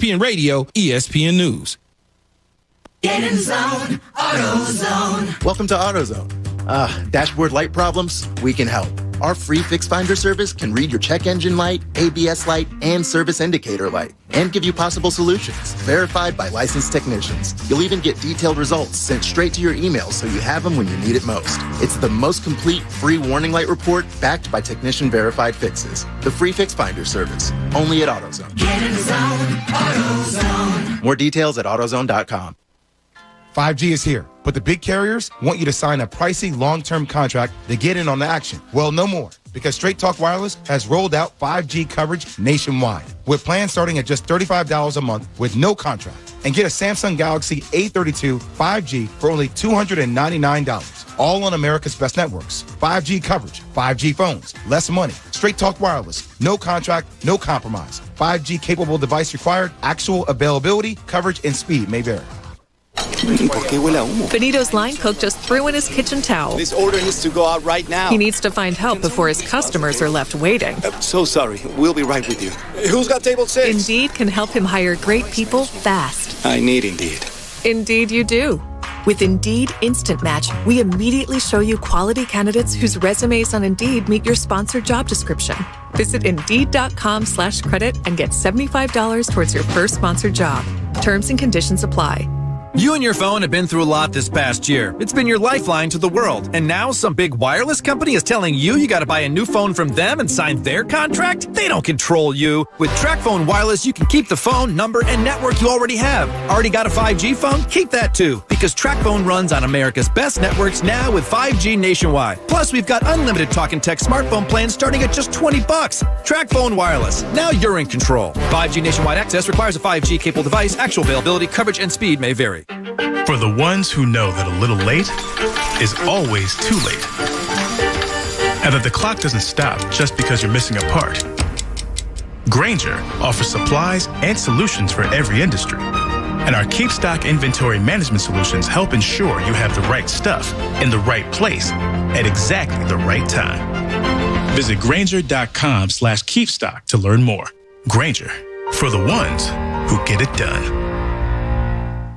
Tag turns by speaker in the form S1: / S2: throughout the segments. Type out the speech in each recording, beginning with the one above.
S1: ESPN Radio, ESPN News.
S2: Get in zone, AutoZone.
S3: Welcome to AutoZone. Dashboard light problems? We can help. Our free Fix Finder service can read your check engine light, ABS light, and service indicator light, and give you possible solutions, verified by licensed technicians. You'll even get detailed results sent straight to your email so you have them when you need it most. It's the most complete free warning light report backed by technician-verified fixes. The free Fix Finder service, only at AutoZone.
S2: Get in zone, AutoZone.
S3: More details at AutoZone.com.
S4: 5G is here, but the big carriers want you to sign a pricey long-term contract to get in on the action. Well, no more, because Straight Talk Wireless has rolled out 5G coverage nationwide, with plans starting at just $35 a month with no contract. And get a Samsung Galaxy A32 5G for only $299, all on America's best networks. 5G coverage, 5G phones, less money. Straight Talk Wireless, no contract, no compromise. 5G capable device required, actual availability, coverage, and speed may vary.
S5: Benito's line cook just threw in his kitchen towel.
S6: This order needs to go out right now.
S5: He needs to find help before his customers are left waiting.
S6: So sorry. We'll be right with you. Who's got table 6?
S5: Indeed can help him hire great people fast.
S6: I need Indeed.
S5: Indeed you do. With Indeed Instant Match, we immediately show you quality candidates whose resumes on Indeed meet your sponsored job description. Visit Indeed.com/credit and get $75 towards your first sponsored job. Terms and conditions apply.
S7: You and your phone have been through a lot this past year. It's been your lifeline to the world. And now some big wireless company is telling you got to buy a new phone from them and sign their contract? They don't control you. With TracFone Wireless, you can keep the phone, number, and network you already have. Already got a 5G phone? Keep that too. Because TracFone runs on America's best networks now with 5G nationwide. Plus, we've got unlimited talk and text smartphone plans starting at just $20. TracFone Wireless. Now you're in control. 5G nationwide access requires a 5G capable device. Actual availability, coverage, and speed may vary.
S8: For the ones who know that a little late is always too late. And that the clock doesn't stop just because you're missing a part. Grainger offers supplies and solutions for every industry. And our Keep Stock inventory management solutions help ensure you have the right stuff in the right place at exactly the right time. Visit Grainger.com/keepstock to learn more. Grainger, for the ones who get it done.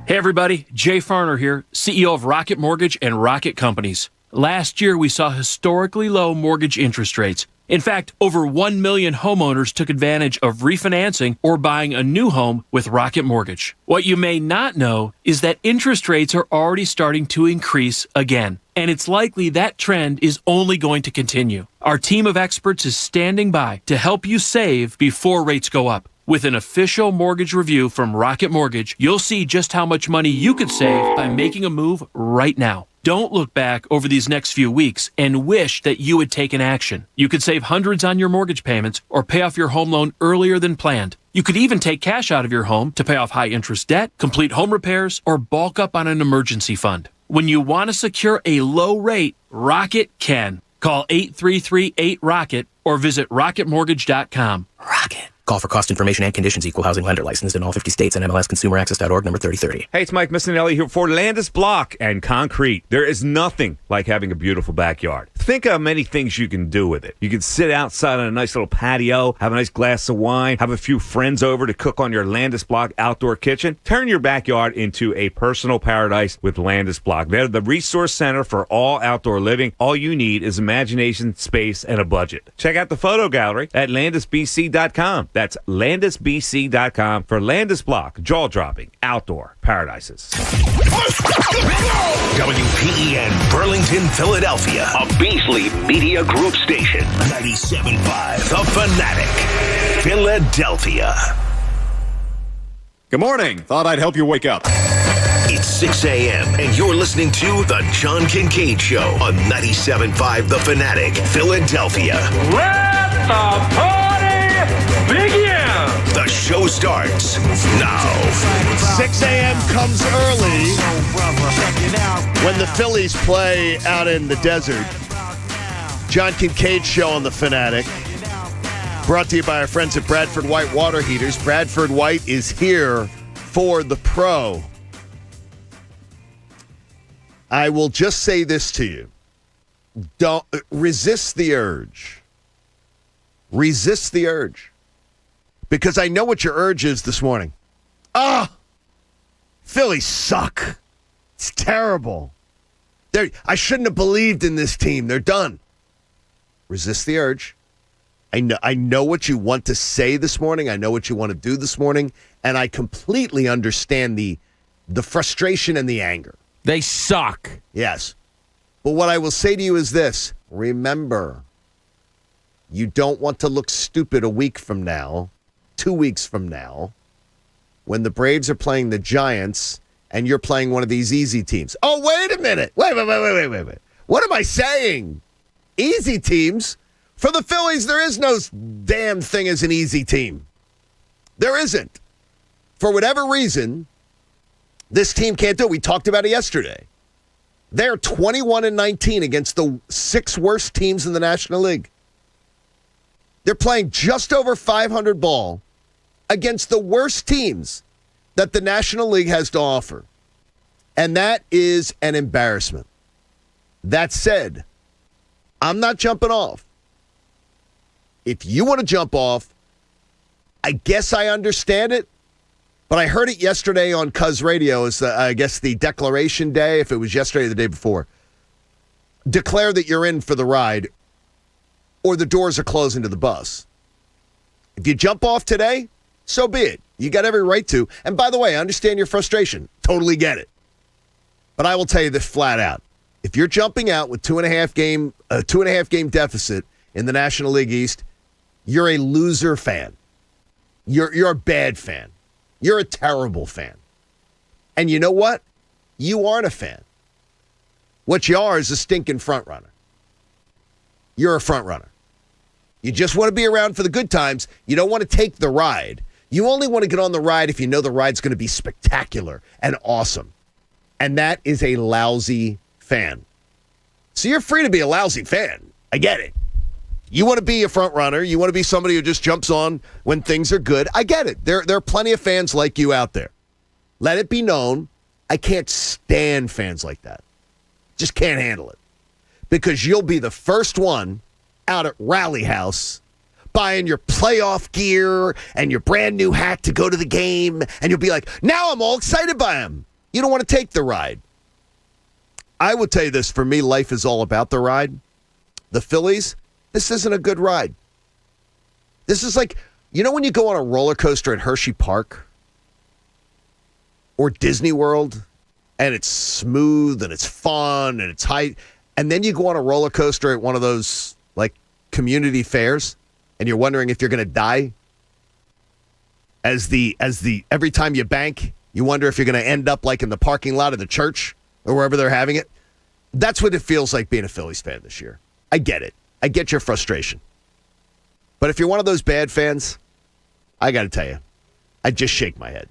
S9: Hey everybody, Jay Farner here, CEO of Rocket Mortgage and Rocket Companies. Last year we saw historically low mortgage interest rates. In fact, over 1 million homeowners took advantage of refinancing or buying a new home with Rocket Mortgage. What you may not know is that interest rates are already starting to increase again, and it's likely that trend is only going to continue. Our team of experts is standing by to help you save before rates go up. With an official mortgage review from Rocket Mortgage, you'll see just how much money you could save by making a move right now. Don't look back over these next few weeks and wish that you had taken action. You could save hundreds on your mortgage payments or pay off your home loan earlier than planned. You could even take cash out of your home to pay off high-interest debt, complete home repairs, or bulk up on an emergency fund. When you want to secure a low rate, Rocket can. Call 833-8ROCKET or visit rocketmortgage.com. Rocket.
S10: Call for cost information and conditions. Equal housing lender licensed in all 50 states and MLSConsumerAccess.org number 3030.
S11: Hey, it's Mike Missinelli here for Landis Block and Concrete. There is nothing like having a beautiful backyard. Think of many things you can do with it. You can sit outside on a nice little patio, have a nice glass of wine, have a few friends over to cook on your Landis Block outdoor kitchen. Turn your backyard into a personal paradise with Landis Block. They're the resource center for all outdoor living. All you need is imagination, space, and a budget. Check out the photo gallery at landisbc.com. That's landisbc.com for Landis Block, jaw-dropping outdoor paradises.
S12: WPEN Burlington, Philadelphia, a Beasley Media Group station. 97.5 The Fanatic, Philadelphia.
S13: Good morning. Thought I'd help you wake up.
S12: It's 6 a.m. and you're listening to The John Kincade Show on 97.5 The Fanatic, Philadelphia.
S14: Let the party begin!
S12: The show starts now.
S15: 6 a.m. comes early when the Phillies play out in the desert. John Kincade Show on The Fanatic. Brought to you by our friends at Bradford White Water Heaters. Bradford White is here for the pro. I will just say this to you. Don't resist the urge. Resist the urge. Because I know what your urge is this morning. Phillies suck. It's terrible. I shouldn't have believed in this team. They're done. Resist the urge. I know what you want to say this morning. I know what you want to do this morning. And I completely understand the frustration and the anger.
S16: They suck.
S15: Yes. But what I will say to you is this. Remember, you don't want to look stupid a week from now, 2 weeks from now, when the Braves are playing the Giants and you're playing one of these easy teams. Oh, wait a minute. Wait. What am I saying? Easy teams? For the Phillies, there is no damn thing as an easy team. There isn't. For whatever reason, this team can't do it. We talked about it yesterday. They're 21-19 against the 6 worst teams in the National League. They're playing just over .500 ball against the worst teams that the National League has to offer. And that is an embarrassment. That said, I'm not jumping off. If you want to jump off, I guess I understand it. But I heard it yesterday on Cuz Radio as I guess the declaration day, if it was yesterday or the day before. Declare that you're in for the ride or the doors are closing to the bus. If you jump off today, so be it. You got every right to. And by the way, I understand your frustration. Totally get it. But I will tell you this flat out. If you're jumping out with 2.5 game deficit in the National League East, you're a loser fan. You're a bad fan. You're a terrible fan. And you know what? You aren't a fan. What you are is a stinking front runner. You're a front runner. You just want to be around for the good times. You don't want to take the ride. You only want to get on the ride if you know the ride's going to be spectacular and awesome. And that is a lousy fan. So you're free to be a lousy fan. I get it. You want to be a front runner. You want to be somebody who just jumps on when things are good. I get it. There are plenty of fans like you out there. Let it be known, I can't stand fans like that. Just can't handle it. Because you'll be the first one out at Rally House buying your playoff gear and your brand new hat to go to the game. And you'll be like, now I'm all excited by him. You don't want to take the ride. I will tell you this. For me, life is all about the ride. The Phillies, this isn't a good ride. This is like, you know when you go on a roller coaster at Hershey Park or Disney World and it's smooth and it's fun and it's high, and then you go on a roller coaster at one of those like community fairs and you're wondering if you're going to die as every time you bank, you wonder if you're going to end up like in the parking lot of the church or wherever they're having it. That's what it feels like being a Phillies fan this year. I get it. I get your frustration. But if you're one of those bad fans, I got to tell you, I just shake my head.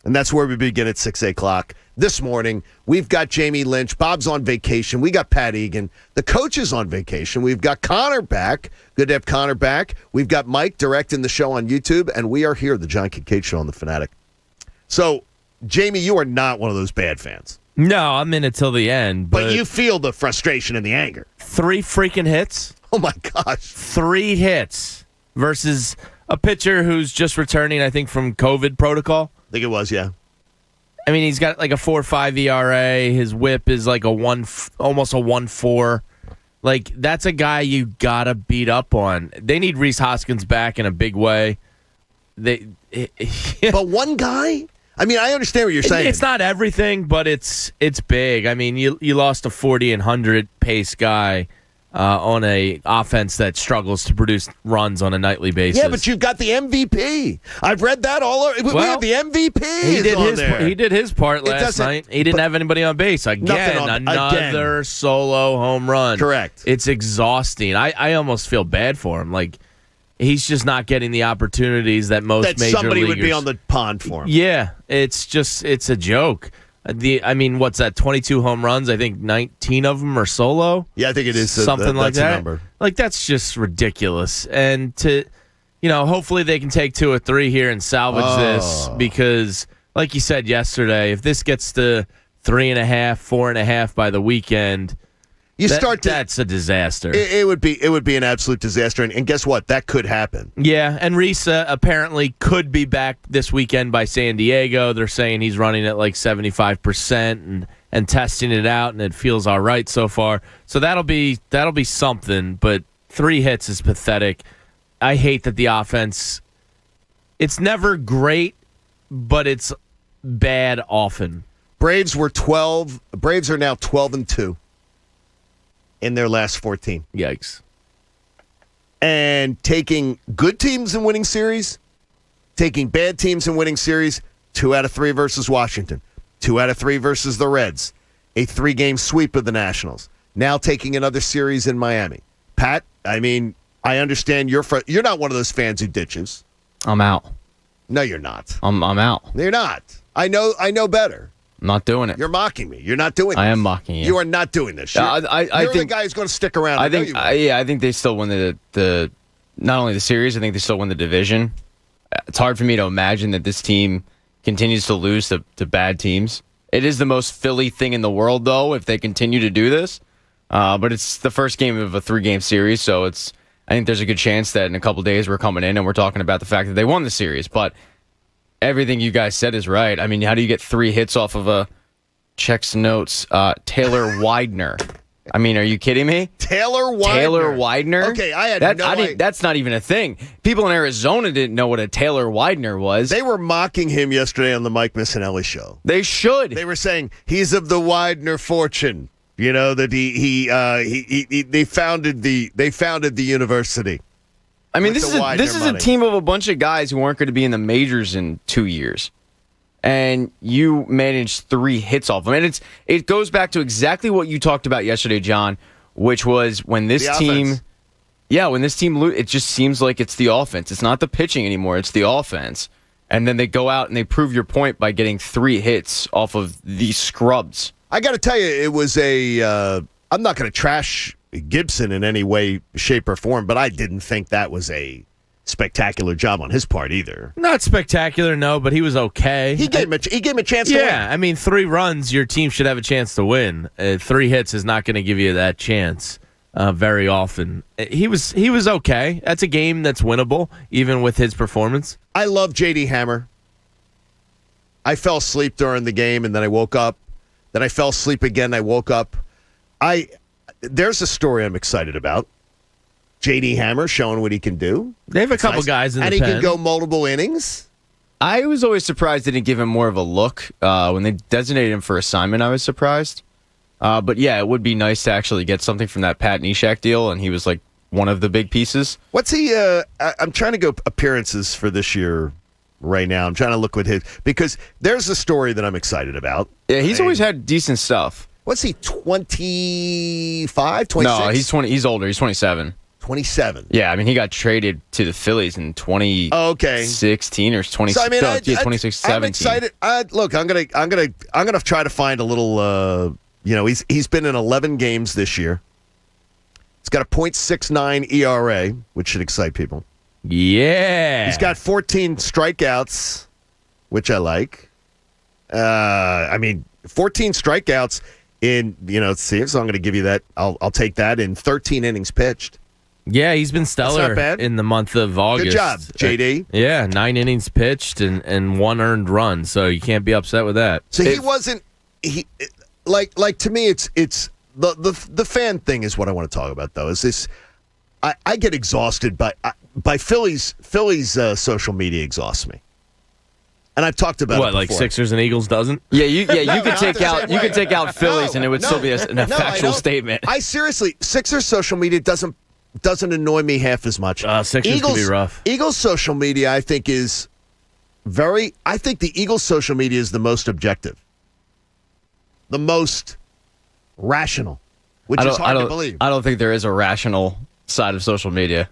S15: And that's where we begin at 6 o'clock. This morning, we've got Jamie Lynch. Bob's on vacation. We got Pat Egan. The coach is on vacation. We've got Connor back. Good to have Connor back. We've got Mike directing the show on YouTube. And we are here, the John Kincade Show on The Fanatic. So, Jamie, you are not one of those bad fans.
S16: No, I'm in it till the end.
S15: But you feel the frustration and the anger.
S16: 3 freaking hits?
S15: Oh, my gosh.
S16: 3 hits versus a pitcher who's just returning, I think, from COVID protocol.
S15: I think it was, yeah.
S16: I mean, he's got like a 4.5 ERA. His whip is like almost a 1.4. Like, that's a guy you got to beat up on. They need Rhys Hoskins back in a big way.
S15: But one guy? I mean, I understand what you're saying.
S16: It's not everything, but it's big. I mean, you lost a 40 and 100 pace guy on a offense that struggles to produce runs on a nightly basis.
S15: Yeah, but you've got the MVP. I've read that all over. We have the MVP.
S16: He did his part last night. He didn't have anybody on base. Another solo home run.
S15: Correct.
S16: It's exhausting. I almost feel bad for him. Like, he's just not getting the opportunities that most major leaguers. That somebody
S15: would be on the pond for him.
S16: Yeah, it's a joke. I mean, what's that? 22 home runs. I think 19 of them are solo.
S15: Yeah, I think it is
S16: something like that.
S15: Number.
S16: Like, that's just ridiculous. And hopefully they can take 2 or 3 here and salvage this, because, like you said yesterday, if this gets to 3.5, 4.5 by the weekend, That's a disaster.
S15: It would be an absolute disaster, and guess what? That could happen.
S16: Yeah, and Reese apparently could be back this weekend by San Diego. They're saying he's running at like 75% and testing it out, and it feels all right so far. So that'll be something. But 3 hits is pathetic. I hate that the offense. It's never great, but it's bad often.
S15: Braves are now 12-2 in their last 14.
S16: Yikes.
S15: And taking good teams in winning series, taking bad teams in winning series, 2 out of 3 versus Washington, 2 out of 3 versus the Reds, a 3-game sweep of the Nationals. Now taking another series in Miami. Pat, I mean, I understand you're not one of those fans who ditches.
S17: I'm out.
S15: No, you're not.
S17: I'm out.
S15: You're not. I know better.
S17: I'm not doing it.
S15: You're mocking me. You're not doing this.
S17: I am mocking you.
S15: You are not doing this. You're the guy who's going to stick around.
S17: I think they still win the not only the series, I think they still win the division. It's hard for me to imagine that this team continues to lose to bad teams. It is the most Philly thing in the world, though, if they continue to do this. But it's the first game of a 3-game series, so I think there's a good chance that in a couple days we're coming in and we're talking about the fact that they won the series. But everything you guys said is right. I mean, how do you get 3 hits off of a checks notes Taylor Widener? I mean, are you kidding me?
S15: Taylor
S17: Widener?
S15: Okay, I had no idea.
S17: That's not even a thing. People in Arizona didn't know what a Taylor Widener was.
S15: They were mocking him yesterday on the Mike Missinelli show.
S17: They should.
S15: They were saying he's of the Widener fortune. You know that they founded the university.
S17: I mean, this is a team of a bunch of guys who aren't going to be in the majors in 2 years. And you managed 3 hits off them. And it goes back to exactly what you talked about yesterday, John, which was when this team it just seems like it's the offense. It's not the pitching anymore. It's the offense. And then they go out and they prove your point by getting 3 hits off of these scrubs.
S15: I got to tell you, it was I'm not going to trash Gibson in any way, shape, or form, but I didn't think that was a spectacular job on his part either.
S16: Not spectacular, no, but he was okay.
S15: He gave him a chance to win.
S16: Yeah, I mean, 3 runs, your team should have a chance to win. 3 hits is not going to give you that chance very often. He was okay. That's a game that's winnable, even with his performance.
S15: I love J.D. Hammer. I fell asleep during the game, and then I woke up. Then I fell asleep again. I woke up. There's a story I'm excited about. J.D. Hammer showing what he can do.
S16: They have a couple guys in the pen.
S15: And he can go multiple innings.
S17: I was always surprised they didn't give him more of a look. When they designated him for assignment, I was surprised. But yeah, it would be nice to actually get something from that Pat Neshek deal, and he was like one of the big pieces.
S15: What's he? I'm trying to go appearances for this year right now. I'm trying to look with his, because there's a story that I'm excited about.
S17: Yeah, he's always had decent stuff.
S15: What's he, 25, 26?
S17: No, he's 20. He's older. He's 27.
S15: 27.
S17: Yeah, I mean, he got traded to the Phillies in 2016 or 20.
S15: So, I mean,
S17: 2017.
S15: I'm excited. Look, I'm gonna try to find a little. He's been in 11 games this year. He's got a .69 ERA, which should excite people.
S16: Yeah.
S15: He's got 14 strikeouts, which I like. 14 strikeouts in, so I'm going to give you that. I'll take that in 13 innings pitched.
S16: Yeah, he's been stellar in the month of August.
S15: Good job, JD.
S16: 9 innings pitched and 1 earned run, so you can't be upset with that.
S15: So he wasn't to me it's the fan thing is what I want to talk about, though. Is this I get exhausted by Phillies social media exhausts me. And I've talked about it before.
S16: Like Sixers and Eagles doesn't?
S17: Yeah, you could take out Phillies and it would still be a factual statement.
S15: I seriously, Sixers social media doesn't annoy me half as much.
S16: Sixers can be rough.
S15: Eagles social media, I think the Eagles social media is the most objective, the most rational, which is hard to believe.
S17: I don't think there is a rational side of social media.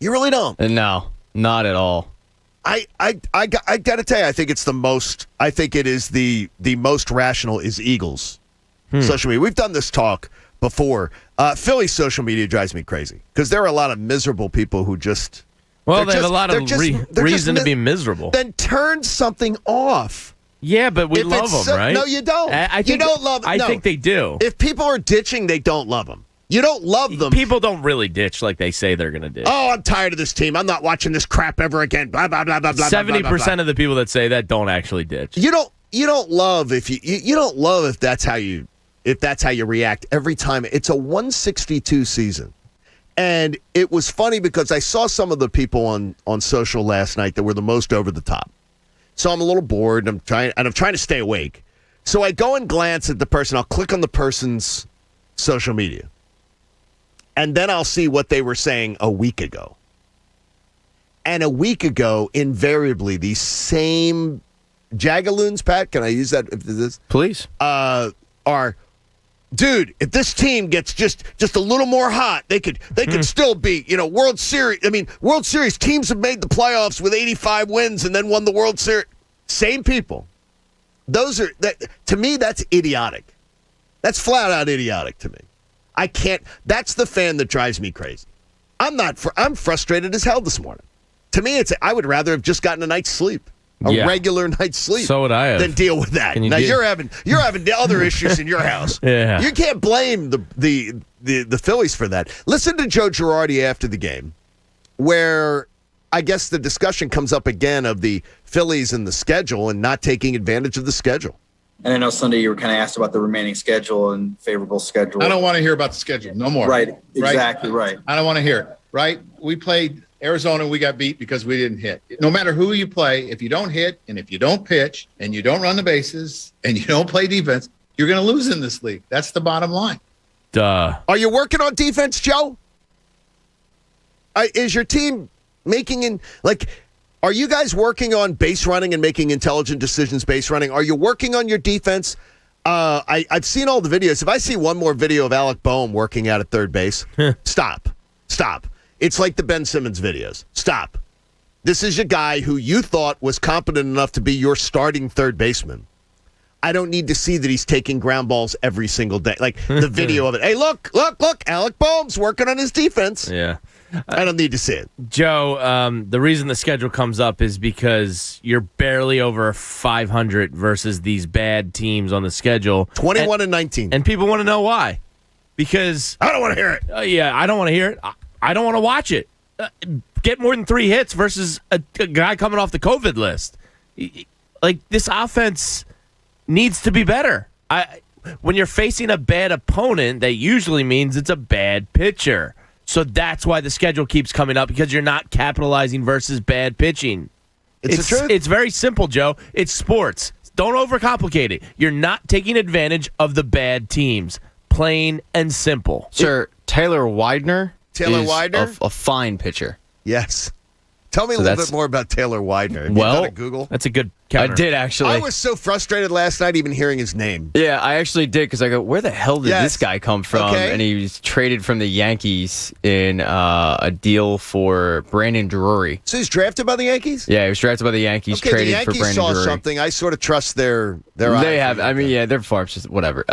S15: You really don't?
S17: No, not at all.
S15: I got to tell you, I think it's the most. I think it is the most rational is Eagles social media. We've done this talk before. Philly social media drives me crazy because there are a lot of miserable people who just.
S16: Well, they have a lot of reason to be miserable.
S15: Then turn something off.
S16: Yeah, but we love them, right?
S15: No, you don't. You don't love them.
S16: I think they do.
S15: If people are ditching, they don't love them. You don't love them.
S16: People don't really ditch like they say they're going to ditch.
S15: Oh, I'm tired of this team. I'm not watching this crap ever again. Blah blah blah blah blah.
S16: 70% of the people that say that don't actually ditch.
S15: You don't love if you don't love if that's how you react every time. It's a 162 season. And it was funny because I saw some of the people on social last night that were the most over the top. So I'm a little bored and I'm trying to stay awake. So I go and glance at the person. I'll click on the person's social media. And then I'll see what they were saying a week ago. And a week ago, invariably, these same jagaloons, Pat, can I use that? If this,
S17: please.
S15: Are, dude, if this team gets just a little more hot, they could still be, World Series. I mean, World Series teams have made the playoffs with 85 wins and then won the World Series. Same people. To me, that's idiotic. That's flat out idiotic to me. I can't. That's the fan that drives me crazy. I'm frustrated as hell this morning. To me, I would rather have just gotten a night's sleep, regular night's sleep.
S16: So would I have.
S15: Than deal with that. Now you're having other issues in your house.
S16: Yeah.
S15: You can't blame the Phillies for that. Listen to Joe Girardi after the game, where I guess the discussion comes up again of the Phillies and the schedule and not taking advantage of the schedule.
S18: And I know Sunday you were kind of asked about the remaining schedule and favorable schedule.
S19: I don't want to hear about the schedule. No more.
S18: Right. Exactly right.
S19: I don't want to hear it. Right? We played Arizona. We got beat because we didn't hit. No matter who you play, if you don't hit and if you don't pitch and you don't run the bases and you don't play defense, you're going to lose in this league. That's the bottom line.
S16: Duh.
S15: Are you working on defense, Joe? Is your team are you guys working on base running and making intelligent decisions base running? Are you working on your defense? I've seen all the videos. If I see one more video of Alec Boehm working out at third base, stop. It's like the Ben Simmons videos. Stop. This is a guy who you thought was competent enough to be your starting third baseman. I don't need to see that he's taking ground balls every single day. Like the video of it. Hey, look, Alec Boehm's working on his defense.
S16: Yeah.
S15: I don't need to see it.
S16: Joe, the reason the schedule comes up is because you're barely over 500 versus these bad teams on the schedule.
S15: 21 and 19.
S16: And people want to know why. Because
S15: I don't want to hear it.
S16: I don't want to hear it. I don't want to watch it. Get more than 3 hits versus a guy coming off the COVID list. Like, this offense needs to be better. When you're facing a bad opponent, that usually means it's a bad pitcher. So that's why the schedule keeps coming up, because you're not capitalizing versus bad pitching.
S15: It's the truth.
S16: It's very simple, Joe. It's sports. Don't overcomplicate it. You're not taking advantage of the bad teams. Plain and simple.
S17: Sir, Taylor Widener is
S15: Widener?
S17: a fine pitcher.
S15: Yes. Tell me a little bit more about Taylor Widener. Have you done a Google?
S16: That's a good counter.
S17: I did, actually.
S15: I was so frustrated last night even hearing his name.
S17: Yeah, I actually did, because I go, where the hell did this guy come from?
S15: Okay.
S17: And he was traded from the Yankees in a deal for Brandon Drury.
S15: So he's drafted by the Yankees?
S17: Yeah, he was drafted by the Yankees,
S15: Okay,
S17: traded
S15: the
S17: for
S15: Yankees
S17: Brandon
S15: saw
S17: Drury.
S15: something. I sort of trust their
S17: They have. I mean, yeah, their farms, just whatever.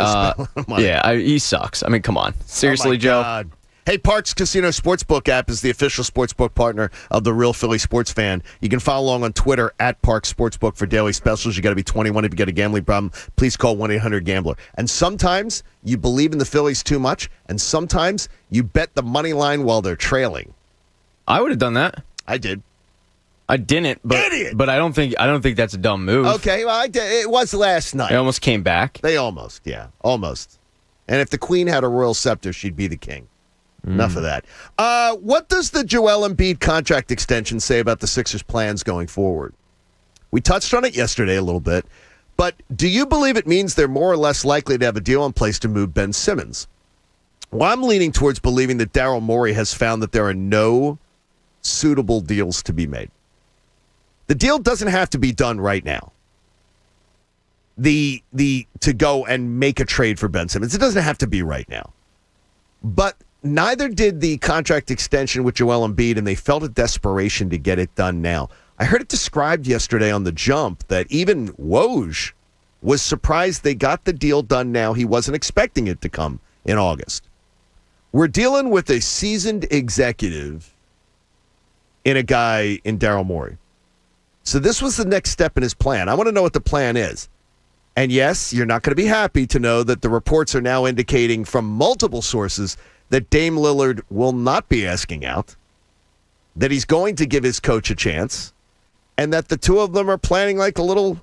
S17: He sucks. I mean, come on. Seriously, Joe?
S15: God. Hey, Parks Casino Sportsbook app is the official sportsbook partner of the Real Philly Sports Fan. You can follow along on Twitter at Parks Sportsbook for daily specials. You got to be 21 if you get a gambling problem. Please call 1-800-GAMBLER. And sometimes you believe in the Phillies too much, and sometimes you bet the money line while they're trailing.
S17: I would have done that.
S15: I did.
S17: I didn't, but I don't think that's a dumb move.
S15: Okay, well, I did. It was last night.
S17: They almost came back.
S15: They almost. And if the Queen had a royal scepter, she'd be the king. Enough of that. What does the Joel Embiid contract extension say about the Sixers' plans going forward? We touched on it yesterday a little bit, but do you believe it means they're more or less likely to have a deal in place to move Ben Simmons? Well, I'm leaning towards believing that Daryl Morey has found that there are no suitable deals to be made. The deal doesn't have to be done right now. To go and make a trade for Ben Simmons, it doesn't have to be right now. But neither did the contract extension with Joel Embiid, and they felt a desperation to get it done now. I heard it described yesterday on The Jump that even Woj was surprised they got the deal done now. He wasn't expecting it to come in August. We're dealing with a seasoned executive in a guy in Daryl Morey. So this was the next step in his plan. I want to know what the plan is. And yes, you're not going to be happy to know that the reports are now indicating from multiple sources that Dame Lillard will not be asking out, that he's going to give his coach a chance, and that the two of them are planning like a little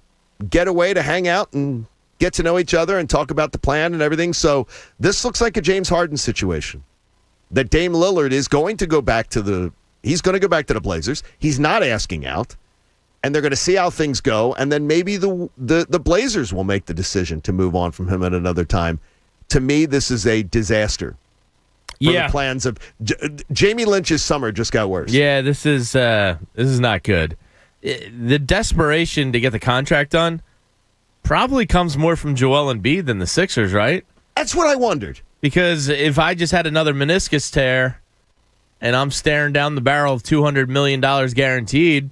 S15: getaway to hang out and get to know each other and talk about the plan and everything. So this looks like a James Harden situation. That Dame Lillard is going to go back to the Blazers. He's not asking out. And they're going to see how things go, and then maybe the Blazers will make the decision to move on from him at another time. To me, this is a disaster. The plans of Jamie Lynch's summer just got worse.
S16: Yeah, this is not good. The desperation to get the contract done probably comes more from Joel Embiid than the Sixers, right?
S15: That's what I wondered.
S16: Because if I just had another meniscus tear and I'm staring down the barrel of $200 million guaranteed,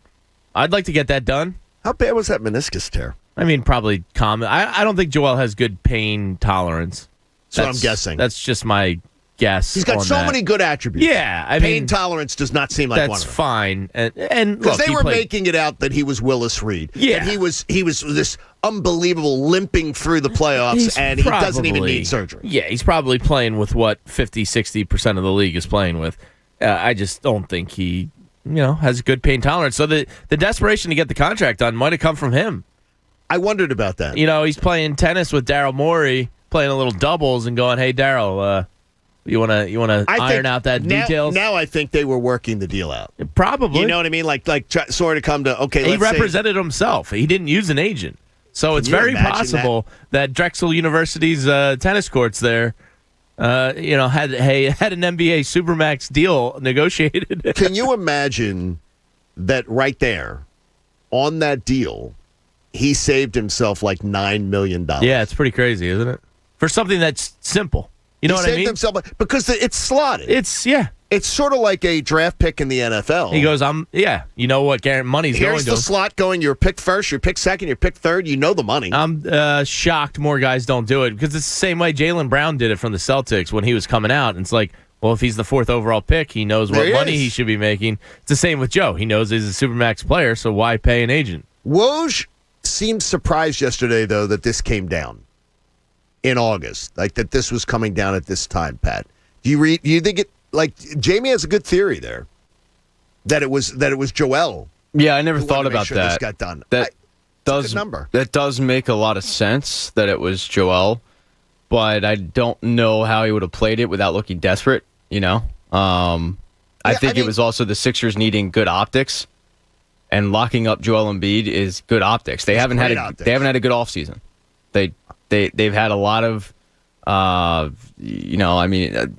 S16: I'd like to get that done.
S15: How bad was that meniscus tear?
S16: I mean, probably common. I don't think Joel has good pain tolerance.
S15: That's what I'm guessing.
S16: That's just my guess.
S15: He's got so many good attributes.
S16: Yeah,
S15: pain tolerance does not seem like one of them.
S16: That's fine. And
S15: because they were making it out that he was Willis Reed.
S16: Yeah,
S15: and he was this unbelievable limping through the playoffs, he doesn't even need surgery.
S16: Yeah, he's probably playing with what 50-60% of the league is playing with. I just don't think he has good pain tolerance. So the desperation to get the contract done might have come from him.
S15: I wondered about that.
S16: He's playing tennis with Daryl Morey, playing a little doubles and going, "Hey, Daryl, you wanna iron out that details?"
S15: Now I think they were working the deal out.
S16: Probably.
S15: You know what I mean? Like sort of come to okay.
S16: He represented himself. He didn't use an agent, so it's very possible that Drexel University's tennis courts there. Had an NBA Supermax deal negotiated.
S15: Can you imagine that right there on that deal, he saved himself like $9 million?
S16: Yeah, it's pretty crazy, isn't it? For something that's simple. You know what I mean?
S15: He saved himself because it's slotted.
S16: It's
S15: sort of like a draft pick in the NFL.
S16: He goes, you know what money's going to.
S15: Here's the slot going, you're picked first, you're picked second, you're picked third, you know the money.
S16: I'm shocked more guys don't do it because it's the same way Jaylen Brown did it from the Celtics when he was coming out. And it's like, well, if he's the fourth overall pick, he knows what money he should be making. It's the same with Joe. He knows he's a Supermax player, so why pay an agent?
S15: Woj seemed surprised yesterday, though, that this came down in August, like that this was coming down at this time, Pat. Do you think it, like Jamie has a good theory there that it was Joel?
S17: Yeah, I never thought about that.
S15: This got done.
S17: That does make a lot of sense that it was Joel, but I don't know how he would have played it without looking desperate. I think it was also the Sixers needing good optics, and locking up Joel Embiid is good optics. They haven't had a good offseason. They've had a lot of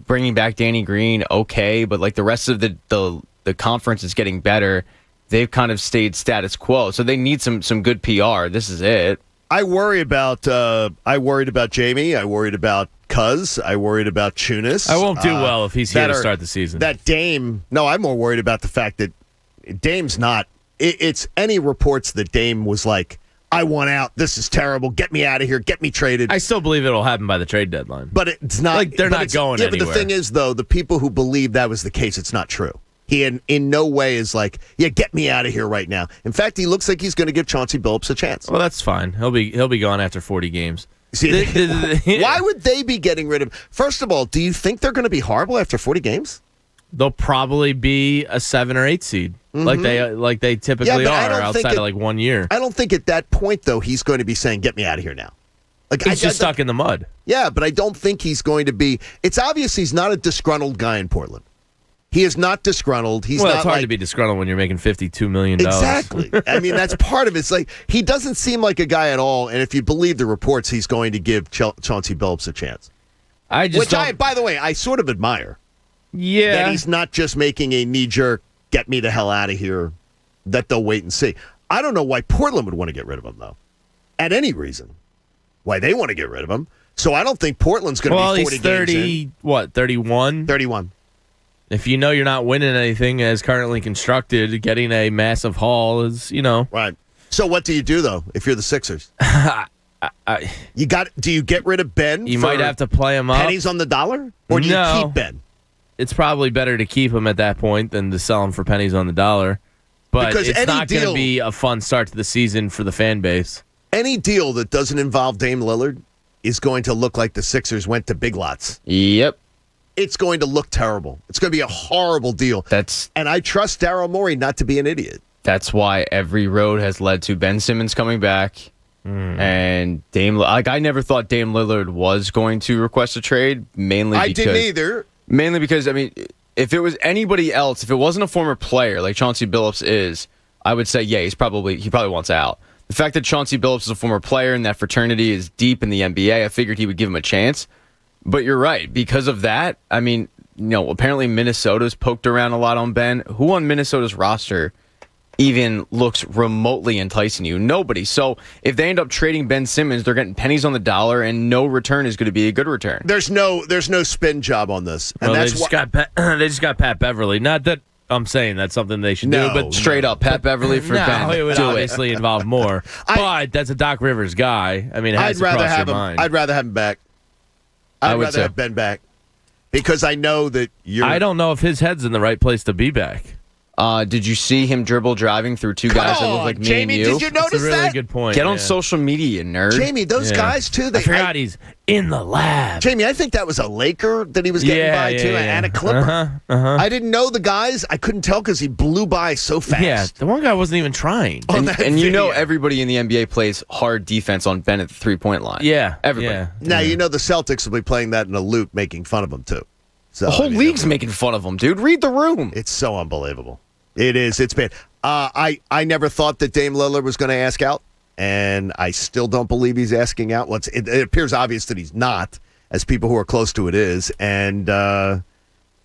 S17: bringing back Danny Green, okay, but like the rest of the conference is getting better. They've kind of stayed status quo, so they need some good PR. This is it.
S15: I worried about Jamie. I worried about Cuz. I worried about Chunas.
S16: I won't do well if he's here to start the season.
S15: That Dame. No, I'm more worried about the fact that Dame's not. It's any reports that Dame was like, I want out. This is terrible. Get me out of here. Get me traded.
S16: I still believe it'll happen by the trade deadline.
S15: But it's not.
S16: Like they're not going anywhere.
S15: But the thing is, though, the people who believe that was the case, it's not true. He in no way is like, get me out of here right now. In fact, he looks like he's going to give Chauncey Billups a chance.
S16: Well, that's fine. He'll be gone after 40 games.
S15: See, why would they be getting rid of him? First of all, do you think they're going to be horrible after 40 games?
S16: They'll probably be a 7 or 8 seed, like they typically are outside of like 1 year.
S15: I don't think at that point though he's going to be saying, "Get me out of here now." Like
S16: he's just stuck in the mud.
S15: Yeah, but I don't think he's going to be. It's obvious he's not a disgruntled guy in Portland. He is not disgruntled. He's not
S16: it's hard to be disgruntled when you're making $52 million.
S15: Exactly. I mean, that's part of it. It's like he doesn't seem like a guy at all. And if you believe the reports, he's going to give Chauncey Billups a chance. By the way, I sort of admire.
S16: Yeah.
S15: That he's not just making a knee-jerk, get me the hell out of here, that they'll wait and see. I don't know why Portland would want to get rid of him, though. At any reason. Why they want to get rid of him. So I don't think Portland's going to be 40
S16: he's 30,
S15: games in.
S16: 31?
S15: 31.
S16: If you know you're not winning anything as currently constructed, getting a massive haul is,
S15: Right. So what do you do, though, if you're the Sixers? Do you get rid of Ben?
S16: You might have to play him up.
S15: Pennies on the dollar? Or do you keep Ben?
S16: It's probably better to keep him at that point than to sell him for pennies on the dollar. But because it's not going to be a fun start to the season for the fan base.
S15: Any deal that doesn't involve Dame Lillard is going to look like the Sixers went to Big Lots.
S17: Yep.
S15: it's going to look terrible. It's going to be a horrible deal. And I trust Daryl Morey not to be an idiot.
S17: That's why every road has led to Ben Simmons coming back. And I never thought Dame Lillard was going to request a trade,
S15: I didn't either.
S17: Mainly because, I mean, if it was anybody else, if it wasn't a former player like Chauncey Billups is, I would say, yeah, he probably wants out. The fact that Chauncey Billups is a former player and that fraternity is deep in the NBA, I figured he would give him a chance. But you're right. Because of that, I mean, apparently Minnesota's poked around a lot on Ben. Who on Minnesota's roster even looks remotely enticing you? Nobody. So if they end up trading Ben Simmons, they're getting pennies on the dollar, and no return is going to be a good return.
S15: There's no spin job on this. And
S16: they just got Pat Beverly. Not that I'm saying that's something they should do, but
S17: straight up, Pat Beverly for Ben.
S16: It would obviously involve more. But that's a Doc Rivers guy. I mean,
S15: I'd rather have him. I'd rather have him back. I'd rather have Ben back because I know that you're.
S16: I don't know if his head's in the right place to be back.
S17: Did you see him driving through two guys that look like me
S15: Jamie,
S17: and you?
S15: did you notice
S16: That's a really
S15: that?
S16: good point.
S17: Get on social media, you nerd.
S15: Jamie, those guys too.
S16: I forgot he's in the lab.
S15: Jamie, I think that was a Laker that he was getting by too, and a Clipper. I didn't know the guys. I couldn't tell because he blew by so fast.
S16: Yeah, the one guy wasn't even trying.
S17: And everybody in the NBA plays hard defense on Ben at the 3-point line.
S16: Yeah,
S17: everybody.
S16: Yeah.
S15: Now the Celtics will be playing that in a loop, making fun of him too. So
S17: the whole league's making fun of him, dude. Read the room.
S15: It's so unbelievable. It is. It's bad. I never thought that Dame Lillard was going to ask out, and I still don't believe he's asking out. It appears obvious that he's not, as people who are close to it is. And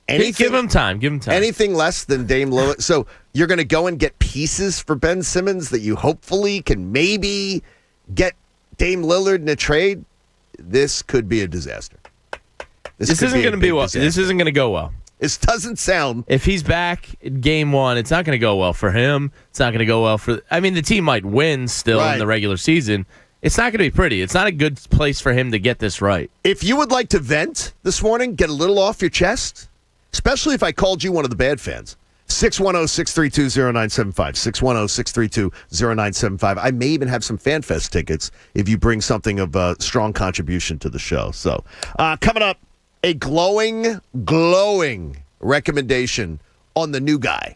S16: give him time. Give him time.
S15: Anything less than Dame Lillard. So you're going to go and get pieces for Ben Simmons that you hopefully can maybe get Dame Lillard in a trade. This could be a disaster.
S16: This isn't going to be well. This isn't going to go well.
S15: This doesn't sound.
S16: If he's back in game one, it's not going to go well for him. It's not going to go well for. I mean, the team might win still in the regular season. It's not going to be pretty. It's not a good place for him to get this right.
S15: If you would like to vent this morning, get a little off your chest, especially if I called you one of the bad fans, 610-632-0975, 610-632-0975. I may even have some FanFest tickets if you bring something of a strong contribution to the show. So, coming up, a glowing recommendation on the new guy.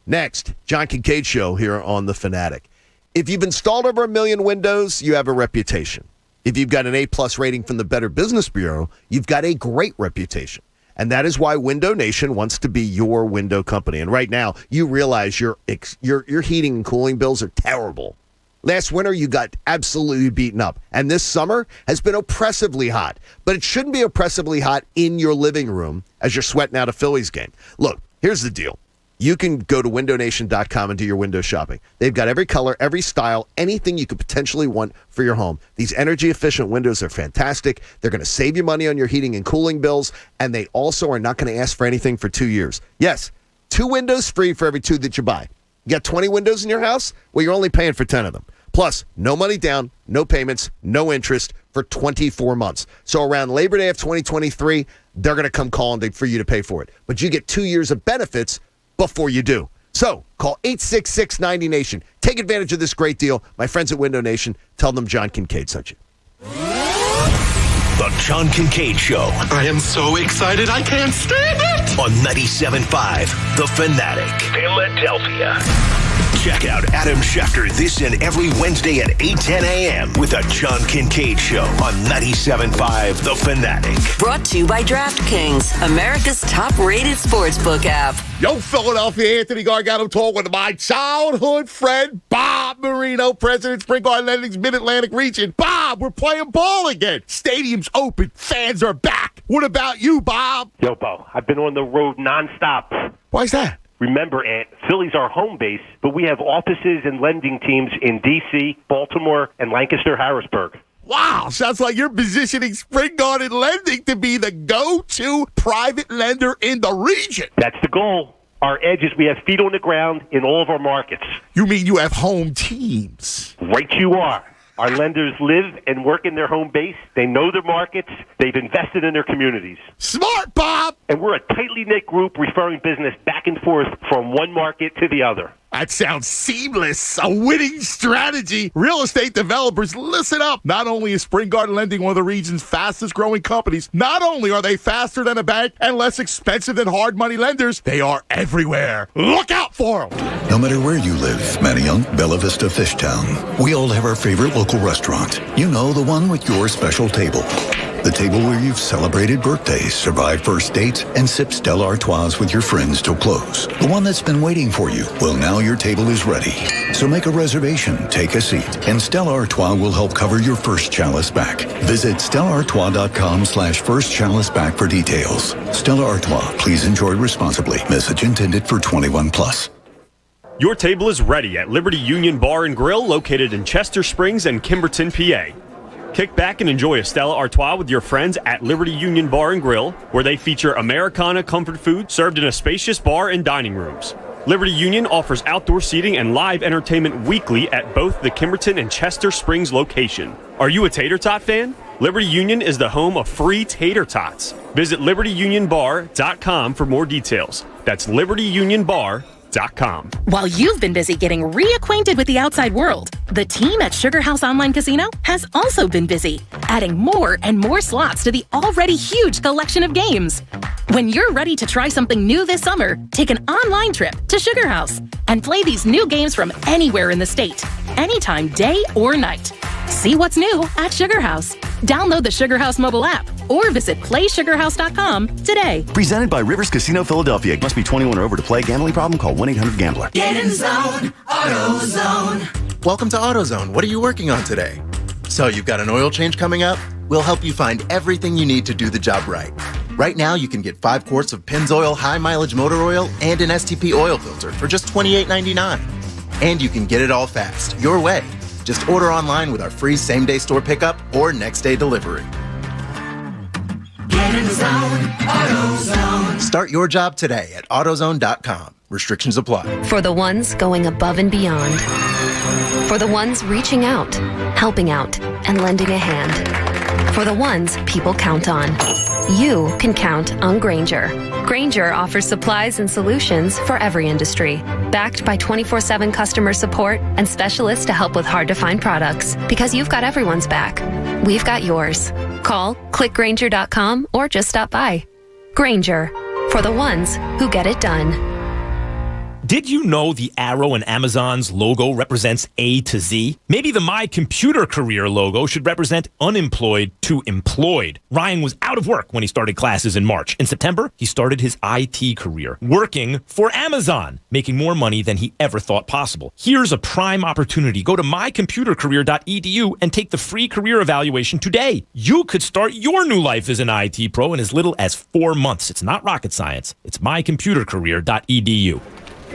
S15: Next, John Kincade Show here on The Fanatic. If you've installed over 1 million windows, you have a reputation. If you've got an A+ rating from the Better Business Bureau, you've got a great reputation. And that is why Window Nation wants to be your window company. And right now, you realize your heating and cooling bills are terrible. Last winter, you got absolutely beaten up. And this summer has been oppressively hot. But it shouldn't be oppressively hot in your living room as you're sweating out a Phillies game. Look, here's the deal. You can go to windownation.com and do your window shopping. They've got every color, every style, anything you could potentially want for your home. These energy-efficient windows are fantastic. They're going to save you money on your heating and cooling bills, and they also are not going to ask for anything for 2 years. Yes, 2 windows free for every 2 that you buy. You got 20 windows in your house? Well, you're only paying for 10 of them. Plus, no money down, no payments, no interest for 24 months. So around Labor Day of 2023, they're going to come calling for you to pay for it. But you get 2 years of benefits before you do. So call 866-90-NATION. Take advantage of this great deal. My friends at Window Nation, tell them John Kincade sent you.
S12: The John Kincade Show.
S2: I am so excited I can't stand it.
S12: On 97.5 The Fanatic. Philadelphia. Check out Adam Schefter this and every Wednesday at 8:10 a.m. with The John Kincade Show on 97.5 The Fanatic.
S20: Brought to you by DraftKings, America's top-rated sportsbook app.
S15: Yo, Philadelphia, Anthony Gargano talking with my childhood friend, Bob Marino, President Spring Garden Lending's Mid-Atlantic region. Bob, we're playing ball again. Stadium's open. Fans are back. What about you, Bob?
S21: Yo, Bo, I've been on the road nonstop.
S15: Why's that?
S21: Remember, Ant, Philly's our home base, but we have offices and lending teams in D.C., Baltimore, and Lancaster, Harrisburg.
S15: Wow, sounds like you're positioning Spring Garden Lending to be the go-to private lender in the region.
S21: That's the goal. Our edge is we have feet on the ground in all of our markets.
S15: You mean you have home teams?
S21: Right you are. Our lenders live and work in their home base. They know their markets. They've invested in their communities.
S15: Smart, Bob!
S21: And we're a tightly knit group referring business back and forth from one market to the other.
S1: That sounds seamless. A winning strategy. Real estate developers, listen up. Not only is Spring Garden Lending one of the region's fastest growing companies, not only are they faster than a bank and less expensive than hard money lenders, they are everywhere. Look out for them.
S22: No matter where you live, Manayunk, Bella Vista, Fishtown, we all have our favorite local restaurant. You know, the one with your special table. The table where you've celebrated birthdays, survived first dates, and sipped Stella Artois with your friends till close. The one that's been waiting for you. Well, now your table is ready. So make a reservation, take a seat, and Stella Artois will help cover your first chalice back. Visit StellaArtois.com/first chalice back for details. Stella Artois, please enjoy responsibly. Message intended for 21+.
S23: Your table is ready at Liberty Union Bar and Grill, located in Chester Springs and Kimberton, PA. Kick back and enjoy a Stella Artois with your friends at Liberty Union Bar and Grill, where they feature Americana comfort food served in a spacious bar and dining rooms. Liberty Union offers outdoor seating and live entertainment weekly at both the Kimberton and Chester Springs location. Are you a tater tot fan? Liberty Union is the home of free tater tots. Visit libertyunionbar.com for more details. That's libertyunionbar.com.
S24: While you've been busy getting reacquainted with the outside world, the team at Sugar House Online Casino has also been busy, adding more and more slots to the already huge collection of games. When you're ready to try something new this summer, take an online trip to Sugar House and play these new games from anywhere in the state, anytime, day or night. See what's new at Sugar House. Download the Sugar House mobile app or visit playsugarhouse.com today.
S25: Presented by Rivers Casino Philadelphia. Must be 21 or over to play. Gambling problem? Call 1-800-GAMBLER.
S3: Get in zone, AutoZone. Welcome to AutoZone. What are you working on today? So you've got an oil change coming up? We'll help you find everything you need to do the job right. Right now, you can get 5 quarts of Pennzoil high mileage motor oil and an STP oil filter for just $28.99. And you can get it all fast, your way. Just order online with our free same-day store pickup or next-day delivery.
S14: Get in the zone, AutoZone.
S3: Start your job today at AutoZone.com. Restrictions apply.
S26: For the ones going above and beyond. For the ones reaching out, helping out, and lending a hand. For the ones people count on. You can count on Grainger. Grainger offers supplies and solutions for every industry, backed by 24/7 customer support and specialists to help with hard-to-find products. Because you've got everyone's back. We've got yours. Call, click Grainger.com, or just stop by. Grainger, for the ones who get it done.
S27: Did you know the arrow in Amazon's logo represents A to Z? Maybe the My Computer Career logo should represent unemployed to employed. Ryan was out of work when he started classes in March. In September, he started his IT career, working for Amazon, making more money than he ever thought possible. Here's a prime opportunity. Go to mycomputercareer.edu and take the free career evaluation today. You could start your new life as an IT pro in as little as 4 months. It's not rocket science. It's mycomputercareer.edu.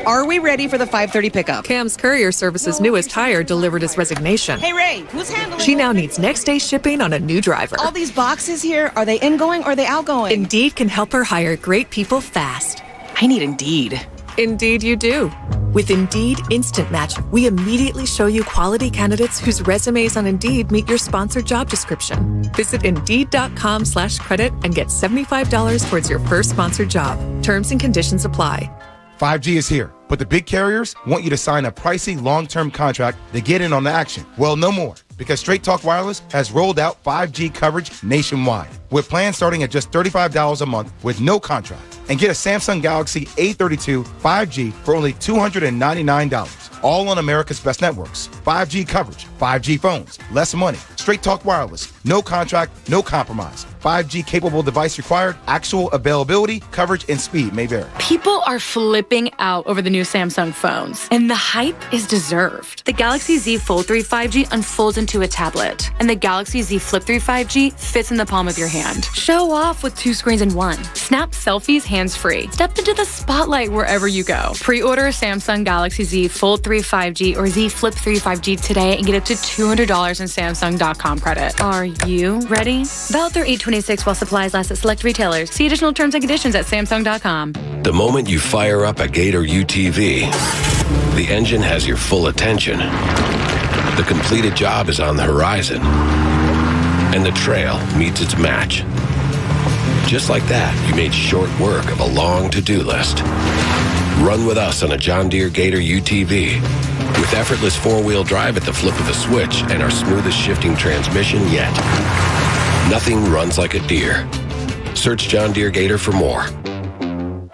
S28: Are we ready for the 5:30 pickup?
S5: Cam's courier service's newest hire delivered his resignation.
S28: Hey, Ray, who's handling
S5: She now needs next day shipping on a new driver.
S28: all these boxes here? Are they ingoing or are they outgoing?
S5: Indeed can help her hire great people fast.
S28: I need Indeed.
S5: Indeed you do. With Indeed Instant Match, we immediately show you quality candidates whose resumes on Indeed meet your sponsored job description. Visit Indeed.com/credit and get $75 towards your first sponsored job. Terms and conditions apply.
S4: 5G is here, but the big carriers want you to sign a pricey long-term contract to get in on the action. Well, no more, because Straight Talk Wireless has rolled out 5G coverage nationwide, with plans starting at just $35 a month with no contract. And get a Samsung Galaxy A32 5G for only $299, all on America's best networks. 5G coverage, 5G phones, less money. Straight Talk Wireless, no contract, no compromise. 5G capable device required, actual availability, coverage, and speed may vary.
S29: People are flipping out over the new Samsung phones, and the hype is deserved. The Galaxy Z Fold 3 5G unfolds into a tablet, and the Galaxy Z Flip 3 5G fits in the palm of your hand. Show off with 2 screens in one. Snap selfies hands-free. Step into the spotlight wherever you go. Pre-order Samsung Galaxy Z Fold 3 5G or Z Flip 3 5G today and get up to $200 in Samsung.com credit. Are you ready? Valid through 8/26 while supplies last at select retailers. See additional terms and conditions at Samsung.com.
S30: The moment you fire up a Gator UTV, the engine has your full attention. The completed job is on the horizon, and the trail meets its match. Just like that, you made short work of a long to-do list. Run with us on a John Deere Gator UTV. With effortless four-wheel drive at the flip of a switch and our smoothest shifting transmission yet. Nothing runs like a Deere. Search John Deere Gator for more.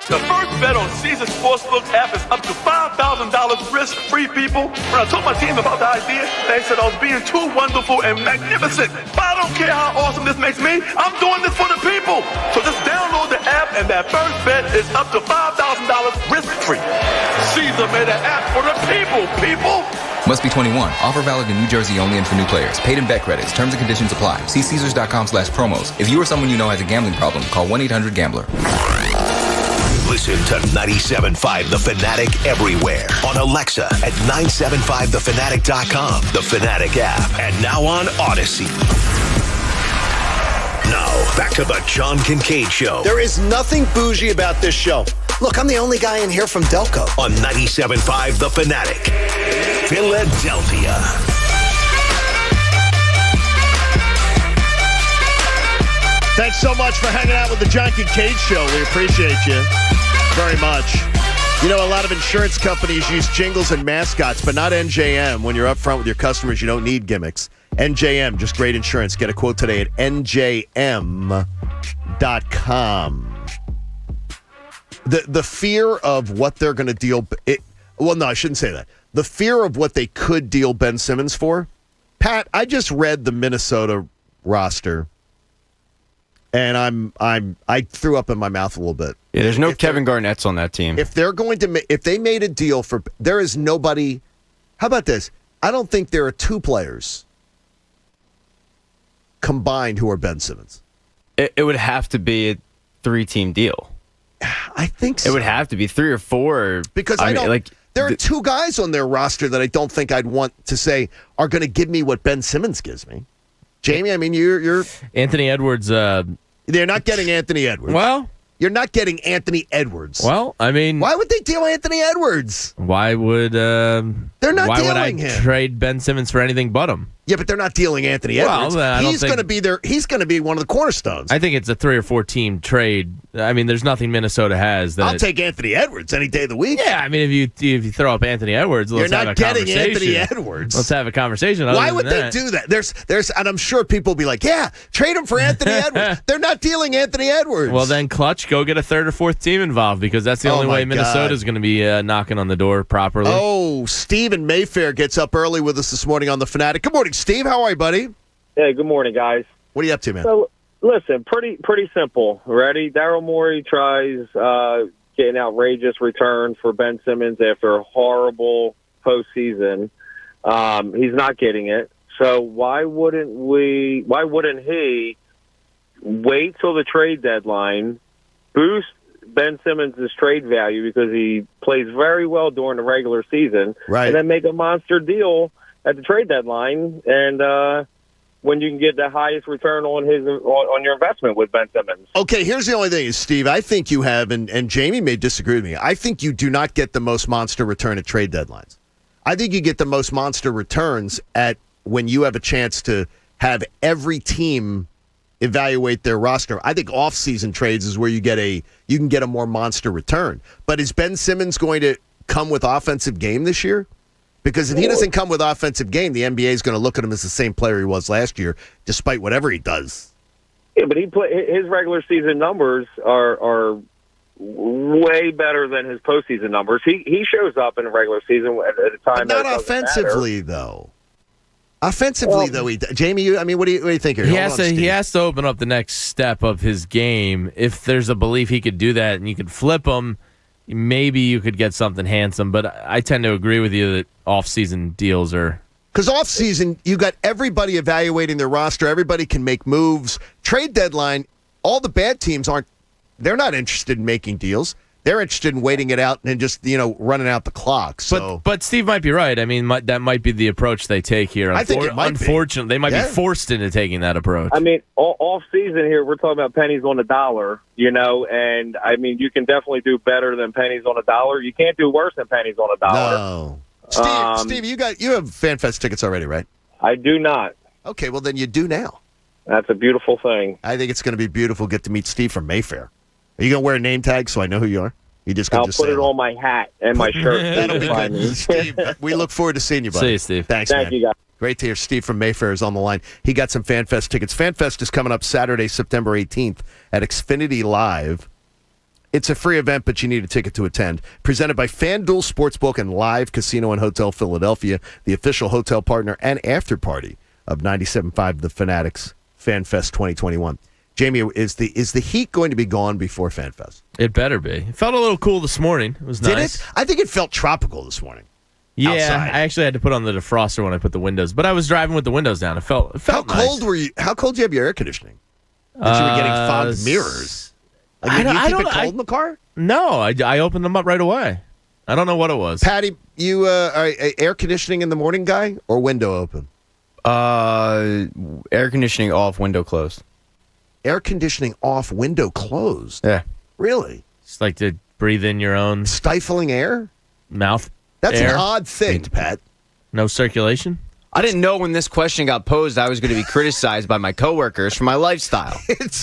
S6: The first bet on Caesars Sportsbook app is up to $5,000 risk-free, people. When I told my team about the idea, they said I was being too wonderful and magnificent. But I don't care how awesome this makes me. I'm doing this for the people. So just download the app, and that first bet is up to $5,000 risk-free. Caesar made an app for the people.
S7: Must be 21. Offer valid in New Jersey only and for new players. Paid in bet credits. Terms and conditions apply. See Caesars.com/promos. If you or someone you know has a gambling problem, call 1-800-GAMBLER.
S12: Listen to 97.5 The Fanatic everywhere. On Alexa at 975thefanatic.com. The Fanatic app. And now on Odyssey. Now, back to the John Kincade Show.
S15: There is nothing bougie about this show. Look, I'm the only guy in here from Delco.
S12: On 97.5 The Fanatic. Philadelphia.
S15: Thanks so much for hanging out with the John Kincade Show. We appreciate you very much. You know, a lot of insurance companies use jingles and mascots, but not NJM. When you're up front with your customers, you don't need gimmicks. NJM, just great insurance. Get a quote today at njm.com. The fear of what they're going to deal... well, no, I shouldn't say that. The fear of what they could deal Ben Simmons for. Pat, I just read the Minnesota roster, and I threw up in my mouth a little bit.
S8: Yeah, there's no Kevin Garnett's on that team.
S15: If they're going to, if they made a deal for, there is nobody. How about this? I don't think there are two players combined who are Ben Simmons.
S8: It would have to be a 3-team deal.
S15: I think so.
S8: It would have to be 3 or 4.
S15: Because I don't like. There are two guys on their roster that I don't think I'd want to say are going to give me what Ben Simmons gives me. Jamie, I mean, you're
S16: Anthony Edwards.
S15: They're not getting Anthony Edwards.
S16: Well,
S15: you're not getting Anthony Edwards.
S16: Well, I mean,
S15: why would they deal Anthony Edwards?
S16: Why would they're
S15: not
S16: why would I
S15: dealing him.
S16: trade Ben Simmons for anything but him?
S15: Yeah, but they're not dealing Anthony Edwards. He's going to be there. He's going to be one of the cornerstones.
S16: I think it's a 3 or 4 team trade. I mean, there's nothing Minnesota has. I'll
S15: take Anthony Edwards any day of the week.
S16: Yeah, I mean, if you throw up Anthony Edwards, let's have a conversation.
S15: You're not getting Anthony Edwards.
S16: Let's have a conversation.
S15: Why would they do that? There's, and I'm sure people will be like, yeah, trade him for Anthony Edwards. They're not dealing Anthony Edwards.
S16: Well, then clutch, go get a 3rd or 4th team involved because that's the only way Minnesota is going to be knocking on the door properly.
S15: Oh, Steve in Mayfair gets up early with us this morning on The Fanatic. Good morning, Steve. How are you, buddy?
S9: Hey, good morning, guys.
S15: What are you up to, man?
S9: So, listen, pretty simple. Ready? Daryl Morey tries getting outrageous return for Ben Simmons after a horrible postseason. He's not getting it. So why wouldn't he wait till the trade deadline, boost Ben Simmons' trade value because he plays very well during the regular season,
S15: right,
S9: and then make a monster deal at the trade deadline, and when you can get the highest return on your investment with Ben Simmons.
S15: Okay, here's the only thing is, Steve, I think you have, and Jamie may disagree with me, I think you do not get the most monster return at trade deadlines. I think you get the most monster returns at when you have a chance to have every team evaluate their roster. I think off-season trades is where you can get a more monster return. But is Ben Simmons going to come with offensive game this year? Because if he doesn't come with offensive game, the NBA is going to look at him as the same player he was last year, despite whatever he does.
S9: Yeah, but his regular season numbers are way better than his postseason numbers. He shows up in the regular season at a time.
S15: But not offensively, though. Offensively, though, Jamie, what do you think here?
S16: He has to open up the next step of his game. If there's a belief he could do that and you could flip him, maybe you could get something handsome. But I tend to agree with you that off-season deals are...
S15: Because off-season, you got everybody evaluating their roster. Everybody can make moves. Trade deadline, all the bad teams they're not interested in making deals. They're interested in waiting it out and just, running out the clock. So.
S16: But Steve might be right. I mean, that might be the approach they take here.
S15: I think it might
S16: unfortunately, they might be forced into taking that approach.
S9: I mean, off season here, we're talking about pennies on the dollar, and I mean, you can definitely do better than pennies on a dollar. You can't do worse than pennies on a dollar.
S15: No. Steve, you have FanFest tickets already, right?
S9: I do not.
S15: Okay, well, then you do now.
S9: That's a beautiful thing.
S15: I think it's going to be beautiful. Get to meet Steve from Mayfair. Are you going to wear a name tag so I know who you are?
S9: I'll put it on my hat and my shirt.
S15: That'll be good. Steve, we look forward to seeing you, buddy.
S8: See you, Steve.
S15: Thanks,
S9: Thank
S15: man.
S9: you, guys.
S15: Great to hear Steve from Mayfair is on the line. He got some FanFest tickets. FanFest is coming up Saturday, September 18th at Xfinity Live. It's a free event, but you need a ticket to attend. Presented by FanDuel Sportsbook and Live Casino and Hotel Philadelphia, the official hotel partner and after party of 97.5 The Fanatics FanFest 2021. Jamie, is the heat going to be gone before FanFest?
S16: It better be. It felt a little cool this morning. It was nice.
S15: Did it? I think it felt tropical this morning.
S16: Yeah,
S15: outside.
S16: I actually had to put on the defroster when I put the windows, but I was driving with the windows down. It felt
S15: How
S16: nice.
S15: cold were you? How cold do you have your air conditioning? That you were getting fogged mirrors. Like, did you keep it cold in the car?
S16: No, I opened them up right away. I don't know what it was.
S15: Patty, you are air conditioning in the morning guy or window open?
S8: Air conditioning off, window closed.
S15: Air conditioning off, window closed.
S8: Yeah.
S15: Really?
S16: Just like to breathe in your own
S15: stifling air?
S16: Mouth.
S15: That's
S16: air.
S15: an odd thing, Pat.
S16: No circulation?
S8: I didn't know when this question got posed I was going to be criticized by my coworkers for my lifestyle.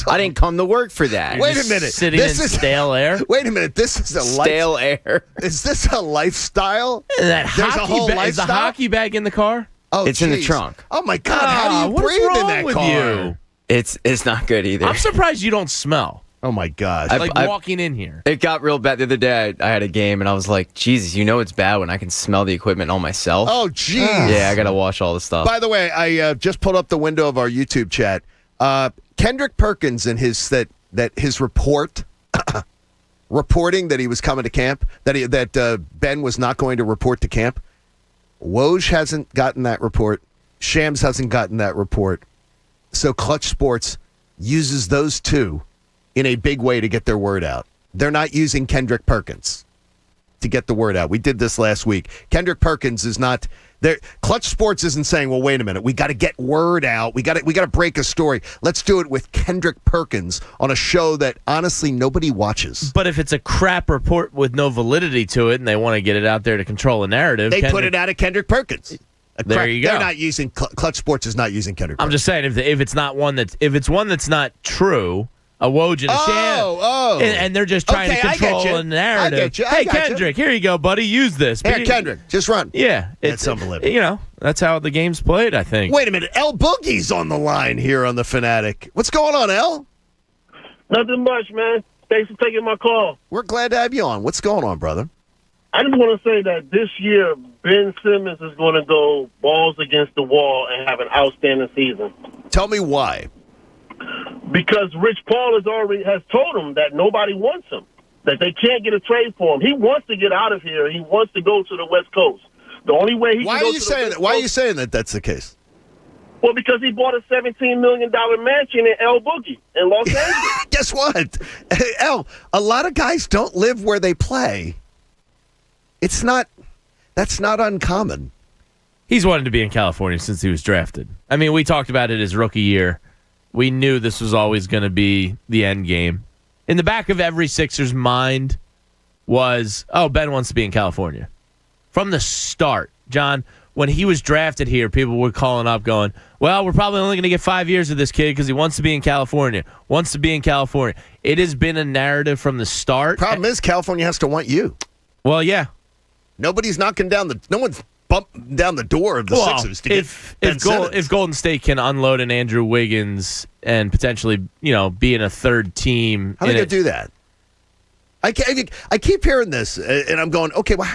S8: I didn't come to work for that.
S15: Wait a minute.
S16: Sitting in stale air?
S15: Wait a minute. This is a
S8: stale air.
S15: Is this a lifestyle?
S16: There's
S15: a whole lifestyle?
S16: Is the hockey bag in the car?
S15: Oh,
S8: it's in the
S15: geez.
S8: trunk.
S15: Oh my God! How do you
S16: what's
S15: breathe
S16: wrong
S15: in that
S16: with
S15: car?
S16: you?
S8: It's not good either.
S16: I'm surprised you don't smell.
S15: Oh my God!
S16: Walking in here.
S8: It got real bad the other day. I had a game and I was like, Jesus, you know it's bad when I can smell the equipment on myself.
S15: Oh, geez.
S8: Yeah, I got to wash all the stuff.
S15: By the way, I just pulled up the window of our YouTube chat. Kendrick Perkins and his report, reporting that he was coming to camp, that Ben was not going to report to camp. Woj hasn't gotten that report. Shams hasn't gotten that report. So Clutch Sports uses those two in a big way to get their word out. They're not using Kendrick Perkins to get the word out. We did this last week. Kendrick Perkins is not there. Clutch Sports isn't saying, well, wait a minute. We got to get word out. We got to break a story. Let's do it with Kendrick Perkins on a show that honestly nobody watches.
S16: But if it's a crap report with no validity to it and they want to get it out there to control a narrative,
S15: they put it out of Kendrick Perkins.
S16: There you go.
S15: They're not using Clutch Sports is not using Kendrick Perkins.
S16: I'm just saying if it's one that's not true, a Woj and a Sham, and they're just trying to control a narrative.
S15: I get you.
S16: Hey, Kendrick, here you go, buddy. Use this.
S15: Here, Kendrick, just run.
S16: Yeah,
S15: it's unbelievable.
S16: You know, that's how the game's played, I think.
S15: Wait a minute. L Boogie's on the line here on The Fanatic. What's going on, L?
S1: Nothing much, man. Thanks for taking my call.
S15: We're glad to have you on. What's going on, brother?
S1: I just want to say that this year, Ben Simmons is going to go balls against the wall and have an outstanding season.
S15: Tell me why.
S1: Because Rich Paul has told him that nobody wants him, that they can't get a trade for him. He wants to get out of here. He wants to go to the West Coast. The only way he
S15: Why
S1: can
S15: are
S1: go
S15: you
S1: to
S15: saying
S1: the
S15: that?
S1: West
S15: Why are
S1: Coast,
S15: you saying that that's the case?
S1: Well, because he bought a $17 million mansion in El Boogie in Los Angeles.
S15: Guess what? L, a lot of guys don't live where they play. That's not uncommon.
S16: He's wanted to be in California since he was drafted. I mean, we talked about it his rookie year. We knew this was always going to be the end game. In the back of every Sixers' mind was, Ben wants to be in California. From the start, John, when he was drafted here, people were calling up going, well, we're probably only going to get 5 years of this kid because he wants to be in California. It has been a narrative from the start.
S15: Problem is, California has to want you.
S16: Well, yeah.
S15: Nobody's knocking down no one's bumping down the door of the Sixers to get Ben Simmons.
S16: If Golden State can unload an Andrew Wiggins and potentially, be in a third team.
S15: How are they going to do that? I keep hearing this, and I'm going, okay, well,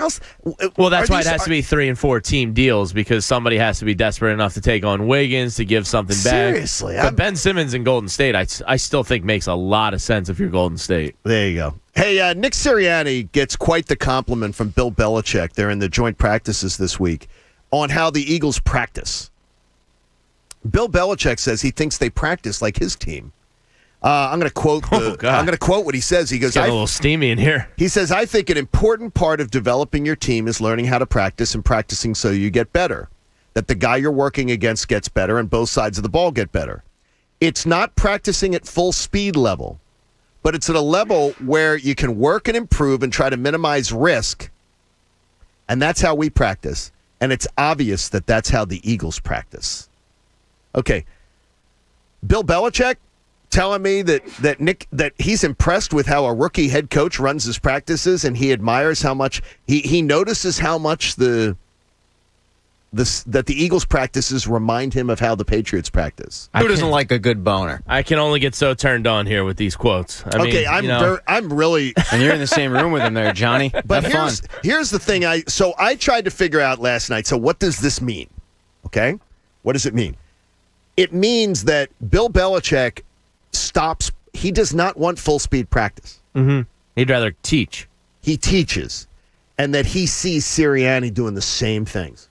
S16: that's why it has to be 3 and 4 team deals, because somebody has to be desperate enough to take on Wiggins to give something back.
S15: Seriously.
S16: But Ben Simmons in Golden State, I still think makes a lot of sense if you're Golden State.
S15: There you go. Hey, Nick Sirianni gets quite the compliment from Bill Belichick. They're in the joint practices this week on how the Eagles practice. Bill Belichick says he thinks they practice like his team. I'm going to quote. I'm going to quote what he says. He goes,
S16: "It's a little steamy in here."
S15: He says, "I think an important part of developing your team is learning how to practice and practicing so you get better. That the guy you're working against gets better and both sides of the ball get better. It's not practicing at full speed level, but it's at a level where you can work and improve and try to minimize risk. And that's how we practice. And it's obvious that that's how the Eagles practice." Okay, Bill Belichick telling me that he's impressed with how a rookie head coach runs his practices, and he admires how much he notices how much that the Eagles practices remind him of how the Patriots practice.
S8: Who doesn't like a good boner?
S16: I can only get so turned on here with these quotes.
S15: I'm really.
S8: And you're in the same room with him there, Johnny.
S15: But
S8: Have
S15: here's the thing. I tried to figure out last night. So what does this mean? Okay, what does it mean? It means that Bill Belichick stops. He does not want full speed practice.
S16: Mm-hmm. He'd rather teach.
S15: He teaches, and that he sees Sirianni doing the same things.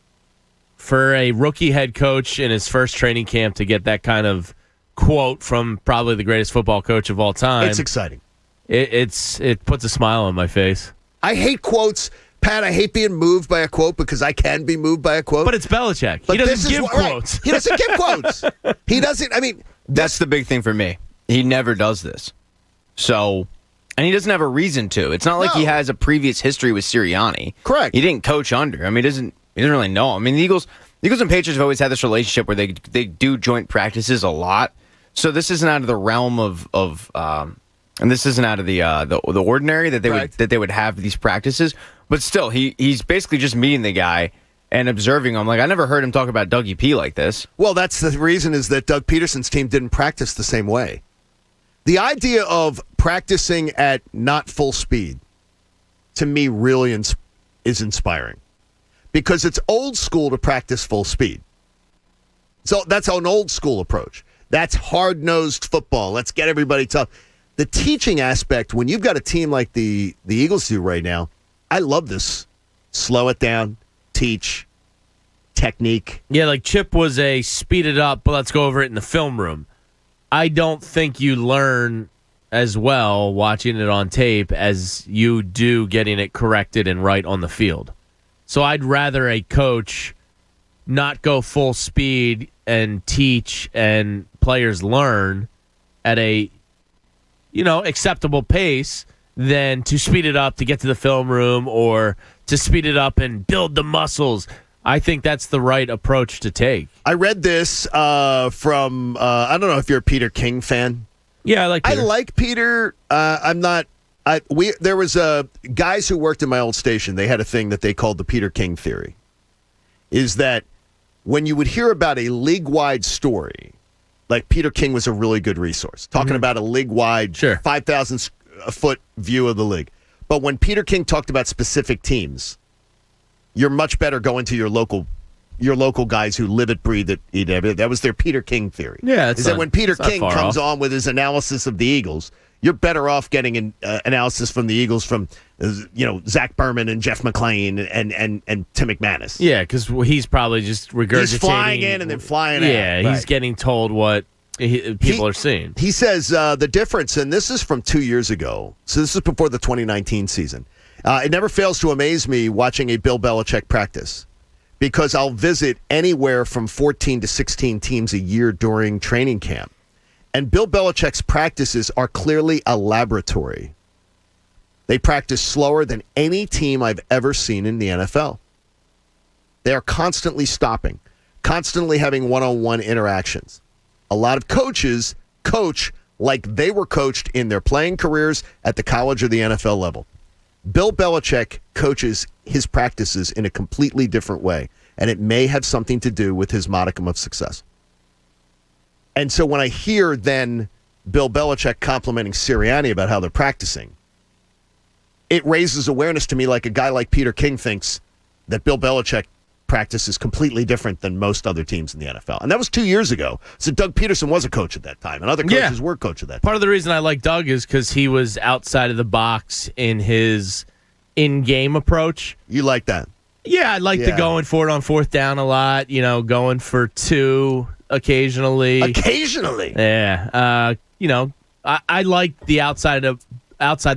S16: For a rookie head coach in his first training camp to get that kind of quote from probably the greatest football coach of all time,
S15: it's exciting.
S16: It puts a smile on my face.
S15: I hate quotes, Pat. I hate being moved by a quote because I can be moved by a quote.
S16: But it's Belichick. He doesn't give quotes.
S15: Right. He doesn't give quotes. He doesn't. I mean,
S8: that's the big thing for me. He never does this. So, and he doesn't have a reason to. It's not like he has a previous history with Sirianni.
S15: Correct.
S8: He didn't coach under. I mean, he doesn't really know. I mean, the Eagles and Patriots have always had this relationship where they do joint practices a lot. So this isn't out of the realm of and this isn't out of the ordinary that they would have these practices. But still, he's basically just meeting the guy and observing him. Like, I never heard him talk about Dougie P like this.
S15: Well, that's the reason is that Doug Peterson's team didn't practice the same way. The idea of practicing at not full speed, to me, really is inspiring. Because it's old school to practice full speed. So that's an old school approach. That's hard-nosed football. Let's get everybody tough. The teaching aspect, when you've got a team like the Eagles do right now, I love this. Slow it down, teach, technique.
S16: Yeah, like Chip was a speed it up, but let's go over it in the film room. I don't think you learn as well watching it on tape as you do getting it corrected and right on the field. So I'd rather a coach not go full speed and teach and players learn at a acceptable pace than to speed it up to get to the film room or to speed it up and build the muscles. I think that's the right approach to take.
S15: I read this from I don't know if you're a Peter King fan.
S16: Yeah, I like Peter.
S15: I like Peter. I'm not. There was guys who worked in my old station. They had a thing that they called the Peter King theory. Is that when you would hear about a league-wide story, like Peter King was a really good resource, talking about a league-wide 5,000-foot view of the league. But when Peter King talked about specific teams, you're much better going to your local guys who live it, breathe it, eat it. That was their Peter King theory.
S16: Yeah,
S15: that when Peter King comes on with his analysis of the Eagles, you're better off getting an analysis from the Eagles from Zach Berman and Jeff McClain and Tim McManus.
S16: Yeah, because he's probably just regurgitating. He's
S15: flying in and then flying out.
S16: Yeah, he's getting told what people are seeing.
S15: He says the difference, and this is from 2 years ago, so this is before the 2019 season. It never fails to amaze me watching a Bill Belichick practice because I'll visit anywhere from 14 to 16 teams a year during training camp. And Bill Belichick's practices are clearly a laboratory. They practice slower than any team I've ever seen in the NFL. They are constantly stopping, constantly having one-on-one interactions. A lot of coaches coach like they were coached in their playing careers at the college or the NFL level. Bill Belichick coaches his practices in a completely different way, and it may have something to do with his modicum of success. And so when I hear then Bill Belichick complimenting Sirianni about how they're practicing, it raises awareness to me like a guy like Peter King thinks that Bill Belichick practice is completely different than most other teams in the NFL. And that was 2 years ago. So Doug Peterson was a coach at that time, and other coaches were coach at that time.
S16: Part of the reason I like Doug is because he was outside of the box in his in-game approach.
S15: You like that?
S16: Yeah, I like the going for it on fourth down a lot, going for two occasionally.
S15: Occasionally?
S16: Yeah. I like the outside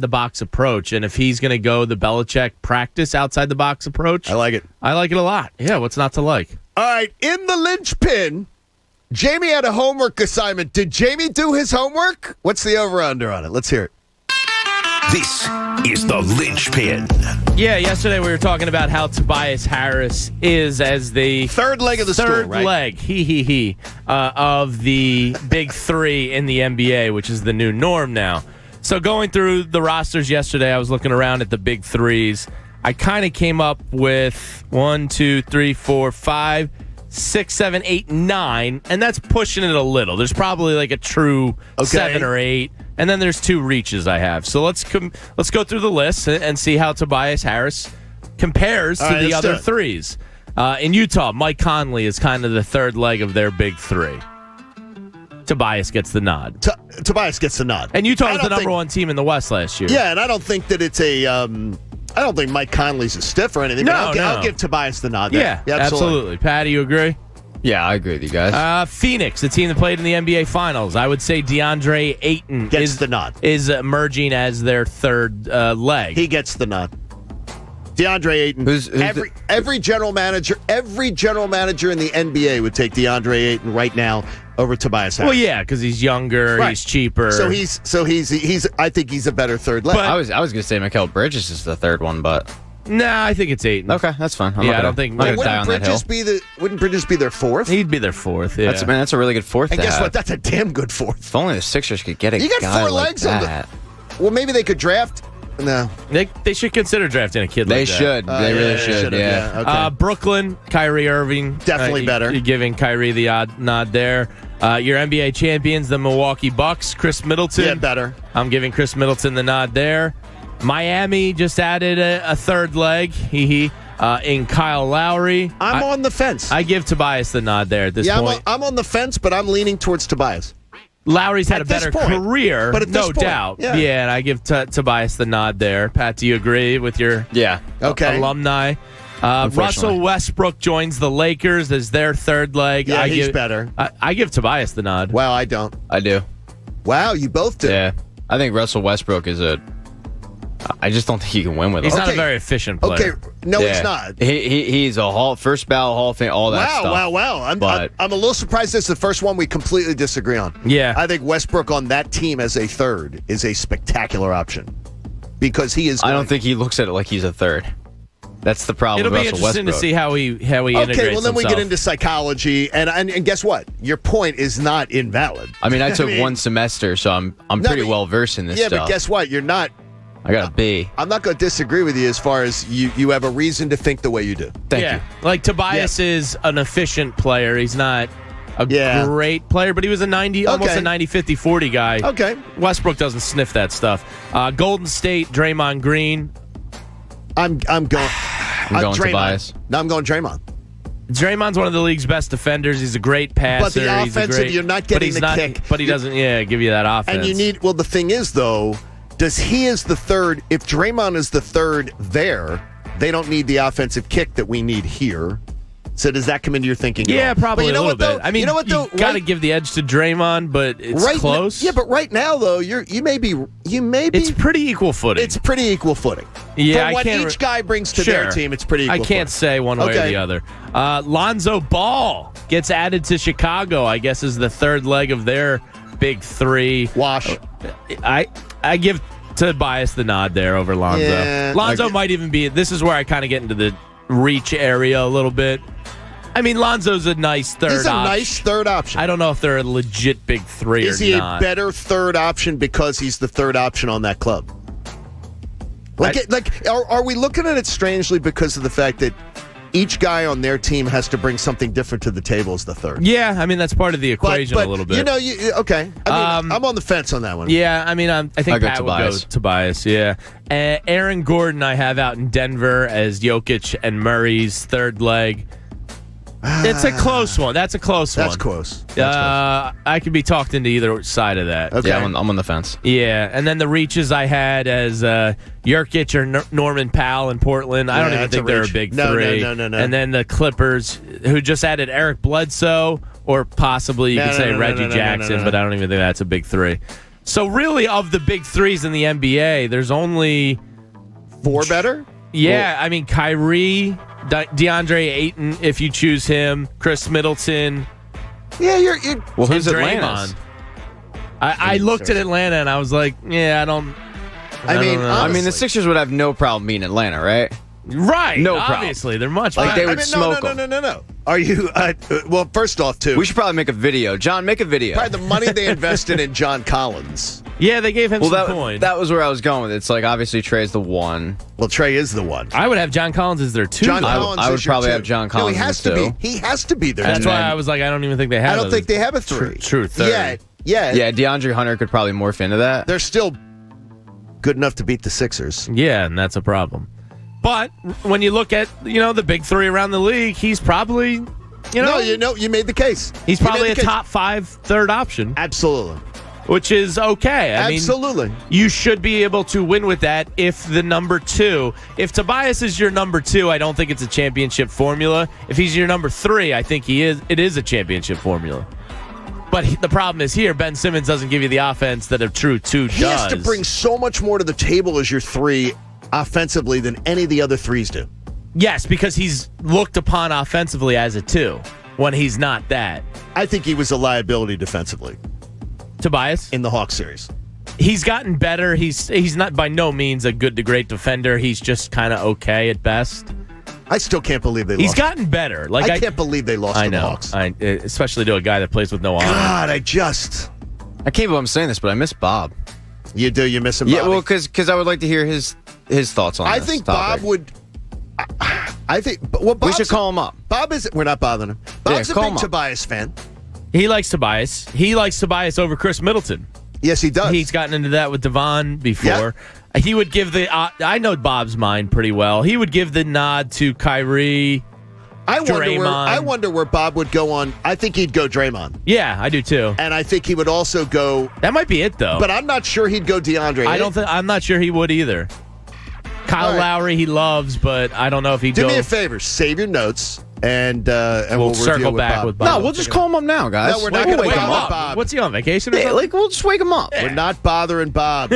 S16: the box approach, and if he's going to go the Belichick practice outside the box approach,
S15: I like it.
S16: I like it a lot. Yeah, what's not to like?
S15: All right, in the linchpin, Jamie had a homework assignment. Did Jamie do his homework? What's the over-under on it? Let's hear it.
S12: This is the linchpin.
S16: Yeah, yesterday we were talking about how Tobias Harris is as the
S15: third leg of the stool, right?
S16: Third leg, of the big three in the NBA, which is the new norm now. So going through the rosters yesterday, I was looking around at the big threes. I kind of came up with 1, 2, 3, 4, 5, 6, 7, 8, 9, and that's pushing it a little. There's probably like a true 7 or 8, and then there's 2 reaches I have. So let's go through the list and see how Tobias Harris compares to the other threes. In Utah, Mike Conley is kind of the third leg of their big three. Tobias gets the nod.
S15: Tobias gets the nod.
S16: And Utah was the number one team in the West last year.
S15: Yeah, and I don't think that it's a... I don't think Mike Conley's a stiff or anything. I'll give Tobias the nod there.
S16: Yeah, absolutely. Pat, do you agree?
S8: Yeah, I agree with you guys.
S16: Phoenix, the team that played in the NBA Finals. I would say DeAndre Ayton
S15: gets the nod.
S16: Is emerging as their third leg.
S15: He gets the nod. DeAndre Ayton. Every general manager in the NBA would take DeAndre Ayton right now over Tobias Harris.
S16: Well, yeah, because he's younger,
S15: right.
S16: He's cheaper.
S15: So he's. I think he's a better third leg.
S8: But I was going to say Mikal Bridges is the third one, but
S16: nah, I think it's Ayton.
S8: Okay, that's fine.
S16: I don't think.
S8: I'm die on that hill.
S15: Wouldn't Bridges be their fourth?
S16: He'd be their fourth. Yeah,
S8: that's a really good fourth.
S15: And guess what? That's a damn good fourth.
S8: If only the Sixers could get a
S15: you got
S8: guy
S15: 4
S8: like
S15: legs
S8: that.
S15: Well, maybe they could draft. No,
S16: they should consider drafting a kid like that.
S8: They should. They really should. Yeah.
S15: Okay.
S16: Brooklyn, Kyrie Irving,
S15: definitely better.
S16: You're giving Kyrie the nod there. Your NBA champions, the Milwaukee Bucks, Chris Middleton.
S15: Yeah, better.
S16: I'm giving Chris Middleton the nod there. Miami just added a third leg. In Kyle Lowry.
S15: I'm on the fence.
S16: I give Tobias the nod there at this point.
S15: I'm on the fence, but I'm leaning towards Tobias.
S16: Lowry's had a better career,
S15: but
S16: no doubt. Yeah, and I give Tobias the nod there. Pat, do you agree with your alumni? Russell Westbrook joins the Lakers as their third leg.
S15: Yeah, he's better.
S16: I give Tobias the nod.
S15: Wow, I don't.
S8: I do.
S15: Wow, you both do.
S8: Yeah, I think Russell Westbrook is I just don't think he can win with him.
S16: He's not a very efficient player.
S15: Okay, no, he's not.
S8: He's a first ballot Hall of Fame, all that stuff.
S15: Wow. I'm a little surprised this is the first one we completely disagree on.
S16: Yeah.
S15: I think Westbrook on that team as a third is a spectacular option because he is.
S8: I don't think he looks at it like he's a third. That's the problem.
S16: It'll
S8: with
S16: be
S8: Russell
S16: interesting
S8: Westbrook.
S16: to see how he integrates
S15: Okay, well then we
S16: himself.
S15: get into psychology, and guess what? Your point is not invalid.
S8: I mean, I took one semester, so I'm pretty well versed in this stuff.
S15: Yeah, but guess what? You're not.
S8: I got a B.
S15: I'm not going to disagree with you as far as you have a reason to think the way you do.
S8: Thank you.
S16: Like Tobias is an efficient player. He's not a great player, but he was almost a 90-50-40 guy.
S15: Okay.
S16: Westbrook doesn't sniff that stuff. Golden State, Draymond Green.
S15: I'm going
S8: Tobias.
S15: No, I'm going Draymond.
S16: Draymond's one of the league's best defenders. He's a great passer.
S15: But the offensive, you're not getting the kick.
S16: But he doesn't, give you that offense.
S15: And the thing is, though, does he is the third, if Draymond is the third there, they don't need the offensive kick that we need here. So does that come into your thinking?
S16: Yeah, probably a little bit. I mean,
S15: you know what, though?
S16: You got to give the edge to Draymond, but it's close.
S15: But right now, though, you may be.
S16: It's pretty equal footing.
S15: It's pretty equal footing.
S16: Yeah,
S15: from what each guy brings to their team, it's pretty equal.
S16: I can't say one way or the other. Lonzo Ball gets added to Chicago. I guess is the third leg of their big three.
S15: Wash.
S16: I give Tobias the nod there over Lonzo.
S15: Yeah,
S16: Lonzo might even be. This is where I kind of get into the reach area a little bit. I mean, Lonzo's a nice third option.
S15: He's a nice third option.
S16: I don't know if they're a legit big three or not.
S15: Is he a better third option because he's the third option on that club? Are we looking at it strangely because of the fact that each guy on their team has to bring something different to the table as the third?
S16: Yeah, I mean, that's part of the equation a little bit.
S15: Okay. I mean, I'm on the fence on that one.
S16: Yeah, I mean, I think Pat would go Tobias, yeah. Aaron Gordon I have out in Denver as Jokic and Murray's third leg. It's a close one. That's a close one.
S15: That's close.
S16: I could be talked into either side of that.
S15: Okay.
S8: Yeah, I'm on the fence.
S16: Yeah, and then the reaches I had as Jokic or Norman Powell in Portland. I don't even think they're a big three.
S15: No.
S16: And then the Clippers, who just added Eric Bledsoe, or possibly you could say Reggie Jackson, but I don't even think that's a big three. So really, of the big threes in the NBA, there's only
S15: 4 better?
S16: Yeah, I mean, Kyrie, DeAndre Ayton, if you choose him, Chris Middleton.
S15: Yeah, you're
S8: well, who's
S16: Draymond.
S8: Atlanta's?
S16: I looked at Atlanta and I was like, I don't.
S8: I mean, the Sixers would have no problem beating Atlanta, right?
S16: Right.
S8: No problem.
S16: Obviously, they're much
S8: like
S16: better.
S8: they would smoke them.
S15: No. Are you? Well, first off, too.
S8: We should probably make a video. John, make a video.
S15: Probably the money they invested in John Collins.
S16: Yeah, they gave him some coin.
S8: That was where I was going with it. It's like, obviously, Trey's the one.
S15: Well, Trey is the one.
S16: I would have John Collins as their 2.
S15: John Collins
S8: I would
S15: is your
S8: probably
S15: 2.
S8: have John Collins
S15: he has to be. He has to be there.
S16: That's why I was like, I don't even think they have.
S15: I don't think they have a 3.
S16: True third.
S15: Yeah.
S8: Yeah, DeAndre Hunter could probably morph into that.
S15: They're still good enough to beat the Sixers.
S16: Yeah, and that's a problem. But when you look at, the big 3 around the league, he's probably,
S15: you made the case.
S16: He's probably a top 5 third option.
S15: Absolutely.
S16: Which is okay.
S15: Absolutely.
S16: I mean, you should be able to win with that if the number 2. If Tobias is your number 2, I don't think it's a championship formula. If he's your number 3, I think it is a championship formula. But the problem is here, Ben Simmons doesn't give you the offense that a true 2 does.
S15: He has to bring so much more to the table as your 3 offensively than any of the other 3s do.
S16: Yes, because he's looked upon offensively as a 2 when he's not that.
S15: I think he was a liability defensively.
S16: Tobias?
S15: In the Hawks series.
S16: He's gotten better. He's not by no means a good to great defender. He's just kind of okay at best.
S15: I still can't believe they lost.
S16: He's gotten better. Like
S15: I can't believe they lost to the Hawks.
S16: Especially to a guy that plays with no arm.
S15: God, I
S8: can't believe I'm saying this, but I miss Bob.
S15: You do? You miss him, Bobby?
S8: Yeah, well, because I would like to hear his thoughts on this.
S15: I think
S8: topic.
S15: Bob would... I think... Well,
S8: we should call him up.
S15: Bob is... We're not bothering him. Bob's a big Tobias fan.
S16: He likes Tobias. He likes Tobias over Chris Middleton.
S15: Yes, he does.
S16: He's gotten into that with Devon before. Yeah. He would give the... I know Bob's mind pretty well. He would give the nod to Kyrie, Draymond.
S15: I wonder where Bob would go on... I think he'd go Draymond.
S16: Yeah, I do too.
S15: And I think he would also go...
S16: That might be it, though.
S15: But I'm not sure he'd go DeAndre.
S16: I'm not sure he would either. Kyle Lowry he loves, but I don't know if he'd go...
S15: Do me a favor. Save your notes. And we'll
S16: circle back with Bob.
S8: No, we'll just call him up now, guys.
S15: No, we're not going to
S16: wake
S15: him up.
S16: Bob. What's he on vacation? Or
S8: something? We'll just wake him up.
S15: We're not bothering Bob.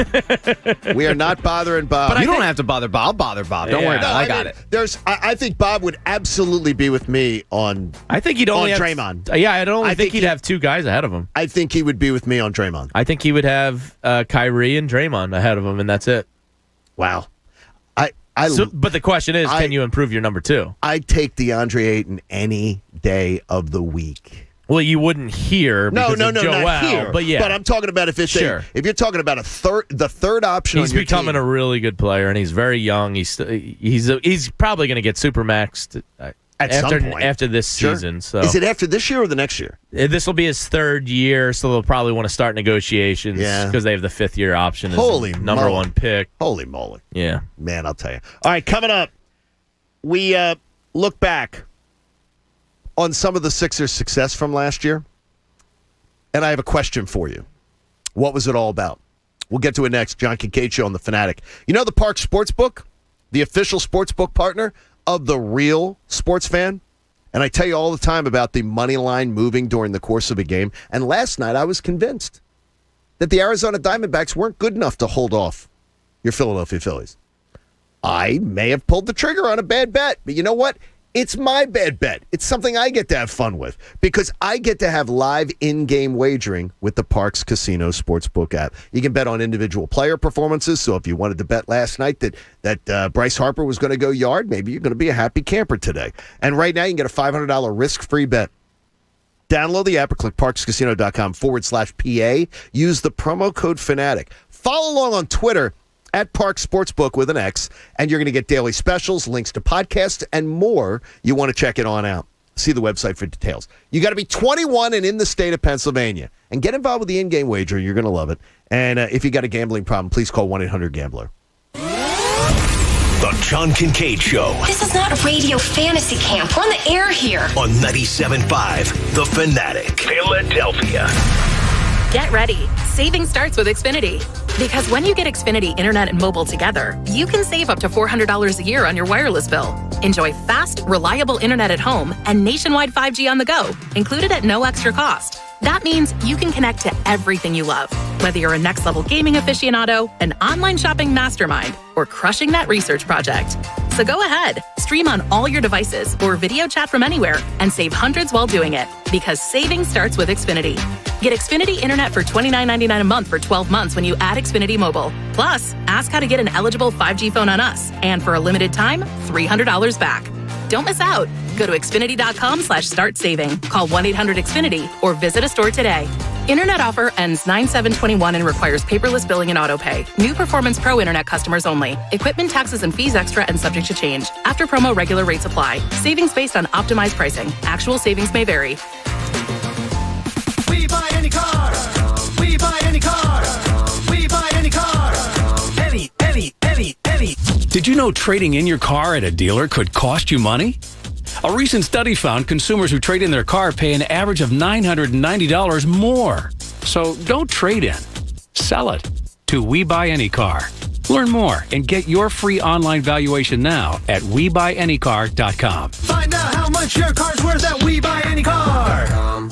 S15: We are not bothering Bob.
S8: But you don't have to bother Bob. I'll bother Bob. Don't worry about it. I got it.
S15: I think Bob would absolutely be with me on.
S16: I think he'd only have
S15: Draymond.
S16: I think he'd have 2 guys ahead of him.
S15: I think he would be with me on Draymond.
S16: I think he would have Kyrie and Draymond ahead of him, and that's it.
S15: Wow.
S16: But the question is, can you improve your number 2?
S15: I'd take DeAndre Ayton any day of the week.
S16: Well, you wouldn't hear because of Joel,
S15: not here.
S16: But yeah.
S15: But I'm talking about if you're talking about the third option.
S16: He's becoming a really good player, and he's very young. He's probably going to get supermaxed after this season. So
S15: is it after this year or the next year?
S16: This will be his 3rd year, so they'll probably want to start negotiations because they have the 5th year option as number 1 pick.
S15: Holy moly!
S16: Yeah,
S15: man, I'll tell you. All right, coming up, we look back on some of the Sixers' success from last year, and I have a question for you. What was it all about? We'll get to it next. John Kincade Show on The Fanatic. You know the Park Sportsbook, the official sportsbook partner of the real sports fan? And I tell you all the time about the money line moving during the course of a game. And last night I was convinced that the Arizona Diamondbacks weren't good enough to hold off your Philadelphia Phillies. I may have pulled the trigger on a bad bet, but you know what? It's my bad bet. It's something I get to have fun with because I get to have live in-game wagering with the Parks Casino Sportsbook app. You can bet on individual player performances. So if you wanted to bet last night that Bryce Harper was going to go yard, maybe you're going to be a happy camper today. And right now you can get a $500 risk-free bet. Download the app or click parkscasino.com/PA. Use the promo code FANATIC. Follow along on Twitter at Park Sportsbook with an X, and you're going to get daily specials, links to podcasts, and more. You want to check it on out. See the website for details. You got to be 21 and in the state of Pennsylvania. And get involved with the in-game wager. You're going to love it. And if you got a gambling problem, please call 1-800-GAMBLER.
S12: The John Kincade Show.
S2: This is not radio fantasy camp. We're on the air here.
S12: On 97.5 The Fanatic, Philadelphia.
S24: Get ready. Saving starts with Xfinity. Because when you get Xfinity Internet and mobile together, you can save up to $400 a year on your wireless bill. Enjoy fast, reliable internet at home and nationwide 5G on the go, included at no extra cost. That means you can connect to everything you love, whether you're a next-level gaming aficionado, an online shopping mastermind, or crushing that research project. So go ahead, stream on all your devices or video chat from anywhere and save hundreds while doing it. Because saving starts with Xfinity. Get Xfinity Internet for $29.99 a month for 12 months when you add Xfinity Mobile. Plus, ask how to get an eligible 5G phone on us. And for a limited time, $300 back. Don't miss out. Go to Xfinity.com/start saving. Call 1-800-XFINITY or visit a store today. Internet offer ends 9/7/21 and requires paperless billing and autopay. New Performance Pro Internet customers only. Equipment taxes and fees extra and subject to change. After promo, regular rates apply. Savings based on optimized pricing. Actual savings may vary.
S14: We buy any car. We buy any car. We buy any car. Any.
S10: Did you know trading in your car at a dealer could cost you money? A recent study found consumers who trade in their car pay an average of $990 more. So don't trade in. Sell it to We Buy Any Car. Learn more and get your free online valuation now at WeBuyAnyCar.com.
S14: Find out how much your car's worth at We Buy Any Car.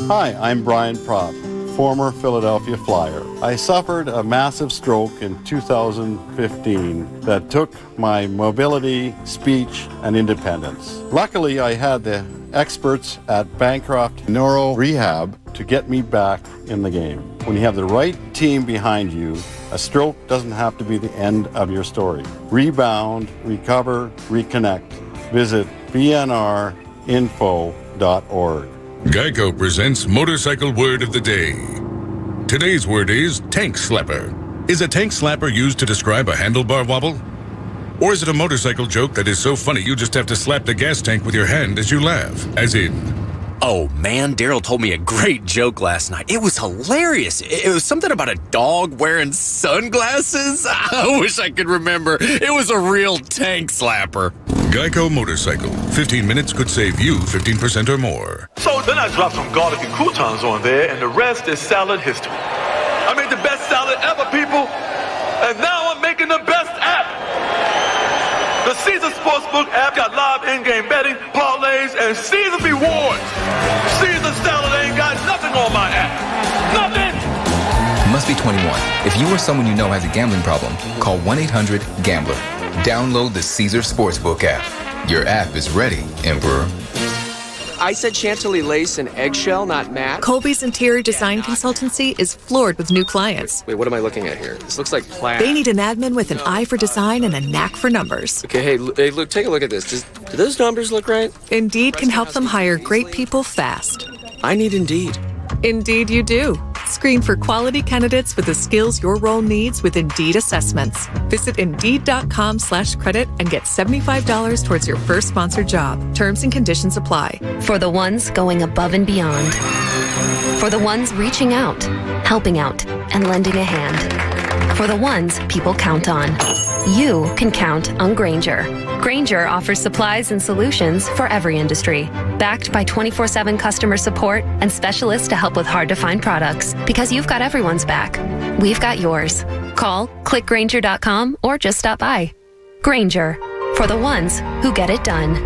S11: Hi, I'm Brian Propp, former Philadelphia Flyer. I suffered a massive stroke in 2015 that took my mobility, speech, and independence. Luckily, I had the experts at Bancroft Neuro Rehab to get me back in the game. When you have the right team behind you, a stroke doesn't have to be the end of your story. Rebound, recover, reconnect. Visit bnrinfo.org.
S13: Geico presents Motorcycle Word of the Day. Today's word is tank slapper. Is a tank slapper used to describe a handlebar wobble? Or is it a motorcycle joke that is so funny you just have to slap the gas tank with your hand as you laugh? As in...
S17: Oh man, Daryl told me a great joke last night. It was hilarious. It was something about a dog wearing sunglasses. I wish I could remember. It was a real tank slapper.
S13: Geico Motorcycle. 15 minutes could save you 15% or more.
S6: So then I dropped some garlic and croutons on there, and the rest is salad history. I made the best salad ever, people, and now I'm making the best app. The Caesar Sportsbook app got live in-game betting, parlays, and Caesar rewards. Caesar salad ain't got nothing on my app. Nothing!
S7: Must be 21. If you or someone you know has a gambling problem, call 1-800-GAMBLER. Download the Caesar Sportsbook app. Your app is ready, Emperor.
S18: I said chantilly lace and eggshell, not matte.
S5: Colby's interior design consultancy is floored with new clients.
S18: Wait, what am I looking at here? This looks like plaid.
S5: They need an admin with an eye for design and a knack for numbers.
S18: Okay, hey, look, take a look at this. Do those numbers look right?
S5: Indeed can help them hire great people fast.
S18: I need Indeed.
S5: Indeed you do. Screen for quality candidates with the skills your role needs with Indeed assessments. Visit Indeed.com/credit and get $75 towards your first sponsored job. Terms and conditions apply.
S26: For the ones going above and beyond. For the ones reaching out, helping out, and lending a hand. For the ones people count on. You can count on Grainger. Grainger offers supplies and solutions for every industry. Backed by 24/7 customer support and specialists to help with hard-to-find products. Because you've got everyone's back. We've got yours. Call, click Grainger.com, or just stop by. Grainger. For the ones who get it done.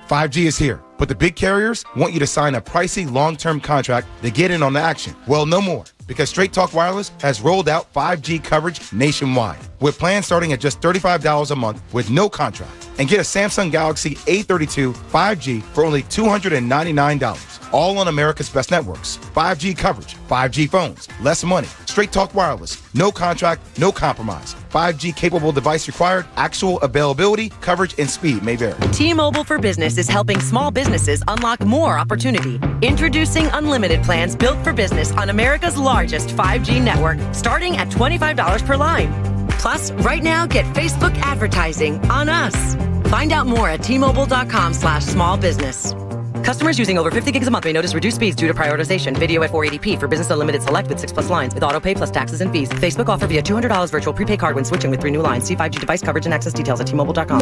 S4: 5G is here, but the big carriers want you to sign a pricey long-term contract to get in on the action. Well, no more, because Straight Talk Wireless has rolled out 5G coverage nationwide, with plans starting at just $35 a month with no contract. And get a Samsung Galaxy A32 5G for only $299, all on America's best networks. 5G coverage, 5G phones, less money. Straight Talk Wireless, no contract, no compromise. 5G capable device required, actual availability, coverage, and speed may vary.
S19: T-Mobile for Business is helping small businesses unlock more opportunity. Introducing unlimited plans built for business on America's largest 5G network, starting at $25 per line. Plus, right now, get Facebook advertising on us. Find out more at T-Mobile.com/small business. Customers using over 50 gigs a month may notice reduced speeds due to prioritization. Video at 480p for business unlimited select with 6+ lines with auto pay plus taxes and fees. Facebook offer via $200 virtual prepaid card when switching with 3 new lines. See 5G device coverage and access details at T-Mobile.com.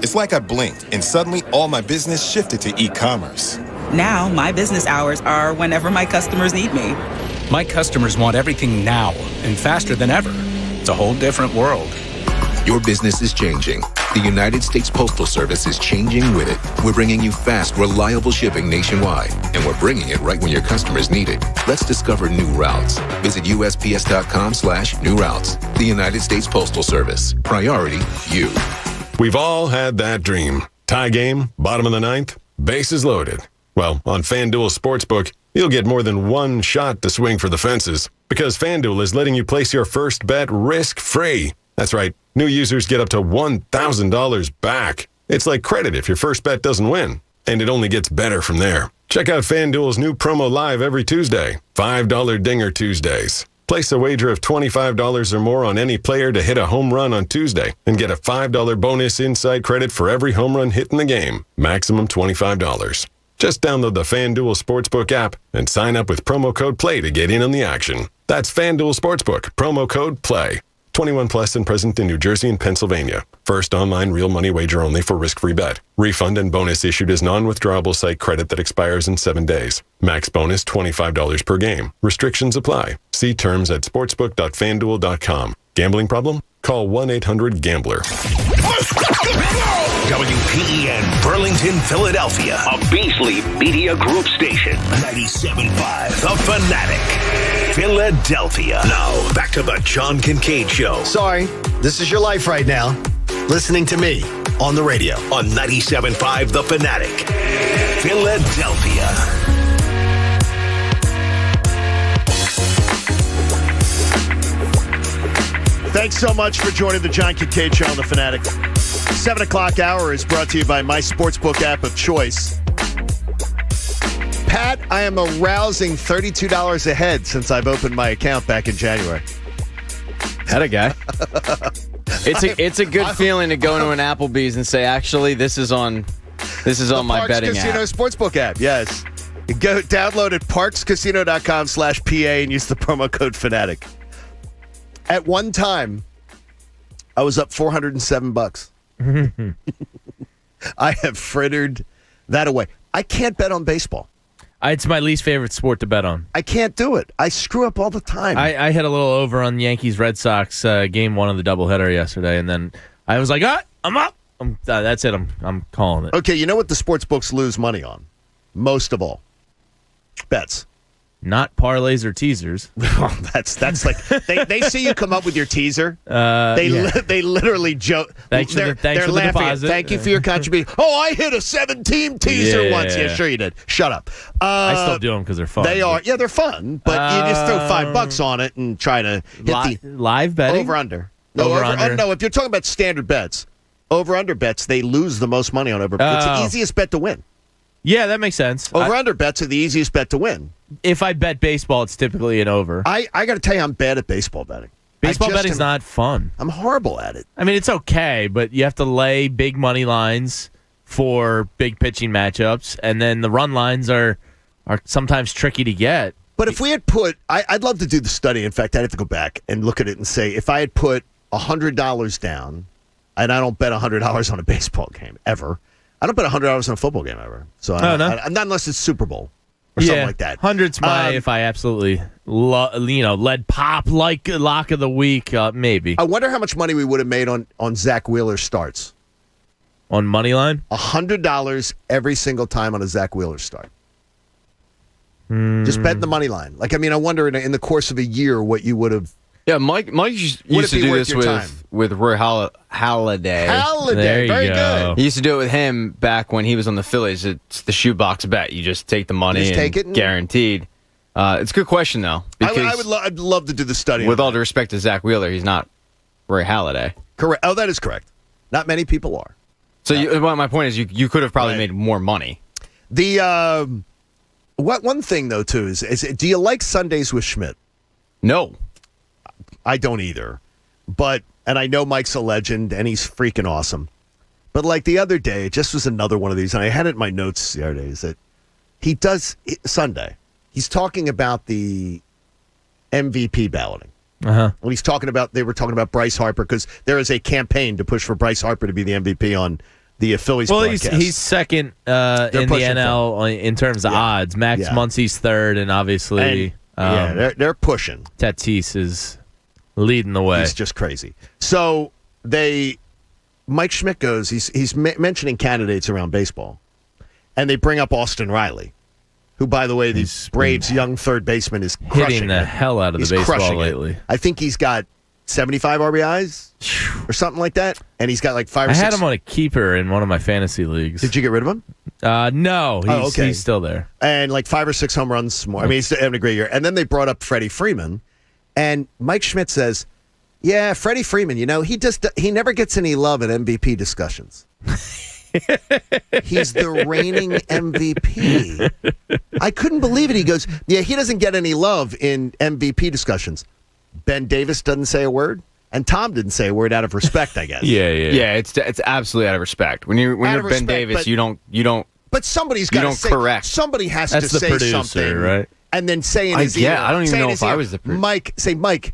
S20: It's like I blinked and suddenly all my business shifted to e-commerce.
S28: Now, my business hours are whenever my customers need me.
S21: My customers want everything now and faster than ever. It's a whole different world.
S30: Your business is changing.
S7: The United States Postal Service is changing with it. We're bringing you fast, reliable shipping nationwide, and we're bringing it right when your customers need it. Let's discover new routes. Visit USPS.com/new routes. The United States Postal Service. Priority, you.
S1: We've all had that dream. Tie game, bottom of the ninth, bases loaded. Well, on FanDuel Sportsbook, you'll get more than one shot to swing for the fences because FanDuel is letting you place your first bet risk-free. That's right. New users get up to $1,000 back. It's like credit if your first bet doesn't win, and it only gets better from there. Check out FanDuel's new promo live every Tuesday, $5 Dinger Tuesdays. Place a wager of $25 or more on any player to hit a home run on Tuesday and get a $5 bonus inside credit for every home run hit in the game, maximum $25. Just download the FanDuel Sportsbook app and sign up with promo code PLAY to get in on the action. That's FanDuel Sportsbook, promo code PLAY. 21 plus and present in New Jersey and Pennsylvania. First online real money wager only for risk-free bet. Refund and bonus issued as non-withdrawable site credit that expires in 7 days. Max bonus $25 per game. Restrictions apply. See terms at sportsbook.fanduel.com. Gambling problem? Call 1-800-GAMBLER.
S12: WPEN Burlington, Philadelphia, a Beasley Media Group station. 97.5 The Fanatic, Philadelphia. Now, back to the John Kincade Show.
S15: Sorry, this is your life right now. Listening to me on the radio.
S12: On 97.5 The Fanatic, Philadelphia.
S15: Thanks so much for joining the John Kincade Show on The Fanatic. 7 o'clock hour is brought to you by my sportsbook app of choice. Pat, I am a rousing $32 ahead since I've opened my account back in January.
S3: Had a guy. It's a good feeling to go into an Applebee's and say, actually, this is on my betting
S15: Casino
S3: app.
S15: Sportsbook app, yes. Go download it, parkscasino.com/PA, and use the promo code Fanatic. At one time, I was up $407. I have frittered that away. I can't bet on baseball.
S8: It's my least favorite sport to bet on.
S15: I can't do it. I screw up all the time.
S8: I hit a little over on Yankees-Red Sox game one of the doubleheader yesterday, and then I was like, I'm up. That's it. I'm calling it.
S15: Okay, you know what the sports books lose money on? Most of all. Bets.
S8: Not parlays or teasers.
S15: that's like they see you come up with your teaser. They literally joke.
S8: Thanks for the deposit.
S15: Thank you for your contribution. Oh, I hit a 7-team teaser once. Yeah, sure you did. Shut up.
S8: I still do them because they're fun.
S15: They are. Yeah, they're fun. But you just throw $5 on it and try to hit the
S8: live betting
S15: over under. No, no. If you're talking about standard bets, over under bets, they lose the most money on over. It's the easiest bet to win.
S8: Yeah, that makes sense.
S15: Over-under bets are the easiest bet to win.
S8: If I bet baseball, it's typically an over.
S15: I got to tell you, I'm bad at baseball betting.
S8: Baseball betting's not fun.
S15: I'm horrible at it.
S8: I mean, it's okay, but you have to lay big money lines for big pitching matchups, and then the run lines are sometimes tricky to get.
S15: But if we had put, I'd love to do the study. In fact, I'd have to go back and look at it and say, if I had put $100 down, and I don't bet $100 on a baseball game, ever. I don't bet $100 on a football game ever. So not unless it's Super Bowl or something like that.
S8: 100's if I absolutely lead pop like lock of the week, maybe.
S15: I wonder how much money we would have made on Zach Wheeler starts.
S8: On money line?
S15: $100 every single time on a Zach Wheeler start. Just bet the money line. I wonder in the course of a year what you would have.
S3: Yeah, Mike used to do this with Roy Halladay.
S15: Halladay, very good.
S3: He used to do it with him back when he was on the Phillies. It's the shoebox bet. You just take the money and guaranteed. It's a good question, though.
S15: I'd love to do the study.
S3: With all due respect to Zach Wheeler, he's not Roy Halladay.
S15: Correct. Oh, that is correct. Not many people are.
S3: So my point is you could have probably made more money.
S15: One thing, though, too, is do you like Sundays with Schmidt?
S3: No.
S15: I don't either. And I know Mike's a legend, and he's freaking awesome. But the other day, it just was another one of these, and I had it in my notes the other day, is that he does, Sunday, he's talking about the MVP balloting.
S8: Uh-huh.
S15: When they were talking about Bryce Harper, because there is a campaign to push for Bryce Harper to be the MVP on the Phillies broadcast.
S8: Well, he's second in the NL in terms of odds. Max Muncy's third, and obviously...
S15: they're pushing.
S8: Tatis is leading the way.
S15: He's just crazy. So Mike Schmidt goes, he's mentioning candidates around baseball, and they bring up Austin Riley, who, by the way, the Braves' young third baseman is
S8: hitting
S15: crushing
S8: the
S15: it.
S8: hell out of
S15: He's
S8: the baseball
S15: crushing it.
S8: lately.
S15: I think he's got 75 RBIs or something like that, and he's got like 5 or 6.
S8: I had him on a keeper in one of my fantasy leagues.
S15: Did you get rid of him?
S8: No, he's still there.
S15: And like 5 or 6 home runs more. I mean, he's having a great year. And then they brought up Freddie Freeman, and Mike Schmidt says, "Yeah, Freddie Freeman. You know, he never gets any love in MVP discussions. He's the reigning MVP." I couldn't believe it. He goes, "Yeah, he doesn't get any love in MVP discussions." Ben Davis doesn't say a word, and Tom didn't say a word out of respect, I guess.
S3: Yeah. It's absolutely out of respect. When you're Ben
S15: respect,
S3: Davis,
S15: but-
S3: you don't.
S15: But somebody's got to say.
S3: correct.
S15: Somebody has
S8: That's
S15: to
S8: the
S15: say
S8: producer,
S15: something,
S8: right?
S15: And then say in his ear.
S3: I don't even know if I was the producer.
S15: Mike,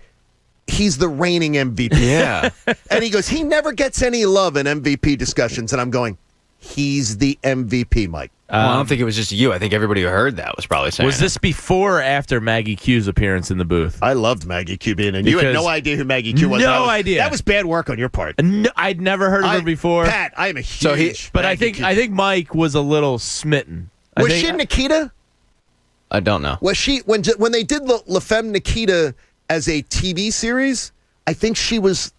S15: he's the reigning MVP.
S3: Yeah.
S15: And he goes, he never gets any love in MVP discussions. And I'm going, he's the MVP, Mike.
S3: Well, I don't think it was just you. I think everybody who heard that was probably saying
S8: Was this before or after Maggie Q's appearance in the booth?
S15: I loved Maggie Q being in. You had no idea who Maggie Q was.
S8: No idea.
S15: That was bad work on your part.
S8: No, I'd never heard of her before.
S15: Pat, I am a huge.
S8: But
S15: Maggie Q.
S8: I think Mike was a little smitten.
S15: Was she Nikita?
S3: I don't know.
S15: Was she when they did La Femme Nikita as a TV series? I think she was.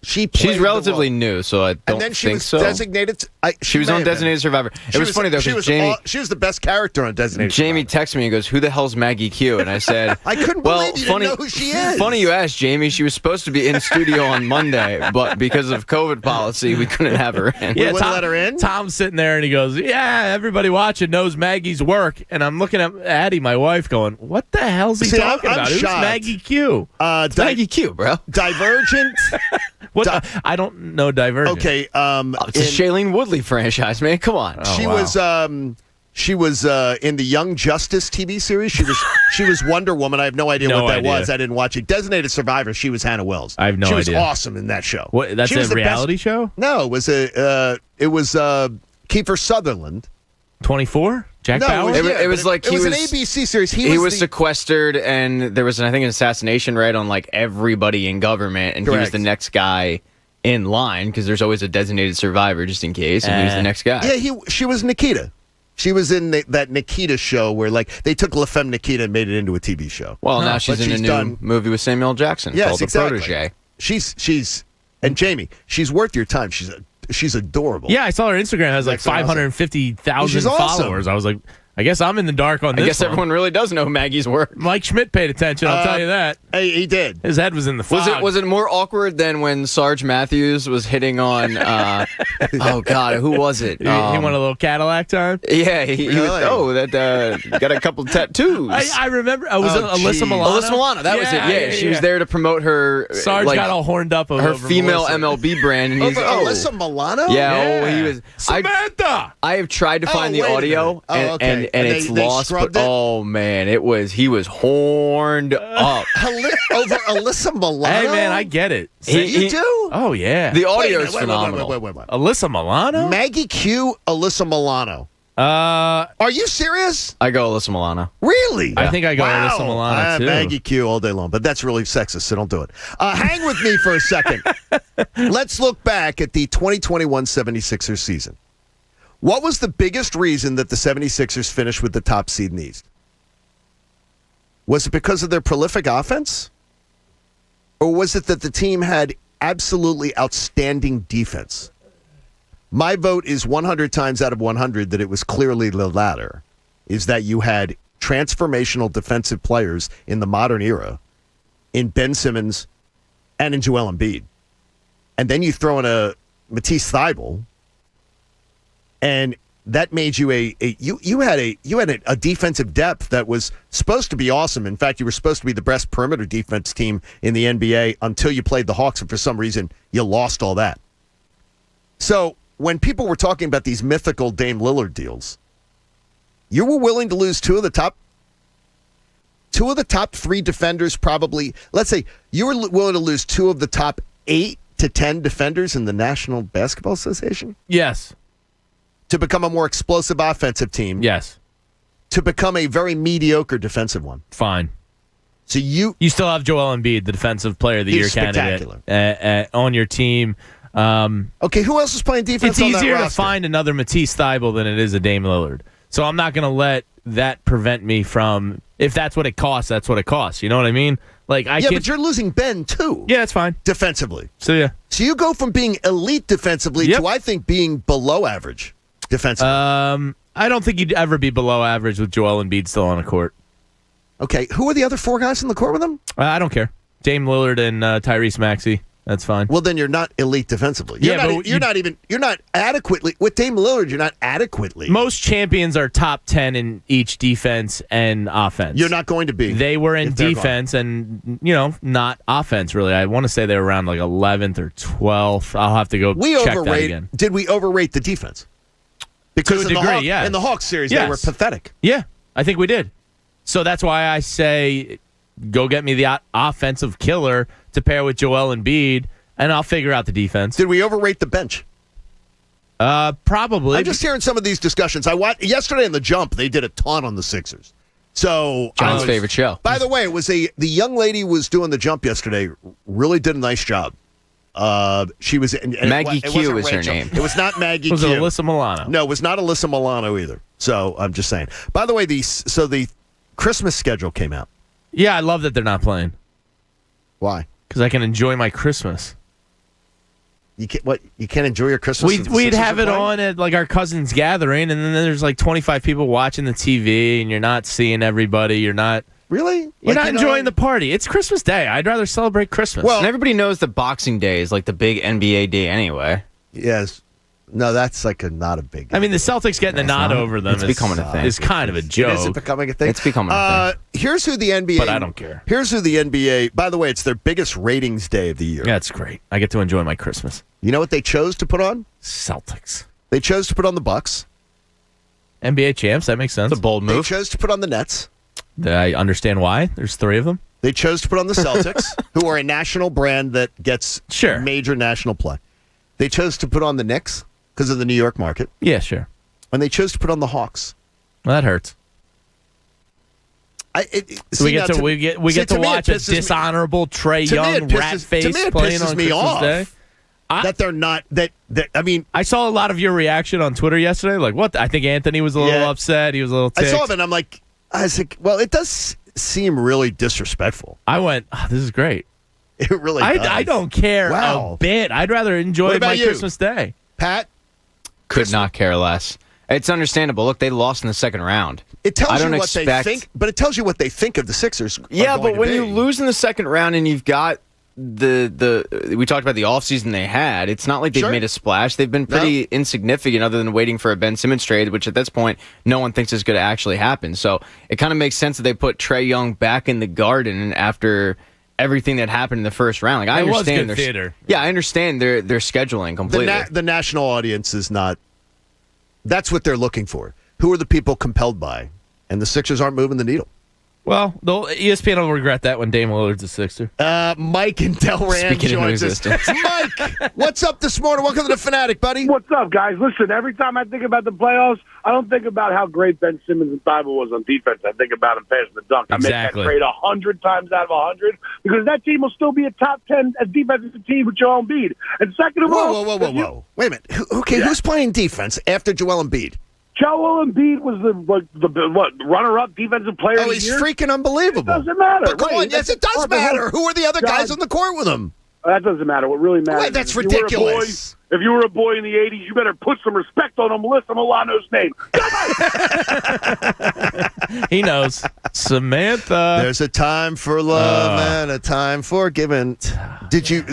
S3: She's relatively new, so I don't
S15: and then she
S3: think
S15: was
S3: so.
S15: designated.
S3: She was on Designated Survivor. It was funny though because Jamie.
S15: She was the best character on Designated.
S3: Jamie texted me and goes, "Who the hell's Maggie Q?" And I said,
S15: I couldn't believe you
S3: funny,
S15: didn't know who she is.
S3: Funny you asked, Jamie. She was supposed to be in studio on Monday, but because of COVID policy, we couldn't have her in.
S15: We wouldn't let her in?
S8: Tom's sitting there and he goes, "Yeah, everybody watching knows Maggie's work." And I'm looking at Addie, my wife, going, "What the hell's he talking
S15: I'm
S8: about? Who's
S15: shocked.
S8: Maggie Q?"
S3: Maggie Q, bro.
S15: Divergent.
S8: I don't know Divergent.
S15: Okay,
S3: It's a Shailene Woodley franchise, man. Come on.
S15: She was in the Young Justice TV series. She was Wonder Woman. I have no idea what that was. I didn't watch it. Designated Survivor. She was Hannah Wells.
S8: I have no
S15: idea. She was
S8: idea.
S15: awesome in that show.
S8: What? That's
S15: She was
S8: a
S15: the
S8: reality
S15: best-
S8: show?
S15: No, it was Kiefer Sutherland.
S8: 24? Jack Bauer?
S3: It was like
S15: it was an ABC series.
S3: He was sequestered, and there was, I think, an assassination right on like everybody in government, and he was
S15: Correct.
S3: the next guy in line because there's always a designated survivor just in case, and he was the next guy.
S15: Yeah, she was Nikita. She was in that Nikita show where like they took La Femme Nikita and made it into a TV show.
S3: Well, now she's in a new movie with Samuel L. Jackson called The Protege.
S15: She's and Jamie, she's worth your time. She's adorable.
S8: Yeah, I saw her Instagram has like
S15: That's awesome.
S8: 550,000
S15: She's awesome.
S8: followers. I was like, I guess I'm in the dark on this.
S3: I guess
S8: one.
S3: everyone really does know Maggie's work.
S8: Mike Schmidt paid attention, I'll tell you that.
S15: Hey, he did.
S8: His head was in the fog.
S3: Was it more awkward than when Sarge Matthews was hitting on? Oh God, who was it?
S8: He won a little Cadillac time.
S3: Yeah, he was. Got a couple tattoos.
S8: I remember. It was Alyssa Milano.
S3: Alyssa Milano. That was it. Yeah, she was there to promote her.
S8: Sarge got all horned up over
S3: her female
S8: Melissa.
S3: MLB brand. And he's,
S15: Alyssa Milano.
S3: Yeah, he was.
S8: Samantha.
S3: I have tried to find the
S15: wait a
S3: audio,
S15: minute.
S3: and it's
S15: they
S3: lost.
S15: scrubbed
S3: But
S15: it?
S3: oh man, he was horned up.
S15: Over Alyssa Milano.
S8: Hey man, I get it.
S15: You do?
S8: Oh yeah.
S3: The audio is phenomenal.
S15: Wait.
S8: Alyssa Milano.
S15: Maggie Q, Alyssa Milano. Are you serious?
S3: I go Alyssa Milano.
S15: Really?
S8: I think I go Alyssa Milano too.
S15: Maggie Q all day long, but that's really sexist, so don't do it. Hang with me for a second. Let's look back at the 2021 76ers season. What was the biggest reason that the 76ers finished with the top seed in the East? Was it because of their prolific offense? Or was it that the team had absolutely outstanding defense? My vote is 100 times out of 100 that it was clearly the latter, is that you had transformational defensive players in the modern era in Ben Simmons and in Joel Embiid. And then you throw in a Matisse Thybulle, and that made you you had a defensive depth that was supposed to be awesome. In fact, you were supposed to be the best perimeter defense team in the NBA until you played the Hawks, and for some reason you lost all that. So when people were talking about these mythical Dame Lillard deals, you were willing to lose two of the top 3 defenders, probably. Let's say you were willing to lose 2 of the top 8 to 10 defenders in the National Basketball Association?
S8: Yes.
S15: To become a more explosive offensive team.
S8: Yes.
S15: To become a very mediocre defensive one.
S8: Fine.
S15: So you
S8: still have Joel Embiid, the Defensive Player of the Year candidate, on your team.
S15: Okay, who else is playing defense?
S8: It's
S15: on that
S8: easier to
S15: roster?
S8: find another Matisse Thybulle than it is a Dame Lillard. So I'm not going to let that prevent me from, if that's what it costs, that's what it costs. You know what I mean? Like
S15: but you're losing Ben too.
S8: Yeah, it's fine.
S15: Defensively.
S8: So yeah.
S15: So you go from being elite defensively to I think being below average defensively.
S8: I don't think you'd ever be below average with Joel Embiid still on the court.
S15: Okay, who are the other 4 guys in the court with him?
S8: I don't care. Dame Lillard and Tyrese Maxey. That's fine.
S15: Well, then you're not elite defensively. You're not adequately with Dame Lillard. You're not adequately.
S8: Most champions are top 10 in each defense and offense.
S15: You're not going to be.
S8: They were in defense and not offense really. I want to say they were around like 11th or 12th. I'll have to go check that again.
S15: Did we overrate the defense? Because
S8: to a degree,
S15: in the Hawks series, they were pathetic.
S8: Yeah, I think we did. So that's why I say go get me the offensive killer to pair with Joel Embiid, and I'll figure out the defense.
S15: Did we overrate the bench?
S8: Probably.
S15: I'm just hearing some of these discussions. I watched yesterday in the Jump. They did a ton on the Sixers. So
S3: John's favorite show.
S15: By the way, it was the young lady was doing the Jump yesterday. Really did a nice job. She was
S3: Maggie Q is her name.
S15: It was not Maggie
S8: was
S15: Q.
S8: It Alyssa Milano?
S15: No, it was not Alyssa Milano either. So I'm just saying. By the way, the Christmas schedule came out.
S8: Yeah, I love that they're not playing.
S15: Why?
S8: Because I can enjoy my Christmas.
S15: You can't enjoy your Christmas?
S8: We'd have it on at like our cousin's gathering, and then there's like 25 people watching the TV, and you're not seeing everybody. You're not
S15: really.
S8: You're not enjoying the party. It's Christmas Day. I'd rather celebrate Christmas.
S3: Well, and everybody knows that Boxing Day is like the big NBA day anyway.
S15: Yes. No, that's like not a big deal.
S8: I mean, the Celtics getting the nod over them
S3: It's becoming a thing.
S8: Is kind of a joke.
S15: Is it becoming a thing?
S3: It's becoming a thing.
S15: Here's who the NBA...
S8: But I don't care.
S15: Here's who the NBA... By the way, it's their biggest ratings day of the year.
S8: Yeah, it's great. I get to enjoy my Christmas.
S15: You know what they chose to put on?
S8: Celtics.
S15: They chose to put on the Bucks.
S8: NBA champs, that makes sense.
S3: It's a bold move.
S15: They chose to put on the Nets.
S8: I understand why. There's 3 of them.
S15: They chose to put on the Celtics, who are a national brand that gets major national play. They chose to put on the Knicks because of the New York market.
S8: Yeah, sure.
S15: And they chose to put on the Hawks.
S8: Well, that hurts. We get to watch a dishonorable Trae Young rat face playing on Christmas Day.
S15: That they're not that. I mean,
S8: I saw a lot of your reaction on Twitter yesterday. Like, what? I think Anthony was a little upset. He was a little ticked.
S15: I saw it, and I was like, well, it does seem really disrespectful.
S8: I went, this is great.
S15: It really does.
S8: I don't care a bit. I'd rather enjoy my Christmas Day.
S15: Pat?
S3: Could not care less. It's understandable. Look, they lost in the second round.
S15: It tells you what they think, but it tells you what they think of the Sixers.
S3: Yeah, but when you lose in the second round and you've got we talked about the offseason they had, it's not like they've made a splash. They've been pretty insignificant other than waiting for a Ben Simmons trade, which at this point no one thinks is going to actually happen. So it kind of makes sense that they put Trae Young back in the Garden after everything that happened in the first round. Like I understand
S8: was good theater.
S3: Yeah, I understand their scheduling completely.
S15: The national audience is not. That's what they're looking for. Who are the people compelled by? And the Sixers aren't moving the needle.
S8: Well, ESPN will regret that when Dame Lillard's a Sixer.
S15: Mike and Delran joins us. Mike, what's up this morning? Welcome to the Fanatic, buddy.
S2: What's up, guys? Listen, every time I think about the playoffs, I don't think about how great Ben Simmons and Thybulle was on defense. I think about him passing the dunk. I make that trade 100 times out of 100 because that team will still be a top 10 defensive team with Joel Embiid. And second of all...
S15: Whoa. Wait a minute. Who's playing defense after Joel Embiid?
S2: Joel Embiid was the runner-up defensive player of the year.
S15: He's freaking unbelievable.
S2: It doesn't matter.
S15: But come on, yes, it does matter. Who are the other guys on the court with him?
S2: That doesn't matter. What really matters
S15: that's ridiculous.
S2: If you were a boy in the 80s, you better put some respect on Alyssa Milano's name.
S8: He knows. Samantha.
S15: There's a time for love and a time for giving. Did you...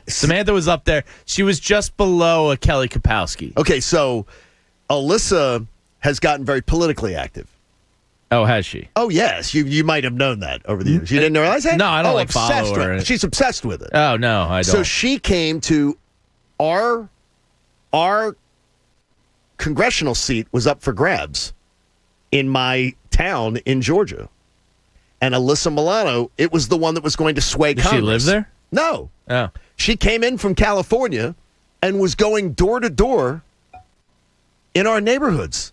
S8: Samantha was up there. She was just below a Kelly Kapowski.
S15: Okay, so Alyssa has gotten very politically active.
S8: Oh, has she?
S15: Oh, yes. You might have known that over the years. You didn't realize that?
S8: No, I don't follow her.
S15: She's obsessed with it.
S8: Oh, no, I don't.
S15: So she came to our congressional seat was up for grabs in my town in Georgia. And Alyssa Milano, it was the one that was going to sway Congress.
S8: Did she live there?
S15: No.
S8: Oh.
S15: She came in from California and was going door to door in our neighborhoods.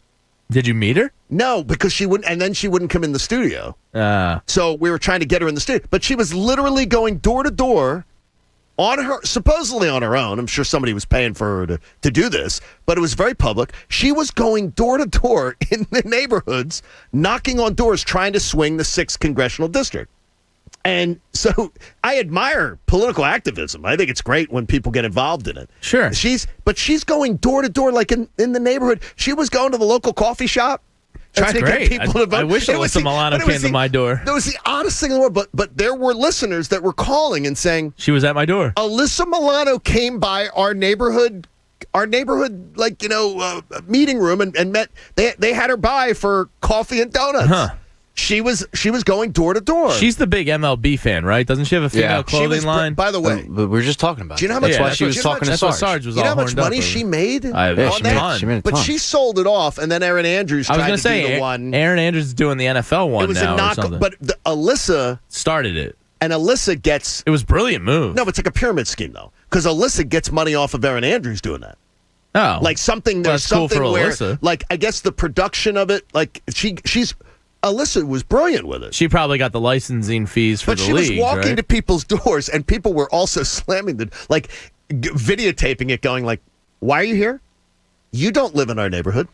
S8: Did you meet her?
S15: No, because she wouldn't, and then she wouldn't come in the studio. So we were trying to get her in the studio. But she was literally going door to door supposedly on her own. I'm sure somebody was paying for her to do this, but it was very public. She was going door to door in the neighborhoods, knocking on doors, trying to swing the 6th congressional district. And so I admire political activism. I think it's great when people get involved in it.
S8: Sure.
S15: She's going door to door, like in the neighborhood. She was going to the local coffee shop.
S8: That's
S15: trying
S8: great.
S15: to get people to vote.
S8: I wish Alyssa Milano came to my door.
S15: That was the oddest thing in the world. But there were listeners that were calling and saying
S8: she was at my door.
S15: Alyssa Milano came by our neighborhood, meeting room and met. They had her by for coffee and donuts.
S8: Huh.
S15: She was going door to door.
S8: She's the big MLB fan, right? Doesn't she have a female clothing line?
S15: By the way,
S3: but we were just talking about.
S15: Do you know how much?
S3: That's why she was talking to Sarge.
S8: Sarge was
S15: you know how
S8: all
S15: much
S8: horned
S15: money
S8: up
S15: she made?
S8: she made a ton.
S15: But she sold it off, and then Aaron Andrews tried to do the one.
S8: Aaron Andrews is doing the NFL one.
S15: It was
S8: now
S15: a knock,
S8: or something.
S15: but Alyssa
S8: started it,
S15: and Alyssa gets.
S8: It was a brilliant move.
S15: No, but it's like a pyramid scheme though, because Alyssa gets money off of Aaron Andrews doing that.
S8: Oh,
S15: like something. There's
S8: cool
S15: something
S8: for
S15: where,
S8: Alyssa.
S15: like, I guess the production of it, like she's. Alyssa was brilliant with it.
S8: She probably got the licensing fees for the league.
S15: But she was walking
S8: right?
S15: to people's doors, and people were also slamming videotaping it, going like, "Why are you here? You don't live in our neighborhood.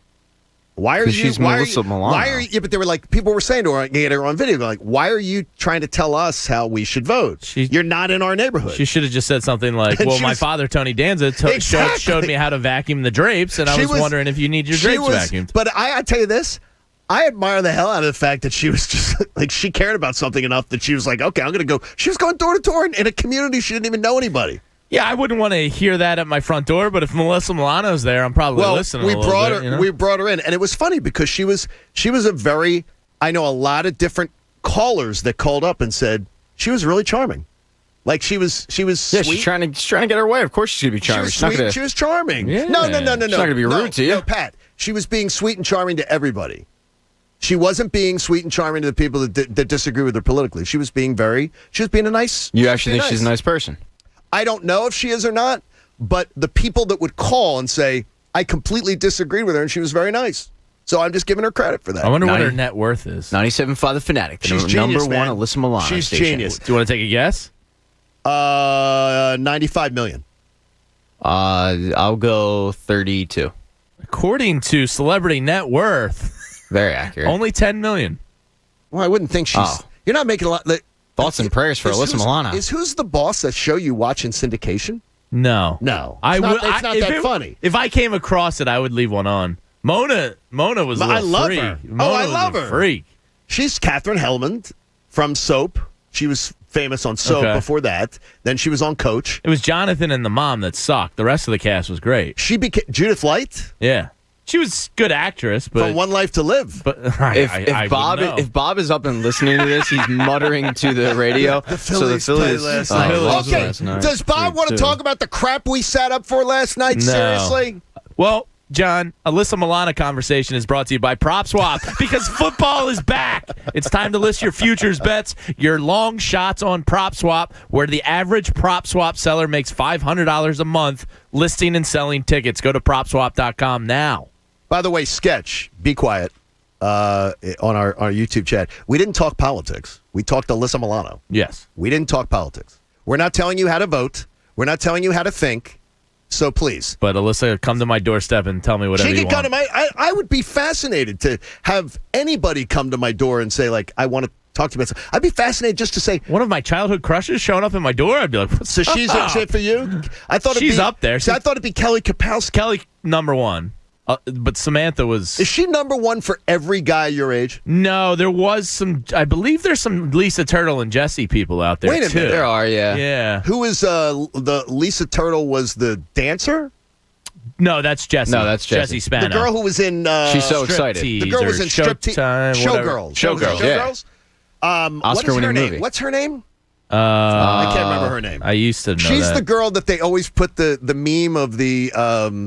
S15: Why are you?"
S3: She's Melissa Milano.
S15: Why are you? Yeah, but they were like, people were saying to her, get her on video, going like, "Why are you trying to tell us how we should vote? You're not in our neighborhood."
S8: She should have just said something like, "Well, my father, Tony Danza, showed me how to vacuum the drapes, and I was wondering if you need your drapes vacuumed."
S15: But I tell you this. I admire the hell out of the fact that she was just like, she cared about something enough that she was like, okay, I'm going to go. She was going door to door in a community she didn't even know anybody.
S8: Yeah, I wouldn't want to hear that at my front door, but if Melissa Milano's there, I'm probably listening.
S15: We brought her in, and it was funny because she was a very. I know a lot of different callers that called up and said she was really charming. Like she was
S3: Yeah,
S15: sweet.
S3: she's trying to get her way. Of course she's going to be charming.
S15: She was sweet. She was charming.
S3: Yeah.
S15: No.
S3: She's not going to be rude to you.
S15: No, Pat. She was being sweet and charming to everybody. She wasn't being sweet and charming to the people that disagree with her politically. She was being a nice.
S3: You actually think she's a nice person?
S15: I don't know if she is or not, but the people that would call and say, I completely disagreed with her, and she was very nice. So I'm just giving her credit for that.
S8: I wonder what her net worth is.
S3: 97.5 The Fanatic.
S15: She's
S3: number
S15: genius,
S3: one,
S15: man.
S3: Alyssa Milano.
S15: She's
S3: station.
S15: genius.
S8: Do you want to take a guess?
S15: $95 million.
S3: I'll go 32.
S8: According to Celebrity Net Worth.
S3: Very accurate.
S8: Only $10 million.
S15: Well, I wouldn't think she's.
S3: Oh.
S15: You're not making a lot.
S3: Thoughts and prayers for Alyssa Milano.
S15: Is Who's the Boss that show you watch in syndication?
S8: No.
S15: It's not that funny.
S8: If I came across it, I would leave one on. Mona was a little
S15: I love
S8: freak.
S15: her.
S8: Mona
S15: I
S8: was
S15: love
S8: a
S15: her.
S8: Freak.
S15: She's Katherine Hellman from Soap. She was famous on Soap before that. Then she was on Coach.
S8: It was Jonathan and the mom that sucked. The rest of the cast was great.
S15: She became Judith Light.
S8: Yeah. She was a good actress, but
S15: from One Life to Live.
S8: But
S3: if Bob is up and listening to this, he's muttering to the radio.
S15: The Phillies played last night. Okay, does Bob want to talk about the crap we sat up for last night?
S8: No.
S15: Seriously?
S8: Well, John, Alyssa Milano conversation is brought to you by PropSwap because football is back. It's time to list your futures bets, your long shots on PropSwap, where the average PropSwap seller makes $500 a month listing and selling tickets. Go to PropSwap.com now.
S15: By the way, Sketch, be quiet, on our YouTube chat. We didn't talk politics. We talked Alyssa Milano.
S8: Yes.
S15: We didn't talk politics. We're not telling you how to vote. We're not telling you how to think. So please.
S8: But Alyssa, come to my doorstep and tell me whatever you want.
S15: She can come to I would be fascinated to have anybody come to my door and say, like, I want to talk to you about something. I'd be fascinated just to say.
S8: One of my childhood crushes showing up in my door, I'd be like, what's
S15: so she's it for you? I thought
S8: she's up there.
S15: I thought it'd be Kelly Kapowski.
S8: Kelly, number one. But Samantha was.
S15: Is she number one for every guy your age?
S8: No, there was some. I believe there's some Lisa Turtle and Jesse people out there.
S15: Wait a minute.
S3: There are, yeah.
S8: Yeah.
S15: Who is the Lisa Turtle was the dancer?
S8: No, that's Jesse.
S3: No, that's Jesse
S8: Spano.
S15: The girl who was in.
S3: She's so excited.
S15: The girl was in
S8: Showtime,
S15: Showgirls.
S3: Showgirls, yeah. Oscar-winning movie.
S15: What's her name? I can't remember her name.
S8: I used to know
S15: She's
S8: that.
S15: the girl that they always put the meme of the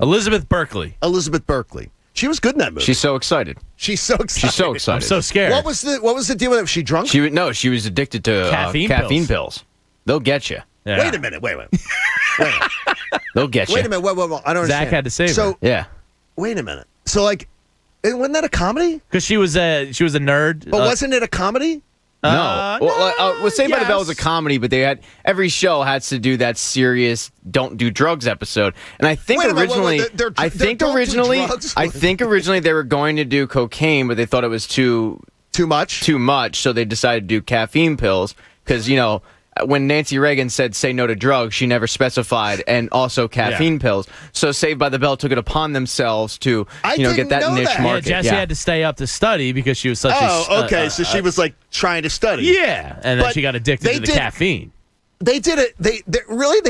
S8: Elizabeth Berkley.
S15: Elizabeth Berkley. She was good in that movie.
S3: She's so excited.
S15: She's so excited.
S8: I'm so scared.
S15: What was the deal with it? Was she drunk?
S3: She was addicted to caffeine pills. They'll get you.
S15: Yeah. Wait a minute. Wait.
S3: They'll get you.
S15: Wait a minute. Wait. I don't understand.
S8: Zach had to save
S15: her.
S3: Yeah.
S15: Wait a minute. So, like, wasn't that a comedy?
S8: Because she was a nerd.
S15: But wasn't it a comedy?
S3: Saved by the Bell was a comedy, but they had every show has to do that serious "don't do drugs" episode. And I think originally they were going to do cocaine, but they thought it was too much, so they decided to do caffeine pills because when Nancy Reagan said say no to drugs, she never specified, and also caffeine pills. So Saved by the Bell took it upon themselves to get that niche market.
S8: Yeah, Jessie had to stay up to study because she was such
S15: so she was like trying to study.
S8: Yeah, and then she got addicted to the caffeine.
S15: They did it. They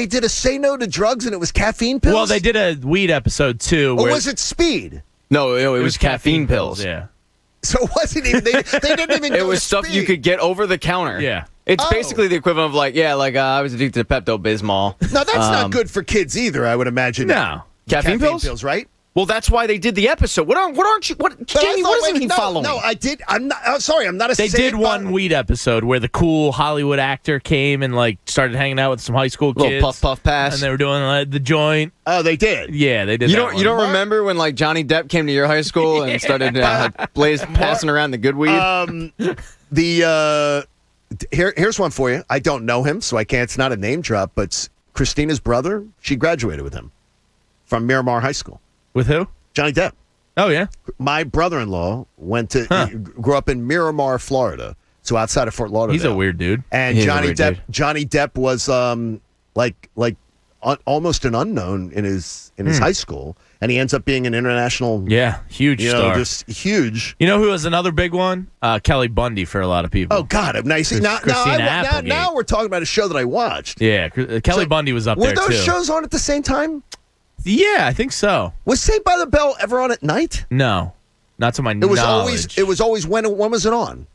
S15: did a say no to drugs, and it was caffeine pills.
S8: Well, they did a weed episode too.
S15: Or was it speed?
S3: No, it was caffeine pills.
S8: Yeah.
S15: So it wasn't even. They didn't even.
S3: It was stuff you could get over the counter.
S8: Yeah.
S3: It's basically the equivalent of I was addicted to Pepto-Bismol.
S15: No, that's not good for kids either, I would imagine.
S3: No. Caffeine pills,
S15: right?
S3: Well, that's why they did the episode. Jamie, what doesn't he follow?
S15: No, I did. I'm not. I'm sorry, I'm not a.
S8: They did one weed episode where the cool Hollywood actor came and started hanging out with some high school kids.
S3: Little puff pass,
S8: and they were doing the joint.
S15: Oh, they did.
S8: Yeah, they did.
S3: You don't remember when Johnny Depp came to your high school and started passing around the good weed?
S15: Here's one for you. I don't know him, so I can't. It's not a name drop, but Christina's brother. She graduated with him from Miramar High School.
S8: With who?
S15: Johnny Depp.
S8: Oh, yeah.
S15: My brother-in-law grew up in Miramar, Florida, so outside of Fort Lauderdale.
S8: He's a weird dude.
S15: And Johnny Depp was almost an unknown in his high school, and he ends up being an international.
S8: Yeah, huge star.
S15: Just huge.
S8: You know who was another big one? Kelly Bundy for a lot of people.
S15: Oh God, nice. Now we're talking about a show that I watched.
S8: Yeah, Kelly Bundy was up there too.
S15: Were those shows on at the same time?
S8: Yeah, I think so.
S15: Was Saved by the Bell ever on at night?
S8: No, not to my knowledge.
S15: It was always when was it on?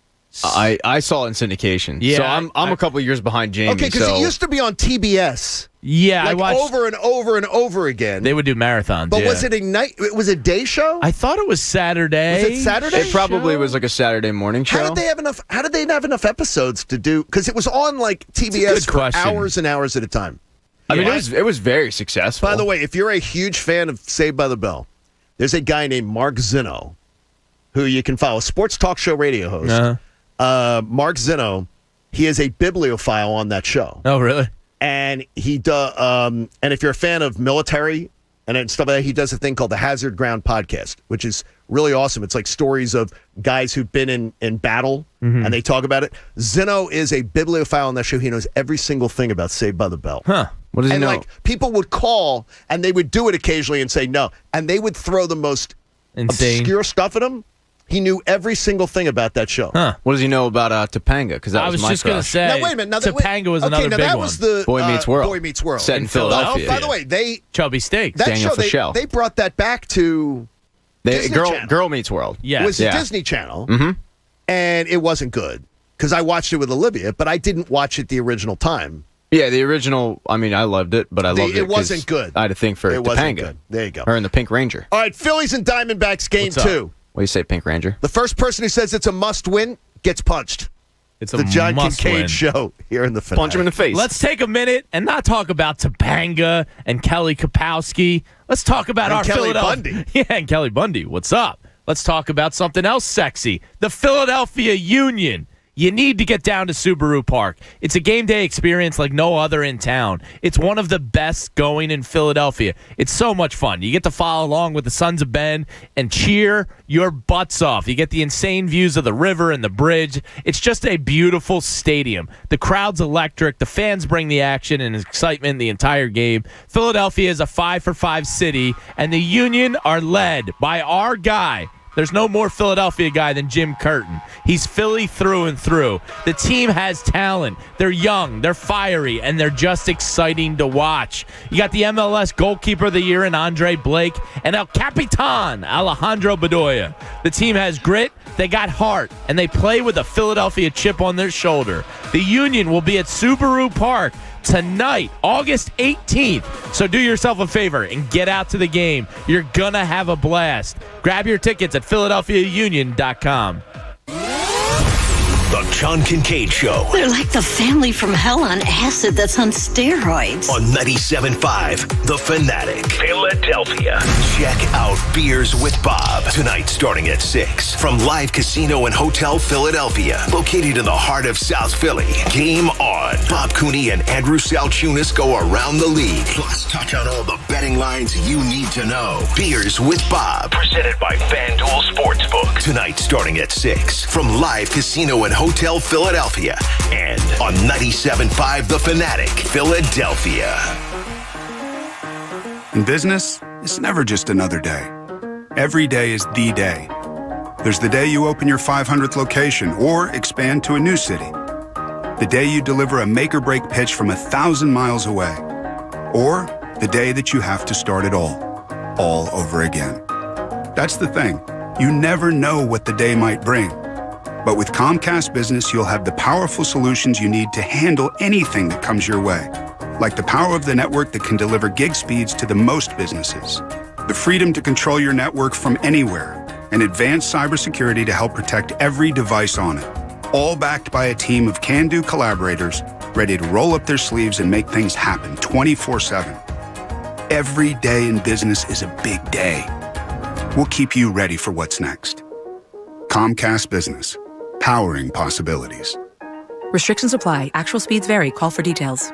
S3: I saw it in syndication. Yeah, so I'm a couple years behind Jamie.
S15: Okay, because it used to be on TBS.
S8: Yeah, I watched
S15: over and over and over again.
S8: They would do marathons.
S15: But was it a night? It was a day show.
S8: I thought it was Saturday.
S15: Was it Saturday?
S3: It probably was like a Saturday morning show.
S15: How did they have enough episodes to do? Because it was on TBS for hours and hours at a time.
S3: I mean, it was very successful.
S15: By the way, if you're a huge fan of Saved by the Bell, there's a guy named Mark Zinno, who you can follow, sports talk show radio host. Mark Zinno, he is a bibliophile on that show.
S8: Oh, really?
S15: And he does. And if you're a fan of military and stuff like that, he does a thing called the Hazard Ground Podcast, which is really awesome. It's like stories of guys who've been in battle, and they talk about it. Zinno is a bibliophile on that show. He knows every single thing about Saved by the Bell.
S8: Huh.
S3: What does he know?
S15: People would call, and they would do it occasionally and say no, and they would throw the most obscure stuff at him. He knew every single thing about that show.
S3: Huh. What does he know about Topanga? Because that was my
S8: just going to say.
S15: Now, wait a minute.
S8: Topanga was another big one.
S15: That was the
S3: Boy Meets World.
S15: Boy Meets World.
S3: Set in Philadelphia.
S15: By the way,
S8: Chubby Steaks.
S3: Daniel Fischel.
S15: They brought that back to Disney Channel.
S3: Girl Meets World.
S8: Yeah.
S15: It was a Disney Channel, and it wasn't good because I watched it with Olivia, but I didn't watch it the original time.
S3: Yeah, the original, I mean, I loved it, but I loved it.
S15: It wasn't good.
S3: I had a thing for Topanga.
S15: Good. There you go.
S3: Her and the Pink Ranger.
S15: All right, Phillies and Diamondbacks game 2.
S3: What do you say, Pink Ranger?
S15: The first person who says it's a must-win gets punched.
S8: It's a
S15: the John
S8: must-win.
S15: Kincade show here in the Fanatic.
S3: Punch him in the face.
S8: Let's take a minute and not talk about Topanga and Kelly Kapowski. Let's talk about our
S15: Kelly
S8: Philadelphia.
S15: Bundy.
S8: Yeah, and Kelly Bundy. What's up? Let's talk about something else sexy. The Philadelphia Union. You need to get down to Subaru Park. It's a game day experience like no other in town. It's one of the best going in Philadelphia. It's so much fun. You get to follow along with the Sons of Ben and cheer your butts off. You get the insane views of the river and the bridge. It's just a beautiful stadium. The crowd's electric. The fans bring the action and excitement the entire game. Philadelphia is a 5-for-5 city, and the Union are led by our guy. There's no more Philadelphia guy than Jim Curtin. He's Philly through and through. The team has talent. They're young, they're fiery, and they're just exciting to watch. You got the MLS Goalkeeper of the Year in Andre Blake and El Capitan Alejandro Bedoya. The team has grit, they got heart, and they play with a Philadelphia chip on their shoulder. The Union will be at Subaru Park tonight, August 18th. So do yourself a favor and get out to the game. You're going to have a blast. Grab your tickets at PhiladelphiaUnion.com.
S12: The John Kincade Show.
S9: They're like the family from hell on acid that's on steroids.
S12: On 97.5 The Fanatic, Philadelphia. Check out Beers with Bob. Tonight starting at 6. From Live Casino and Hotel Philadelphia. Located in the heart of South Philly. Game on. Bob Cooney and Andrew Salchunas go around the league. Plus, touch on all the betting lines you need to know. Beers with Bob. Presented by FanDuel Sportsbook. Tonight starting at 6. From Live Casino and Hotel Philadelphia. And on 97.5 The Fanatic, Philadelphia.
S10: In business, it's never just another day. Every day is the day. There's the day you open your 500th location or expand to a new city. The day you deliver a make-or-break pitch from 1,000 miles away. Or the day that you have to start it all over again. That's the thing. You never know what the day might bring. But with Comcast Business, you'll have the powerful solutions you need to handle anything that comes your way. Like the power of the network that can deliver gig speeds to the most businesses. The freedom to control your network from anywhere. And advanced cybersecurity to help protect every device on it. All backed by a team of can-do collaborators ready to roll up their sleeves and make things happen 24/7. Every day in business is a big day. We'll keep you ready for what's next. Comcast Business. Powering possibilities.
S14: Restrictions apply. Actual speeds vary. Call for details.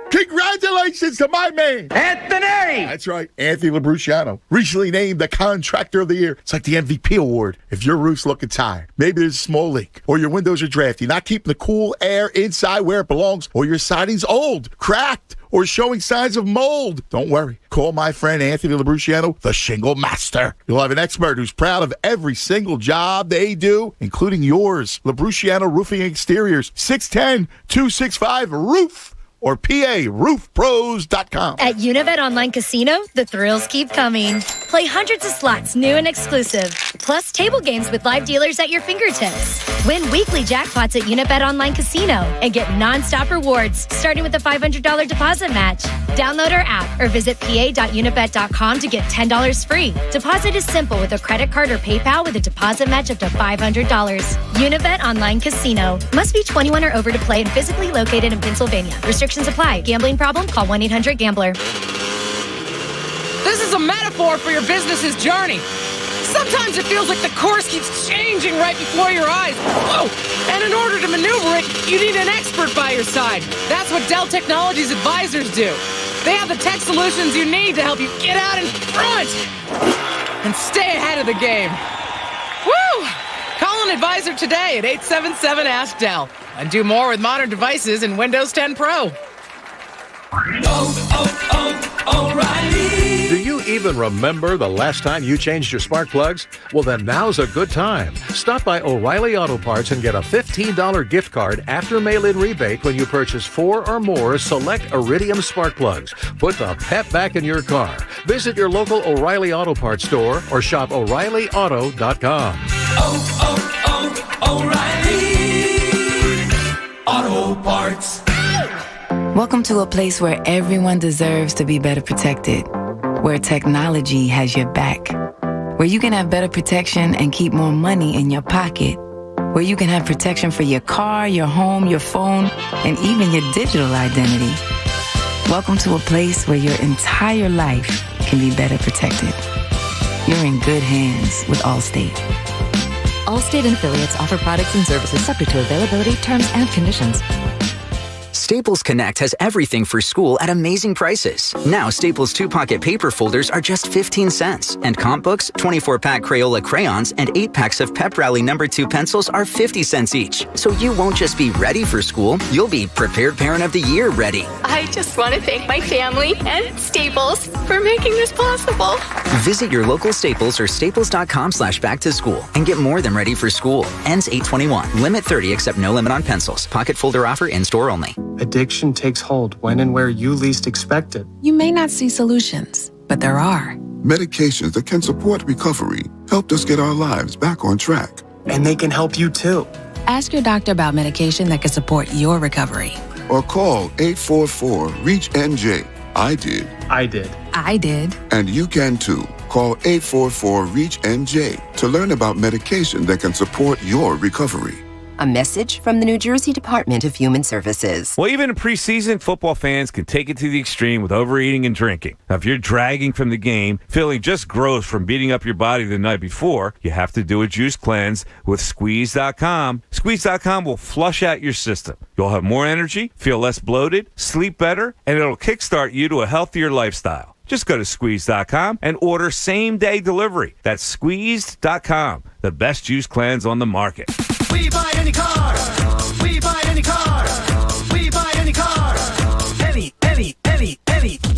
S16: Congratulations to my man,
S22: Anthony!
S16: That's right, Anthony Labruciano. Recently named the Contractor of the Year. It's like the MVP award. If your roof's looking tired, maybe there's a small leak, or your windows are drafty, not keeping the cool air inside where it belongs, or your siding's old, cracked, or showing signs of mold, don't worry. Call my friend Anthony Labruciano, the Shingle Master. You'll have an expert who's proud of every single job they do, including yours. Labruciano Roofing Exteriors, 610-265-ROOF. Or PARoofPros.com.
S23: At Univet Online Casino, the thrills keep coming. Play hundreds of slots, new and exclusive. Plus table games with live dealers at your fingertips. Win weekly jackpots at Univet Online Casino and get non-stop rewards, starting with a $500 deposit match. Download our app or visit pa.univet.com to get $10 free. Deposit is simple with a credit card or PayPal with a deposit match up to $500. Univet Online Casino. Must be 21 or over to play and physically located in Pennsylvania. Restrictions apply. Gambling problem? Call 1-800-GAMBLER.
S24: This is a metaphor for your business's journey. Sometimes it feels like the course keeps changing right before your eyes. Whoa! And in order to maneuver it, you need an expert by your side. That's what Dell Technologies advisors do. They have the tech solutions you need to help you get out in front and stay ahead of the game. Woo! Call an advisor today at 877-ASK-DELL and do more with modern devices in Windows 10 Pro.
S25: O'Reilly. Do you even remember the last time you changed your spark plugs? Well, then now's a good time. Stop by O'Reilly Auto Parts and get a $15 gift card after mail-in rebate when you purchase 4 or more select Iridium spark plugs. Put the pep back in your car. Visit your local O'Reilly Auto Parts store or shop O'ReillyAuto.com.
S12: O'Reilly Auto Parts.
S27: Welcome to a place where everyone deserves to be better protected, where technology has your back, where you can have better protection and keep more money in your pocket, where you can have protection for your car, your home, your phone, and even your digital identity. Welcome to a place where your entire life can be better protected. You're in good hands with Allstate.
S29: Allstate and affiliates offer products and services subject to availability, terms, and conditions.
S31: Staples Connect has everything for school at amazing prices. Now, Staples 2-pocket paper folders are just 15 cents. And comp books, 24-pack Crayola crayons, and 8 packs of Pep Rally No. 2 pencils are 50 cents each. So you won't just be ready for school, you'll be Prepared Parent of the Year ready.
S32: I just want to thank my family and Staples for making this possible.
S31: Visit your local Staples or staples.com/back-to-school and get more than ready for school. Ends 8/21. Limit 30 except no limit on pencils. Pocket folder offer in-store only.
S33: Addiction takes hold when and where you least expect it.
S34: You may not see solutions, but there are.
S35: Medications that can support recovery helped us get our lives back on track.
S33: And they can help you too.
S34: Ask your doctor about medication that can support your recovery.
S35: Or call 844-REACH-NJ. I did.
S33: I did.
S34: I did.
S35: And you can too. Call 844-REACH-NJ to learn about medication that can support your recovery.
S4: A message from the New Jersey Department of Human Services.
S5: Well, even in preseason, football fans can take it to the extreme with overeating and drinking. Now, if you're dragging from the game, feeling just gross from beating up your body the night before, you have to do a juice cleanse with Squeeze.com. Squeeze.com will flush out your system. You'll have more energy, feel less bloated, sleep better, and it'll kickstart you to a healthier lifestyle. Just go to Squeeze.com and order same-day delivery. That's Squeezed.com, the best juice cleanse on the market.
S6: We buy any car. We buy any car. We buy any car. Any.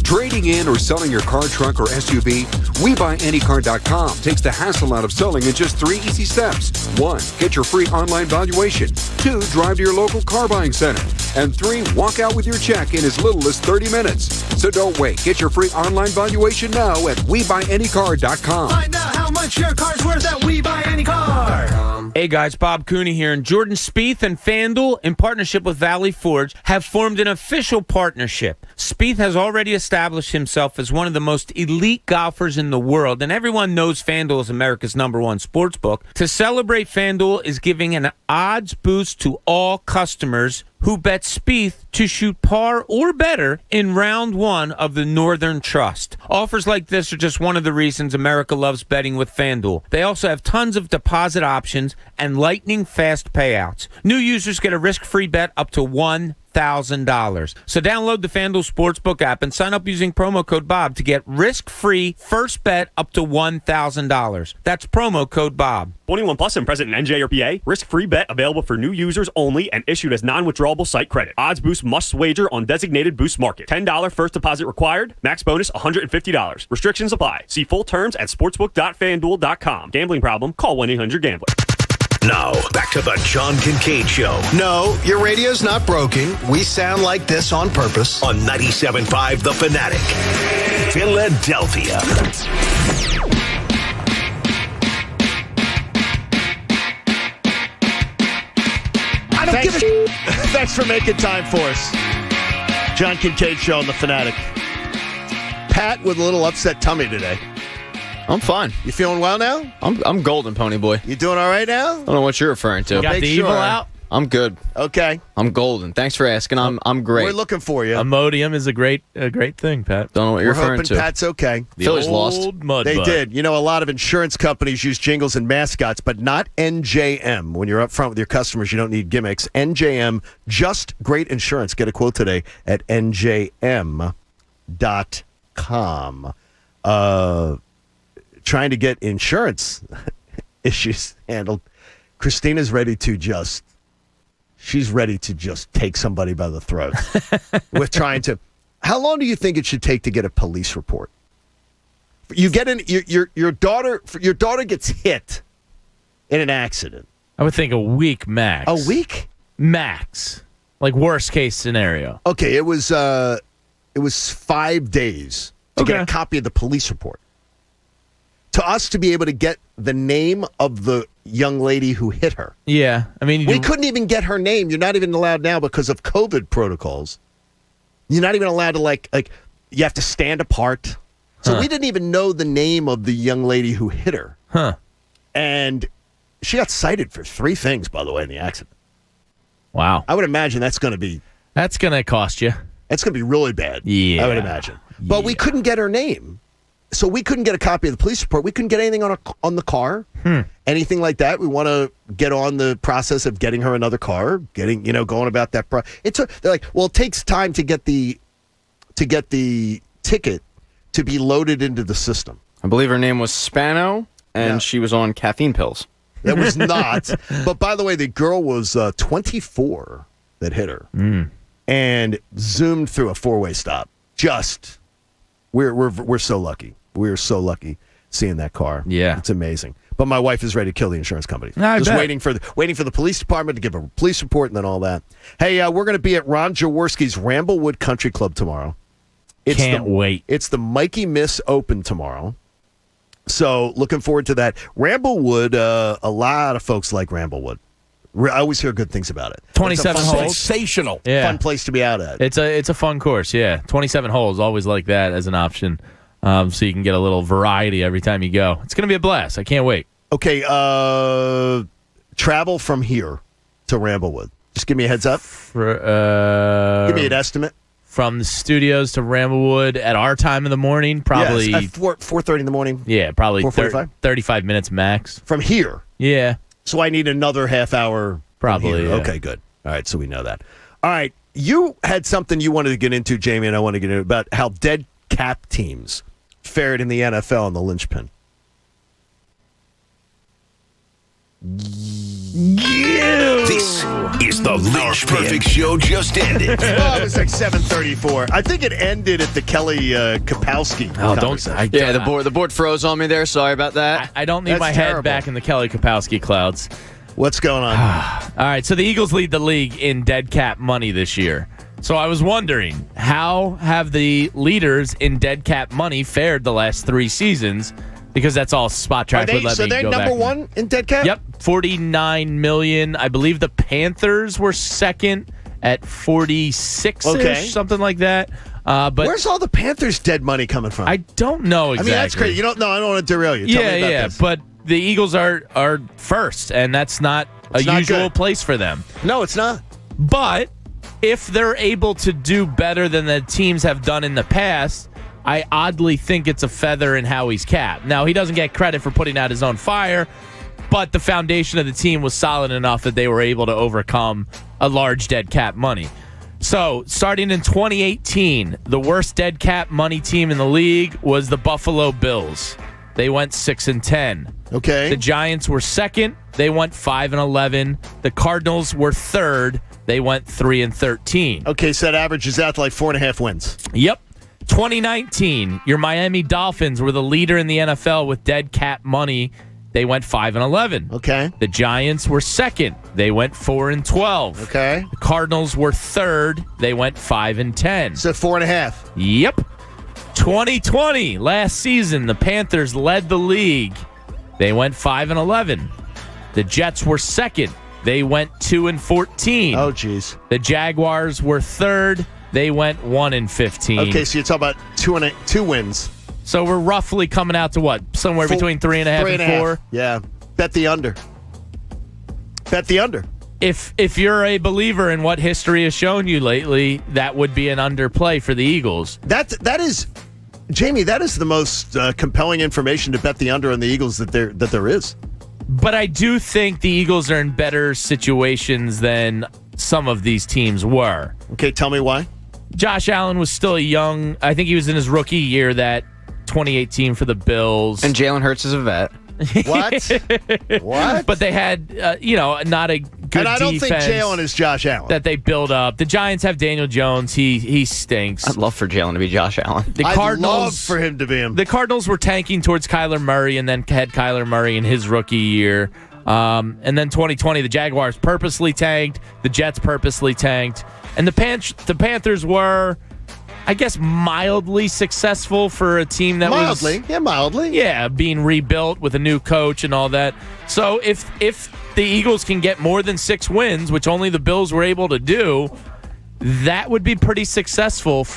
S7: Trading in or selling your car, truck, or SUV? WeBuyAnyCar.com takes the hassle out of selling in just 3 easy steps. 1. Get your free online valuation. 2. Drive to your local car buying center. And 3. Walk out with your check in as little as 30 minutes. So don't wait. Get your free online valuation now at WeBuyAnyCar.com.
S6: Find out how much your car's worth at We Buy Any Car.
S3: Hey guys, Bob Cooney here, and Jordan Spieth and FanDuel, in partnership with Valley Forge, have formed an official partnership. Spieth has already established himself as one of the most elite golfers in the world, and everyone knows FanDuel is America's #1 sportsbook. To celebrate, FanDuel is giving an odds boost to all customers who bet Spieth to shoot par or better in round 1 of the Northern Trust. Offers like this are just one of the reasons America loves betting with FanDuel. They also have tons of deposit options and lightning-fast payouts. New users get a risk-free bet up to $1,000. So download the FanDuel Sportsbook app and sign up using promo code BOB to get risk-free first bet up to $1,000. That's promo code BOB.
S11: 21 plus and present in NJ or PA. Risk-free bet available for new users only and issued as non-withdrawable site credit. Odds Boost must wager on designated Boost market. $10 first deposit required. Max bonus $150. Restrictions apply. See full terms at sportsbook.fanduel.com. Gambling problem? Call 1-800-GAMBLER.
S12: Now, back to the John Kincade Show.
S13: No, your radio's not broken. We sound like this on purpose.
S12: On 97.5 The Fanatic. Philadelphia.
S15: Thanks for making time for us. John Kincade Show on The Fanatic. Pat with a little upset tummy today.
S3: I'm fine.
S15: You feeling well now?
S3: I'm golden, Pony Boy.
S15: You doing all right now?
S3: I don't know what you're referring to.
S8: Got the evil out?
S3: I'm good.
S15: Okay.
S3: I'm golden. Thanks for asking. I'm great.
S15: We're looking for you.
S8: Imodium is a great thing, Pat.
S3: Don't know what you're referring to.
S15: Pat's okay.
S3: Phillies lost.
S15: They did. You know, a lot of insurance companies use jingles and mascots, but not NJM. When you're up front with your customers, you don't need gimmicks. NJM, just great insurance. Get a quote today at NJM.com. Trying to get insurance issues handled. Christina's ready to just take somebody by the throat with trying to. How long do you think it should take to get a police report? You get in your daughter gets hit in an accident.
S8: I would think a week max.
S15: A week
S8: max, like worst case scenario.
S15: Okay, it was 5 days to get a copy of the police report. To us to be able to get the name of the young lady who hit her.
S8: Yeah. I mean,
S15: we couldn't even get her name. You're not even allowed now because of COVID protocols. You're not even allowed to, like you have to stand apart. So we didn't even know the name of the young lady who hit her.
S8: Huh.
S15: And she got cited for 3 things, by the way, in the accident.
S8: Wow.
S15: I would imagine that's going to
S8: cost you.
S15: It's going to be really bad.
S8: Yeah.
S15: I would imagine. But we couldn't get her name. So we couldn't get a copy of the police report. We couldn't get anything on the car, anything like that. We want to get on the process of getting her another car, going about that. They're like, well, it takes time to get the ticket to be loaded into the system.
S3: I believe her name was Spano, and she was on caffeine pills.
S15: It was not. But by the way, the girl was 24 that hit her and zoomed through a 4-way stop. We're so lucky. We're so lucky seeing that car.
S8: Yeah,
S15: it's amazing. But my wife is ready to kill the insurance company.
S8: Just
S15: waiting for the police department to give a police report and then all that. Hey, we're going to be at Ron Jaworski's Ramblewood Country Club tomorrow.
S8: Can't wait.
S15: It's the Mikey Miss Open tomorrow. So looking forward to that. Ramblewood, a lot of folks like Ramblewood. I always hear good things about it.
S8: 27 holes.
S15: Sensational.
S8: Yeah.
S15: Fun place to be out at.
S8: It's a fun course, yeah. 27 holes, always like that as an option. So you can get a little variety every time you go. It's going to be a blast. I can't wait.
S15: Okay, travel from here. to Ramblewood? Just give me a heads up. Give me an estimate.
S8: From the studios to Ramblewood at our time of the morning, probably...
S15: Yes, at 4:30 in the morning.
S8: Yeah, probably
S15: 35
S8: minutes max.
S15: From here?
S8: Yeah.
S15: So I need another half hour?
S8: Probably, yeah.
S15: Okay, good. All right, so we know that. All right, you had something you wanted to get into, Jamie, and I want to get into about how dead cap teams fared in the NFL in the linchpin.
S12: This is the Lynch Perfect Show just ended.
S15: Oh, it was like 7:34. I think it ended at the Kelly Kapowski.
S8: Oh, don't say.
S3: Yeah, the board froze on me there. Sorry about that.
S8: I don't need my head back in the Kelly Kapowski clouds.
S15: What's going on?
S8: All right, so the Eagles lead the league in dead cap money this year. So I was wondering, how have the leaders in dead cap money fared the last 3 seasons? Because that's all Spot Track would let me go back.
S15: So they're number one in dead cap?
S8: Yep, $49 million. I believe the Panthers were second at 46-ish, something like that. But
S15: where's all the Panthers' dead money coming from?
S8: I don't know exactly.
S15: I mean, that's crazy. I don't want to derail you. Tell me about this.
S8: But the Eagles are first, and that's not a usual place for them.
S15: No, it's not.
S8: But if they're able to do better than the teams have done in the past, I oddly think it's a feather in Howie's cap. Now, he doesn't get credit for putting out his own fire, but the foundation of the team was solid enough that they were able to overcome a large dead cap money. So, starting in 2018, the worst dead cap money team in the league was the Buffalo Bills. They went 6-10.
S15: Okay.
S8: The Giants were second. They went 5-11. The Cardinals were third. They went 3-13.
S15: Okay, so that averages out to like 4.5 wins.
S8: Yep. 2019, your Miami Dolphins were the leader in the NFL with dead cap money. They went 5-11.
S15: Okay.
S8: The Giants were second. They went 4-12.
S15: Okay.
S8: The Cardinals were third. They went 5-10.
S15: So 4.5.
S8: Yep. 2020, last season, the Panthers led the league. They went 5-11. The Jets were second. They went 2-14.
S15: Oh, geez.
S8: The Jaguars were third. They went 1-15.
S15: Okay, so you're talking about two wins.
S8: So we're roughly coming out to what? Somewhere between 3.5 and 4?
S15: Yeah. Bet the under. Bet the under.
S8: If you're a believer in what history has shown you lately, that would be an underplay for the Eagles.
S15: That is, Jamie, that is the most compelling information to bet the under on the Eagles that there is.
S8: But I do think the Eagles are in better situations than some of these teams were.
S15: Okay, tell me why.
S8: Josh Allen was still young. I think he was in his rookie year, that 2018 for the Bills.
S3: And Jalen Hurts is a vet.
S15: What? What?
S8: But they had, not a good defense.
S15: And I don't think Jalen is Josh Allen.
S8: That they build up. The Giants have Daniel Jones. He stinks.
S3: I'd love for Jalen to be Josh Allen.
S15: I'd love for him to be him.
S8: The Cardinals were tanking towards Kyler Murray and then had Kyler Murray in his rookie year. And then 2020, the Jaguars purposely tanked. The Jets purposely tanked. And the Panthers were, I guess, mildly successful for a team that was...
S15: Mildly.
S8: Yeah, being rebuilt with a new coach and all that. So if the Eagles can get more than 6 wins, which only the Bills were able to do, that would be pretty successful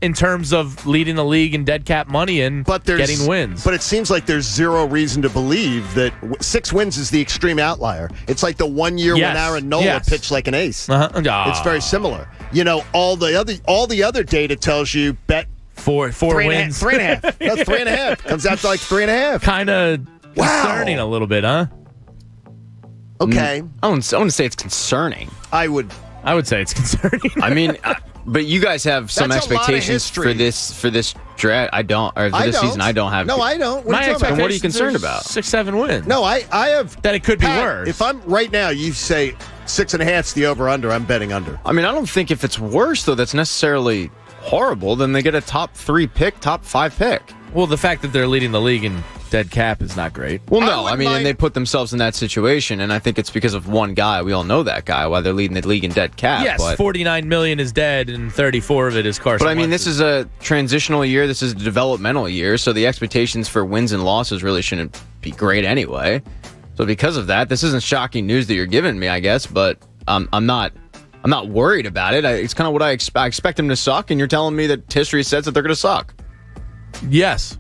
S8: in terms of leading the league in dead cap money and getting wins.
S15: But it seems like there's zero reason to believe that 6 wins is the extreme outlier. It's like the 1 year when Aaron Nola pitched like an ace. It's very similar. All the other data tells you bet
S8: 4 wins.
S15: 3.5. That's 3.5. Comes out to like 3.5.
S8: Kind of concerning a little bit, huh?
S15: Okay.
S3: I wouldn't say it's concerning.
S15: I would
S8: say it's concerning.
S3: I mean, but you guys have some
S15: That's
S3: expectations for this draft. I don't, or for this season. I don't have.
S15: No, I don't.
S8: My expectations.
S3: And what are you concerned about?
S8: 6-7 wins.
S15: No, I have.
S8: That it could be worse.
S15: If I'm right now, you say 6.5's the over/under. I'm betting under.
S3: I mean, I don't think if it's worse though, that's necessarily horrible. Then they get a top 3 pick, top 5 pick.
S8: Well, the fact that they're leading the league in dead cap is not great.
S3: Well, no, I mean, and they put themselves in that situation, and I think it's because of one guy. We all know that guy, why they're leading the league in dead cap.
S8: Yes,
S3: but
S8: $49 million is dead, and 34 of it is Carson.
S3: But I mean,
S8: Wentz.
S3: this is a transitional year. This is a developmental year, so the expectations for wins and losses really shouldn't be great anyway. So because of that, this isn't shocking news that you're giving me, I guess. But I'm not worried about it. It's kind of what I expect. I expect them to suck, and you're telling me that history says that they're going to suck.
S8: Yes.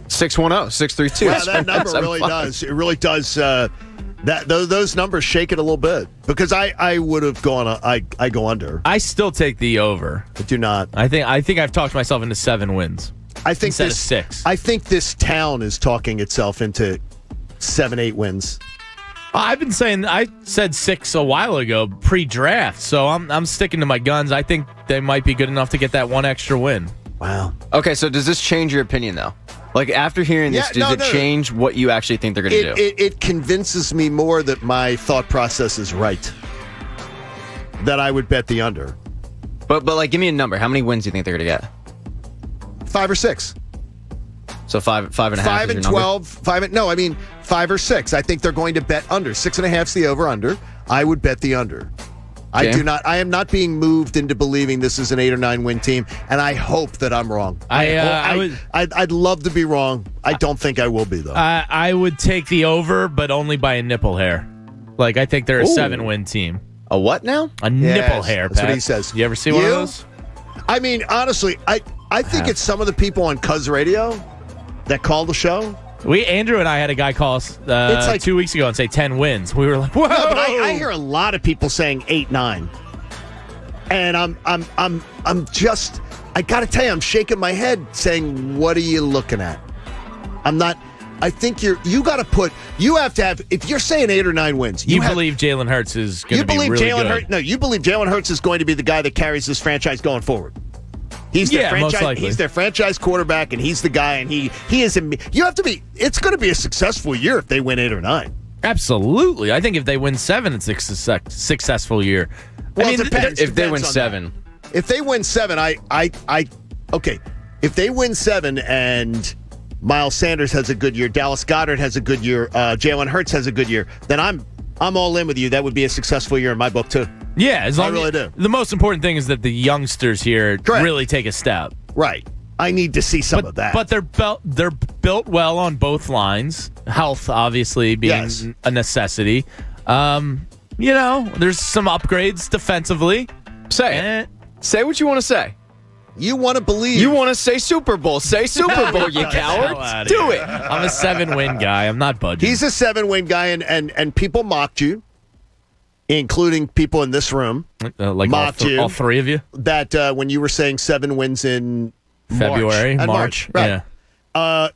S3: 610, 632.
S15: Yeah, that number really does. It really does Those numbers shake it a little bit because I would have gone. I go under.
S8: I still take the over.
S15: I do not.
S8: I think I've talked myself into 7 wins.
S15: I think
S8: instead of 6.
S15: I think this town is talking itself into 7-8 wins.
S8: I've been saying I said 6 a while ago pre-draft, so I'm sticking to my guns. I think they might be good enough to get that one extra win.
S15: Wow.
S3: Okay, so does this change your opinion though? Like after hearing this, does it change what you actually think they're going to do?
S15: It convinces me more that my thought process is right. That I would bet the under.
S3: But like, give me a number. How many wins do you think they're going to get?
S15: 5 or 6.
S3: So 5.5.
S15: 5 and 12. 5 or 6. I think they're going to bet under. 6.5 is the over/under. I would bet the under. I am not being moved into believing this is an 8 or 9 win team, and I hope that I'm wrong. I'd love to be wrong. I don't think I will be though.
S8: I would take the over, but only by a nipple hair. Like I think they're a 7-win team.
S3: A what now?
S8: A nipple hair.
S15: That's
S8: Pat.
S15: what he says.
S8: You ever see one of those?
S15: I mean, honestly, I think it's some of the people on Cuz Radio that call the show.
S8: Andrew and I had a guy call us
S15: it's like
S8: 2 weeks ago and say 10 wins. We were like, whoa!
S15: No, but I hear a lot of people saying 8, 9, and I'm just, I got to tell you, I'm shaking my head, saying, what are you looking at? I'm not. I think you have to have. If you're saying 8 or 9 wins,
S8: you believe Jalen Hurts is going to be really good.
S15: No, you believe Jalen Hurts is going to be the guy that carries this franchise going forward. He's their franchise.
S8: Most likely.
S15: He's their franchise quarterback, and he's the guy. And he is. You have to be. It's going to be a successful year if they win 8 or 9.
S8: Absolutely, I think if they win 7, it's a successful year.
S15: Well, it depends.
S3: If they win 7,
S15: if they win 7, okay. If they win 7 and Miles Sanders has a good year, Dallas Goedert has a good year, Jalen Hurts has a good year, then I'm all in with you. That would be a successful year in my book too.
S8: Yeah, as long
S15: I really do.
S8: The most important thing is that the youngsters here really take a step.
S15: Right. I need to see some of that.
S8: But they're built well on both lines. Health, obviously, being a necessity. There's some upgrades defensively.
S3: Say what you want to say.
S15: You want to believe.
S3: You want to say Super Bowl. Say Super Bowl, you coward. Do it.
S8: I'm a 7-win guy. I'm not budging.
S15: He's a 7-win guy, and people mocked you, including people in this room.
S8: Like
S15: mocked you.
S8: All 3 of you?
S15: That when you were saying 7 wins in
S8: February,
S15: March. Right.
S8: Yeah.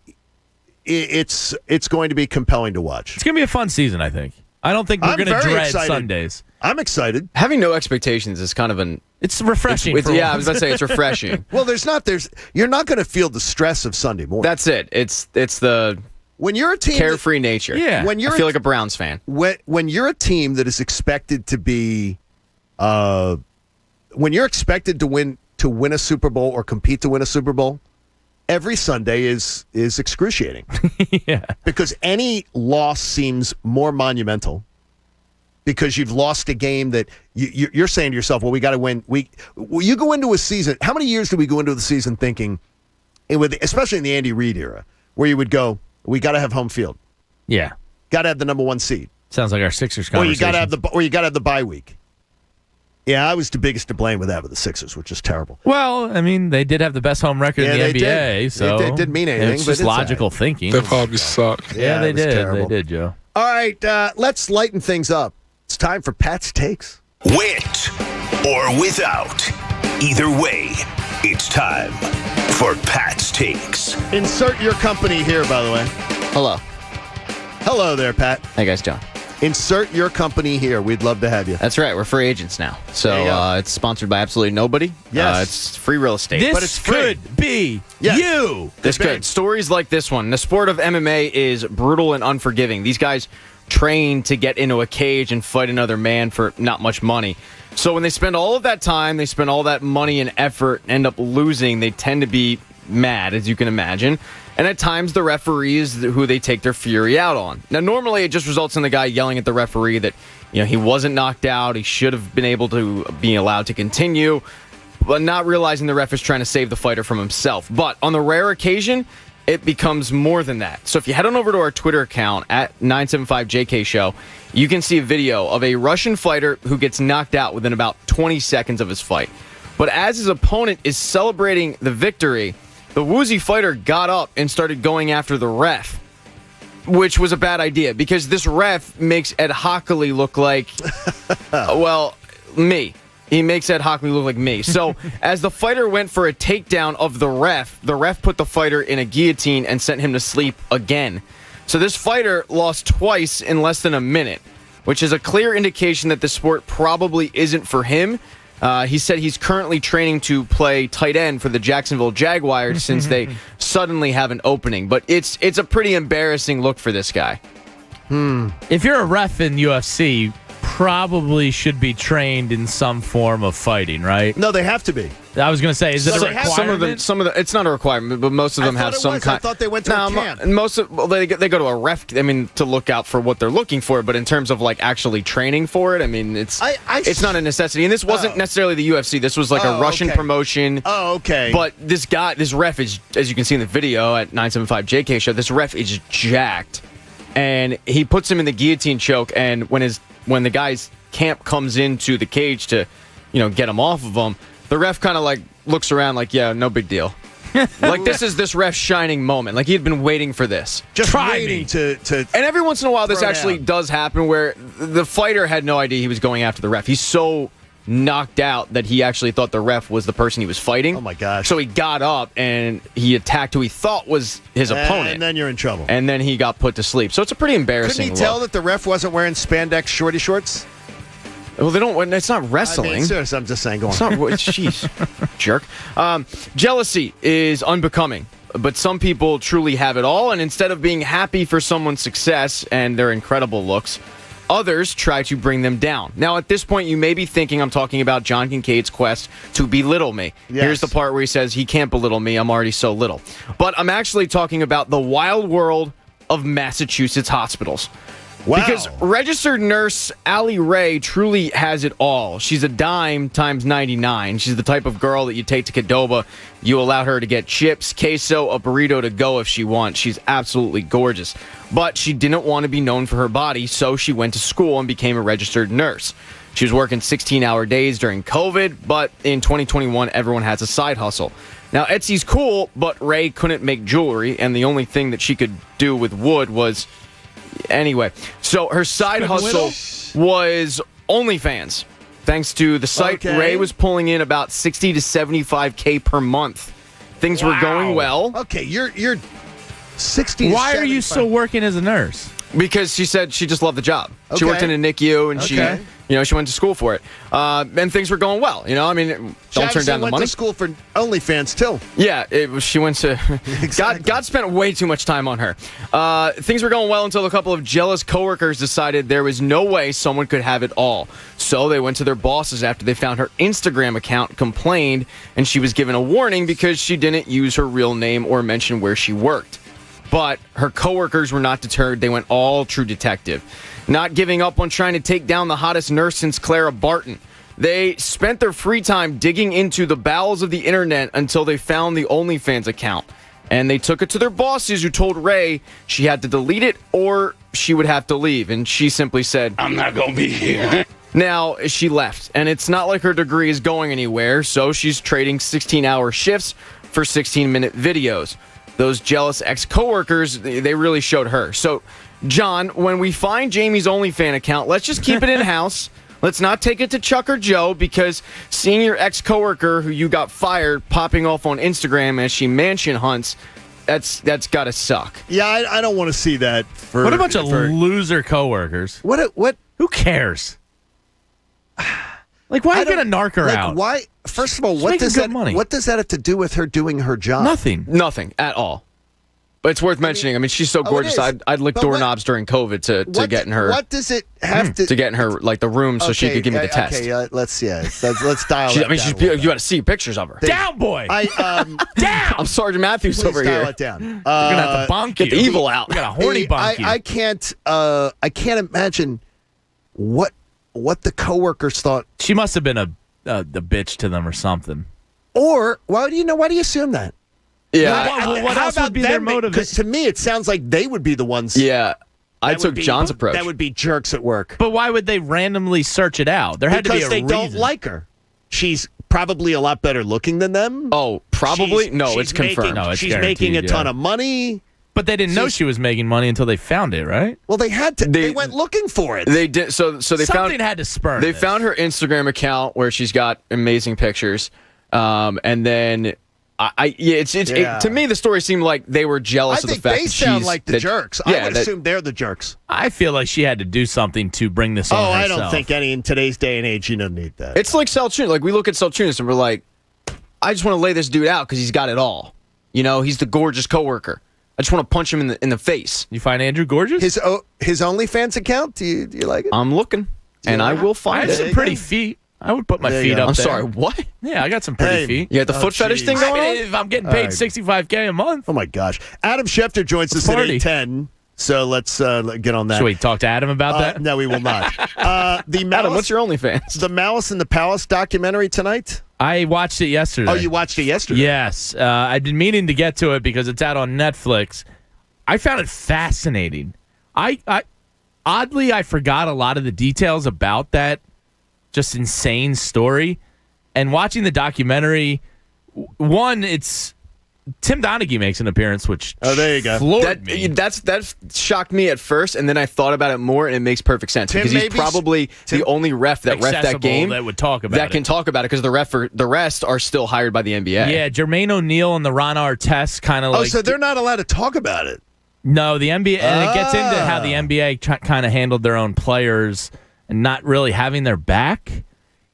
S15: It's going to be compelling to watch.
S8: It's going to be a fun season, I think. I don't think we're going to dread
S15: excited.
S8: Sundays.
S15: I'm excited.
S3: Having no expectations is kind of
S8: It's refreshing.
S3: I was about to say it's refreshing.
S15: Well, you're not going to feel the stress of Sunday morning.
S3: That's it. It's the
S15: when you're a team
S3: carefree nature.
S8: Yeah.
S3: I feel like a Browns fan.
S15: When you're a team that is expected to be, when you're expected to win a Super Bowl or compete to win a Super Bowl, every Sunday is excruciating.
S8: Yeah.
S15: Because any loss seems more monumental. Because you've lost a game that you're saying to yourself, well, we got to win. You go into a season. How many years do we go into the season thinking, especially in the Andy Reid era, where you would go, we got to have home field.
S8: Yeah.
S15: Got to have the number 1 seed.
S8: Sounds like our Sixers conversation.
S15: Or you got to have the bye week. Yeah, I was the biggest to blame with that with the Sixers, which is terrible.
S8: Well, I mean, they did have the best home record in the NBA, so
S15: it didn't mean anything.
S8: It's just logical thinking.
S1: They probably suck.
S8: Yeah, they did.
S15: Terrible.
S8: They did, Joe.
S15: All right, let's lighten things up. It's time for Pat's Takes.
S12: With or without. Either way, it's time for Pat's Takes.
S15: Insert your company here, by the way.
S3: Hello.
S15: Hello there, Pat.
S3: Hey, guys, John.
S15: Insert your company here. We'd love to have you.
S3: That's right. We're free agents now. So it's sponsored by absolutely nobody.
S15: Yes.
S3: It's free real estate.
S8: This
S15: but it's free.
S8: could be you.
S3: This could. Stories like this one. The sport of MMA is brutal and unforgiving. These guys train to get into a cage and fight another man for not much money. So when they spend all of that time, they spend all that money and effort, and end up losing, they tend to be mad, as you can imagine. And at times, the referee is who they take their fury out on. Now, normally, it just results in the guy yelling at the referee that, he wasn't knocked out, he should have been able to be allowed to continue, but not realizing the ref is trying to save the fighter from himself. But on the rare occasion, it becomes more than that. So if you head on over to our Twitter account at 975JK Show, you can see a video of a Russian fighter who gets knocked out within about 20 seconds of his fight. But as his opponent is celebrating the victory, the woozy fighter got up and started going after the ref. which was a bad idea because this ref makes Ed Hockley look like, me. He makes Ed Hockley look like me. So as the fighter went for a takedown of the ref put the fighter in a guillotine and sent him to sleep again. So this fighter lost twice in less than a minute, which is a clear indication that the sport probably isn't for him. He said he's currently training to play tight end for the Jacksonville Jaguars since they suddenly have an opening. But it's a pretty embarrassing look for this guy.
S8: If you're a ref in UFC, probably should be trained in some form of fighting, right?
S15: No, they have to be.
S8: I was going to say, is it a requirement?
S3: Some of them, it's not a requirement, but most of them have some kind.
S15: I thought they went to a camp.
S3: They go to a ref. To look out for what they're looking for. But in terms of like actually training for it, it's not a necessity. And this wasn't necessarily the UFC. This was like a Russian promotion.
S15: Oh, okay.
S3: But this ref is, as you can see in the video at 97.5 JK show, this ref is jacked, and he puts him in the guillotine choke. And when the guy's camp comes into the cage to, get him off of him, the ref kind of like looks around like, yeah, no big deal. Like this is this ref's shining moment. Like he had been waiting for this.
S15: Just waiting to.
S3: And every once in a while, this actually does happen where the fighter had no idea he was going after the ref. He's so knocked out that he actually thought the ref was the person he was fighting.
S15: Oh my gosh!
S3: So he got up and he attacked who he thought was his opponent.
S15: And then you're in trouble.
S3: And then he got put to sleep. So it's a pretty embarrassing.
S15: Couldn't he tell that the ref wasn't wearing spandex shorty shorts?
S3: Well, they don't. It's not wrestling.
S15: I mean, seriously, I'm just saying. Go on.
S3: It's not. Jeez, jerk. Jealousy is unbecoming, but some people truly have it all. And instead of being happy for someone's success and their incredible looks, others try to bring them down. Now, at this point, you may be thinking I'm talking about John Kincaid's quest to belittle me.
S15: Yes.
S3: Here's the part where he says he can't belittle me. I'm already so little. But I'm actually talking about the wild world of Massachusetts hospitals.
S15: Wow.
S3: Because registered nurse Allie Ray truly has it all. She's a dime times 99. She's the type of girl that you take to Qdoba. You allow her to get chips, queso, a burrito to go if she wants. She's absolutely gorgeous. But she didn't want to be known for her body, so she went to school and became a registered nurse. She was working 16-hour days during COVID, but in 2021, everyone has a side hustle. Now, Etsy's cool, but Ray couldn't make jewelry, and the only thing that she could do with wood was... Anyway, so her side hustle was OnlyFans. Thanks to the site, Ray was pulling in about 60 to 75K per month. Things were going well.
S15: Okay, you're 60.
S8: Why are you still working as a nurse?
S3: Because she said she just loved the job. She worked in a NICU, and she went to school for it. And things were going well. Don't turn down the money.
S15: Went to school for OnlyFans too.
S3: Yeah, she went to.
S15: Exactly.
S3: God spent way too much time on her. Things were going well until a couple of jealous coworkers decided there was no way someone could have it all. So they went to their bosses after they found her Instagram account, complained, and she was given a warning because she didn't use her real name or mention where she worked. But her coworkers were not deterred. They went all true detective, not giving up on trying to take down the hottest nurse since Clara Barton. They spent their free time digging into the bowels of the internet until they found the OnlyFans account. And they took it to their bosses, who told Ray she had to delete it or she would have to leave. And she simply said, "I'm not going to be here." Now, she left, and it's not like her degree is going anywhere, so she's trading 16-hour shifts for 16-minute videos. Those jealous ex-coworkers, they really showed her. So, John, when we find Jamie's OnlyFans account, let's just keep it in-house. Let's not take it to Chuck or Joe, because seeing your ex-coworker who you got fired popping off on Instagram as she mansion hunts, that's got to suck.
S15: Yeah, I don't want to see that.
S8: What a bunch of loser coworkers.
S15: What?
S8: Who cares? Like, why are you going to narc her out?
S15: Why? First of all, what does that have to do with her doing her job?
S3: Nothing at all. But it's worth mentioning. I mean, she's so gorgeous. I'd lick doorknobs during COVID to get in her.
S15: What does it have to
S3: get in her the room so she could give me the test?
S15: Okay, let's dial.
S3: You got to see pictures of her.
S8: Down, boy.
S3: Down. I'm Sergeant Matthews over here.
S15: Dial it down.
S8: We're gonna have to bonk you.
S3: Get the evil out.
S8: We got a horny bonk you.
S15: I can't imagine what the coworkers thought.
S8: She must have been a bitch to them or something.
S15: Or why do you assume that?
S3: Yeah.
S8: What else would be their motive?
S15: Because to me, it sounds like they would be the ones.
S3: Yeah. I took John's approach.
S15: That would be jerks at work.
S8: But why would they randomly search it out? There had to be a reason.
S15: Because they don't like her. She's probably a lot better looking than them.
S3: Oh, probably? No, it's confirmed.
S15: She's making a ton of money.
S8: But they didn't know she was making money until they found it, right?
S15: Well, they had to. They went looking for it.
S3: They did. So they
S8: Something had to spur
S3: They
S8: this.
S3: found her Instagram account where she's got amazing pictures, and then to me the story seemed like they were jealous of the fact
S15: they
S3: that
S15: sound like the jerks. I would
S3: that-
S15: assume they're the jerks.
S8: I feel like she had to do something to bring this on
S15: I
S8: herself.
S15: don't think any in today's day and age, you don't need that.
S3: It's like Selchunas. Like we look at Selchunas and we're like, I just want to lay this dude out because he's got it all. You know, he's the gorgeous coworker. I just want to punch him in the face.
S8: You find Andrew gorgeous?
S15: His OnlyFans account? Do you like it?
S3: I'm looking, and I will
S8: I
S3: find
S8: have
S3: it.
S8: some pretty feet. I would put my
S15: There you
S8: feet
S15: go.
S8: up
S3: I'm
S8: there.
S3: sorry, what?
S8: Yeah, I got some pretty feet.
S3: You got the foot fetish thing going on?
S8: If I'm getting paid $65K a month.
S15: Oh, my gosh. Adam Schefter joins us at
S8: Party.
S15: 8:10, so let's get on that.
S8: Should we talk to Adam about that?
S15: No, we will not.
S3: Adam, what's your OnlyFans?
S15: The Malice in the Palace documentary tonight?
S8: I watched it yesterday.
S15: Oh, you watched it yesterday?
S8: Yes. I've been meaning to get to it because it's out on Netflix. I found it fascinating. Oddly, I forgot a lot of the details about that just insane story. And watching the documentary, one, it's Tim Donaghy makes an appearance, which
S15: there you go.
S8: floored me.
S3: That shocked me at first, and then I thought about it more, and it makes perfect sense because he's probably the only ref that ref that
S8: accessible
S3: game
S8: that would talk about
S3: that can
S8: it.
S3: talk about it because the rest are still hired by the NBA.
S8: Yeah, Jermaine O'Neal and the Ron Artest kind of
S15: Oh,
S8: like.
S15: so they're not allowed to talk about it?
S8: No, the NBA, and it gets into how the NBA kind of handled their own players and not really having their back.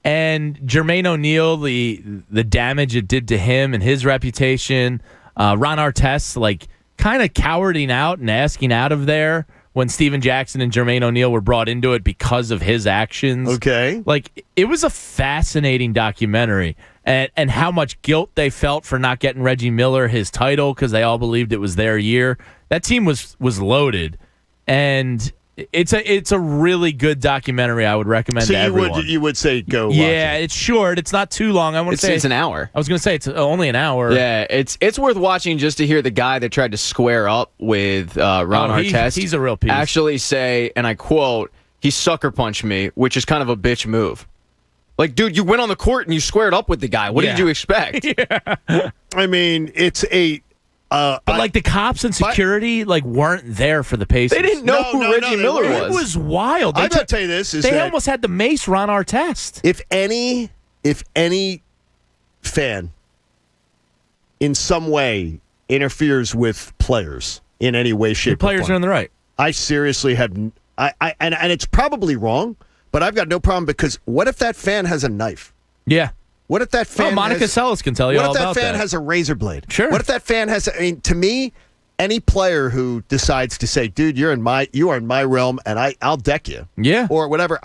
S8: And Jermaine O'Neal, the damage it did to him and his reputation. Ron Artest, like, kind of cowarding out and asking out of there when Steven Jackson and Jermaine O'Neal were brought into it because of his actions.
S15: Okay.
S8: Like, it was a fascinating documentary. And how much guilt they felt for not getting Reggie Miller his title because they all believed it was their year. That team was loaded, and it's a really good documentary. I would recommend.
S15: So
S8: to everyone.
S15: you would say go watch
S8: Yeah,
S15: it.
S8: it's short. It's not too long. I want to say
S3: It's an hour.
S8: I was going to say it's only an hour.
S3: Yeah, it's worth watching just to hear the guy that tried to square up with Ron Artest.
S8: He's a real piece.
S3: Actually say, and I quote, "He sucker punched me," which is kind of a bitch move. Like, dude, you went on the court and you squared up with the guy. What did you expect?
S15: I mean, it's a...
S8: but like the cops and security weren't there for the Pacers.
S3: They didn't know who Reggie Miller was.
S8: It was wild.
S15: I gotta tell you this:
S8: they almost had to mace Ron Artest.
S15: If any fan in some way interferes with players in any way, shape,
S8: The players
S15: or form,
S8: are in the right.
S15: I seriously have. And it's probably wrong, but I've got no problem because what if that fan has a knife?
S8: Yeah.
S15: What if that fan?
S8: Monica Seles can tell you all
S15: What if
S8: about
S15: that fan
S8: that.
S15: has a razor blade?
S8: Sure.
S15: What if that fan has? I mean, to me, any player who decides to say, "Dude, you are in my realm, and I'll deck you,"
S8: Yeah.
S15: or whatever.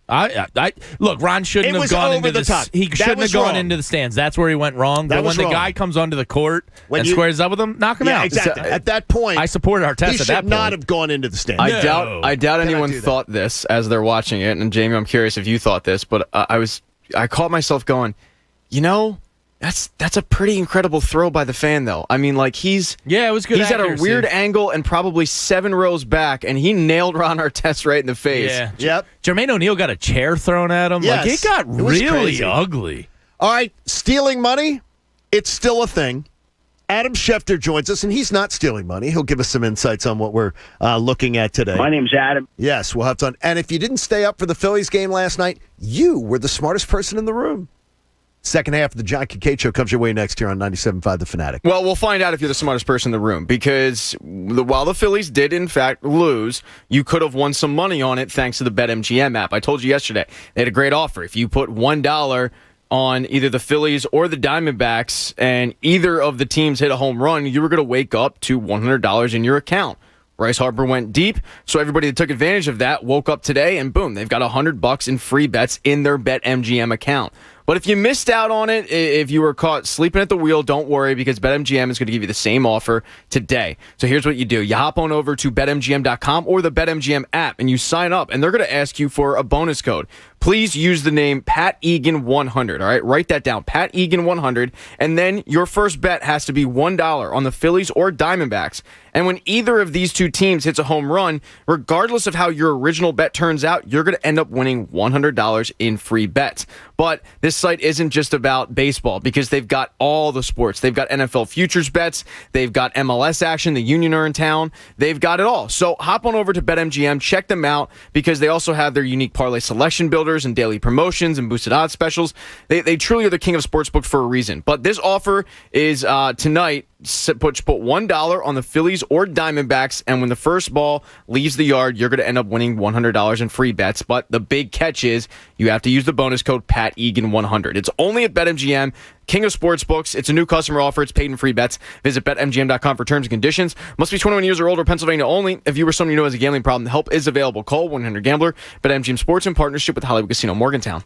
S8: I look. Ron shouldn't
S15: It
S8: have
S15: was
S8: gone
S15: over
S8: into
S15: the top.
S8: He
S15: That
S8: shouldn't have
S15: was
S8: gone
S15: wrong.
S8: into the stands. That's where he went wrong.
S15: That
S8: But when
S15: was
S8: the
S15: wrong.
S8: guy comes onto the court
S15: When
S8: and
S15: you-
S8: squares up with him, knock him
S15: Yeah,
S8: out.
S15: exactly. At that point,
S8: I supported Artest
S15: he
S8: at
S15: should
S8: that
S15: not
S8: point.
S15: have gone into the stand.
S3: I doubt
S15: Cannot
S3: anyone
S15: do that.
S3: thought this as they're watching it. And Jamie, I'm curious if you thought this, but I caught myself going, that's a pretty incredible throw by the fan, though. I mean, like it was
S8: good
S3: He's at a
S8: accuracy.
S3: weird angle and probably 7 rows back, and he nailed Ron Artest right in the face.
S8: Yeah.
S15: Yep.
S8: Jermaine O'Neal got a chair thrown at him.
S15: Yes.
S8: Like it got
S15: was
S8: really
S15: crazy.
S8: ugly.
S15: All right, stealing money, it's still a thing. Adam Schefter joins us, and he's not stealing money. He'll give us some insights on what we're looking at today.
S1: My name's Adam.
S15: Yes, we'll have fun. And if you didn't stay up for the Phillies game last night, you were the smartest person in the room. Second half of the John Kincade Show comes your way next here on 97.5 The Fanatic.
S3: Well, we'll find out if you're the smartest person in the room because while the Phillies did, in fact, lose, you could have won some money on it thanks to the BetMGM app. I told you yesterday, they had a great offer. If you put $1 on either the Phillies or the Diamondbacks and either of the teams hit a home run, you were going to wake up to $100 in your account. Bryce Harper went deep, so everybody that took advantage of that woke up today, and boom, they've got $100 in free bets in their BetMGM account. But if you missed out on it, if you were caught sleeping at the wheel, don't worry because BetMGM is going to give you the same offer today. So here's what you do. You hop on over to BetMGM.com or the BetMGM app, and you sign up, and they're going to ask you for a bonus code. please use the name Pat Egan 100. All right, write that down, Pat Egan 100, and then your first bet has to be $1 on the Phillies or Diamondbacks. And when either of these two teams hits a home run, regardless of how your original bet turns out, you're going to end up winning $100 in free bets. But this site isn't just about baseball because they've got all the sports. They've got NFL futures bets. They've got MLS action. The Union are in town. They've got it all. So hop on over to BetMGM. Check them out because they also have their unique parlay selection builders and daily promotions and boosted odds specials. They truly are the king of sportsbook for a reason. But this offer is tonight. Put $1 on the Phillies or Diamondbacks, and when the first ball leaves the yard, you're going to end up winning $100 in free bets. But the big catch is you have to use the bonus code PatEgan100. It's only at BetMGM, king of sportsbooks. It's a new customer offer. It's paid in free bets. Visit BetMGM.com for terms and conditions. Must be 21 years or older, Pennsylvania only. If you or someone you know has a gambling problem, help is available. Call 1-800-GAMBLER. BetMGM Sports in partnership with Hollywood Casino Morgantown.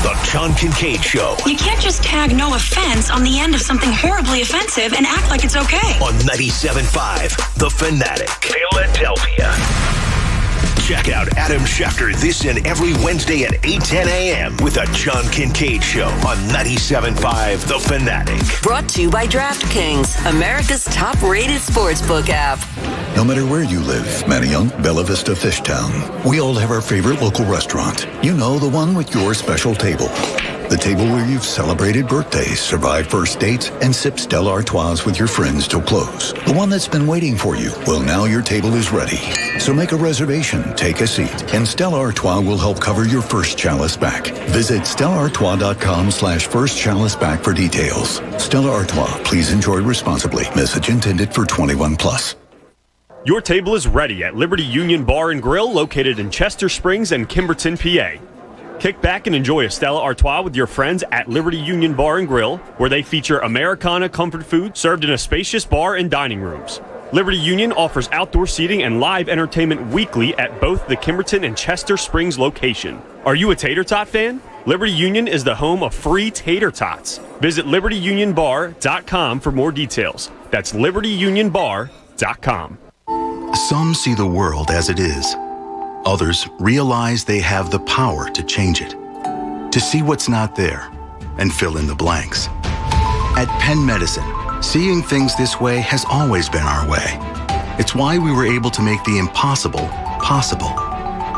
S12: The John Kincade Show.
S1: You can't just tag no offense on the end of something horribly offensive and act like it's okay.
S12: On 97.5 The Fanatic, Philadelphia. Check out Adam Schefter this and every Wednesday at 8:10 a.m. with The John Kincade Show on 97.5 The Fanatic.
S2: Brought to you by DraftKings, America's top-rated sportsbook app.
S9: No matter where you live, Manayunk, Bella Vista, Fishtown, we all have our favorite local restaurant. You know, the one with your special table. The table where you've celebrated birthdays, survived first dates, and sipped Stella Artois with your friends till close. The one that's been waiting for you. Well, now your table is ready. So make a reservation, take a seat, and Stella Artois will help cover your first chalice back. Visit StellaArtois.com/first chalice back for details. Stella Artois, please enjoy responsibly. Message intended for 21+.
S11: Your table is ready at Liberty Union Bar and Grill, located in Chester Springs and Kimberton, PA. Kick back and enjoy a Stella Artois with your friends at Liberty Union Bar and Grill, where they feature Americana comfort food served in a spacious bar and dining rooms. Liberty Union offers outdoor seating and live entertainment weekly at both the Kimberton and Chester Springs location. Are you a tater tot fan? Liberty Union is the home of free tater tots. Visit libertyunionbar.com for more details. That's libertyunionbar.com.
S10: Some see the world as it is. Others realize they have the power to change it, to see what's not there and fill in the blanks. At Penn Medicine, seeing things this way has always been our way. It's why we were able to make the impossible possible,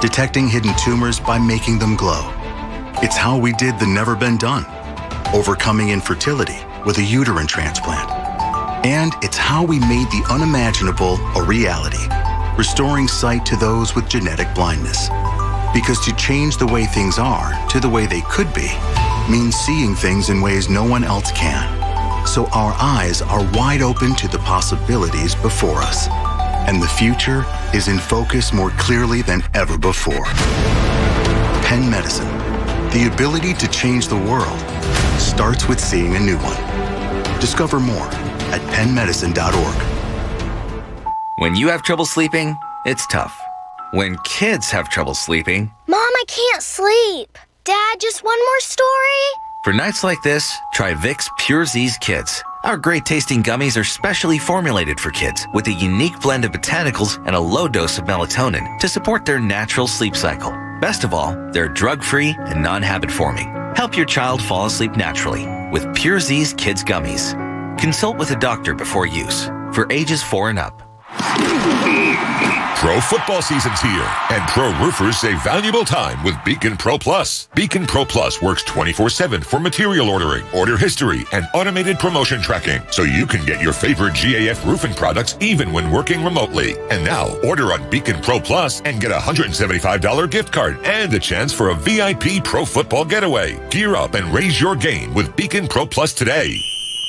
S10: detecting hidden tumors by making them glow. It's how we did the never been done, overcoming infertility with a uterine transplant. And it's how we made the unimaginable a reality, restoring sight to those with genetic blindness. Because to change the way things are to the way they could be means seeing things in ways no one else can. So our eyes are wide open to the possibilities before us. And the future is in focus more clearly than ever before. Penn Medicine, the ability to change the world, starts with seeing a new one. Discover more at pennmedicine.org.
S14: When you have trouble sleeping, it's tough. When kids have trouble sleeping,
S16: Mom, I can't sleep. Dad, just one more story?
S14: for nights like this, try Vicks Pure Z's Kids. Our great tasting gummies are specially formulated for kids with a unique blend of botanicals and a low dose of melatonin to support their natural sleep cycle. Best of all, they're drug-free and non-habit forming. Help your child fall asleep naturally with Pure Z's Kids Gummies. Consult with a doctor before use. For ages 4 and up.
S17: Pro football season's here, and pro roofers save valuable time with Beacon Pro Plus. Beacon Pro Plus works 24/7 for material ordering, order history, and automated promotion tracking, so you can get your favorite GAF roofing products even when working remotely. And now, order on Beacon Pro Plus and get a $175 gift card and a chance for a VIP pro football getaway. Gear up and raise your game with Beacon Pro Plus today.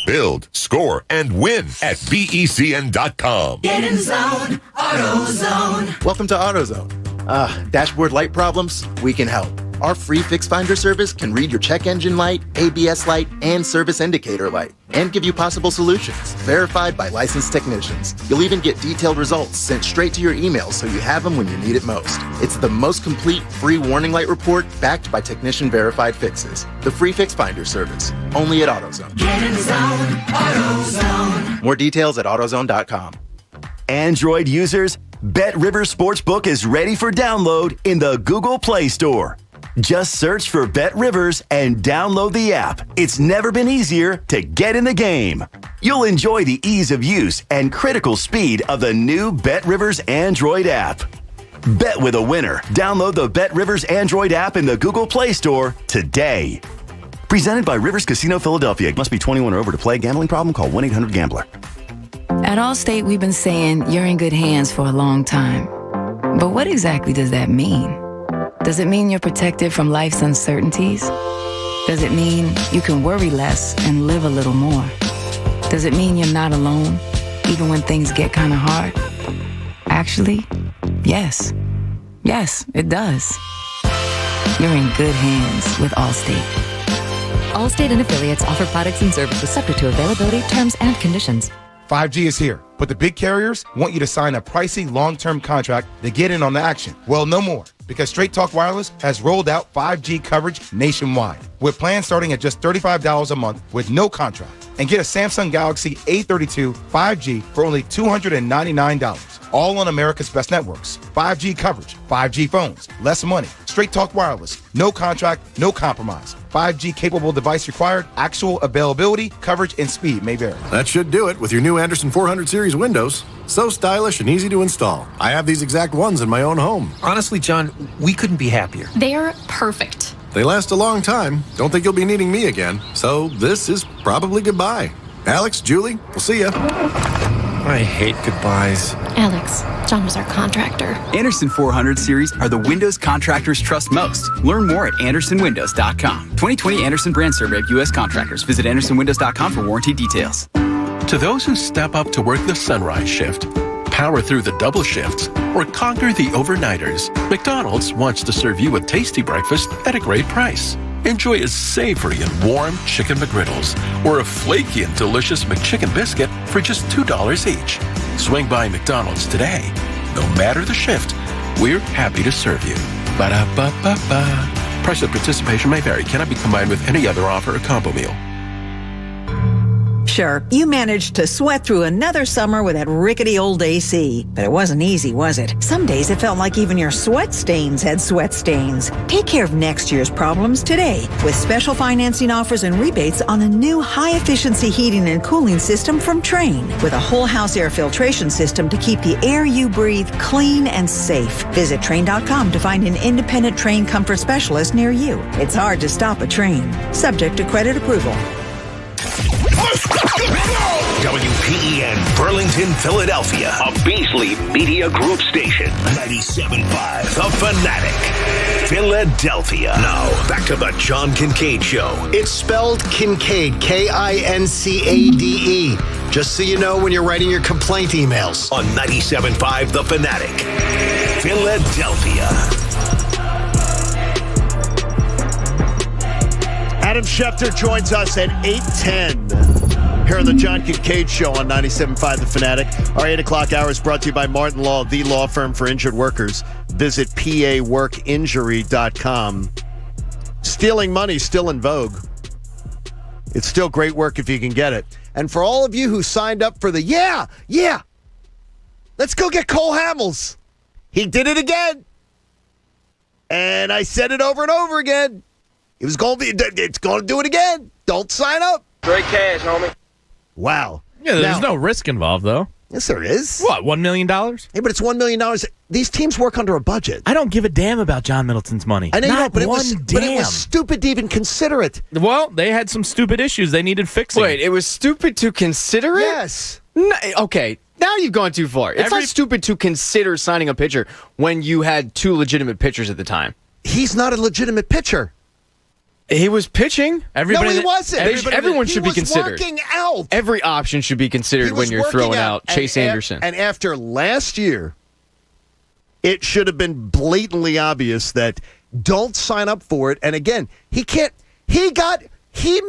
S17: Build, score, and win at BECN.com.
S6: Get in zone, AutoZone.
S18: Welcome to AutoZone. Dashboard light problems? We can help. Our free Fix Finder service can read your check engine light, ABS light, and service indicator light, and give you possible solutions, verified by licensed technicians. You'll even get detailed results sent straight to your email so you have them when you need it most. It's the most complete free warning light report backed by technician-verified fixes. The free Fix Finder service, only at AutoZone.
S6: Get in zone, AutoZone.
S18: More details at AutoZone.com.
S19: Android users, Bet Rivers Sportsbook is ready for download in the Google Play Store. Just search for Bet Rivers and download the app. It's never been easier to get in the game. You'll enjoy the ease of use and critical speed of the new Bet Rivers Android app. Bet with a winner. Download the Bet Rivers Android app in the Google Play Store today. Presented by Rivers Casino Philadelphia. Must be 21 or over to play. Gambling problem? Call 1-800-GAMBLER.
S34: At Allstate, we've been saying you're in good hands for a long time. But what exactly does that mean? Does it mean you're protected from life's uncertainties? Does it mean you can worry less and live a little more? Does it mean you're not alone, even when things get kind of hard? Actually, yes. Yes, it does. You're in good hands with Allstate.
S20: Allstate and affiliates offer products and services subject to availability, terms, and conditions.
S21: 5G is here, but the big carriers want you to sign a pricey long-term contract to get in on the action. Well, no more, because Straight Talk Wireless has rolled out 5G coverage nationwide, with plans starting at just $35 a month with no contract. And get a Samsung Galaxy A32 5G for only $299. All on America's best networks. 5G coverage, 5G phones, less money. Straight Talk Wireless, no contract, no compromise. 5G capable device required. Actual availability, coverage, and speed may vary.
S22: That should do it with your new Anderson 400 series windows. So stylish and easy to install. I have these exact ones in my own home.
S23: Honestly, John, we couldn't be happier.
S24: They're perfect.
S22: They last a long time. Don't think you'll be needing me again. So this is probably goodbye. Alex, Julie, we'll see ya.
S23: I hate goodbyes.
S24: Alex, John was our contractor.
S25: Anderson 400 series are the windows contractors trust most. Learn more at andersonwindows.com. 2020 Anderson brand survey of U.S. contractors. Visit andersonwindows.com for warranty details.
S26: To those who step up to work the sunrise shift, power through the double shifts, or conquer the overnighters, McDonald's wants to serve you a tasty breakfast at a great price. Enjoy a savory and warm chicken McGriddles or a flaky and delicious McChicken biscuit for just $2 each. Swing by McDonald's today. No matter the shift, we're happy to serve you. Ba-da-ba-ba-ba. Price of participation may vary. Cannot be combined with any other offer or combo meal.
S27: Sure, you managed to sweat through another summer with that rickety old AC. But it wasn't easy, was it? Some days it felt like even your sweat stains had sweat stains. Take care of next year's problems today with special financing offers and rebates on the new high-efficiency heating and cooling system from Trane. With a whole-house air filtration system to keep the air you breathe clean and safe. Visit Trane.com to find an independent Trane comfort specialist near you. It's hard to stop a Trane. Subject to credit approval.
S12: WPEN Burlington, Philadelphia, a Beasley Media Group station. 97.5 The Fanatic, Philadelphia. Now, back to the John Kincade Show.
S13: It's spelled Kincade, Kincade. Just so you know when you're writing your complaint emails.
S12: On 97.5 The Fanatic, Philadelphia.
S15: Adam Schefter joins us at 8:10 here on the John Kincade Show on 97.5 The Fanatic. Our 8 o'clock hour is brought to you by Martin Law, the law firm for injured workers. Visit paworkinjury.com. Stealing money is still in vogue. It's still great work if you can get it. And for all of you who signed up for the, yeah, let's go get Cole Hamels. He did it again. And I said it over and over again. It's going to do it again. Don't sign up.
S28: Straight cash, homie.
S15: Wow.
S8: Yeah, there's no risk involved, though.
S15: Yes, there is.
S8: What, $1 million?
S15: Hey, but it's $1 million. These teams work under a budget.
S8: I don't give a damn about John Middleton's money.
S15: I know you don't, but it was stupid to even consider it.
S8: Well, they had some stupid issues they needed fixing.
S3: Wait, it was stupid to consider it?
S15: Yes.
S3: No, okay, now you've gone too far. It's not stupid to consider signing a pitcher when you had two legitimate pitchers at the time.
S15: He's not a legitimate pitcher.
S3: He was pitching.
S15: No, he wasn't.
S3: Everyone should be considered.
S15: He was working out.
S3: Every option should be considered when you're throwing out Chase Anderson.
S15: And after last year, it should have been blatantly obvious that don't sign up for it. And again, he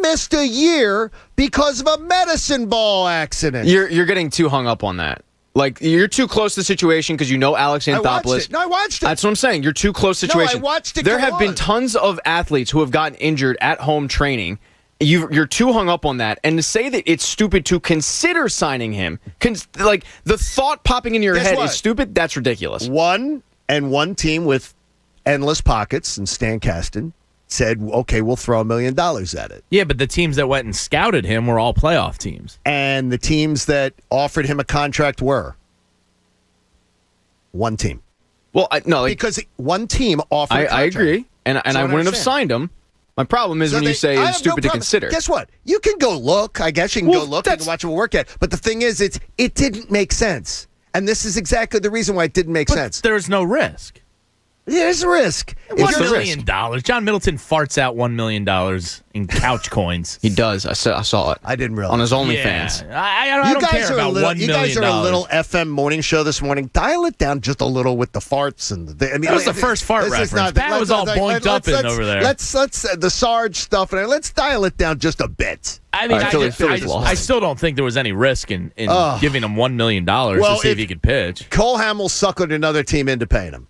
S15: missed a year because of a medicine ball accident.
S3: You're getting too hung up on that. Like, you're too close to the situation because you know Alex Anthopoulos.
S15: I watched it.
S3: That's what I'm saying. You're too close to the situation.
S15: No, I watched it.
S3: There have been tons of athletes who have gotten injured at home training, you're too hung up on that. And to say that it's stupid to consider signing him, like the thought popping in your head is stupid, that's ridiculous.
S15: One team with endless pockets, and Stan Kasten said, okay, we'll throw $1 million at it.
S8: Yeah, but the teams that went and scouted him were all playoff teams.
S15: And the teams that offered him a contract were one team.
S3: Well,
S15: because one team offered a contract.
S3: I agree, and I wouldn't have signed him. My problem is when you say it's stupid to consider.
S15: Guess what? You can go look. I guess you can go look and watch him work at. But the thing is, it didn't make sense. And this is exactly the reason why it didn't make sense.
S8: There's no risk.
S15: There's a risk.
S8: $1 million. John Middleton farts out $1 million in couch coins.
S3: He does. I saw it.
S15: I didn't realize.
S3: On his OnlyFans.
S8: Yeah. I don't care about $1 million.
S15: You guys are a little FM morning show this morning. Dial it down just a little with the farts and the. I mean,
S8: that was the first fart reference. Pat was all boinked up over there.
S15: Let's the Sarge stuff and let's dial it down just a bit.
S8: I mean, I still don't think there was any risk in giving him $1 million to see if he could pitch.
S15: Cole Hamill suckered another team into paying him.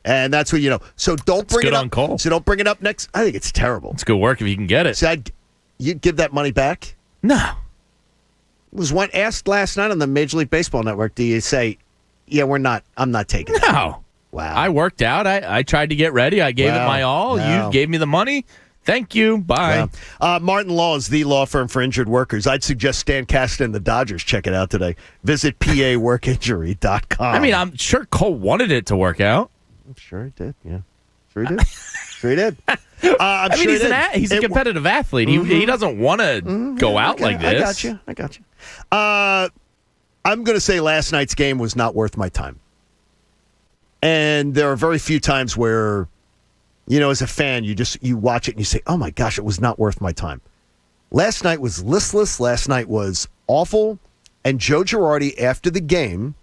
S15: And that's what you know. So don't bring it up.
S8: Cole.
S15: So don't bring it up next. I think it's terrible.
S8: It's good work if you can get it.
S15: So you'd give that money back?
S8: No.
S15: Was one asked last night on the Major League Baseball Network? Do you say, "Yeah, we're not. I'm not taking that"?
S8: No.
S15: Wow.
S8: I worked out. I tried to get ready. I gave it my all. You gave me the money. Thank you. Bye.
S15: Yeah. Martin Law is the law firm for injured workers. I'd suggest Stan Kasten and the Dodgers check it out today. Visit paworkinjury.com.
S8: I mean, I'm sure Cole wanted it to work out.
S15: I'm sure he did. Yeah, sure he did. Sure he did.
S8: I mean, he's a competitive athlete. He doesn't want to go out like this.
S15: I got you. I'm going to say last night's game was not worth my time. And there are very few times where, you know, as a fan, you watch it and you say, "Oh my gosh, it was not worth my time." Last night was listless. Last night was awful. And Joe Girardi, after the game,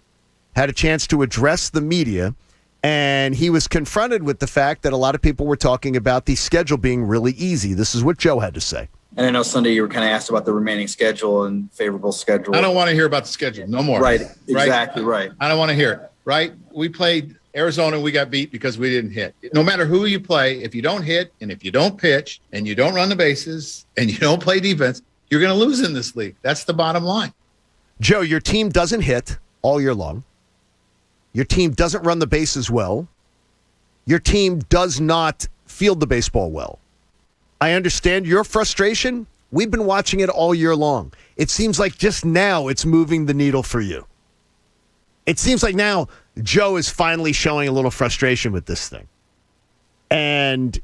S15: had a chance to address the media. And he was confronted with the fact that a lot of people were talking about the schedule being really easy. This is what Joe had to say.
S1: And I know Sunday you were kind of asked about the remaining schedule and favorable schedule.
S2: I don't want to hear about the schedule. No more.
S1: Right. Exactly right.
S2: I don't want to hear it. Right. We played Arizona. We got beat because we didn't hit. No matter who you play, if you don't hit and if you don't pitch and you don't run the bases and you don't play defense, you're going to lose in this league. That's the bottom line.
S15: Joe, your team doesn't hit all year long. Your team doesn't run the bases well. Your team does not field the baseball well. I understand your frustration. We've been watching it all year long. It seems like just now it's moving the needle for you. It seems like now Joe is finally showing a little frustration with this thing. And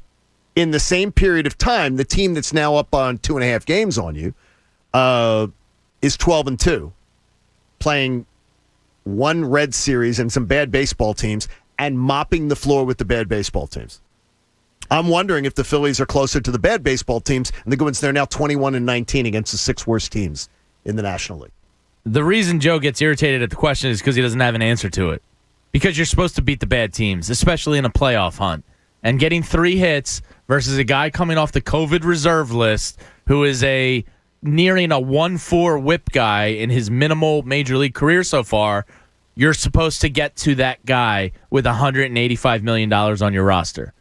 S15: in the same period of time, the team that's now up on 2.5 games on you is 12-2, playing one red series and some bad baseball teams and mopping the floor with the bad baseball teams. I'm wondering if the Phillies are closer to the bad baseball teams, and they're now 21-19 against the 6 worst teams in the National League.
S8: The reason Joe gets irritated at the question is because he doesn't have an answer to it. Because you're supposed to beat the bad teams, especially in a playoff hunt. And getting 3 hits versus a guy coming off the COVID reserve list who is nearing a 1.4 whip guy in his minimal major league career so far, you're supposed to get to that guy with $185 million on your roster.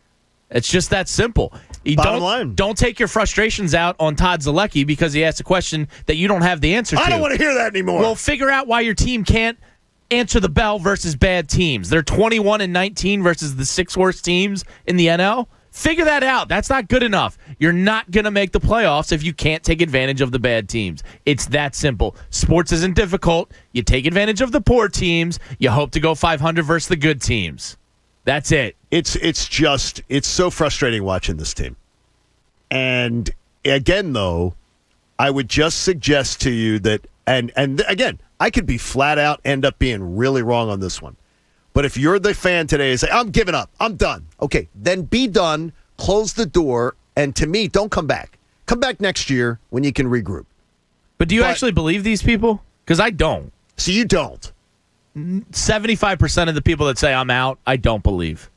S8: It's just that simple.
S15: Bottom line.
S8: Don't take your frustrations out on Todd Zalecki because he asked a question that you don't have the answer to.
S15: I don't want to hear that anymore.
S8: Well, figure out why your team can't answer the bell versus bad teams. They're 21-19 versus the 6 worst teams in the NL. Figure that out. That's not good enough. You're not going to make the playoffs if you can't take advantage of the bad teams. It's that simple. Sports isn't difficult. You take advantage of the poor teams. You hope to go 500 versus the good teams. That's it.
S15: It's so frustrating watching this team. And again, though, I would just suggest to you that, and again, I could be flat out, end up being really wrong on this one. But if you're the fan today and say, "I'm giving up, I'm done," okay, then be done, close the door, and to me, don't come back. Come back next year when you can regroup.
S8: But do you actually believe these people? Because I don't.
S15: So you don't?
S8: 75% of the people that say I'm out, I don't believe.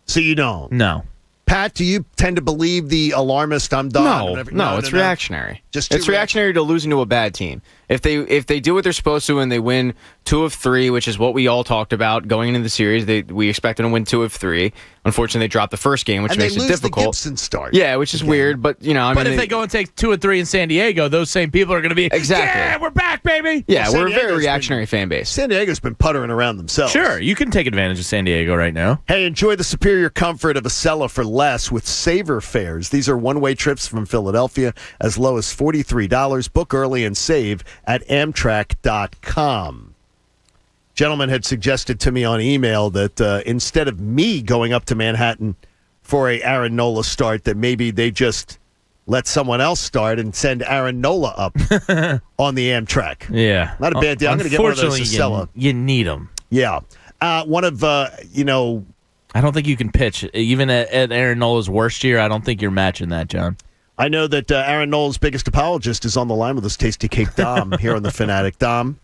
S15: So you don't?
S8: No.
S15: Pat, do you tend to believe the alarmist? I'm done.
S3: No, it's reactionary.
S15: It's
S3: reactionary to losing to a bad team. If they do what they're supposed to and they win 2 of 3, which is what we all talked about going into the series, we expected them to win 2 of 3. Unfortunately, they dropped the first game, which makes it difficult.
S15: The Gibson start.
S3: Yeah, which is weird, but
S8: if they go and take 2 of 3 in San Diego, those same people are going to be
S3: exactly.
S8: Yeah, we're back, baby.
S3: Yeah, we're a very reactionary fan base.
S15: San Diego's been puttering around themselves.
S8: Sure, you can take advantage of San Diego right now.
S15: Hey, enjoy the superior comfort of Acela for less with Saver fares. These are one-way trips from Philadelphia as low as $43. Book early and save at Amtrak.com. Gentleman had suggested to me on email that instead of me going up to Manhattan for a Aaron Nola start, that maybe they just let someone else start and send Aaron Nola up on the Amtrak.
S8: Yeah.
S15: Not a bad deal. I'm going to get one of those Acela.
S8: You need them.
S15: Yeah. One of,
S8: I don't think you can pitch. Even at Aaron Nola's worst year, I don't think you're matching that, John.
S15: I know that Aaron Nola's biggest apologist is on the line with us, Tasty Cake Dom, here on The Fanatic. Dom,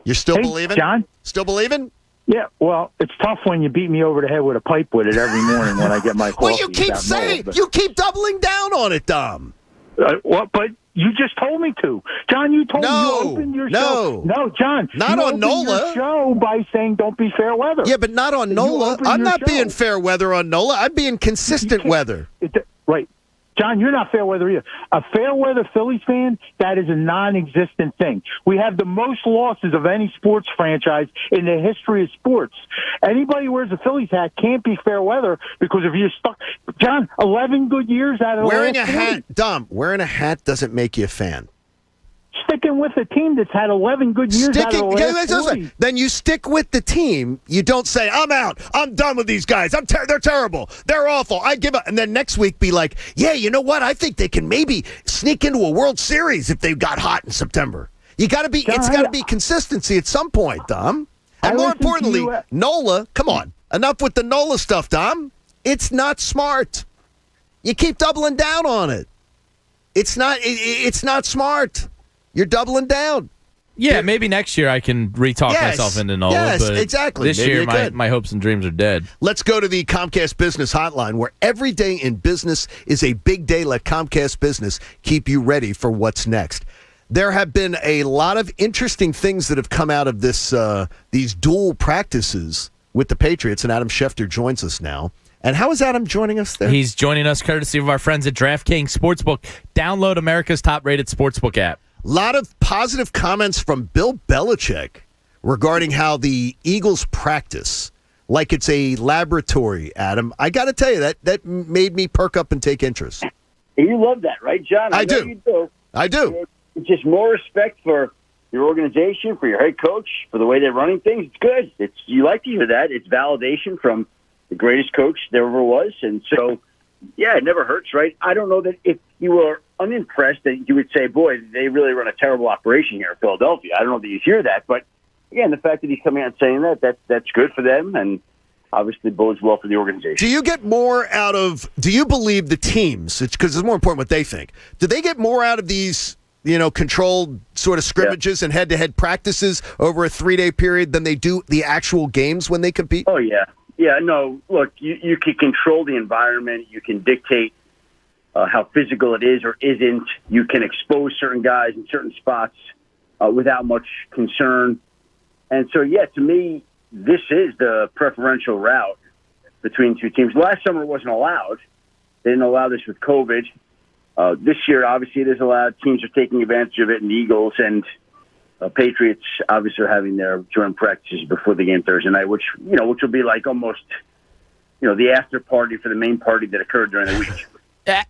S15: you're still believing?
S4: John?
S15: Still believing?
S4: Yeah, well, it's tough when you beat me over the head with a pipe with it every morning when I get my coffee.
S15: Well, you keep saying, you keep doubling down on it, Dom.
S4: But you just told me to. John, you told me you opened your show. No, John.
S15: Not on Nola.
S4: Your show by saying don't be fair weather.
S15: Yeah, but not on Nola. I'm not being fair weather on Nola. I'm being consistent weather.
S4: Right. John, you're not fair weather either. A fair weather Phillies fan, that is a non-existent thing. We have the most losses of any sports franchise in the history of sports. Anybody who wears a Phillies hat can't be fair weather because if you're stuck. John, 11 good years out of the
S15: wearing
S4: last
S15: a hat,
S4: 40.
S15: Dom, wearing a hat doesn't make you a fan.
S4: Sticking with a team that's had 11 good years out of the last 40.
S15: Then you stick with the team. You don't say, I'm out. I'm done with these guys. They're terrible. They're awful. I give up. And then next week be like, yeah, you know what? I think they can maybe sneak into a World Series if they got hot in September. It's got to be consistency at some point, Dom. And more importantly, Nola, come on. Enough with the Nola stuff, Dom. It's not smart. You keep doubling down on it. It's not smart. You're doubling down.
S8: Yeah, maybe next year I can re-talk myself into Nola.
S15: Yes,
S8: but
S15: exactly.
S8: This
S15: Maybe
S8: year, my hopes and dreams are dead.
S15: Let's go to the Comcast Business Hotline, where every day in business is a big day. Let Comcast Business keep you ready for what's next. There have been a lot of interesting things that have come out of these dual practices with the Patriots, and Adam Schefter joins us now. And how is Adam joining us there?
S8: He's joining us courtesy of our friends at DraftKings Sportsbook. Download America's top-rated sportsbook app.
S15: A lot of positive comments from Bill Belichick regarding how the Eagles practice like it's a laboratory, Adam. I got to tell you, that made me perk up and take interest.
S5: You love that, right, John?
S15: I do.
S5: You do.
S15: I do.
S5: It's just more respect for your organization, for your head coach, for the way they're running things. It's good. You like to hear that. It's validation from the greatest coach there ever was. And so, yeah, it never hurts, right? I don't know that if you were unimpressed that you would say, boy, they really run a terrible operation here in Philadelphia. I don't know that you hear that. But, again, the fact that he's coming out and saying that's good for them and obviously bodes well for the organization.
S15: Do you get more out of – do you believe the teams – because it's more important what they think. Do they get more out of these, controlled sort of scrimmages and head-to-head practices over a 3-day period than they do the actual games when they compete?
S5: Oh, yeah. Yeah, no, look, you can control the environment. You can dictate how physical it is or isn't. You can expose certain guys in certain spots without much concern. And so, yeah, to me, this is the preferential route between two teams. Last summer it wasn't allowed. They didn't allow this with COVID. This year, obviously, it is allowed. Teams are taking advantage of it, and the Eagles and Patriots obviously are having their joint practices before the game Thursday night, which will be like almost, the after party for the main party that occurred during the week.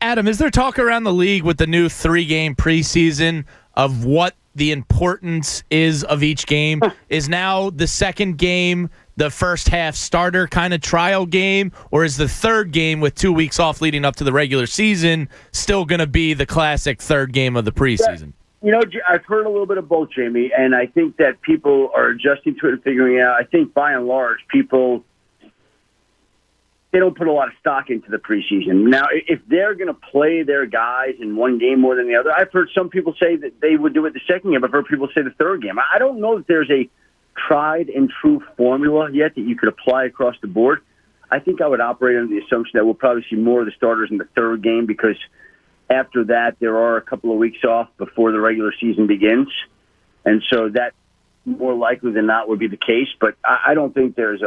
S8: Adam, is there talk around the league with the new 3-game preseason of what the importance is of each game? Is now the second game the first half starter kind of trial game, or is the third game with 2 weeks off leading up to the regular season still going to be the classic third game of the preseason?
S5: I've heard a little bit of both, Jamie, and I think that people are adjusting to it and figuring it out. I think by and large, people, they don't put a lot of stock into the preseason. Now, if they're going to play their guys in one game more than the other, I've heard some people say that they would do it the second game. I've heard people say the third game. I don't know that there's a tried and true formula yet that you could apply across the board. I think I would operate under the assumption that we'll probably see more of the starters in the third game because after that there are a couple of weeks off before the regular season begins. And so that more likely than not would be the case. But I don't think there's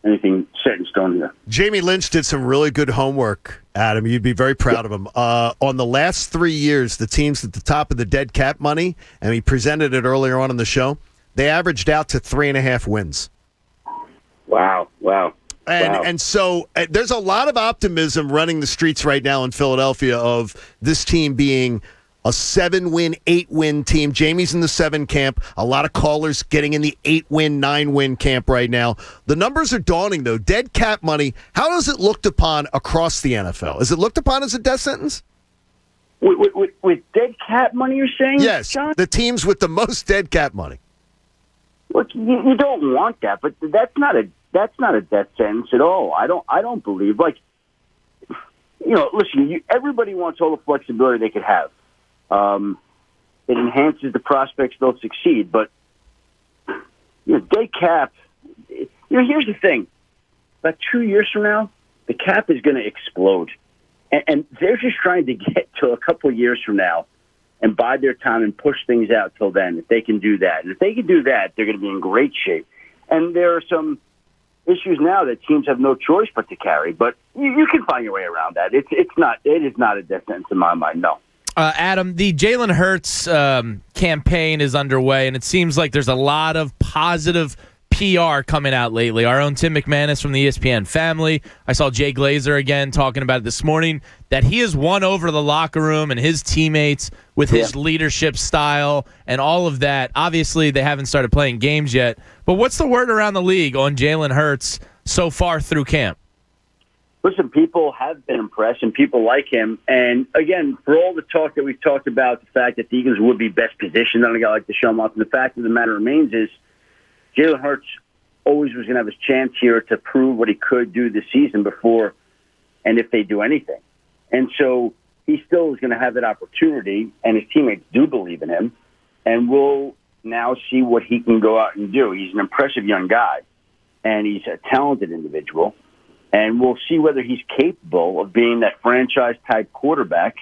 S5: anything set in stone here.
S15: Jamie Lynch did some really good homework, Adam. You'd be very proud of him. On the last 3 years, the teams at the top of the dead cap money, and he presented it earlier on in the show, they averaged out to 3.5 wins.
S5: Wow.
S15: And so there's a lot of optimism running the streets right now in Philadelphia of this team being a 7-win, 8-win team. Jamie's in the 7 camp. A lot of callers getting in the 8-win, 9-win camp right now. The numbers are daunting, though. Dead cap money, how is it looked upon across the NFL? Is it looked upon as a death sentence?
S5: With dead cap money, you're saying?
S15: Yes,
S5: John?
S15: the teams with the most dead cap money.
S5: Look, you don't want that, but that's not a death sentence at all. I don't believe. Like, listen, everybody wants all the flexibility they could have. It enhances the prospects they'll succeed, but dead cap. Here's the thing: about 2 years from now, the cap is going to explode, and they're just trying to get to a couple of years from now and bide their time and push things out till then. If they can do that, and if they can do that, they're going to be in great shape. And there are some issues now that teams have no choice but to carry, but you can find your way around that. It is not a death sentence in my mind. No.
S8: Adam, the Jalen Hurts campaign is underway, and it seems like there's a lot of positive PR coming out lately. Our own Tim McManus from the ESPN family. I saw Jay Glazer again talking about it this morning, that he has won over the locker room and his teammates with his leadership style and all of that. Obviously, they haven't started playing games yet, but what's the word around the league on Jalen Hurts so far through camp?
S5: Listen, people have been impressed, and people like him. And, again, for all the talk that we've talked about, the fact that the Eagles would be best positioned on a guy like Deshaun Watson, the fact of the matter remains is Jalen Hurts always was going to have his chance here to prove what he could do this season before and if they do anything. And so he still is going to have that opportunity, and his teammates do believe in him, and we'll now see what he can go out and do. He's an impressive young guy, and he's a talented individual. And we'll see whether he's capable of being that franchise-type quarterback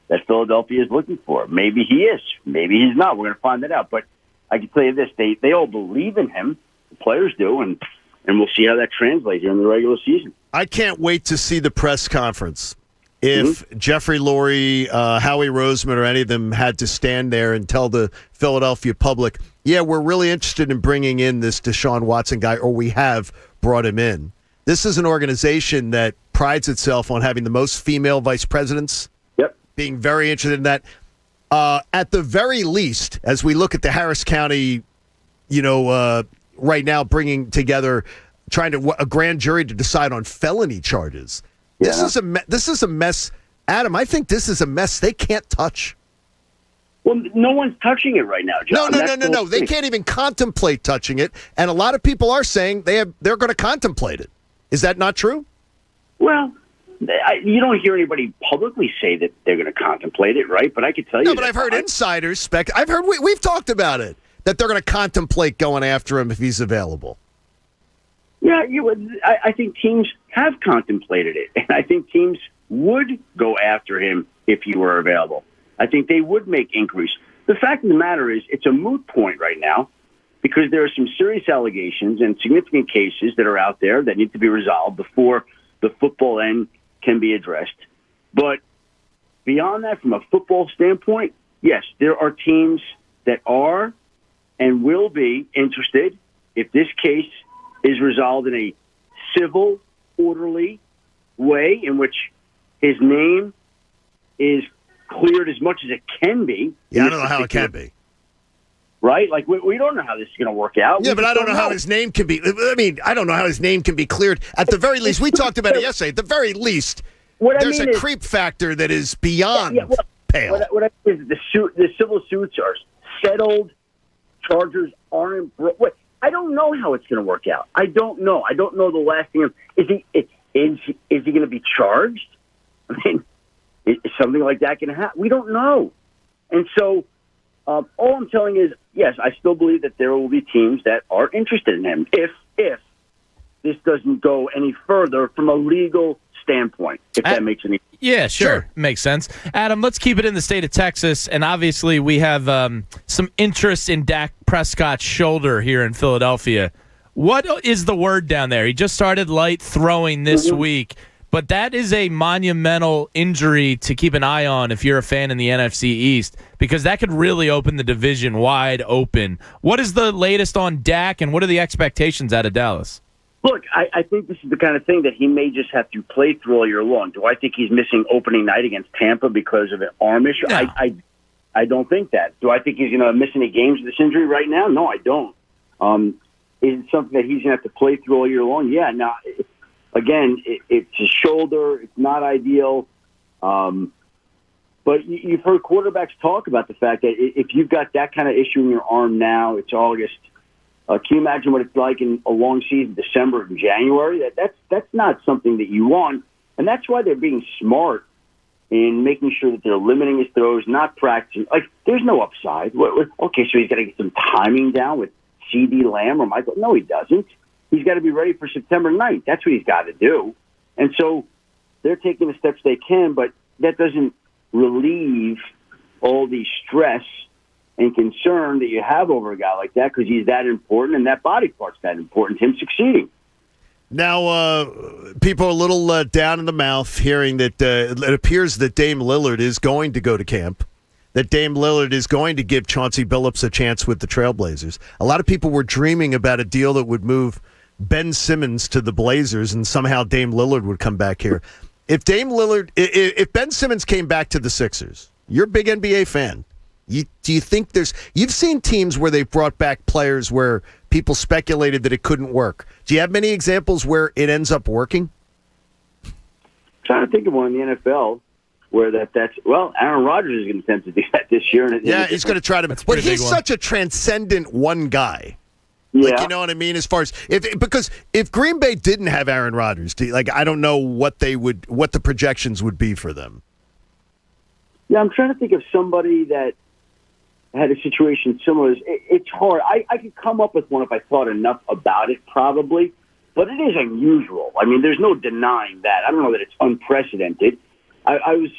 S5: that Philadelphia is looking for. Maybe he is. Maybe he's not. We're going to find that out. But I can tell you this, they all believe in him. The players do, and we'll see how that translates in the regular season.
S15: I can't wait to see the press conference. If Jeffrey Lurie, Howie Roseman, or any of them had to stand there and tell the Philadelphia public, yeah, we're really interested in bringing in this Deshaun Watson guy, or we have brought him in. This is an organization that prides itself on having the most female vice presidents.
S5: Yep.
S15: Being very interested in that. At the very least, as we look at the Harris County, right now bringing together, trying to a grand jury to decide on felony charges. Yeah. This is a mess. Adam, I think this is a mess they can't touch.
S5: Well, no one's touching it right now, John.
S15: No. They can't even contemplate touching it, and a lot of people are saying they're going to contemplate it. Is that not true?
S5: Well, you don't hear anybody publicly say that they're going to contemplate it, right? But I can tell you.
S15: No, but I've heard insiders I've heard we've talked about it, that they're going to contemplate going after him if he's available.
S5: Yeah, I think teams have contemplated it, and I think teams would go after him if he were available. I think they would make inquiries. The fact of the matter is, it's a moot point right now, because there are some serious allegations and significant cases that are out there that need to be resolved before the football end can be addressed. But beyond that, from a football standpoint, yes, there are teams that are and will be interested if this case is resolved in a civil, orderly way in which his name is cleared as much as it can be.
S15: Yeah, I don't know how it can be.
S5: Right? Like, we don't know how this is going to work out.
S15: Yeah, but I don't know how his name can be. I don't know how his name can be cleared. At the very least, we talked about it yesterday. At the very least, there's a creep factor that is beyond pale.
S5: What I mean is the civil suits are settled. Charges aren't. I don't know how it's going to work out. I don't know. I don't know the last thing. Is he going to be charged? I mean, is something like that going to happen? We don't know. And so, all I'm telling is, yes, I still believe that there will be teams that are interested in him if this doesn't go any further from a legal standpoint, if that makes any sense.
S8: Yeah, sure. Makes sense. Adam, let's keep it in the state of Texas. And obviously, we have some interest in Dak Prescott's shoulder here in Philadelphia. What is the word down there? He just started light throwing this week, but that is a monumental injury to keep an eye on if you're a fan in the NFC East, because that could really open the division wide open. What is the latest on Dak, and what are the expectations out of Dallas?
S5: Look, I think this is the kind of thing that he may just have to play through all year long. Do I think he's missing opening night against Tampa because of an arm issue?
S8: No.
S5: I don't think that. Do I think he's going to miss any games with this injury right now? No, I don't. Is it something that he's going to have to play through all year long? Yeah. Now, again, it's his shoulder. It's not ideal. But you've heard quarterbacks talk about the fact that if you've got that kind of issue in your arm now, it's August. Can you imagine what it's like in a long season, December and January? That's not something that you want, and that's why they're being smart in making sure that they're limiting his throws, not practicing. Like, there's no upside. Okay, so he's got to get some timing down with C.D. Lamb or Michael. No, he doesn't. He's got to be ready for September 9th. That's what he's got to do. And so they're taking the steps they can, but that doesn't relieve all the stress and concern that you have over a guy like that, because he's that important and that body part's that important to him succeeding.
S15: Now, people are a little down in the mouth hearing that it appears that Dame Lillard is going to go to camp, that Dame Lillard is going to give Chauncey Billups a chance with the Trailblazers. A lot of people were dreaming about a deal that would move Ben Simmons to the Blazers, and somehow Dame Lillard would come back here. If if Ben Simmons came back to the Sixers, you're a big NBA fan. Do you think you've seen teams where they've brought back players where people speculated that it couldn't work? Do you have many examples where it ends up working?
S5: I'm trying to think of one in the NFL where Aaron Rodgers is going to attempt to do that this year.
S15: He's going to try to. But he's such a transcendent one guy.
S5: Yeah.
S15: Like, you know what I mean? As far as because if Green Bay didn't have Aaron Rodgers, I don't know what the projections would be for them.
S5: Yeah, I'm trying to think of somebody that had a situation similar. It's hard. I could come up with one if I thought enough about it, probably. But it is unusual. I mean, there's no denying that. I don't know that it's unprecedented. I was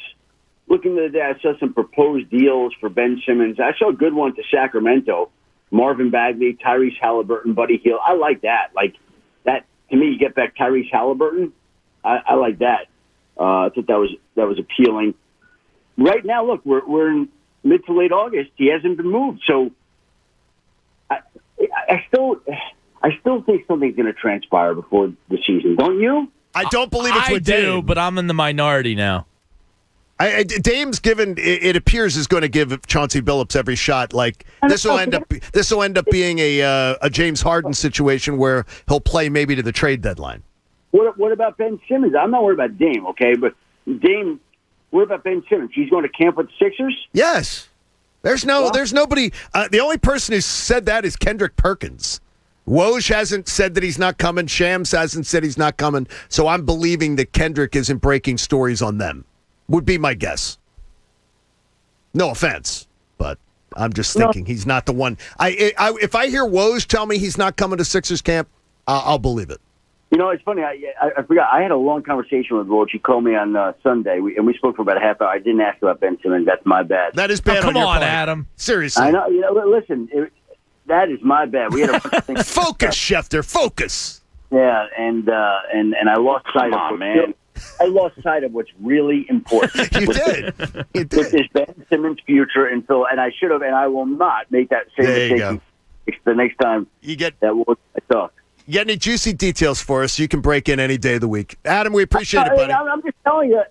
S5: looking the other day. I saw some proposed deals for Ben Simmons. I saw a good one to Sacramento. Marvin Bagley, Tyrese Halliburton, Buddy Hield. I like that. Like that, to me, you get back Tyrese Halliburton. I like that. I thought that was appealing. Right now, look, we're in mid to late August. He hasn't been moved, so I still think something's going to transpire before the season. Don't you?
S15: I don't believe it's with Dame.
S8: I do, but I'm in the minority now.
S15: Dame's given. It appears is going to give Chauncey Billups every shot. Like this will end up being a James Harden situation where he'll play maybe to the trade deadline.
S5: What about Ben Simmons? I'm not worried about Dame, okay, but Dame. What about Ben Simmons? He's going to camp with the Sixers?
S15: Yes. There's nobody. The only person who's said that is Kendrick Perkins. Woj hasn't said that he's not coming. Shams hasn't said he's not coming. So I'm believing that Kendrick isn't breaking stories on them. Would be my guess. No offense, but I'm just thinking he's not the one. If I hear Woj tell me he's not coming to Sixers camp, I'll believe it.
S5: You know, it's funny. I forgot. I had a long conversation with Woj. He called me on Sunday, and we spoke for about a half hour. I didn't ask about Ben Simmons. That's my bad.
S15: That is bad.
S8: Come on,
S15: part.
S8: Adam.
S15: Seriously.
S5: I know. You know. Listen, that is my bad. We had a bunch of things.
S15: Focus, Schefter. Focus.
S5: Yeah, and I lost sight of man. I lost sight of what's really important.
S15: You did.
S5: With this Ben Simmons future, and I should have, and I will not make that same mistake the next time I talk.
S15: You got any juicy details for us? You can break in any day of the week. Adam, we appreciate it, buddy.
S5: I'm just telling you.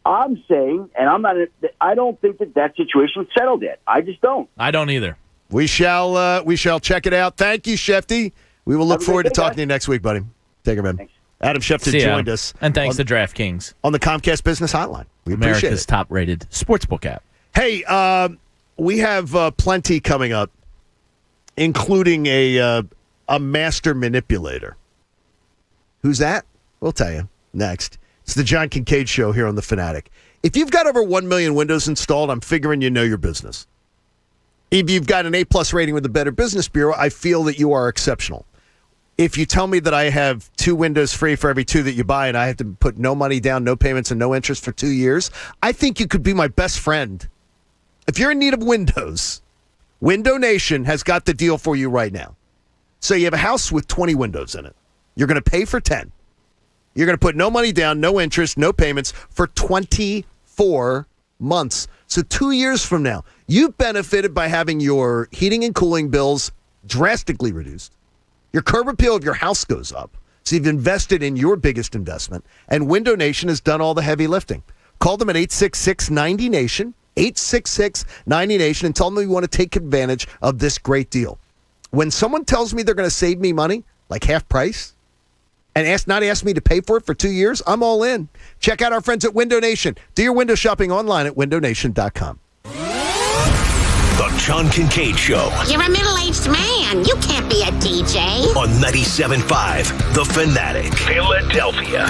S5: I'm saying, and I don't think that situation's settled yet. I just don't.
S8: I don't either.
S15: We shall check it out. Thank you, Shefty. We will look forward to talking to you next week, buddy. Take care, man. Thanks. Adam Schefter joined us.
S8: And thanks to DraftKings.
S15: On the Comcast Business Hotline. We appreciate it.
S8: America's top-rated sportsbook app.
S15: Hey, we have plenty coming up, including a master manipulator. Who's that? We'll tell you next. It's the John Kincade Show here on The Fanatic. If you've got over 1 million windows installed, I'm figuring you know your business. If you've got an A-plus rating with the Better Business Bureau, I feel that you are exceptional. if you tell me that I have 2 windows free for every 2 that you buy and I have to put no money down, no payments, and no interest for 2 years, I think you could be my best friend. If you're in need of windows, Window Nation has got the deal for you right now. So you have a house with 20 windows in it. You're going to pay for 10. You're going to put no money down, no interest, no payments for 24 months. So 2 years from now, you've benefited by having your heating and cooling bills drastically reduced. Your curb appeal of your house goes up. So you've invested in your biggest investment. And Window Nation has done all the heavy lifting. Call them at 866-90-NATION, 866-90-NATION, and tell them you want to take advantage of this great deal. When someone tells me they're going to save me money, like half price, and not ask me to pay for it for 2 years, I'm all in. Check out our friends at Window Nation. Do your window shopping online at windownation.com.
S12: The John Kincade Show.
S6: You're a middle-aged man. You can't be a DJ.
S12: On 97.5 The Fanatic, Philadelphia.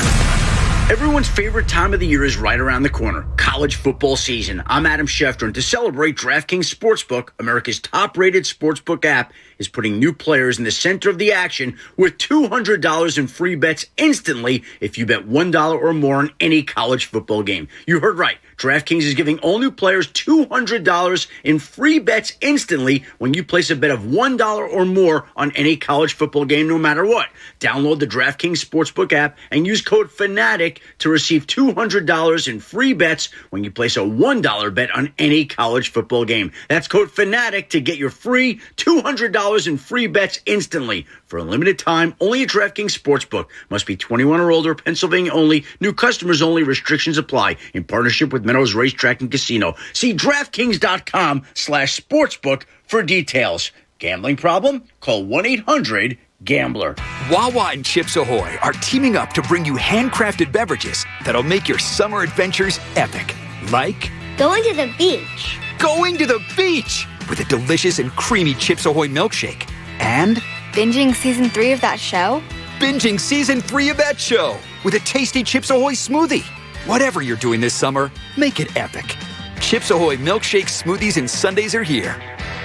S7: Everyone's favorite time of the year is right around the corner, college football season. I'm Adam Schefter, and to celebrate, DraftKings Sportsbook, America's top-rated sportsbook app, is putting new players in the center of the action with $200 in free bets instantly if you bet $1 or more on any college football game. You heard right. DraftKings is giving all new players $200 in free bets instantly when you place a bet of $1 or more on any college football game, no matter what. Download the DraftKings Sportsbook app and use code FANATIC to receive $200 in free bets when you place a $1 bet on any college football game. That's code FANATIC to get your free $200 in free bets instantly. For a limited time, only at DraftKings Sportsbook. Must be 21 or older, Pennsylvania only. New customers only. Restrictions apply. In partnership with Meadows Racetrack and Casino. See DraftKings.com/sportsbook for details. Gambling problem? Call 1-800-GAMBLER.
S25: Wawa and Chips Ahoy are teaming up to bring you handcrafted beverages that'll make your summer adventures epic. Like
S6: Going to the beach.
S25: going to the beach with a delicious and creamy Chips Ahoy milkshake. And
S24: Binging season 3 of that show?
S25: binging season 3 of that show with a tasty Chips Ahoy smoothie. Whatever you're doing this summer, make it epic. Chips Ahoy milkshakes, smoothies, and sundaes are here.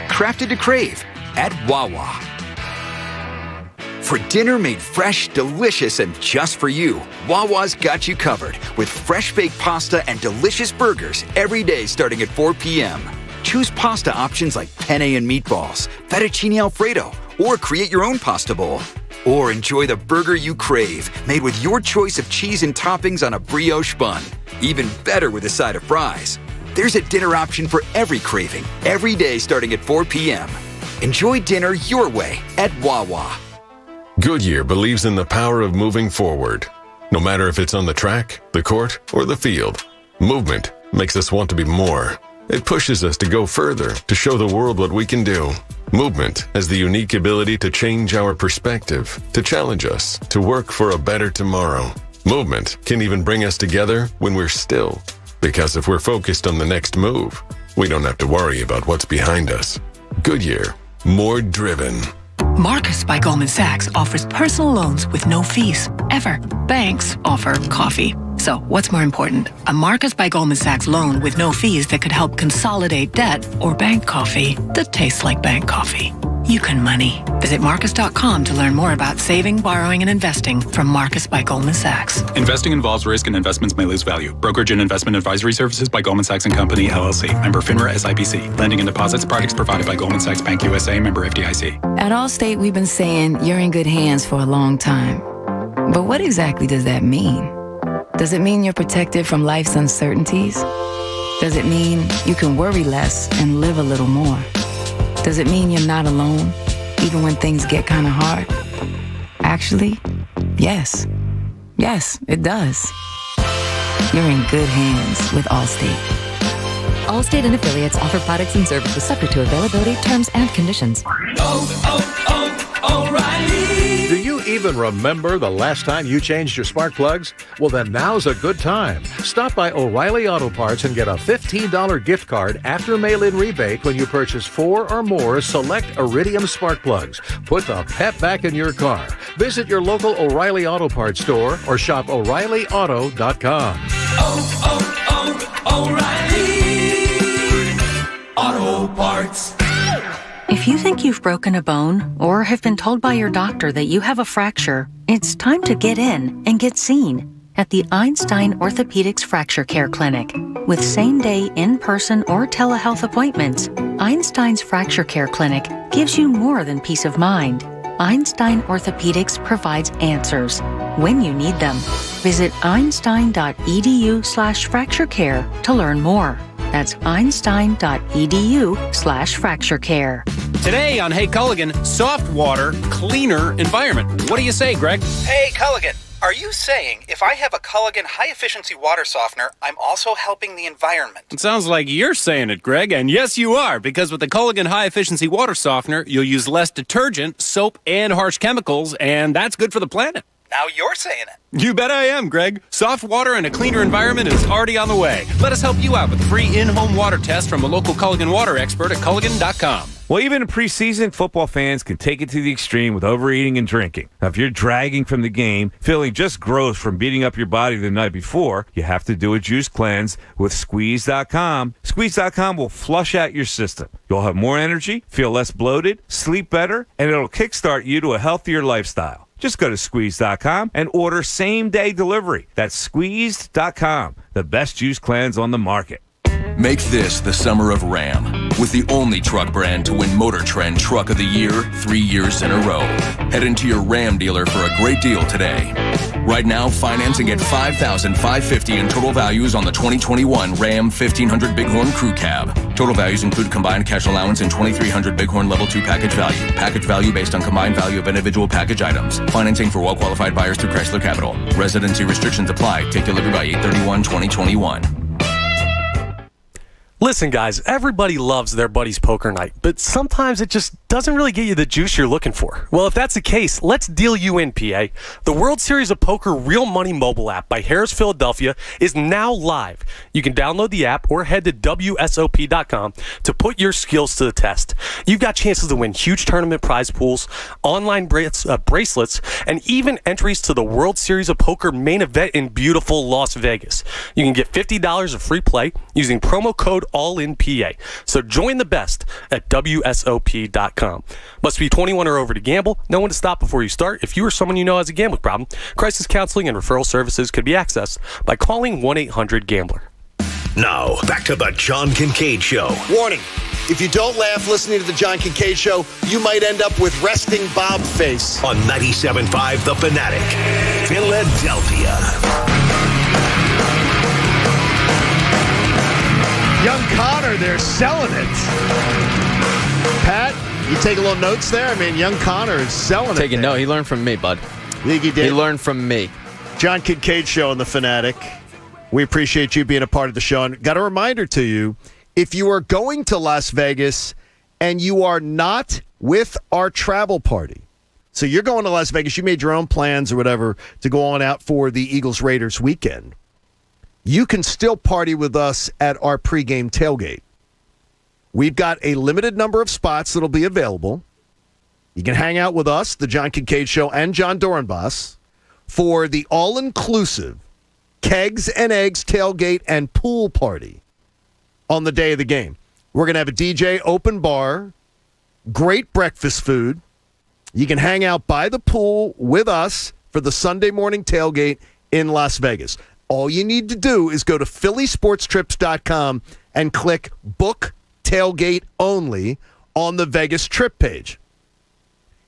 S25: Crafted to crave at Wawa. For dinner made fresh, delicious, and just for you, Wawa's got you covered with fresh baked pasta and delicious burgers every day starting at 4 p.m. Choose pasta options like penne and meatballs, fettuccine alfredo, or create your own pasta bowl. Or enjoy the burger you crave, made with your choice of cheese and toppings on a brioche bun. Even better with a side of fries. There's a dinner option for every craving, every day starting at 4 p.m. Enjoy dinner your way at Wawa.
S9: Goodyear believes in the power of moving forward. No matter if it's on the track, the court, or the field, movement makes us want to be more. It pushes us to go further, to show the world what we can do. Movement has the unique ability to change our perspective, to challenge us, to work for a better tomorrow. Movement can even bring us together when we're still. Because if we're focused on the next move, we don't have to worry about what's behind us. Goodyear, more driven.
S10: Marcus by Goldman Sachs offers personal loans with no fees, ever. Banks offer coffee. So what's more important, a Marcus by Goldman Sachs loan with no fees that could help consolidate debt, or bank coffee that tastes like bank coffee? You can money. Visit Marcus.com to learn more about saving, borrowing, and investing from Marcus by Goldman Sachs.
S11: Investing involves risk and investments may lose value. Brokerage and investment advisory services by Goldman Sachs & Company, LLC. Member FINRA SIPC. Lending and deposits products provided by Goldman Sachs Bank USA. Member FDIC.
S34: At Allstate, we've been saying you're in good hands for a long time. But what exactly does that mean? Does it mean you're protected from life's uncertainties? Does it mean you can worry less and live a little more? Does it mean you're not alone, even when things get kind of hard? Actually, yes. Yes, it does. You're in good hands with Allstate.
S20: Allstate and affiliates offer products and services subject to availability, terms, and conditions.
S14: Do you even remember the last time you changed your spark plugs? Well, then now's a good time. Stop by O'Reilly Auto Parts and get a $15 gift card after mail-in rebate when you purchase 4 or more select Iridium spark plugs. Put the pep back in your car. Visit your local O'Reilly Auto Parts store or shop O'ReillyAuto.com.
S16: O'Reilly Auto Parts.
S10: If If you think you've broken a bone or have been told by your doctor that you have a fracture, it's time to get in and get seen at the Einstein Orthopedics Fracture Care Clinic. With same-day in-person or telehealth appointments, Einstein's Fracture Care Clinic gives you more than peace of mind. Einstein Orthopedics provides answers when you need them. Visit einstein.edu/fracturecare to learn more. That's einstein.edu/fracturecare.
S16: Today on Hey Culligan, soft water, cleaner environment. What do you say, Greg?
S13: Hey, Culligan, are you saying if I have a Culligan high-efficiency water softener, I'm also helping the environment?
S16: It sounds like you're saying it, Greg, and yes, you are, because with the Culligan high-efficiency water softener, you'll use less detergent, soap, and harsh chemicals, and that's good for the planet.
S13: Now you're saying it.
S16: You bet I am, Greg. Soft water and a cleaner environment is already on the way. Let us help you out with a free in-home water test from a local Culligan water expert at Culligan.com.
S17: Well, even in preseason, football fans can take it to the extreme with overeating and drinking. Now, if you're dragging from the game, feeling just gross from beating up your body the night before, you have to do a juice cleanse with Squeeze.com. Squeeze.com will flush out your system. You'll have more energy, feel less bloated, sleep better, and it'll kickstart you to a healthier lifestyle. Just go to Squeeze.com and order same-day delivery. That's Squeezed.com, the best juice cleanse on the market.
S18: Make this the summer of Ram, with the only truck brand to win Motor Trend Truck of the Year 3 years in a row. Head into your Ram dealer for a great deal today. Right now, finance and get $5,550 in total values on the 2021 Ram 1500 Bighorn Crew Cab. Total values include combined cash allowance and 2300 Bighorn Level 2 package value. Package value based on combined value of individual package items. Financing for well-qualified buyers through Chrysler Capital. Residency restrictions apply. Take delivery by 8/31/2021.
S19: Listen, guys, everybody loves their buddy's poker night, but sometimes it just doesn't really get you the juice you're looking for. Well, if that's the case, let's deal you in, PA. The World Series of Poker Real Money mobile app by Harris Philadelphia is now live. You can download the app or head to WSOP.com to put your skills to the test. You've got chances to win huge tournament prize pools, online bracelets, and even entries to the World Series of Poker main event in beautiful Las Vegas. You can get $50 of free play using promo code ALLINPA. So join the best at WSOP.com. Must be 21 or over to gamble. No one to stop before you start. If you or someone you know has a gambling problem, crisis counseling and referral services could be accessed by calling 1-800-GAMBLER.
S12: Now, back to the John Kincade Show.
S15: Warning, if you don't laugh listening to the John Kincade Show, you might end up with resting Bob face.
S12: On 97.5 The Fanatic, Philadelphia.
S15: Young Connor, they're selling it. Pat, you take a little notes there? I mean, young Connor is selling it.
S3: Taking note. He learned from me, bud.
S15: Think he did?
S3: He learned from me.
S15: John Kincade Show on The Fanatic. We appreciate you being a part of the show. And got a reminder to you, if you are going to Las Vegas and you are not with our travel party, so you're going to Las Vegas, you made your own plans or whatever to go on out for the Eagles-Raiders weekend, you can still party with us at our pregame tailgate. We've got a limited number of spots that'll be available. You can hang out with us, the John Kincade Show, and John Dorenbos for the all-inclusive Kegs and Eggs tailgate and pool party on the day of the game. We're going to have a DJ, open bar, great breakfast food. You can hang out by the pool with us for the Sunday morning tailgate in Las Vegas. All you need to do is go to phillysportstrips.com and click Book Tailgate Only on the Vegas trip page.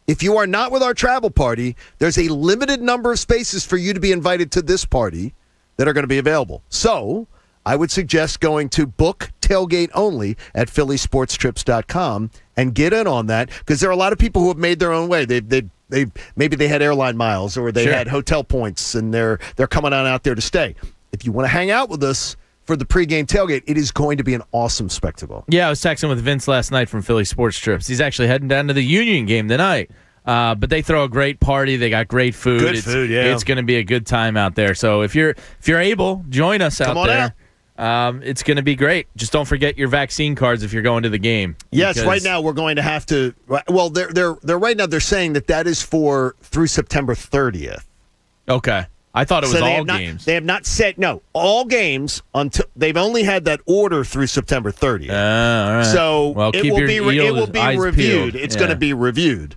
S15: If you are not with our travel party, there's a limited number of spaces for you to be invited to this party that are going to be available. So I would suggest going to Book Tailgate Only at phillysportstrips.com and get in on that, because there are a lot of people who have made their own way. Maybe they had airline miles or they had hotel points and they're coming on out there to stay. If you want to hang out with us for the pregame tailgate, it is going to be an awesome spectacle.
S8: Yeah, I was texting with Vince last night from Philly Sports Trips. He's actually heading down to the Union game tonight. But they throw a great party. They got great food.
S15: Good food, yeah.
S8: It's going to be a good time out there. So if you're able, join us out there. It's going to be great. Just don't forget your vaccine cards if you're going to the game.
S15: Yes, right now we're going to have to. Well, they're right now. They're saying that is for through September 30th.
S8: Okay. I thought it was all
S15: games.
S8: games.
S15: They have not said all games until they've only had that order through September 30th.
S8: All right.
S15: So it will be reviewed.
S8: Peeled.
S15: It's going to be reviewed.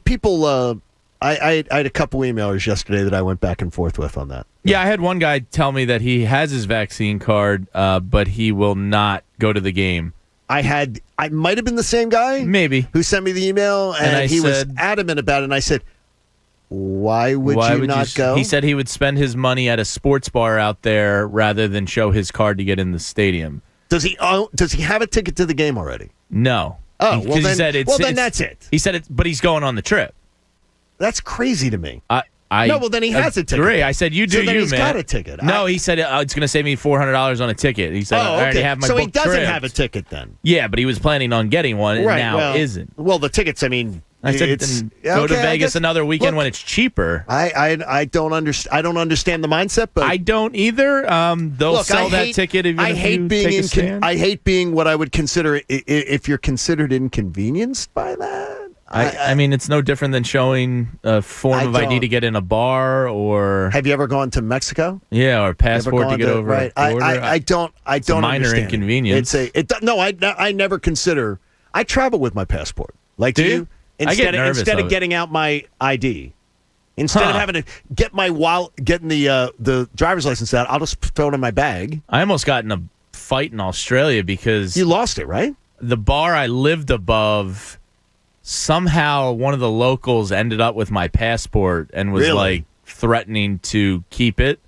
S15: People. I had a couple emailers yesterday that I went back and forth with on that.
S8: Yeah, I had one guy tell me that he has his vaccine card, but he will not go to the game.
S15: I might have been the same guy,
S8: maybe,
S15: who sent me the email, and he was adamant about it. And I said, "Why would you not go?"
S8: He said he would spend his money at a sports bar out there rather than show his card to get in the stadium.
S15: Does he have a ticket to the game already?
S8: No.
S15: Oh,
S8: he said
S15: then that's it.
S8: He said it, but he's going on the trip.
S15: That's crazy to me.
S8: No,
S15: well, then he has a ticket.
S8: I said, you do
S15: so then he's
S8: man.
S15: got a ticket.
S8: No, he said it's going to save me $400 on a ticket. He said, I already have my
S15: so he
S8: book
S15: doesn't
S8: tripped.
S15: have a ticket then.
S8: Yeah, but he was planning on getting one, and now isn't.
S15: Well, the tickets,
S8: I said, go to Vegas another weekend when it's cheaper.
S15: I don't understand. I don't understand the mindset, but
S8: I don't either. They'll sell that ticket if
S15: I hate being
S8: take a stand.
S15: I hate being what I would consider if you're considered inconvenienced by that.
S8: I mean, it's no different than showing a form of ID to get in a bar, or
S15: have you ever gone to Mexico?
S8: Yeah, or passport to get over.
S15: Right. I don't
S8: minor
S15: understand
S8: inconvenience.
S15: I never consider. I travel with my passport. Like, do you? Instead of getting out my ID, instead of having to get my getting the driver's license out, I'll just throw it in my bag.
S8: I almost got in a fight in Australia because
S15: you lost it, right?
S8: The bar I lived above, somehow one of the locals ended up with my passport and was like threatening to keep it.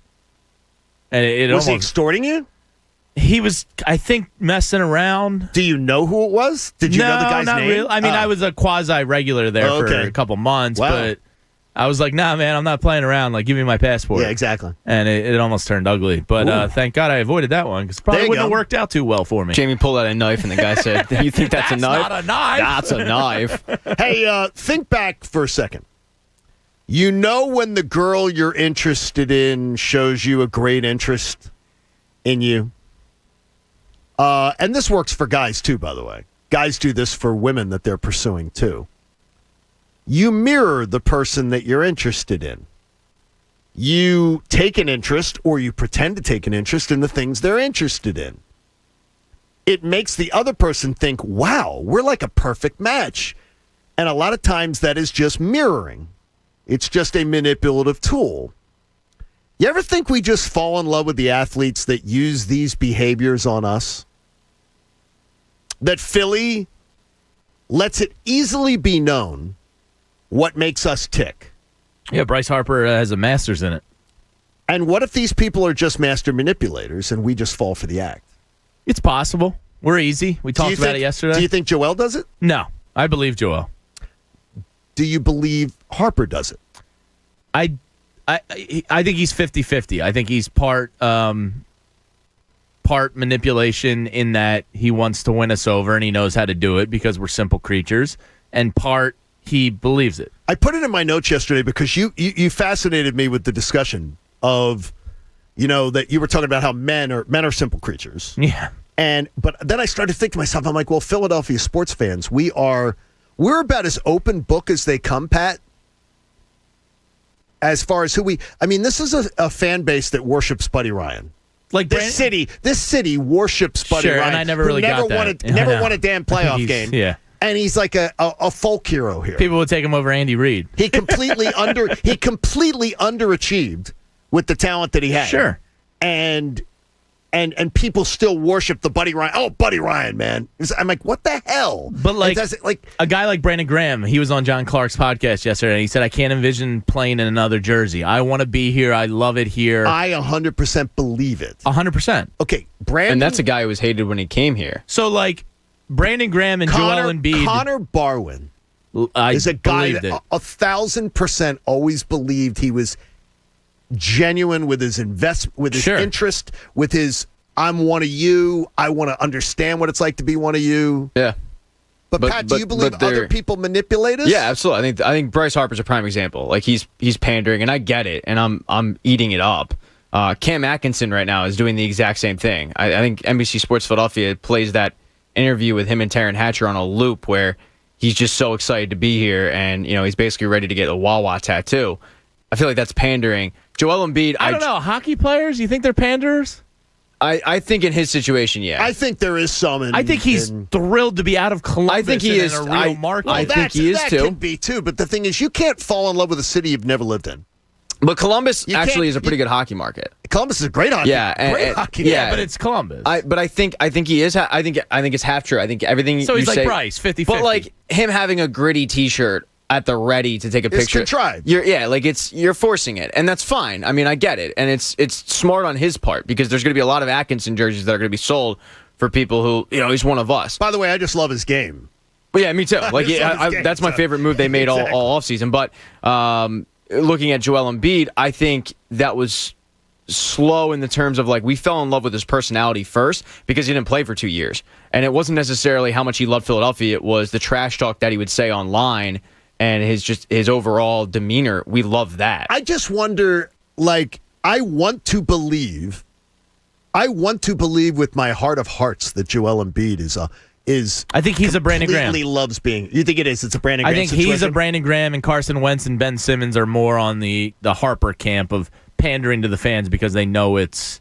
S8: And
S15: was he extorting you?
S8: He was, I think, messing around.
S15: Do you know who it was? Did you know the guy's name?
S8: Really. I mean, I was a quasi-regular there for a couple months, but I was like, nah, man, I'm not playing around. Like, give me my passport.
S15: Yeah, exactly.
S8: And it almost turned ugly. But thank God I avoided that one because probably wouldn't have worked out too well for me.
S3: Jamie pulled out a knife, and the guy said, you think that's a knife?
S8: Not a knife.
S3: That's a knife.
S15: Hey, think back for a second. You know when the girl you're interested in shows you a great interest in you? And this works for guys, too, by the way. Guys do this for women that they're pursuing, too. You mirror the person that you're interested in. You take an interest, or you pretend to take an interest in the things they're interested in. It makes the other person think, wow, we're like a perfect match. And a lot of times that is just mirroring. It's just a manipulative tool. You ever think we just fall in love with the athletes that use these behaviors on us? That Philly lets it easily be known what makes us tick.
S8: Yeah, Bryce Harper has a master's in it.
S15: And what if these people are just master manipulators and we just fall for the act?
S8: It's possible. We're easy. We talked about it yesterday.
S15: Do you think Joel does it?
S8: No, I believe Joel.
S15: Do you believe Harper does it?
S8: I think he's 50-50. I think he's part manipulation in that he wants to win us over and he knows how to do it because we're simple creatures, and part he believes it.
S15: I put it in my notes yesterday because you fascinated me with the discussion of, that you were talking about how men are simple creatures.
S8: Yeah.
S15: But then I started to think to myself, I'm like, well, Philadelphia sports fans, we're about as open book as they come, Pat. As far as this is a fan base that worships Buddy Ryan. Like this city worships Buddy Ryan.
S8: And I never really got that.
S15: Never won a damn playoff game.
S8: Yeah.
S15: And he's like a folk hero here.
S8: People would take him over Andy Reid.
S15: He completely underachieved with the talent that he had.
S8: Sure.
S15: And people still worship the Buddy Ryan. Oh, Buddy Ryan, man. I'm like, what the hell?
S8: But a guy like Brandon Graham, he was on John Clark's podcast yesterday, and he said, I can't envision playing in another jersey. I want to be here. I love it here.
S15: I 100% believe it.
S8: 100%.
S15: Okay, Brandon.
S3: And that's a guy who was hated when he came here.
S8: So, Brandon Graham and Joel Embiid.
S15: Connor Barwin is a guy that 1,000% always believed he was genuine with his interest, with his I'm one of you. I want to understand what it's like to be one of you.
S3: Yeah.
S15: But Pat, do you believe other people manipulate us?
S3: Yeah, absolutely. I think Bryce Harper's a prime example. Like he's pandering, and I get it, and I'm eating it up. Cam Atkinson right now is doing the exact same thing. I think NBC Sports Philadelphia plays that interview with him and Taryn Hatcher on a loop where he's just so excited to be here, and he's basically ready to get a Wawa tattoo. I feel like that's pandering. Joel Embiid,
S8: I don't know. Hockey players, you think they're panderers?
S3: I think in his situation, yeah.
S15: I think there is some.
S8: I think he's thrilled to be out of Columbus.
S3: I think he is
S8: in a real market.
S3: I think he is
S15: that
S3: too.
S15: Can be too. But the thing is, you can't fall in love with a city you've never lived in.
S3: But Columbus actually is a pretty good hockey market.
S15: Columbus is a great hockey.
S3: Yeah,
S15: hockey.
S8: Yeah, but it's Columbus.
S3: But I think he is. I think it's half true. I think everything.
S8: So he's
S3: you
S8: like
S3: say,
S8: Bryce, 50-50.
S3: But like him having a gritty T-shirt at the ready to take a picture.
S15: It's contrived.
S3: You're forcing it, and that's fine. I mean, I get it, and it's smart on his part because there's going to be a lot of Atkinson jerseys that are going to be sold for people who he's one of us.
S15: By the way, I just love his game.
S3: But yeah, me too. Like that's my favorite move they made all offseason. But looking at Joel Embiid, I think that was slow in the terms of like we fell in love with his personality first because he didn't play for 2 years, and it wasn't necessarily how much he loved Philadelphia. It was the trash talk that he would say online. And his overall demeanor, we love that.
S15: I just wonder, like, I want to believe with my heart of hearts that Joel Embiid is.
S8: I think he's a Brandon Graham.
S15: Completely loves being. You think it is? It's a Brandon Graham.
S8: I think he's a Brandon Graham, and Carson Wentz and Ben Simmons are more on the Harper camp of pandering to the fans because they know it's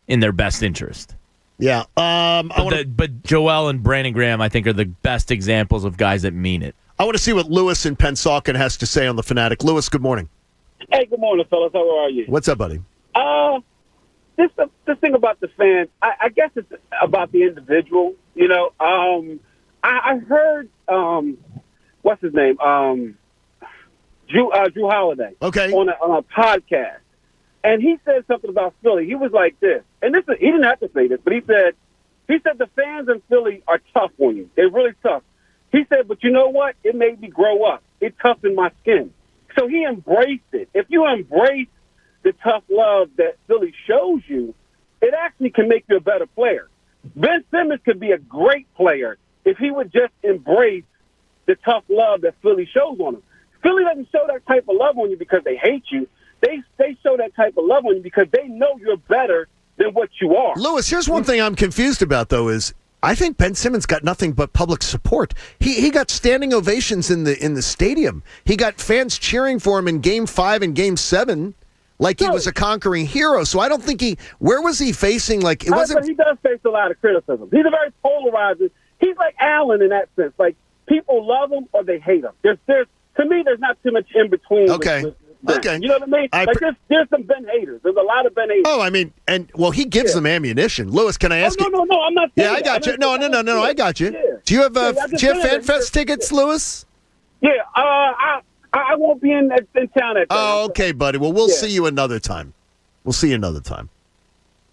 S8: in their best interest.
S15: Yeah.
S8: But Joel and Brandon Graham, I think, are the best examples of guys that mean it.
S15: I want to see what Lewis in Pennsauken has to say on the Fanatic. Lewis, good morning.
S1: Hey, good morning, fellas. How are you?
S15: What's up, buddy?
S1: This thing about the fans, I guess it's about the individual. You know, I heard what's his name, Drew Holiday, on a podcast, and he said something about Philly. He was like this, and he didn't have to say this, but he said the fans in Philly are tough on you. They're really tough. He said, but you know what? It made me grow up. It toughened my skin. So he embraced it. If you embrace the tough love that Philly shows you, it actually can make you a better player. Ben Simmons could be a great player if he would just embrace the tough love that Philly shows on him. Philly doesn't show that type of love on you because they hate you. They show that type of love on you because they know you're better than what you are.
S15: Lewis, here's one thing I'm confused about, though, is I think Ben Simmons got nothing but public support. He got standing ovations in the stadium. He got fans cheering for him in Game 5 and Game 7 like he was a conquering hero. So I don't think where was he facing? Like, it wasn't.
S1: He does face a lot of criticism. He's a very polarizing. He's like Allen in that sense. Like, people love him or they hate him. To me, there's not too much in between.
S15: Okay. Okay.
S1: You know what I mean? There's some Ben haters. There's a lot of Ben haters.
S15: Oh, I mean, he gives them ammunition. Lewis, can I ask you?
S1: No, I'm not saying
S15: I got you. No, I got you.
S1: Yeah.
S15: Do you have FanFest tickets, Lewis?
S1: Yeah, I won't be in town at that.
S15: Oh, okay, buddy. Well, we'll see you another time.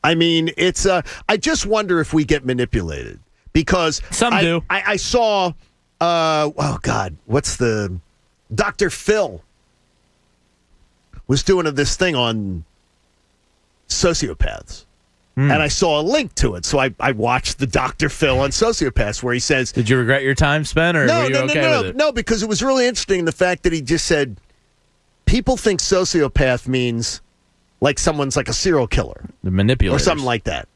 S15: I mean, it's I just wonder if we get manipulated because
S8: some do.
S15: I saw oh God, what's the Dr. Phil was doing this thing on sociopaths. And I saw a link to it. So I watched the Dr. Phil on Sociopaths where he says...
S8: Did you regret your time spent or were you okay with it?
S15: No, because it was really interesting the fact that he just said people think sociopath means like someone's like a serial killer.
S8: The manipulators.
S15: Or something like that.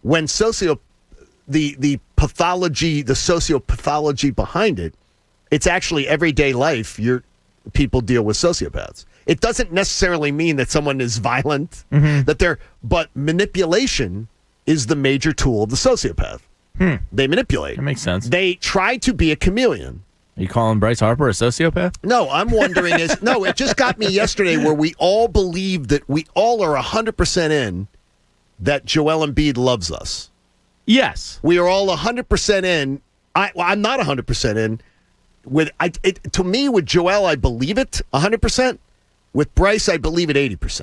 S15: When the pathology, the sociopathology behind it, it's actually everyday life. People deal with sociopaths. It doesn't necessarily mean that someone is violent, but manipulation is the major tool of the sociopath. They manipulate.
S8: That makes sense.
S15: They try to be a chameleon.
S8: Are you calling Bryce Harper a sociopath?
S15: No, I'm wondering it just got me yesterday where we all believe that we all are 100% in that Joel Embiid loves us.
S8: Yes.
S15: We are all 100% in. I'm not 100% in. To me, with Joel, I believe it 100%. With Bryce, I believe it 80%.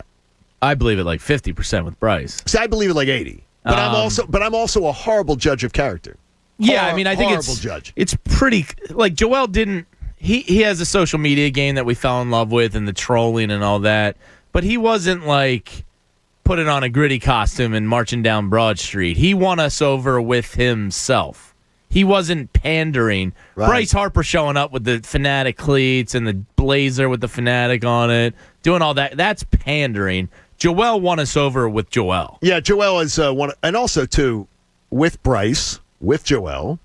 S8: I believe it like 50% with Bryce.
S15: See, I believe it like 80. But I'm also a horrible judge of character.
S8: Yeah, I mean, I think it's pretty like Joel didn't. He has a social media game that we fell in love with and the trolling and all that, but he wasn't like putting on a gritty costume and marching down Broad Street. He won us over with himself. He wasn't pandering. Right. Bryce Harper showing up with the Fanatic cleats and the blazer with the Fanatic on it, doing all that. That's pandering. Joel won us over with Joel.
S15: Yeah, Joel is one. And also, too, with Bryce, with Joel,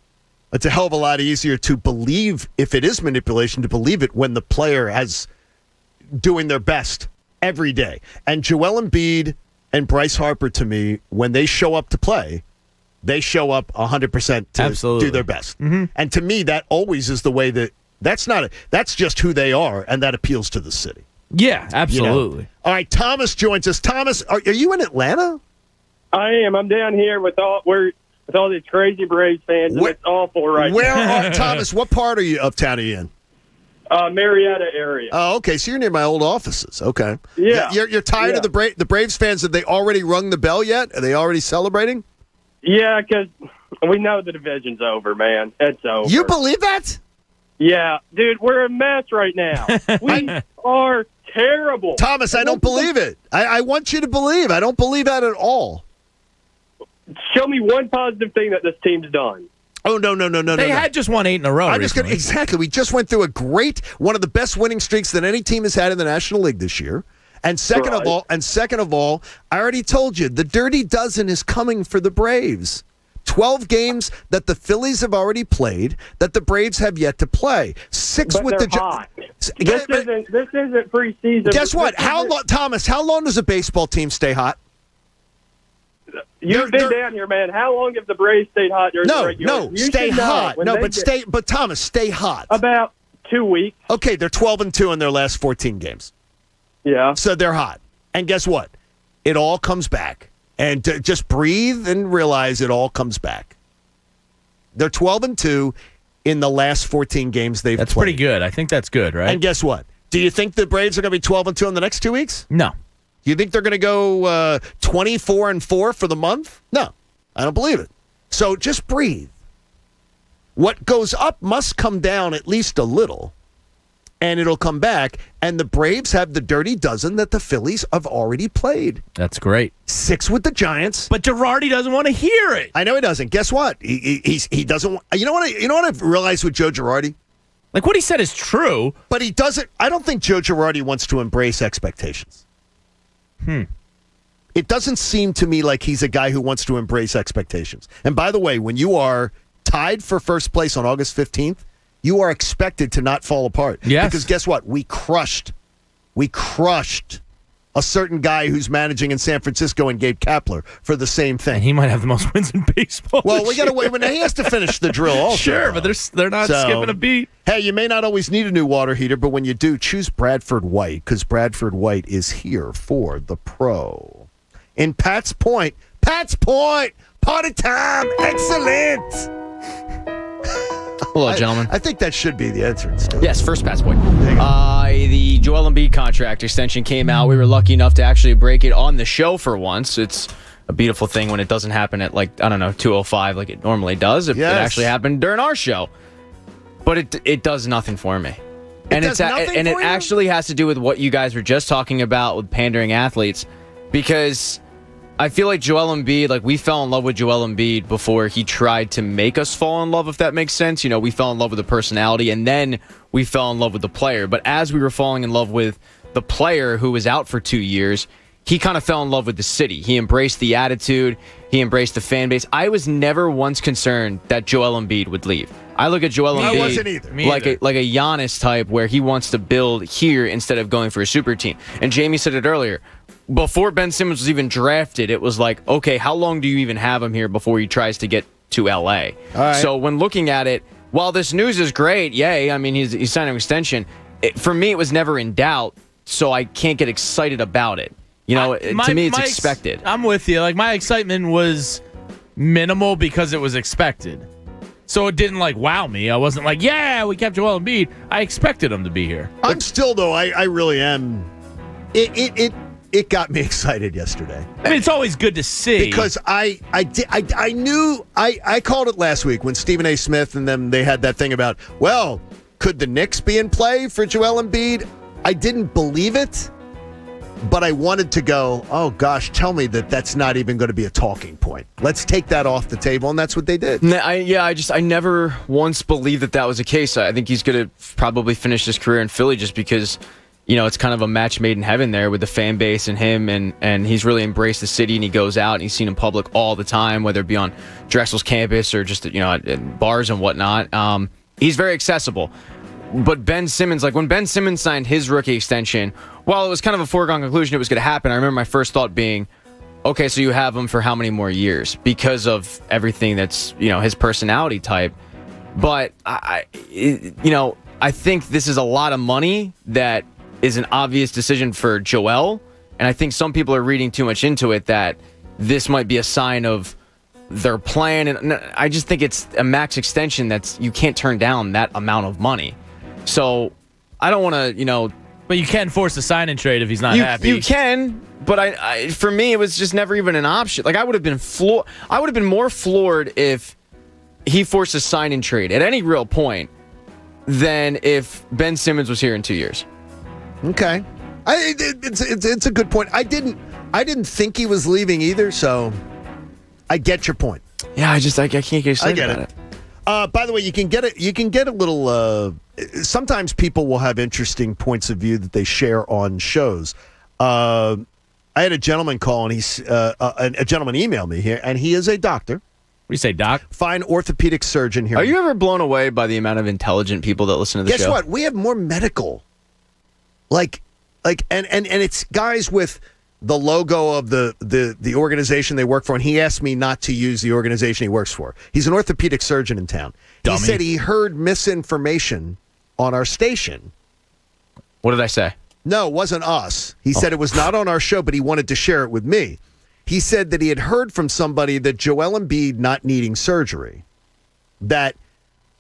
S15: it's a hell of a lot easier to believe, if it is manipulation, to believe it when the player has doing their best every day. And Joel Embiid and Bryce Harper, to me, when they show up to play, they show up 100% to do their best.
S8: Mm-hmm.
S15: And to me, that always is the way that's just who they are, and that appeals to the city.
S8: Yeah, absolutely.
S15: You know? All right, Thomas joins us. Thomas, are you in Atlanta?
S2: I am. I'm down here with all these crazy Braves fans, and it's awful right now.
S15: Thomas, what part of town are you in?
S2: Marietta area.
S15: Oh, okay. So you're near my old offices. Okay.
S2: Yeah.
S15: You're tired of the Braves fans? Have they already rung the bell yet? Are they already celebrating?
S2: Yeah, because we know the division's over, man. It's over.
S15: You believe that?
S2: Yeah. Dude, we're a mess right now. We are terrible.
S15: Thomas, I don't believe it. I want you to believe. I don't believe that at all.
S2: Show me one positive thing that this team's done.
S15: Oh, no.
S8: They had just won 8 in a row.
S15: Exactly. We just went through one of the best winning streaks that any team has had in the National League this year. And second of all, I already told you, the dirty dozen is coming for the Braves. 12 games that the Phillies have already played that the Braves have yet to play. 6
S2: but
S15: with
S2: they're
S15: the
S2: hot. This isn't preseason.
S15: Guess what? Thomas, how long does a baseball team stay hot?
S2: You've been down here, man. How long have the Braves stayed hot during the regular season?
S15: Stay hot. But Thomas, stay hot.
S2: About 2 weeks.
S15: Okay, they're 12-2 in their last 14 games.
S2: Yeah.
S15: So they're hot. And guess what? It all comes back. And just breathe and realize it all comes back. They're 12-2 in the last 14 games they've played.
S8: That's pretty good. I think that's good, right?
S15: And guess what? Do you think the Braves are going to be 12-2 in the next 2 weeks?
S8: No.
S15: You think they're going to go 24-4 for the month? No, I don't believe it. So just breathe. What goes up must come down at least a little, and it'll come back. And the Braves have the dirty dozen that the Phillies have already played.
S8: That's great.
S15: 6 with the Giants.
S8: But Girardi doesn't want to hear it.
S15: I know he doesn't. Guess what? He doesn't. You know what I've realized with Joe Girardi?
S8: Like what he said is true,
S15: but he doesn't. I don't think Joe Girardi wants to embrace expectations. It doesn't seem to me like he's a guy who wants to embrace expectations. And by the way, when you are tied for first place on August 15th, you are expected to not fall apart.
S8: Yes.
S15: Because guess what? We crushed a certain guy who's managing in San Francisco and Gabe Kapler for the same thing.
S8: And he might have the most wins in baseball.
S15: Well, we got to wait. He has to finish the drill also.
S8: Sure, but they're not skipping a beat.
S15: Hey, you may not always need a new water heater, but when you do, choose Bradford White, because Bradford White is here for the pro. In Pat's Point, party time, excellent.
S3: Hello, gentlemen.
S15: I think that should be the entrance.
S3: Yes, first pass point. The Joel Embiid contract extension came out. We were lucky enough to actually break it on the show for once. It's a beautiful thing when it doesn't happen at 2:05 like it normally does. It actually happened during our show. But it does nothing for me. And it actually has to do with what you guys were just talking about with pandering athletes, because I feel like Joel Embiid, we fell in love with Joel Embiid before he tried to make us fall in love, if that makes sense. We fell in love with the personality, and then we fell in love with the player. But as we were falling in love with the player who was out for 2 years, he kind of fell in love with the city. He embraced the attitude. He embraced the fan base. I was never once concerned that Joel Embiid would leave. I look at Joel Embiid
S15: wasn't either.
S3: like a Giannis type, where he wants to build here instead of going for a super team. And Jamie said it earlier. Before Ben Simmons was even drafted, it was like, okay, how long do you even have him here before he tries to get to L.A.?
S15: Right.
S3: So when looking at it, while this news is great, yay, I mean, he's signed an extension, for me, it was never in doubt, so I can't get excited about it. To me, it's expected.
S8: I'm with you. My excitement was minimal because it was expected. So it didn't wow me. I wasn't like, yeah, we kept Joel Embiid. I expected him to be here.
S15: I'm still, though, I really am. It got me excited yesterday.
S8: I mean, it's always good to see.
S15: Because I knew, I called it last week when Stephen A. Smith and them, they had that thing about, well, could the Knicks be in play for Joel Embiid? I didn't believe it, but I wanted to go, oh gosh, tell me that that's not even going to be a talking point. Let's take that off the table, and that's what they did.
S3: I never once believed that was the case. I think he's going to probably finish his career in Philly just because it's kind of a match made in heaven there with the fan base and him, and he's really embraced the city, and he goes out and he's seen in public all the time, whether it be on Drexel's campus or just at bars and whatnot. He's very accessible. But Ben Simmons, when Ben Simmons signed his rookie extension, Well, it was kind of a foregone conclusion it was going to happen. I remember my first thought being, okay, so you have him for how many more years because of everything that's, his personality type. But I think this is a lot of money that is an obvious decision for Joel. And I think some people are reading too much into it that this might be a sign of their plan. And I just think it's a max extension you can't turn down that amount of money. So I don't want to,
S8: But you can force a sign-in trade if he's not happy.
S3: You can, but for me, it was just never even an option. Like, I would have been I would have been more floored if he forced a sign-in trade at any real point than if Ben Simmons was here in 2 years.
S15: Okay. It's a good point. I didn't think he was leaving either, so I get your point.
S3: Yeah, I can't get excited about it.
S15: By the way, you can get a little. Sometimes people will have interesting points of view that they share on shows. I had a gentleman call, and a gentleman emailed me here, and he is a doctor.
S8: What do you say, doc?
S15: Fine orthopedic surgeon here.
S3: Are you ever blown away by the amount of intelligent people that listen to the show?
S15: Guess what? We have more medical, and it's guys with the logo of the organization they work for, and he asked me not to use the organization he works for. He's an orthopedic surgeon in town.
S8: Dummy.
S15: He said he heard misinformation on our station.
S3: What did I say?
S15: No, it wasn't us. He said it was not on our show, but he wanted to share it with me. He said that he had heard from somebody that Joel Embiid not needing surgery, that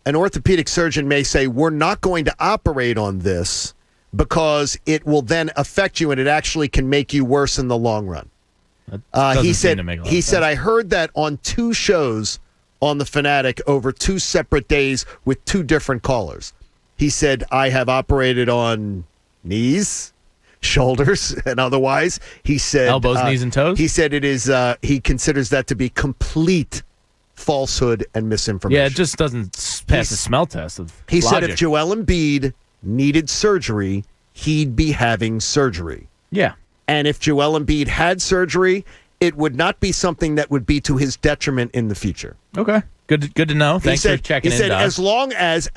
S15: an orthopedic surgeon may say, we're not going to operate on this because it will then affect you and it actually can make you worse in the long run. He said, I heard that on 2 shows on The Fanatic over 2 separate days with 2 different callers. He said, I have operated on knees, shoulders, and otherwise. He said
S8: elbows, knees, and toes.
S15: He said it is. He considers that to be complete falsehood and misinformation.
S8: Yeah, it just doesn't pass the smell test of
S15: He
S8: logic.
S15: said if Joel Embiid needed surgery, he'd be having surgery.
S8: Yeah,
S15: and if Joel Embiid had surgery, it would not be something that would be to his detriment in the future.
S8: Okay, good to know. Thanks for checking in.
S15: He said
S8: Doc.
S15: as long as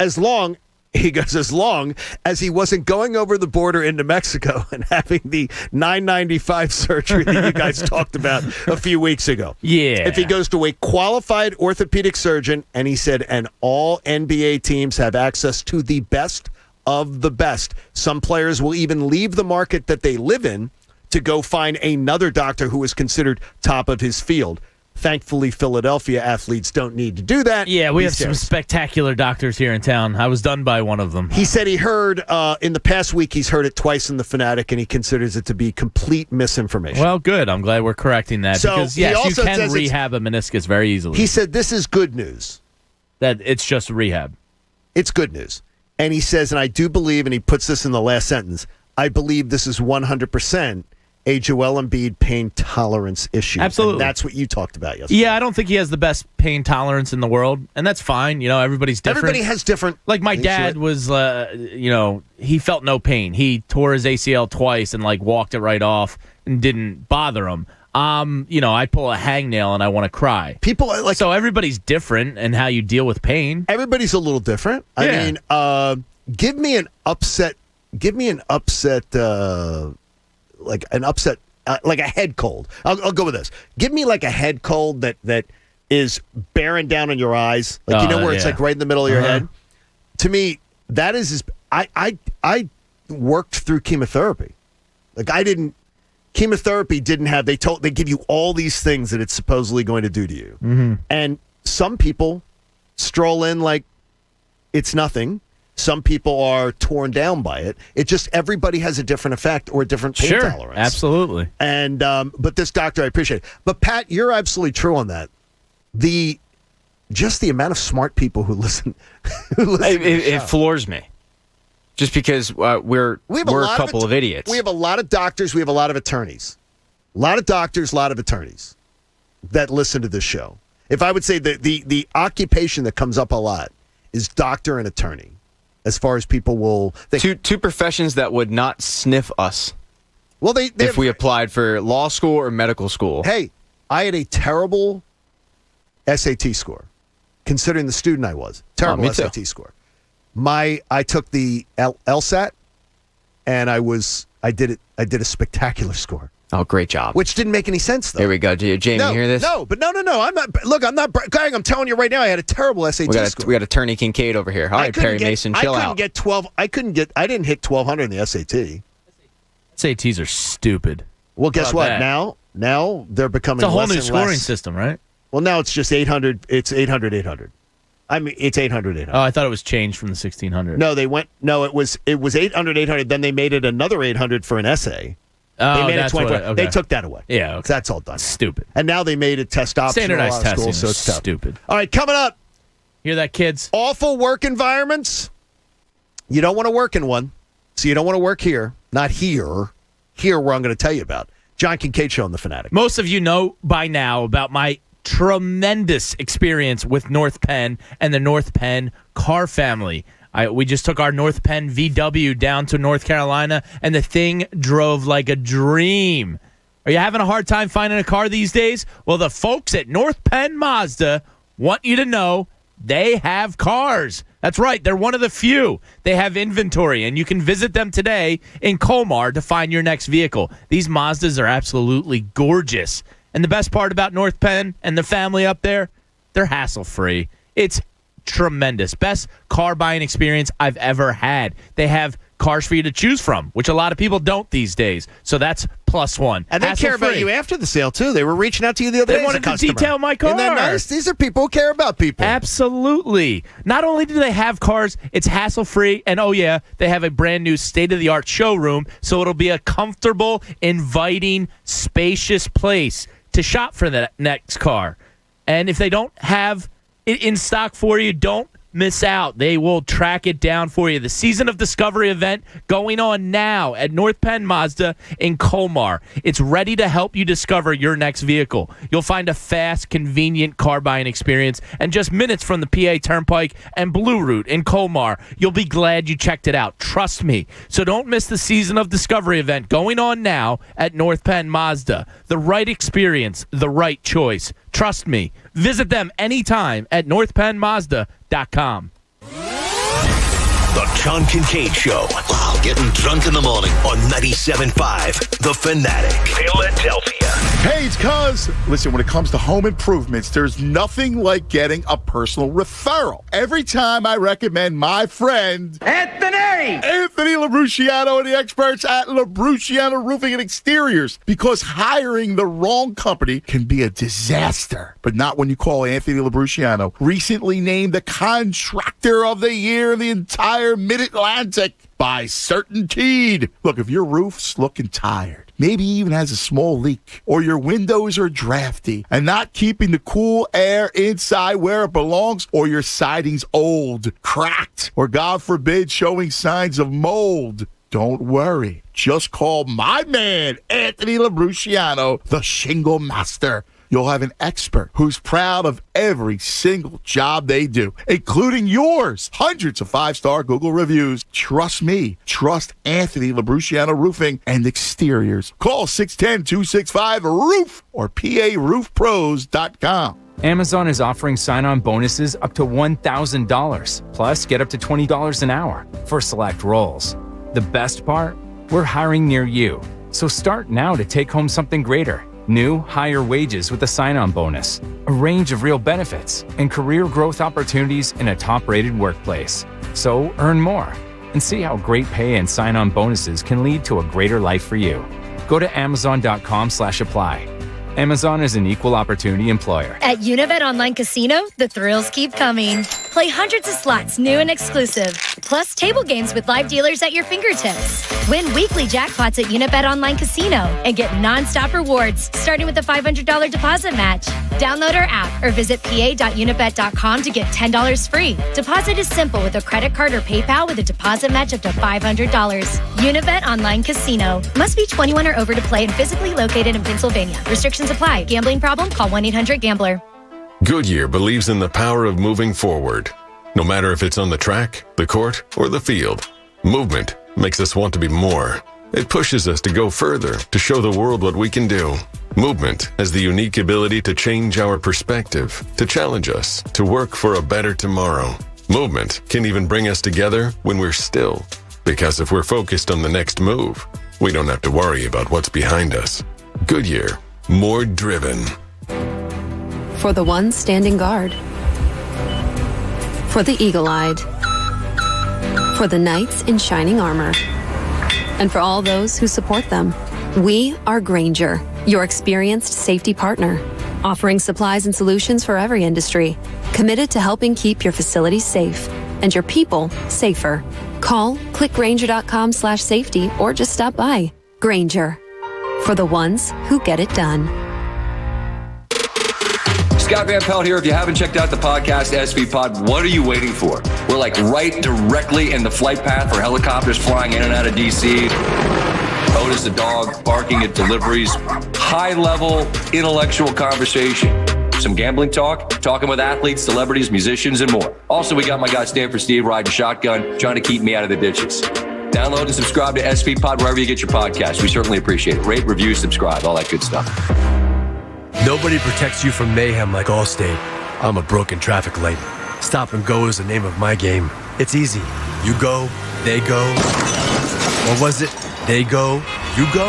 S15: he wasn't going over the border into Mexico and having the 995 surgery that you guys talked about a few weeks ago.
S8: Yeah.
S15: If he goes to a qualified orthopedic surgeon, and he said, and all NBA teams have access to the best of the best. Some players will even leave the market that they live in to go find another doctor who is considered top of his field. Thankfully, Philadelphia athletes don't need to do that.
S8: Yeah, we have some spectacular doctors here in town. I was done by one of them.
S15: He said he heard, in the past week, he's heard it twice in The Fanatic, and he considers it to be complete misinformation.
S8: Well, good. I'm glad we're correcting that.
S15: So
S8: because,
S15: he
S8: yes, you
S15: also
S8: can
S15: says
S8: rehab a meniscus very easily.
S15: He said this is good news.
S8: That it's just rehab.
S15: It's good news. And he says, and I do believe, and he puts this in the last sentence, I believe this is 100% a Joel Embiid pain tolerance issue.
S8: Absolutely.
S15: And that's what you talked about yesterday.
S8: Yeah, I don't think he has the best pain tolerance in the world, and that's fine. Everybody's different.
S15: Everybody has different.
S8: Like my dad was, he felt no pain. He tore his ACL twice and walked it right off and didn't bother him. I pull a hangnail and I want to cry.
S15: People
S8: so everybody's different in how you deal with pain.
S15: Everybody's a little different.
S8: Yeah.
S15: I mean, give me an upset. Like a head cold. I'll go with this. Give me like a head cold that is bearing down on your eyes, where it's like right in the middle of your head. To me, that is. I worked through chemotherapy. Chemotherapy didn't have. They give you all these things that it's supposedly going to do to you, and some people stroll in like it's nothing. Some people are torn down by it. It just, everybody has a different effect or a different pain tolerance.
S8: Absolutely.
S15: And, but this doctor, I appreciate it. But Pat, you're absolutely true on that. Just the amount of smart people who listen.
S3: It floors me. Just because we're a couple of idiots.
S15: We have a lot of doctors. We have a lot of attorneys. A lot of doctors, a lot of attorneys that listen to this show. If I would say the occupation that comes up a lot is doctor and attorney. As far as people will think.
S3: Two professions that would not sniff us.
S15: Well, if
S3: we applied for law school or medical school.
S15: Hey, I had a terrible SAT score, considering the student I was. Terrible SAT score. I took the LSAT, and I I did a spectacular score.
S3: Oh, great job.
S15: Which didn't make any sense, though.
S3: Here we go. Jamie,
S15: no,
S3: you hear this?
S15: No. I'm not. Look, I'm not. Gang, I'm telling you right now, I had a terrible SAT score.
S3: We got attorney Kincade over here. All right, Perry Mason, chill out.
S15: I couldn't get 12. I didn't hit 1,200 in the SAT.
S8: SATs are stupid.
S15: Well, guess what? That? Now they're becoming
S8: it's a whole
S15: less
S8: new
S15: and
S8: scoring
S15: less.
S8: system, right?
S15: Well, now it's just 800. It's 800. I mean, it's 800.
S8: Oh, I thought it was changed from the 1600.
S15: No, it was 800. Then they made it another 800 for an essay.
S8: Oh,
S15: they made
S8: that's
S15: it 25.
S8: okay.
S15: They took that away.
S8: Yeah, okay.
S15: That's all done.
S8: Stupid.
S15: And now they made it test optional.
S8: Standardized testing
S15: so
S8: is
S15: it's tough.
S8: stupid.
S15: All right, coming up.
S8: Hear that, kids?
S15: Awful work environments. You don't want to work in one, so you don't want to work here. Not here. Here, where I'm going to tell you about. John Kincade Show on The Fanatic.
S8: Most of you know by now about my tremendous experience with North Penn and the North Penn car family. We just took our North Penn VW down to North Carolina, and the thing drove like a dream. Are you having a hard time finding a car these days? Well, the folks at North Penn Mazda want you to know they have cars. That's right. They're one of the few. They have inventory, and you can visit them today in Colmar to find your next vehicle. These Mazdas are absolutely gorgeous. And the best part about North Penn and the family up there, they're hassle-free. It's tremendous. Best car buying experience I've ever had. They have cars for you to choose from, which a lot of people don't these days. So that's +1.
S15: And they care about you after the sale, too. They were reaching out to you the other day.
S8: They wanted to detail my car.
S15: Isn't that nice? These are people who care about people.
S8: Absolutely. Not only do they have cars, it's hassle-free, and oh yeah, they have a brand new state-of-the-art showroom, so it'll be a comfortable, inviting, spacious place to shop for that next car. And if they don't have it in stock for you, don't miss out. They will track it down for you. The Season of Discovery event going on now at North Penn Mazda in Colmar. It's ready to help you discover your next vehicle. You'll find a fast, convenient car buying experience and just minutes from the PA Turnpike and Blue Route in Colmar. You'll be glad you checked it out. Trust me. So don't miss the Season of Discovery event going on now at North Penn Mazda. The right experience, the right choice. Trust me. Visit them anytime at northpennmazda.com.
S12: The John Kincade Show. Wow, getting drunk in the morning on 97.5 The Fanatic, Philadelphia.
S4: Hey, it's Cuz. Listen, when it comes to home improvements, there's nothing like getting a personal referral. Every time I recommend my friend Anthony LaBruciano and the experts at LaBruciano Roofing and Exteriors, because hiring the wrong company can be a disaster. But not when you call Anthony LaBruciano, recently named the Contractor of the Year in the entire Mid-Atlantic by Certainteed. Look, if your roof's looking tired, maybe even has a small leak, or your windows are drafty and not keeping the cool air inside where it belongs, or your siding's old, cracked, or God forbid showing signs of mold, don't worry. Just call my man, Anthony LaBruciano, the Shingle Master. You'll have an expert who's proud of every single job they do, including yours. Hundreds of 5-star Google reviews. Trust me. Trust Anthony LaBruciano Roofing and Exteriors. Call 610-265-ROOF or PARoofPros.com.
S5: Amazon is offering sign-on bonuses up to $1,000, plus get up to $20 an hour for select roles. The best part? We're hiring near you. So start now to take home something greater. New, higher wages with a sign-on bonus, a range of real benefits, and career growth opportunities in a top-rated workplace. So earn more and see how great pay and sign-on bonuses can lead to a greater life for you. Go to Amazon.com/apply. Amazon is an equal opportunity employer.
S7: At Unibet Online Casino, the thrills keep coming. Play hundreds of slots, new and exclusive, plus table games with live dealers at your fingertips. Win weekly jackpots at Unibet Online Casino and get nonstop rewards, starting with a $500 deposit match. Download our app or visit pa.unibet.com to get $10 free. Deposit is simple with a credit card or PayPal with a deposit match up to $500. Unibet Online Casino. Must be 21 or over to play and physically located in Pennsylvania. Restrictions apply. Gambling problem? Call 1-800-GAMBLER.
S9: Goodyear believes in the power of moving forward. No matter if it's on the track, the court, or the field, movement makes us want to be more. It pushes us to go further, to show the world what we can do. Movement has the unique ability to change our perspective, to challenge us, to work for a better tomorrow. Movement can even bring us together when we're still. Because if we're focused on the next move, we don't have to worry about what's behind us. Goodyear, more driven.
S6: For the ones standing guard. For the eagle-eyed. For the knights in shining armor. And for all those who support them. We are Grainger, your experienced safety partner, offering supplies and solutions for every industry, committed to helping keep your facilities safe and your people safer. Call, click Grainger.com/safety, or just stop by. Grainger, for the ones who get it done.
S21: Scott Van Pelt here. If you haven't checked out the podcast, SV Pod, what are you waiting for? We're like right directly in the flight path for helicopters flying in and out of D.C. Otis the dog barking at deliveries. High-level intellectual conversation. Some gambling talk, talking with athletes, celebrities, musicians, and more. Also, we got my guy Stanford Steve riding shotgun, trying to keep me out of the ditches. Download and subscribe to SV Pod wherever you get your podcast. We certainly appreciate it. Rate, review, subscribe, all that good stuff.
S22: Nobody protects you from mayhem like Allstate. I'm a broken traffic light. Stop and go is the name of my game. It's easy. You go, they go. Or was it, they go, you go?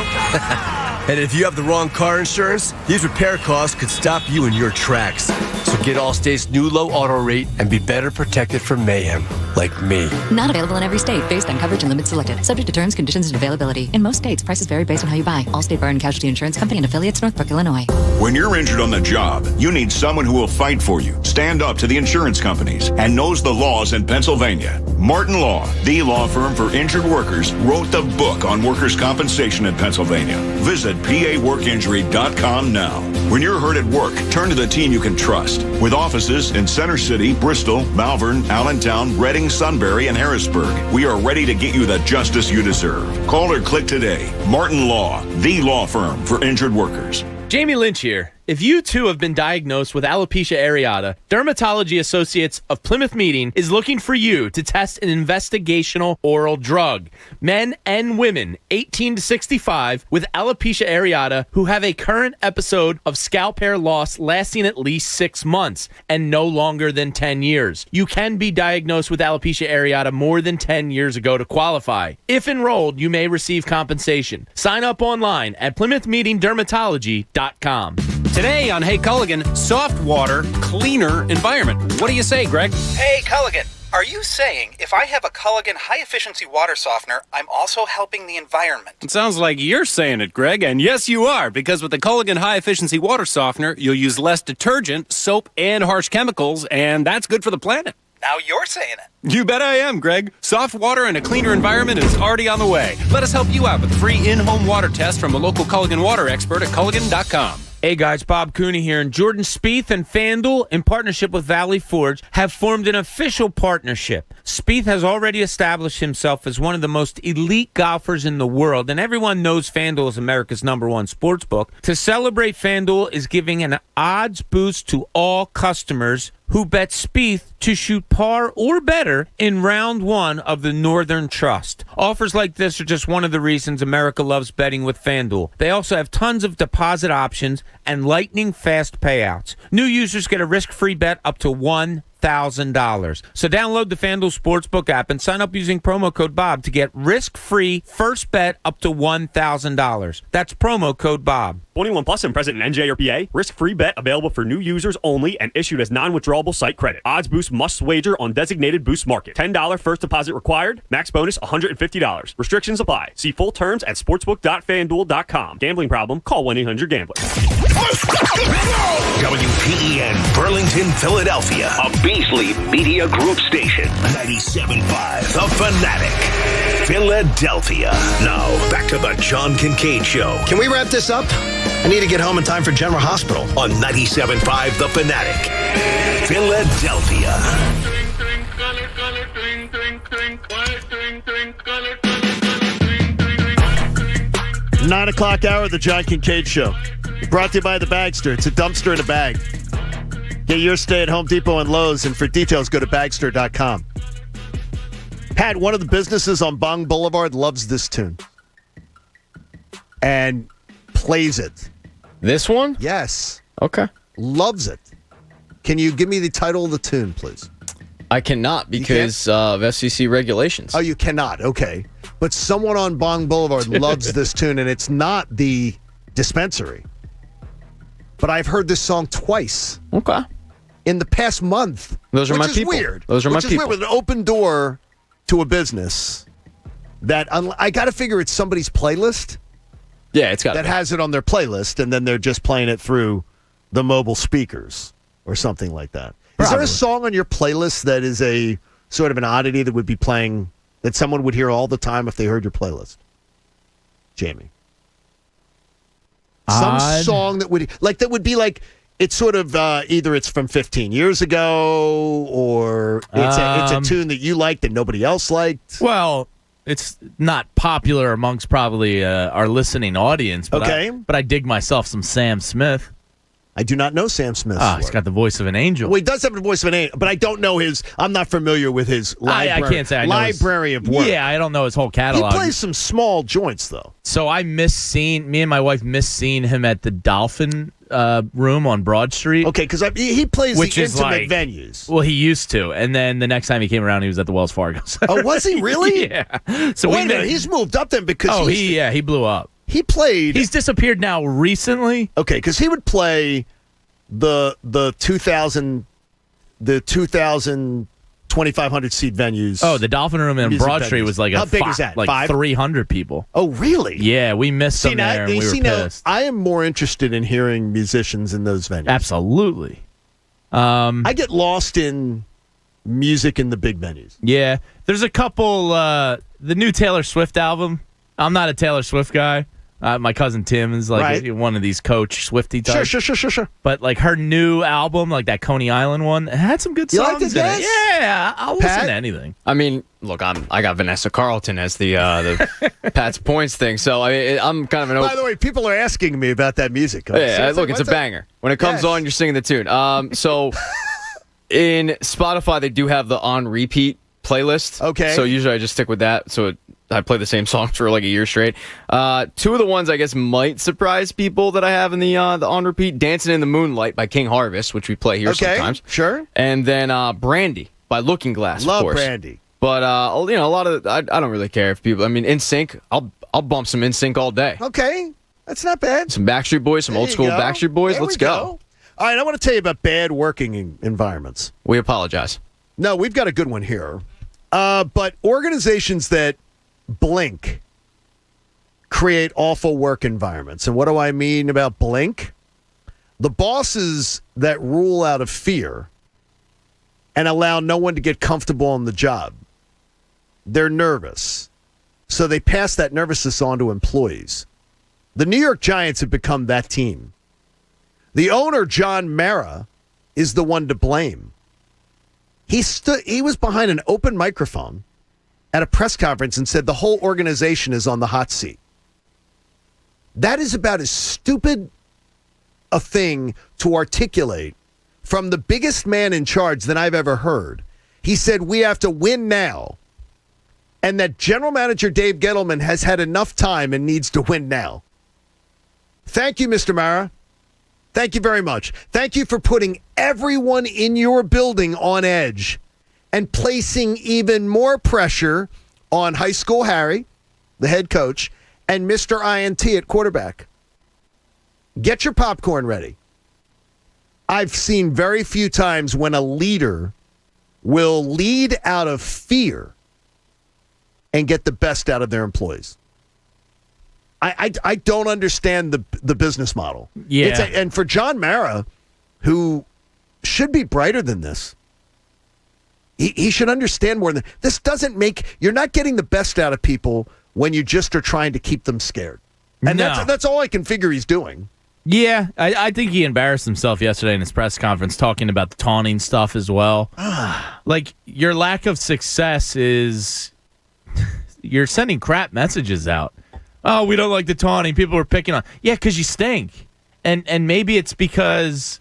S22: And if you have the wrong car insurance, these repair costs could stop you in your tracks. So get Allstate's new low auto rate and be better protected from mayhem, like me.
S20: Not available in every state based on coverage and limits selected. Subject to terms, conditions, and availability. In most states, prices vary based on how you buy. Allstate Bar and Casualty Insurance Company and affiliates, Northbrook, Illinois.
S23: When you're injured on the job, you need someone who will fight for you, stand up to the insurance companies, and knows the laws in Pennsylvania. Martin Law, the law firm for injured workers, wrote the book on workers' compensation in Pennsylvania. Visit PAWorkinjury.com now. When you're hurt at work, turn to the team you can trust. With offices in Center City, Bristol, Malvern, Allentown, Reading, Sunbury, and Harrisburg, we are ready to get you the justice you deserve. Call or click today. Martin Law, the law firm for injured workers.
S8: Jamie Lynch here. If you too have been diagnosed with alopecia areata, Dermatology Associates of Plymouth Meeting is looking for you to test an investigational oral drug. Men and women 18 to 65 with alopecia areata who have a current episode of scalp hair loss lasting at least 6 months and no longer than 10 years. You can be diagnosed with alopecia areata more than 10 years ago to qualify. If enrolled, you may receive compensation. Sign up online at PlymouthMeetingDermatology.com.
S16: Today on Hey Culligan, soft water, cleaner environment. What do you say, Greg?
S13: Hey Culligan, are you saying if I have a Culligan high-efficiency water softener, I'm also helping the environment?
S16: It sounds like you're saying it, Greg, and yes, you are, because with the Culligan high-efficiency water softener, you'll use less detergent, soap, and harsh chemicals, and that's good for the planet.
S13: Now you're saying it.
S16: You bet I am, Greg. Soft water and a cleaner environment is already on the way. Let us help you out with a free in-home water test from a local Culligan water expert at Culligan.com.
S24: Hey guys, Bob Cooney here, and Jordan Spieth and FanDuel, in partnership with Valley Forge, have formed an official partnership. Spieth has already established himself as one of the most elite golfers in the world, and everyone knows FanDuel is America's #1 sports book. To celebrate, FanDuel is giving an odds boost to all customers who bet Spieth to shoot par or better in round 1 of the Northern Trust. Offers like this are just one of the reasons America loves betting with FanDuel. They also have tons of deposit options and lightning fast payouts. New users get a risk-free bet up to $1,000. So download the FanDuel Sportsbook app and sign up using promo code Bob to get risk-free first bet up to $1,000. That's promo code Bob.
S25: 21 plus and present in NJ or PA. Risk-free bet available for new users only and issued as non-withdrawable site credit. Odds Boost must wager on designated Boost market. $10 first deposit required. Max bonus $150. Restrictions apply. See full terms at sportsbook.fanduel.com. Gambling problem? Call 1-800-GAMBLER.
S12: WPEN Burlington, Philadelphia, a Beasley Media Group station. 97.5 The Fanatic, Philadelphia. Now, back to the John Kincade Show.
S26: Can we wrap this up? I need to get home in time for General Hospital.
S12: On 97.5 The Fanatic, Philadelphia.
S15: 9 o'clock hour of the John Kincade Show. Brought to you by the Bagster. It's a dumpster in a bag. Get your stay at Home Depot and Lowe's, and for details, go to Bagster.com. Pat, one of the businesses on Bong Boulevard, loves this tune. And plays it.
S3: This one?
S15: Yes.
S3: Okay.
S15: Loves it. Can you give me the title of the tune, please?
S3: I cannot because of FCC regulations.
S10: Oh, you cannot. Okay. But someone on Bong Boulevard loves this tune, and it's not the Dispensary. But I've heard this song twice.
S3: Okay.
S10: In the past month.
S3: Those are my
S10: Which
S3: people.
S10: is weird.
S3: Those are my
S10: people.
S3: people.
S10: With an open door to a business that I got to figure it's somebody's playlist.
S3: Yeah, it's got
S10: that has it on their playlist, and then they're just playing it through the mobile speakers or something like that. Is there a song on your playlist that is a sort of an oddity that would be playing that someone would hear all the time if they heard your playlist? Jamie. Some song that would be like it's sort of either it's from 15 years ago or it's a tune that you liked that nobody else liked.
S8: Well, it's not popular amongst probably our listening audience, but I dig myself some Sam Smith.
S10: I do not know Sam Smith.
S8: He's got the voice of an angel.
S10: Well, he does have the voice of an angel, but I don't know I'm not familiar with his library.
S8: I can't say I know
S10: library of work.
S8: Yeah, I don't know his whole catalog.
S10: He plays some small joints, though.
S8: So me and my wife miss seeing him at the Dolphin room on Broad Street.
S10: Okay, because he plays the intimate venues.
S8: Well, he used to, and then the next time he came around, he was at the Wells Fargo.
S10: Oh, was he really?
S8: Yeah. So
S10: wait a minute, he's moved up then because
S8: he blew up.
S10: He played.
S8: He's disappeared now recently.
S10: Okay, because he would play the 2,500 seat venues.
S8: Oh, the Dolphin Room in Broad Street was like
S10: how big is that?
S8: Like 300 people.
S10: Oh, really?
S8: Yeah, we missed them there, and we were pissed.
S10: I am more interested in hearing musicians in those venues.
S8: Absolutely.
S10: I get lost in music in the big venues.
S8: Yeah, there's a couple. The new Taylor Swift album. I'm not a Taylor Swift guy. My cousin Tim is like one of these Coach Swiftie types.
S10: Sure.
S8: But like her new album, like that Coney Island one, it had some good songs in it. Yeah, I'll listen to anything.
S3: I mean, look, I got Vanessa Carlton as the Pat's Points thing, so I'm kind of an.
S10: By the way, people are asking me about that music.
S3: Yeah, look, it's a banger. When it comes on, you're singing the tune. So in Spotify, they do have the on repeat playlist.
S10: Okay.
S3: So usually I just stick with that. So I play the same songs for like a year straight. Two of the ones I guess might surprise people that I have in the on repeat: "Dancing in the Moonlight" by King Harvest, which we play here sometimes.
S10: Sure.
S3: And then "Brandy" by Looking Glass.
S10: Love
S3: of course.
S10: Brandy.
S3: But a lot of I don't really care if people. I mean, NSYNC. I'll bump some NSYNC all day.
S10: Okay, that's not bad.
S3: Some Backstreet Boys, some old school Backstreet Boys.
S10: There
S3: Let's
S10: we
S3: go.
S10: All right, I want to tell you about bad working environments.
S3: We apologize.
S10: No, we've got a good one here. But organizations that blink create awful work environments. And what do I mean about blink? The bosses that rule out of fear and allow no one to get comfortable on the job. They're nervous. So they pass that nervousness on to employees. The New York Giants have become that team. The owner, John Mara, is the one to blame. He was behind an open microphone at a press conference and said the whole organization is on the hot seat. That is about as stupid a thing to articulate from the biggest man in charge that I've ever heard. He said, we have to win now. And that general manager Dave Gettleman has had enough time and needs to win now. Thank you, Mr. Mara. Thank you very much. Thank you for putting everyone in your building on edge and placing even more pressure on High School Harry, the head coach, and Mr. INT at quarterback. Get your popcorn ready. I've seen very few times when a leader will lead out of fear and get the best out of their employees. I don't understand the business model.
S8: Yeah.
S10: And for John Mara, who should be brighter than this, he should understand more than this. You're not getting the best out of people when you just are trying to keep them scared. And that's all I can figure he's doing.
S8: Yeah, I think he embarrassed himself yesterday in his press conference talking about the taunting stuff as well. Like, your lack of success is you're sending crap messages out. Oh, we don't like the taunting. People are picking on. Yeah, because you stink. And maybe it's because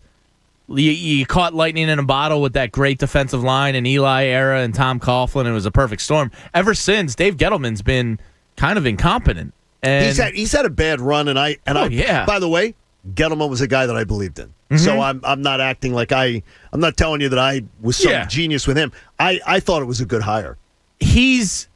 S8: you caught lightning in a bottle with that great defensive line in Eli era and Tom Coughlin. It was a perfect storm. Ever since, Dave Gettleman's been kind of incompetent. And
S10: he's had a bad run, and by the way, Gettleman was a guy that I believed in.
S15: So I'm not acting like I'm not telling you that I was some genius with him. I thought it was a good hire.
S8: He's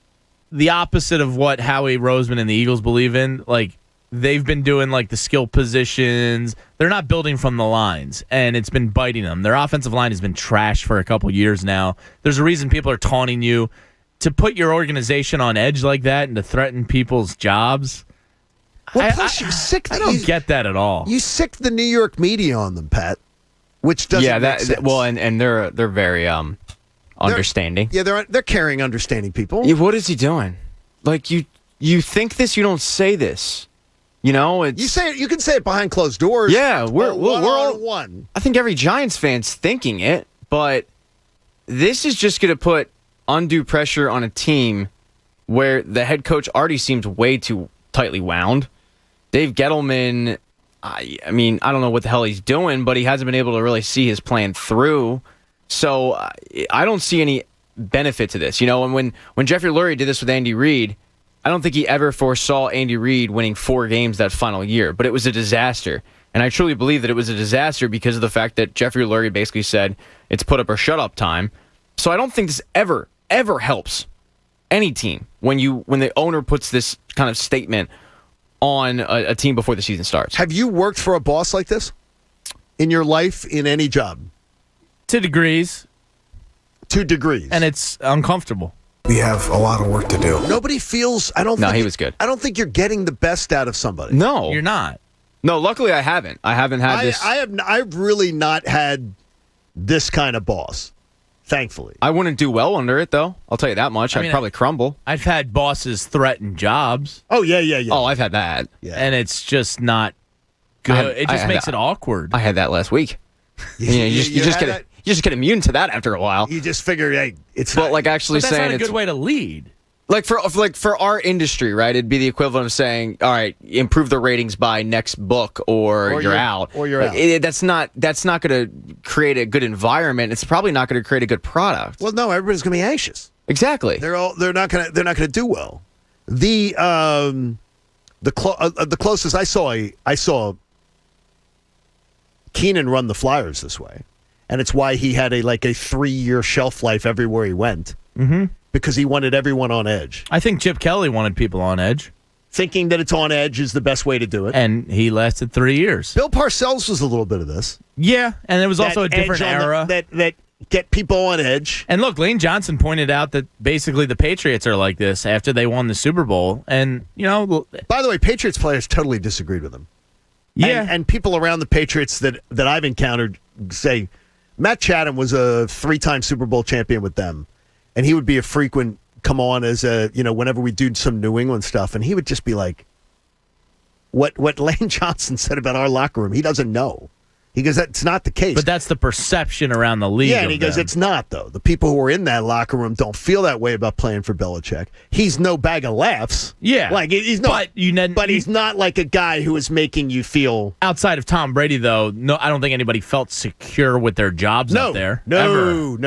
S8: the opposite of what Howie Roseman and the Eagles believe in. Like, they've been doing like the skill positions. They're not building from the lines, and it's been biting them. Their offensive line has been trashed for a couple years now. There's a reason people are taunting you. To put your organization on edge like that and to threaten people's jobs,
S10: Well, plus you're sick.
S8: I don't get that at all.
S10: You sick the New York media on them, Pat, which doesn't make sense.
S3: Well, and they're very understanding.
S10: They're caring, understanding people.
S3: Yeah, what is he doing? Like, you think this, you don't say this. You know, it's,
S10: you say it. You can say it behind closed doors.
S3: Yeah, we're all
S10: one.
S3: I think every Giants fan's thinking it, but this is just going to put undue pressure on a team where the head coach already seems way too tightly wound. Dave Gettleman, I mean, I don't know what the hell he's doing, but he hasn't been able to really see his plan through. So I don't see any benefit to this. You know, and when Jeffrey Lurie did this with Andy Reid, I don't think he ever foresaw Andy Reid winning 4 games that final year, but it was a disaster. And I truly believe that it was a disaster because of the fact that Jeffrey Lurie basically said it's put up or shut up time. So I don't think this ever helps any team when the owner puts this kind of statement on a team before the season starts.
S10: Have you worked for a boss like this in your life, in any job?
S8: 2 degrees.
S10: 2 degrees.
S8: And it's uncomfortable.
S1: We have a lot of work to do.
S10: Nobody feels.
S3: No, he was good.
S10: I don't think you're getting the best out of somebody.
S3: No,
S8: you're not.
S3: No, luckily I haven't. I haven't had this.
S10: I've really not had this kind of boss. Thankfully,
S3: I wouldn't do well under it, though. I'll tell you that much. I'd probably crumble.
S8: I've had bosses threaten jobs.
S10: Oh yeah.
S3: Oh, I've had that.
S10: Yeah.
S8: And it's just not good. It just makes it awkward.
S3: I had that last week. You just get immune to that after a while.
S10: You just figure, hey, it's
S3: but like actually
S8: but that's
S3: saying
S8: not a good way to lead.
S3: Like for our industry, right? It'd be the equivalent of saying, "All right, improve the ratings by next book, or you're out."
S10: Or you're out.
S3: That's not going to create a good environment. It's probably not going to create a good product.
S10: Well, no, everybody's going to be anxious.
S3: Exactly.
S10: They're not going to do well. The closest I saw Keenan run the Flyers this way, and it's why he had a 3-year shelf life everywhere he went.
S8: Mm-hmm.
S10: Because he wanted everyone on edge.
S8: I think Chip Kelly wanted people on edge.
S10: Thinking that it's on edge is the best way to do it.
S8: And he lasted 3 years.
S10: Bill Parcells was a little bit of this.
S8: Yeah, and it was also a different era.
S10: That get people on edge.
S8: And look, Lane Johnson pointed out that basically the Patriots are like this after they won the Super Bowl. And,
S10: by the way, Patriots players totally disagreed with him.
S8: Yeah.
S10: And people around the Patriots that I've encountered say, Matt Chatham was a 3-time Super Bowl champion with them. And he would be a frequent come on as whenever we do some New England stuff. And he would just be like, what Lane Johnson said about our locker room, he doesn't know. He goes, that's not the case.
S8: But that's the perception around the league.
S10: Yeah, and he goes, it's not, though. The people who are in that locker room don't feel that way about playing for Belichick. He's no bag of laughs.
S8: Yeah.
S10: He's not. But he's not like a guy who is making you feel.
S8: Outside of Tom Brady, though, no, I don't think anybody felt secure with their jobs out there.
S10: No.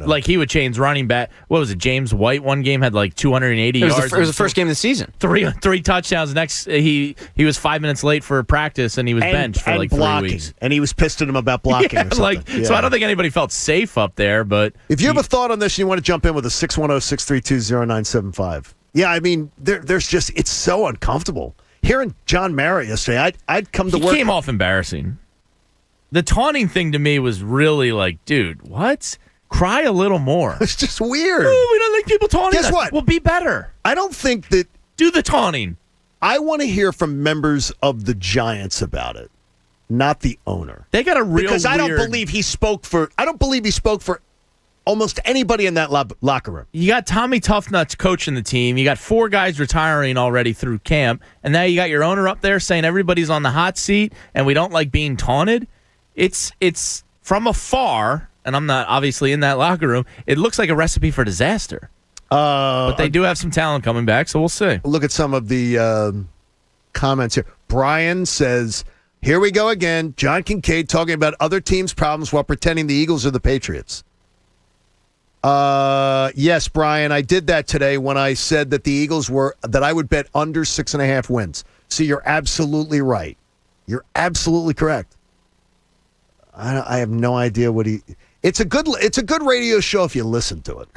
S8: Like, he would change running back. What was it? James White one game had 280 yards.
S3: It was the first game of the season.
S8: Three touchdowns. Next, he was 5 minutes late for practice, and he was benched for 3 weeks.
S10: And he was pissed at him about blocking or something.
S8: So I don't think anybody felt safe up there. But
S10: if you have a thought on this and you want to jump in with a 610-632-0975. Yeah, I mean, there's just, it's so uncomfortable. Hearing John Mara yesterday, I'd come to work.
S8: He came off embarrassing. The taunting thing to me was really like, dude, what? Cry a little more.
S10: It's just weird.
S8: Oh, we don't like people taunting us.
S10: Guess what?
S8: Well, be better.
S10: I don't think that.
S8: Do the taunting.
S10: I want to hear from members of the Giants about it, not the owner.
S8: They got a real
S10: because I don't believe he spoke for almost anybody in that locker room.
S8: You got Tommy Toughnuts coaching the team. You got 4 guys retiring already through camp, and now you got your owner up there saying everybody's on the hot seat and we don't like being taunted. It's from afar, and I'm not obviously in that locker room. It looks like a recipe for disaster. But they do have some talent coming back, so we'll see.
S10: Look at some of the comments here. Brian says, here we go again. John Kincade talking about other teams' problems while pretending the Eagles are the Patriots. Yes, Brian, I did that today when I said that the Eagles that I would bet under 6.5 wins. So you're absolutely right. You're absolutely correct. I have no idea what he. It's a good radio show if you listen to it.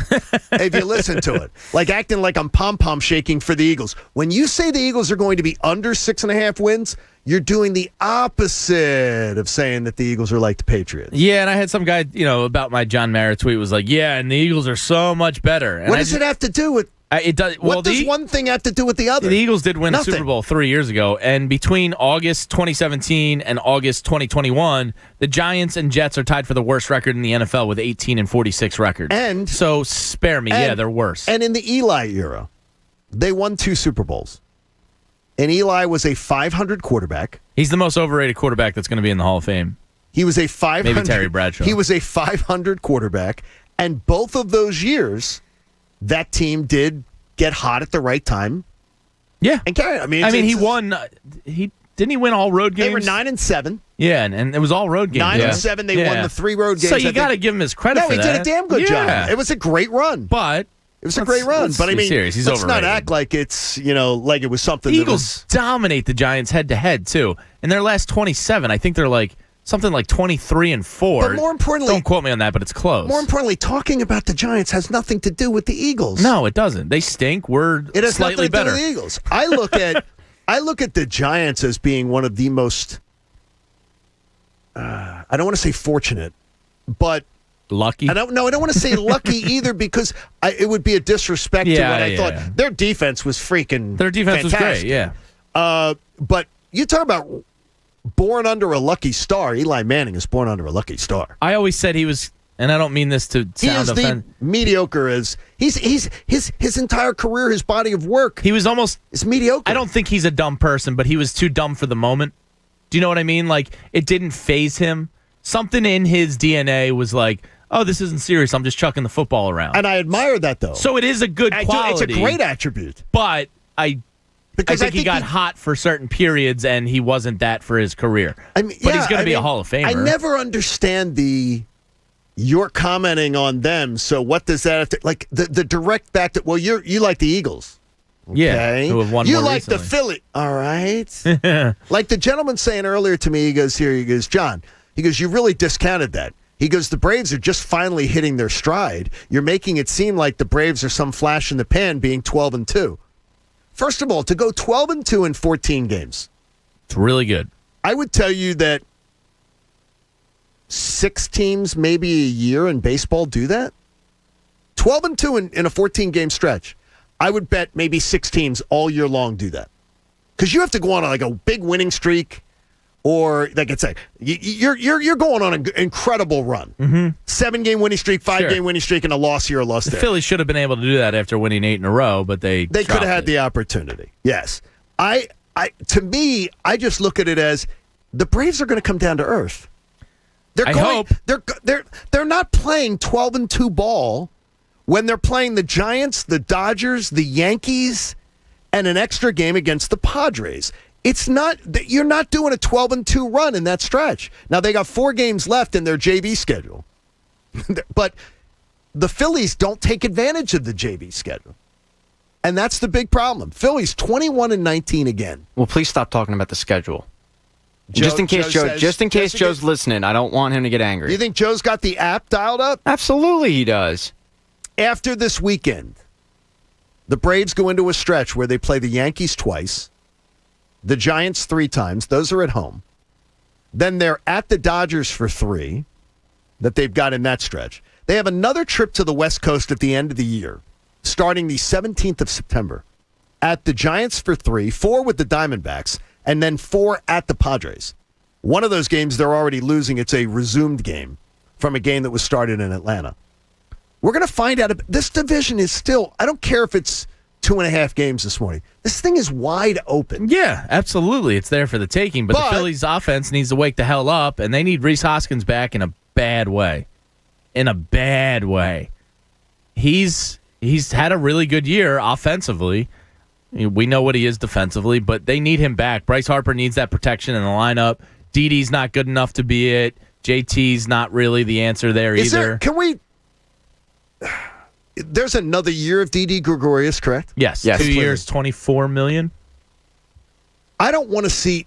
S10: If you listen to it, like acting like I'm pom-pom shaking for the Eagles. When you say the Eagles are going to be under 6.5 wins, you're doing the opposite of saying that the Eagles are like the Patriots.
S8: Yeah, and I had some guy, about my John Mara tweet was like, yeah, and the Eagles are so much better. And
S10: what does it have to do with?
S8: It does.
S10: What does one thing have to do with the other?
S8: The Eagles did win
S10: Nothing.
S8: the Super Bowl 3 years ago, and between August 2017 and August 2021, the Giants and Jets are tied for the worst record in the NFL with 18-46 records.
S10: And
S8: so spare me, they're worse.
S10: And in the Eli era, they won 2 Super Bowls. And Eli was a 500 quarterback.
S8: He's the most overrated quarterback that's going to be in the Hall of Fame.
S10: He was a 500.
S8: Maybe Terry Bradshaw.
S10: He was a 500 quarterback, and both of those years, that team did get hot at the right time.
S8: Yeah,
S10: and carry.
S8: He won. Didn't he win all road games?
S10: They were 9-7.
S8: Yeah, and it was all road games.
S10: 9-7. They won the 3 road games.
S8: So you got to give him his credit for that.
S10: No, he did a damn good job. It was a great run.
S8: But
S10: it was a great run. But
S8: serious. He's
S10: let's
S8: overrated.
S10: not act like it's like it was something.
S8: The Eagles dominate the Giants head to head too. In their last 27, I think they're like something like 23-4.
S10: But more importantly,
S8: don't quote me on that, but it's close.
S10: More importantly, talking about the Giants has nothing to do with the Eagles.
S8: No, it doesn't. They stink. It has slightly better.
S10: To do with the Eagles. I look at the Giants as being one of the most. I don't want to say fortunate, but
S8: lucky.
S10: I don't want to say lucky either because it would be a disrespect to what I thought. Their defense was freaking.
S8: Their defense
S10: fantastic.
S8: was great. Yeah.
S10: But you talk about born under a lucky star. Eli Manning is born under a lucky star.
S8: I always said he was, and I don't mean this to sound offensive.
S10: Mediocre as he's his entire career, his body of work.
S8: He was almost
S10: is mediocre.
S8: I don't think he's a dumb person, but he was too dumb for the moment. Do you know what I mean? Like it didn't faze him. Something in his DNA was like, oh, this isn't serious. I'm just chucking the football around.
S10: And I admire that though.
S8: So it is a good quality.
S10: It's a great attribute.
S8: But I think he got hot for certain periods, and he wasn't that for his career. But he's going to be a Hall of Famer.
S10: I never understand you're commenting on them, so what does that have to, like, the direct back to, well, you like the Eagles.
S8: Yeah, who have won
S10: you
S8: more
S10: like
S8: recently.
S10: the Philly. All right. Like the gentleman saying earlier to me, he goes, John, you really discounted that. He goes, the Braves are just finally hitting their stride. You're making it seem like the Braves are some flash in the pan being 12-2. First of all, to go 12-2 in 14 games.
S8: It's really good.
S10: I would tell you that 6 teams, maybe a year in baseball, do that. 12-2 in a 14-game stretch. I would bet maybe 6 teams all year long do that. Because you have to go on like a big winning streak, or like it's like you're going on an incredible run. 7-game winning streak, 5-game winning streak, and a loss here, a loss there.
S8: The Phillies should have been able to do that after winning 8 in a row, but they
S10: could have had the opportunity. Yes, to me, I just look at it as the Braves are going to come down to earth. They're not playing 12-2 ball when they're playing the Giants, the Dodgers, the Yankees, and an extra game against the Padres. You're not doing a 12-2 run in that stretch. Now, they got 4 games left in their JV schedule. But the Phillies don't take advantage of the JV schedule. And that's the big problem. Phillies 21-19 again.
S3: Well, please stop talking about the schedule. Just in case Joe's listening, I don't want him to get angry.
S10: You think Joe's got the app dialed up?
S3: Absolutely he does.
S10: After this weekend, the Braves go into a stretch where they play the Yankees twice, the Giants 3 times. Those are at home. Then they're at the Dodgers for 3 that they've got in that stretch. They have another trip to the West Coast at the end of the year, starting the 17th of September, at the Giants for 3, 4 with the Diamondbacks, and then 4 at the Padres. One of those games they're already losing. It's a resumed game from a game that was started in Atlanta. We're going to find out. This division is still, I don't care if it's 2.5 games this morning. This thing is wide open.
S8: Yeah, absolutely. It's there for the taking, but the Phillies offense needs to wake the hell up, and they need Rhys Hoskins back in a bad way. In a bad way. He's had a really good year offensively. We know what he is defensively, but they need him back. Bryce Harper needs that protection in the lineup. Didi's not good enough to be it. JT's not really the answer there either.
S10: There's another year of Didi Gregorius, correct?
S8: Yes. 2 years, $24 million.
S10: I don't want to see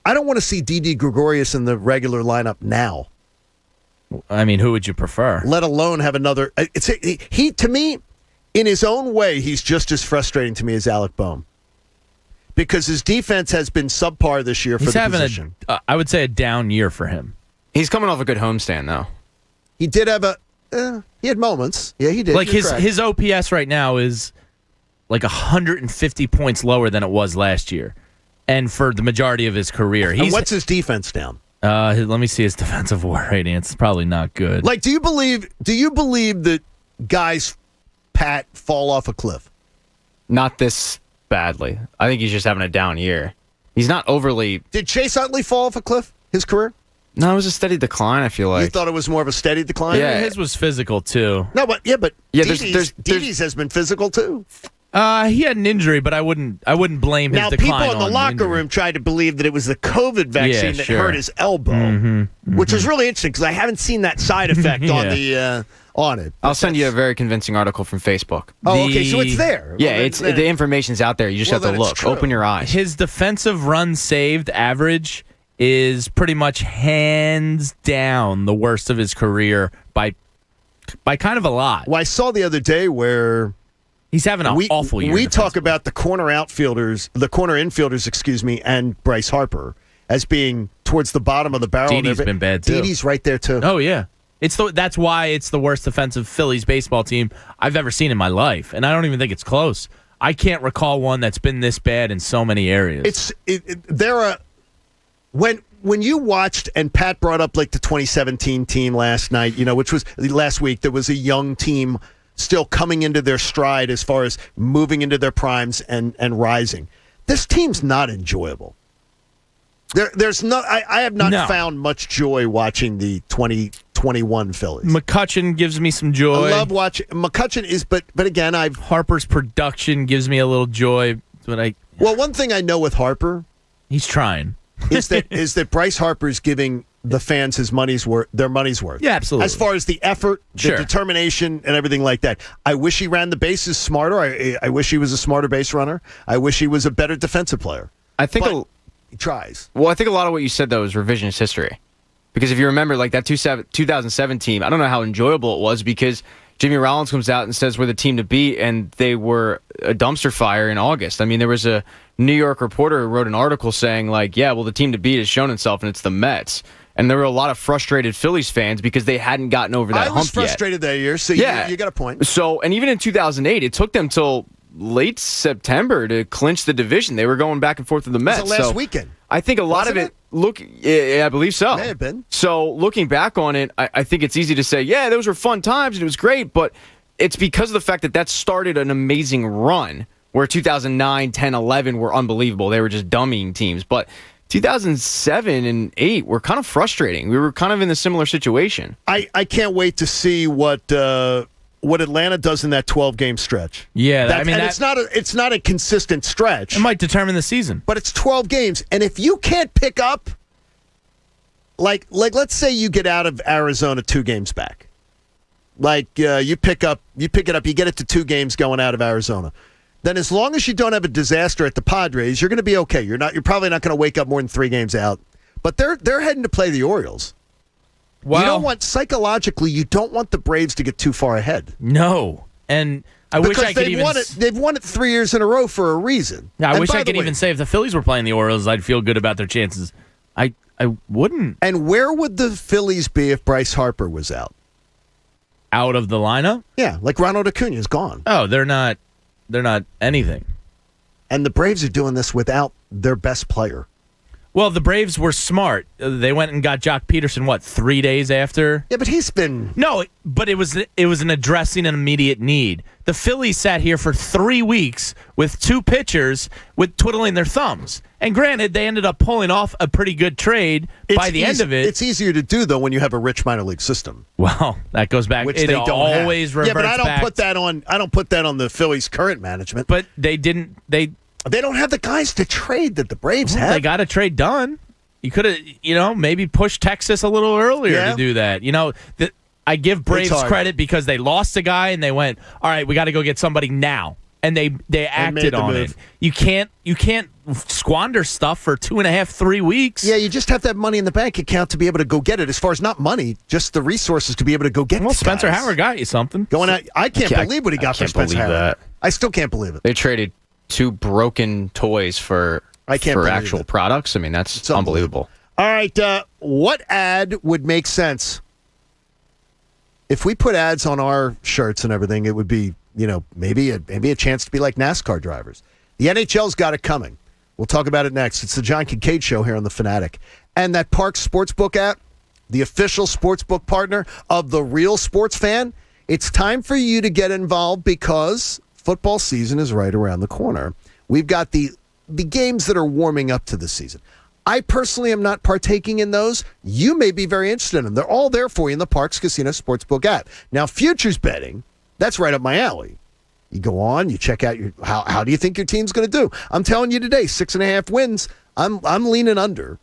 S10: I don't want to see Didi Gregorius in the regular lineup now.
S8: I mean, who would you prefer?
S10: Let alone have another. He to me, in his own way, he's just as frustrating to me as Alec Boehm. Because his defense has been subpar this year for the position.
S8: I would say a down year for him.
S3: He's coming off a good homestand, though.
S10: He did have he had moments. Yeah, he did.
S8: Like his OPS right now is like 150 points lower than it was last year, and for the majority of his career.
S10: And what's his defense down?
S8: Let me see his defensive WAR rating. It's probably not good.
S10: Like, do you believe that guys, Pat, fall off a cliff?
S3: Not this badly. I think he's just having a down year. He's not overly.
S10: Did Chase Utley fall off a cliff? His career?
S3: No, it was a steady decline, I feel like.
S10: You thought it was more of a steady decline?
S8: Yeah, his was physical, too.
S10: No, but Didi's has been physical, too.
S8: He had an injury, but I wouldn't blame his decline.
S15: Now, people in the locker room tried to believe that it was the COVID vaccine that hurt his elbow, which is really interesting because I haven't seen that side effect on it.
S3: I'll send you a very convincing article from Facebook.
S10: Oh, okay, so it's there.
S3: Yeah, the information's out there. You just have to look. Open your eyes.
S8: His defensive run saved average is pretty much hands down the worst of his career by kind of a lot.
S10: Well, I saw the other day where
S8: he's having an awful year.
S10: We talk about the corner infielders, and Bryce Harper as being towards the bottom of the barrel.
S8: Didi's been bad too.
S10: Didi's right there too.
S8: Oh yeah, that's why it's the worst defensive Phillies baseball team I've ever seen in my life, and I don't even think it's close. I can't recall one that's been this bad in so many areas.
S10: When you watched, and Pat brought up like the 2017 team last night, which was last week, there was a young team still coming into their stride as far as moving into their primes and rising. This team's not enjoyable. There's no. I have not found much joy watching the 2021 Phillies.
S8: McCutchen gives me some joy.
S10: I love watching McCutchen but again,
S8: Harper's production gives me a little joy. But
S10: one thing I know with Harper,
S8: he's trying.
S10: is that Bryce Harper's giving the fans their money's worth.
S8: Yeah, absolutely.
S10: As far as the effort, the determination, and everything like that. I wish he ran the bases smarter. I wish he was a smarter base runner. I wish he was a better defensive player.
S3: I think
S10: he tries.
S3: Well, I think a lot of what you said, though, is revisionist history. Because if you remember, like that 2007 team, I don't know how enjoyable it was because Jimmy Rollins comes out and says we're the team to beat, and they were a dumpster fire in August. I mean, there was a New York reporter who wrote an article saying, like, yeah, well, the team to beat has shown itself, and it's the Mets. And there were a lot of frustrated Phillies fans because they hadn't gotten over that hump yet.
S10: I was frustrated that year, so yeah. You got a point.
S3: So, and even in 2008, it took them till late September to clinch the division. They were going back and forth with the Mets.
S10: Was it last weekend?
S3: I think a lot of it. I believe so.
S10: May have been.
S3: So looking back on it, I think it's easy to say, yeah, those were fun times and it was great, but it's because of the fact that started an amazing run where 2009, 10, 11 were unbelievable. They were just dummying teams. But 2007 and 8 were kind of frustrating. We were kind of in a similar situation.
S10: I can't wait to see what Atlanta does in that 12-game stretch.
S8: Yeah,
S10: it's not a consistent stretch.
S8: It might determine the season.
S10: But it's 12 games, and if you can't pick up, like let's say you get out of Arizona 2 games back, you pick it up, you get it to 2 games going out of Arizona. Then as long as you don't have a disaster at the Padres, you're going to be okay. You're probably not going to wake up more than 3 games out. But they're heading to play the Orioles. Well, psychologically, you don't want the Braves to get too far ahead.
S8: No. And I wish I could even...
S10: They've won it 3 years in a row for a reason.
S8: Yeah, I wish I could even say if the Phillies were playing the Orioles, I'd feel good about their chances. I wouldn't.
S10: And where would the Phillies be if Bryce Harper was out?
S8: Out of the lineup?
S10: Yeah, like Ronald Acuna is gone.
S8: Oh, they're not anything.
S10: And the Braves are doing this without their best player.
S8: Well, the Braves were smart. They went and got Jock Peterson, 3 days after?
S10: Yeah, but he's been...
S8: No, but it was an addressing an immediate need. The Phillies sat here for 3 weeks with 2 pitchers with twiddling their thumbs. And granted, they ended up pulling off a pretty good trade by the end of it.
S10: It's easier to do, though, when you have a rich minor league system.
S8: Well, that goes back.
S10: Which they don't
S8: always
S10: have.
S8: reverts
S10: Yeah, but I don't
S8: back.
S10: put that on the Phillies' current management.
S8: But they didn't...
S10: They don't have the guys to trade that the Braves have.
S8: They got a trade done. You could have, maybe pushed Texas a little earlier to do that. I give Braves credit because they lost a guy and they went, all right, we got to go get somebody now. and they acted on it. You can't squander stuff for 2.5, 3 weeks.
S10: Yeah, you just have to have money in the bank account to be able to go get it. As far as not money, just the resources to be able to go get it.
S8: Well, Spencer Howard got you something.
S10: Going out, I can't believe what he got for Spencer Howard. That. I still can't believe it.
S3: They traded 2 broken toys for actual products. I mean, that's unbelievable.
S10: All right, what ad would make sense? If we put ads on our shirts and everything, it would be, maybe a chance to be like NASCAR drivers. The NHL's got it coming. We'll talk about it next. It's the John Kincade Show here on The Fanatic. And that Parks Sportsbook app, the official sportsbook partner of the real sports fan, it's time for you to get involved because football season is right around the corner. We've got the games that are warming up to the season. I personally am not partaking in those. You may be very interested in them. They're all there for you in the Parks Casino Sportsbook app. Now, futures betting, that's right up my alley. You go on, you check out how do you think your team's going to do? I'm telling you today, 6.5 wins. I'm leaning under.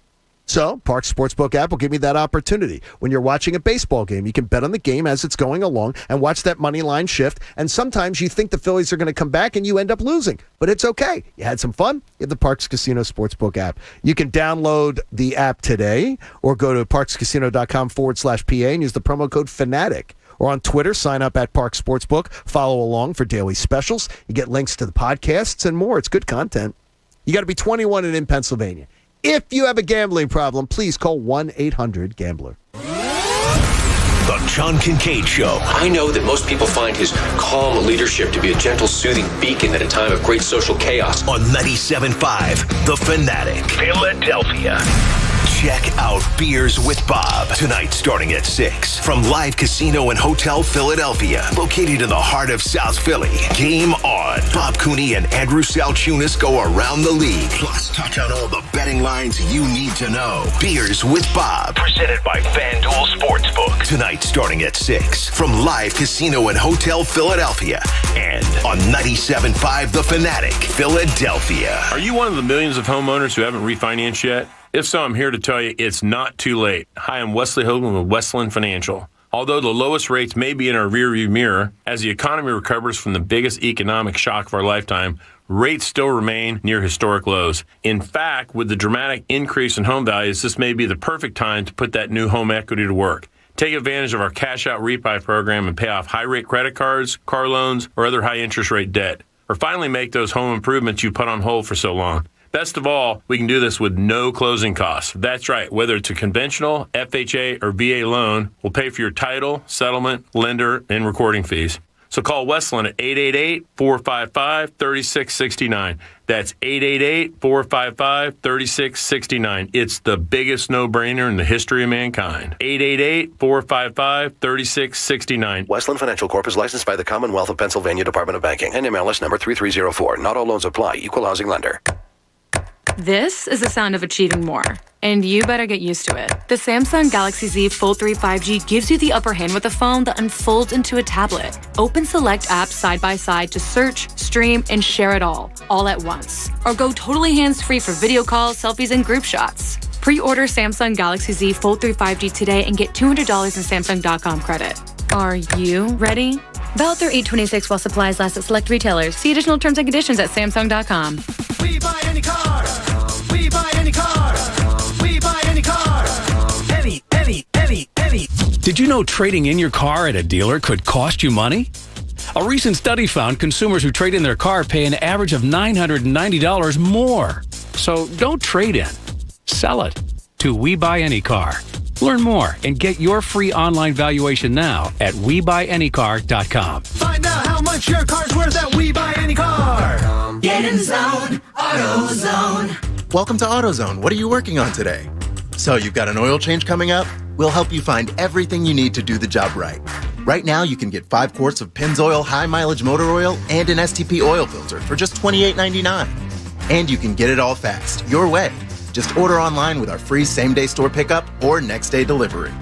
S10: So, Parks Sportsbook app will give me that opportunity. When you're watching a baseball game, you can bet on the game as it's going along and watch that money line shift. And sometimes you think the Phillies are going to come back and you end up losing. But it's okay. You had some fun. You have the Parks Casino Sportsbook app. You can download the app today or go to parkscasino.com/PA and use the promo code FANATIC. Or on Twitter, sign up at Parks Sportsbook. Follow along for daily specials. You get links to the podcasts and more. It's good content. You got to be 21 and in Pennsylvania. If you have a gambling problem, please call 1-800-GAMBLER.
S12: The John Kincade Show.
S2: I know that most people find his calm leadership to be a gentle, soothing beacon at a time of great social chaos.
S12: On 97.5 The Fanatic, Philadelphia. Check out Beers with Bob tonight starting at 6 from Live Casino and Hotel Philadelphia, located in the heart of South Philly. Game on. Bob Cooney and Andrew Salchunas go around the league. Plus, touch on all the betting lines you need to know. Beers with Bob, presented by FanDuel Sportsbook. Tonight starting at 6 from Live Casino and Hotel Philadelphia and on 97.5 The Fanatic, Philadelphia.
S11: Are you one of the millions of homeowners who haven't refinanced yet? If so, I'm here to tell you it's not too late. Hi, I'm Wesley Hogan with Westland Financial. Although the lowest rates may be in our rearview mirror, as the economy recovers from the biggest economic shock of our lifetime, rates still remain near historic lows. In fact, with the dramatic increase in home values, this may be the perfect time to put that new home equity to work. Take advantage of our cash-out refi program and pay off high-rate credit cards, car loans, or other high-interest rate debt. Or finally make those home improvements you put on hold for so long. Best of all, we can do this with no closing costs. That's right. Whether it's a conventional, FHA, or VA loan, we'll pay for your title, settlement, lender, and recording fees. So call Westland at 888-455-3669. That's 888-455-3669. It's the biggest no-brainer in the history of mankind. 888-455-3669.
S2: Westland Financial Corp is licensed by the Commonwealth of Pennsylvania Department of Banking. NMLS number 3304. Not all loans apply. Equal housing lender.
S14: This is the sound of achieving more, and you better get used to it. The Samsung Galaxy Z Fold 3 5G gives you the upper hand with a phone that unfolds into a tablet. Open select apps side by side to search, stream, and share it all at once. Or go totally hands-free for video calls, selfies, and group shots. Pre-order Samsung Galaxy Z Fold 3 5G today and get $200 in Samsung.com credit. Are you ready? Valid through 8/26 while supplies last at select retailers. See additional terms and conditions at Samsung.com.
S17: We buy any car. We buy any car. We buy any car. Any.
S18: Did you know trading in your car at a dealer could cost you money? A recent study found consumers who trade in their car pay an average of $990 more. So don't trade in. Sell it to We Buy Any Car. Learn more and get your free online valuation now at WeBuyAnyCar.com.
S17: Find out how much your car's worth at We Buy Any Car. Get in the zone, AutoZone.
S19: Welcome to AutoZone. What are you working on today? So you've got an oil change coming up? We'll help you find everything you need to do the job right. Right now, you can get 5 quarts of Pennzoil high mileage motor oil and an STP oil filter for just $28.99. And you can get it all fast, your way. Just order online with our free same-day store pickup or next-day delivery.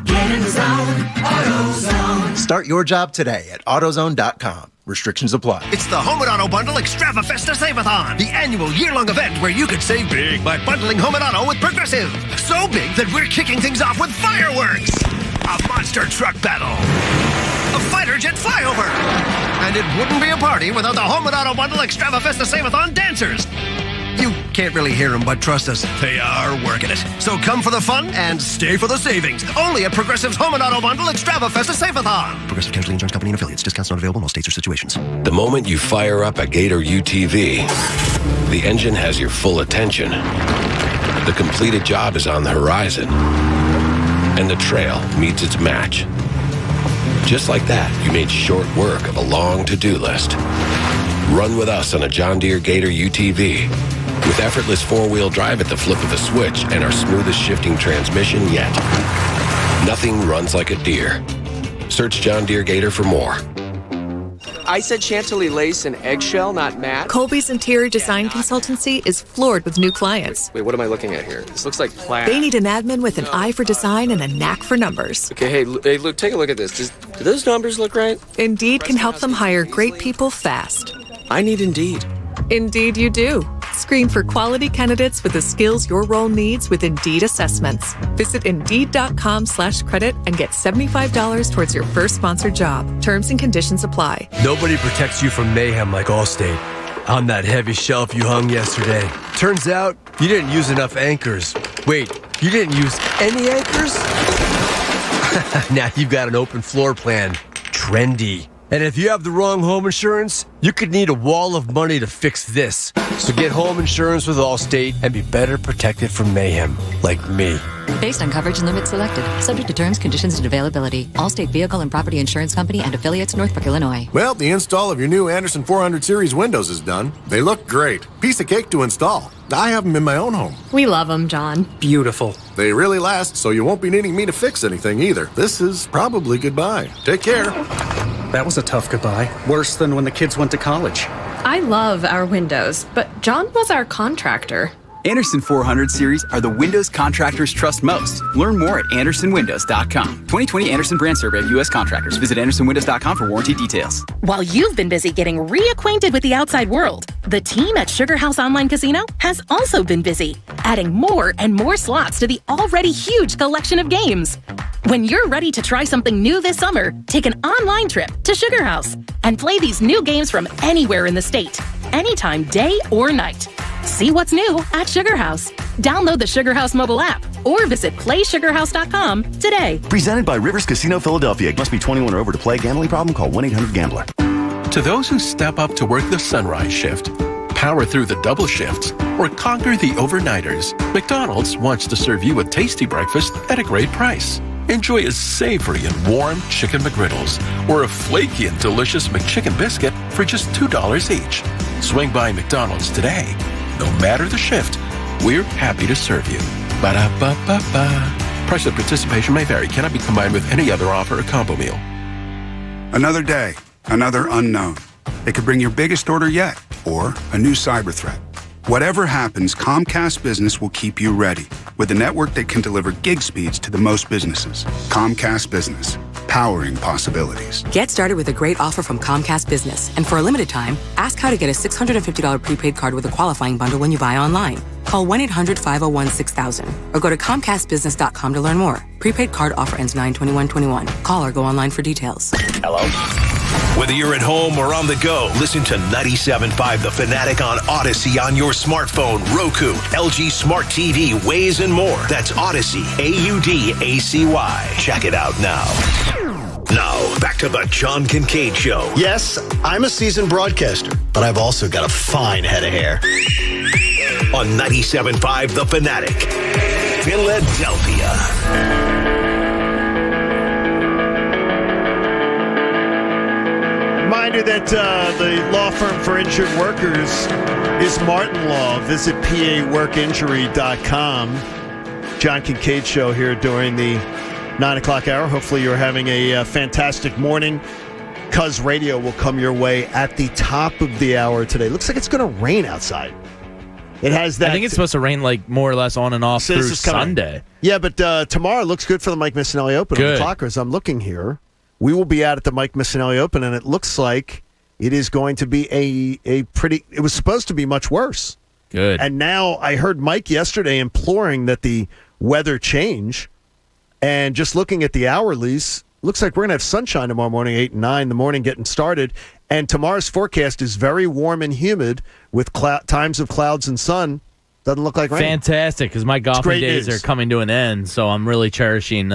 S17: Get in the zone, AutoZone.
S19: Start your job today at AutoZone.com. Restrictions apply.
S27: It's the Home and Auto Bundle Extravafesta Save-a-thon, the annual year-long event where you could save big by bundling Home and Auto with Progressive. So big that we're kicking things off with fireworks, a monster truck battle, a fighter jet flyover, And it wouldn't be a party without the Home and Auto Bundle Extravafesta Save-a-thon dancers. You can't really hear them, but trust us, they are working it. So come for the fun and stay for the savings. Only at Progressive's Home and Auto Bundle Extravafesta Save-a-thon. Progressive Casualty Insurance Company and Affiliates. Discounts not available in all states or situations.
S2: The moment you fire up a Gator UTV, the engine has your full attention. The completed job is on the horizon, and the trail meets its match. Just like that, you made short work of a long to-do list. Run with us on a John Deere Gator UTV. With effortless four-wheel drive at the flip of a switch and our smoothest shifting transmission yet. Nothing runs like a Deere. Search John Deere Gator for more.
S4: I said Chantilly lace and eggshell, not matte.
S5: Colby's interior design consultancy is floored with new clients.
S4: Wait, what am I looking at here? This looks like plaid.
S5: They need an admin with an eye for design and a knack for numbers.
S4: Okay, hey, look, take a look at this. Do those numbers look right?
S5: Indeed can help them hire great people fast.
S4: I need Indeed.
S5: Indeed you do. Screen for quality candidates with the skills your role needs with Indeed assessments. Visit Indeed.com/credit and get $75 towards your first sponsored job. Terms and conditions apply.
S6: Nobody protects you from mayhem like Allstate. On that heavy shelf you hung yesterday. Turns out you didn't use enough anchors. Wait, you didn't use any anchors? Now you've got an open floor plan. Trendy. And if you have the wrong home insurance, you could need a wall of money to fix this. So get home insurance with Allstate and be better protected from mayhem, like me.
S20: Based on coverage and limits selected. Subject to terms, conditions, and availability. Allstate Vehicle and Property Insurance Company and Affiliates, Northbrook, Illinois.
S1: Well, the install of your new Anderson 400 series windows is done. They look great. Piece of cake to install. I have them in my own home.
S7: We love them, John.
S1: Beautiful. They really last, so you won't be needing me to fix anything either. This is probably goodbye. Take care.
S9: That was a tough goodbye. Worse than when the kids went to college.
S7: I love our windows, but John was our contractor.
S21: Anderson 400 series are the windows contractors trust most. Learn more at andersonwindows.com. 2020 Anderson brand survey of U.S. contractors. Visit andersonwindows.com for warranty details.
S22: While you've been busy getting reacquainted with the outside world, the team at Sugar House Online Casino has also been busy, adding more and more slots to the already huge collection of games. When you're ready to try something new this summer, take an online trip to Sugar House and play these new games from anywhere in the state, anytime, day or night. See what's new at Sugar House. Download the Sugar House mobile app or visit playsugarhouse.com today.
S28: Presented by Rivers Casino Philadelphia. Must be 21 or over to play. Gambling problem? Call 1-800-GAMBLER.
S29: To those who step up to work the sunrise shift, power through the double shifts, or conquer the overnighters, McDonald's wants to serve you a tasty breakfast at a great price. Enjoy a savory and warm chicken McGriddles or a flaky and delicious McChicken biscuit for just $2 each. Swing by McDonald's today. No matter the shift, we're happy to serve you. Ba-da-ba-ba-ba. Price of participation may vary. Cannot be combined with any other offer or combo meal.
S30: Another day, another unknown. It could bring your biggest order yet, or a new cyber threat. Whatever happens, Comcast Business will keep you ready with a network that can deliver gig speeds to the most businesses. Comcast Business, powering possibilities.
S31: Get started with a great offer from Comcast Business. And for a limited time, ask how to get a $650 prepaid card with a qualifying bundle when you buy online. Call 1-800-501-6000 or go to ComcastBusiness.com to learn more. Prepaid card offer ends 9/21/21. Call or go online for details.
S12: Hello? Whether you're at home or on the go, listen to 97.5 The Fanatic on Odyssey on your smartphone, Roku, LG Smart TV, Waze, and more. That's Odyssey, AUDACY. Check it out now. Now, back to the John Kincade Show.
S26: Yes, I'm a seasoned broadcaster, but I've also got a fine head of hair.
S12: On 97.5 The Fanatic, Philadelphia.
S10: Reminder that the law firm for injured workers is Martin Law. Visit paworkinjury.com. John Kincade Show here during the 9 o'clock hour. Hopefully you're having a fantastic morning. Cuz Radio will come your way at the top of the hour today. Looks like it's going to rain outside. It has that.
S8: I think it's supposed to rain like more or less on and off through Sunday.
S10: Yeah, but tomorrow looks good for the Mike Missinelli Open.
S8: Good.
S10: On the clockers, I'm looking here. We will be out at the Mike Missinelli Open, and it looks like it is going to be a pretty. It was supposed to be much worse.
S8: Good.
S10: And now I heard Mike yesterday imploring that the weather change. And just looking at the hourlies, looks like we're going to have sunshine tomorrow morning, 8 and 9 in the morning, getting started. And tomorrow's forecast is very warm and humid with times of clouds and sun. Doesn't look like rain.
S8: Fantastic, because my golfing days are coming to an end, so I'm really cherishing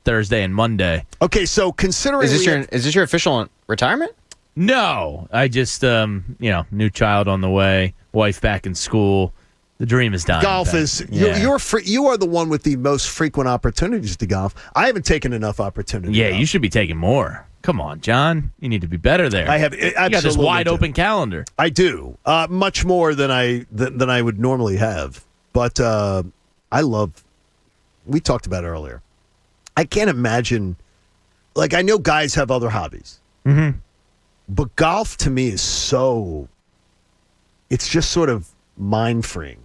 S8: Thursday and Monday.
S10: Okay, so considering...
S3: Is this your official retirement?
S8: No. I just, new child on the way, wife back in school. The dream is done.
S10: Golf is... You are the one with the most frequent opportunities to golf. I haven't taken enough opportunities.
S8: Yeah, you should be taking more. Come on, John. You need to be better there.
S10: I have
S8: You got this wide open calendar.
S10: I do. Much more than I would normally have. But I love... We talked about it earlier. I can't imagine... Like, I know guys have other hobbies.
S8: Mm-hmm.
S10: But golf, to me, is so... It's just sort of mind-freeing.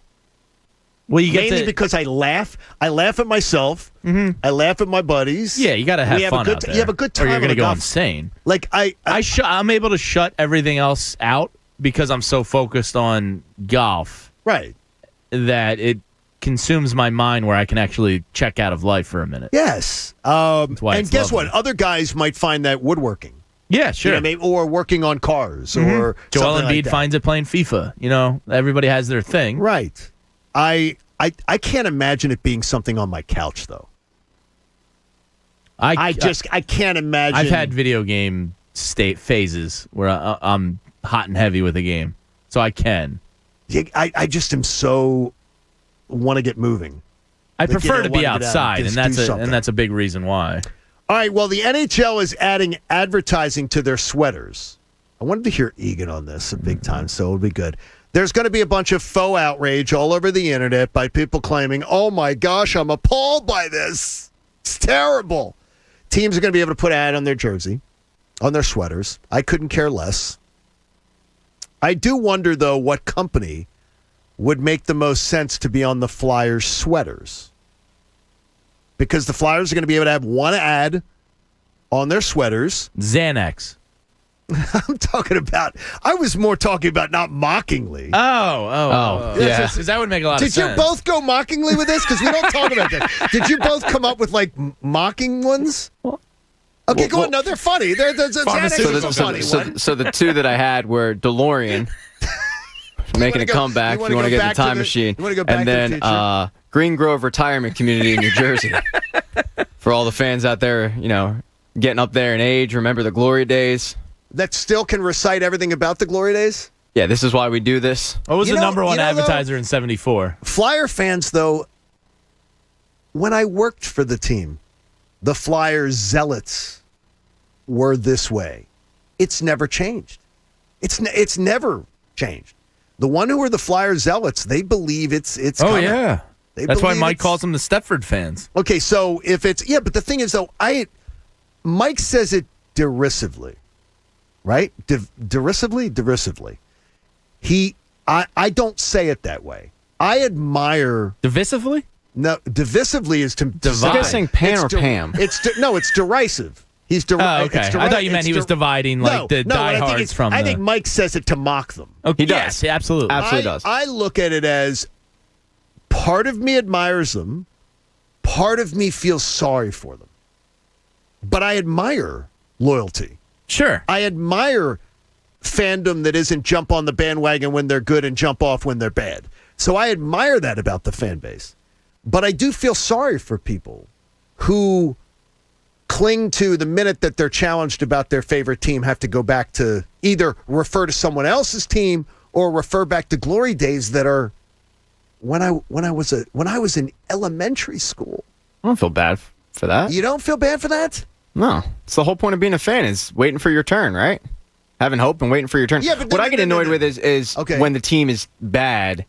S8: Well, you get
S10: mainly because I laugh. I laugh at myself.
S8: Mm-hmm.
S10: I laugh at my buddies.
S8: Yeah, you got to have fun out there.
S10: You have a good time.
S8: Or you're going to go
S10: golf.
S8: insane.
S10: Like
S8: I'm able to shut everything else out because I'm so focused on golf.
S10: Right.
S8: That it consumes my mind where I can actually check out of life for a minute.
S10: Yes.
S8: That's why
S10: and guess what? Other guys might find that woodworking.
S8: Yeah, sure.
S10: You know, maybe, or working on cars, or
S8: Joel
S10: something
S8: Embiid
S10: like that.
S8: finds it playing FIFA. You know, everybody has their thing.
S10: Right. I can't imagine it being something on my couch, though. I can't imagine.
S8: I've had video game state phases where I'm hot and heavy with a game, so I can.
S10: I just am so want to get moving.
S8: I prefer to be outside, and that's a big reason why.
S10: All right, well, the NHL is adding advertising to their sweaters. I wanted to hear Egan on this big time, so it'll be good. There's going to be a bunch of faux outrage all over the internet by people claiming, oh my gosh, I'm appalled by this. It's terrible. Teams are going to be able to put an ad on their jersey, on their sweaters. I couldn't care less. I do wonder, though, what company would make the most sense to be on the Flyers sweaters. Because the Flyers are going to be able to have one ad on their sweaters.
S8: Xanax.
S10: I was more talking about not mockingly.
S8: Oh. Yeah. Because that would make a lot of sense.
S10: Did you both go mockingly with this? Because we don't talk about that. Did you both come up with, like, mocking ones? Okay, go on. No, they're funny. Xanax is funny.
S3: So the two that I had were DeLorean, making a comeback. You want to get the time machine.
S10: You want to go back
S3: and then
S10: to the future?
S3: Green Grove Retirement Community in New Jersey. For all the fans out there, getting up there in age, remember the glory days.
S10: That still can recite everything about the glory days?
S3: Yeah, this is why we do this.
S8: What was the number one advertiser in 74?
S10: Flyer fans, though, when I worked for the team, the Flyers zealots were this way. It's never changed. It's never changed. The one who are the Flyers zealots, they believe it's coming.
S8: Yeah. That's why Mike calls them the Stepford fans.
S10: Okay, so if it's... Yeah, but the thing is, though, Mike says it derisively, right? Derisively. I don't say it that way. I admire...
S8: Divisively?
S10: No, divisively is to
S3: divide. You're saying Pan or Pam?
S10: It's derisive. He's
S8: okay. I thought you meant he was dividing the diehards from.
S10: I think Mike says it to mock them.
S8: Okay,
S3: he does.
S8: Yes, absolutely.
S3: Absolutely does.
S10: I look at it as part of me admires them, part of me feels sorry for them. But I admire loyalty.
S8: Sure.
S10: I admire fandom that isn't jump on the bandwagon when they're good and jump off when they're bad. So I admire that about the fan base. But I do feel sorry for people who cling to the minute that they're challenged about their favorite team, have to go back to either refer to someone else's team or refer back to glory days that are when I was in elementary school.
S3: I don't feel bad for that.
S10: You don't feel bad for that?
S3: No. It's the whole point of being a fan is waiting for your turn, right? Having hope and waiting for your turn.
S10: Yeah, but
S3: what I get annoyed with is when the team is bad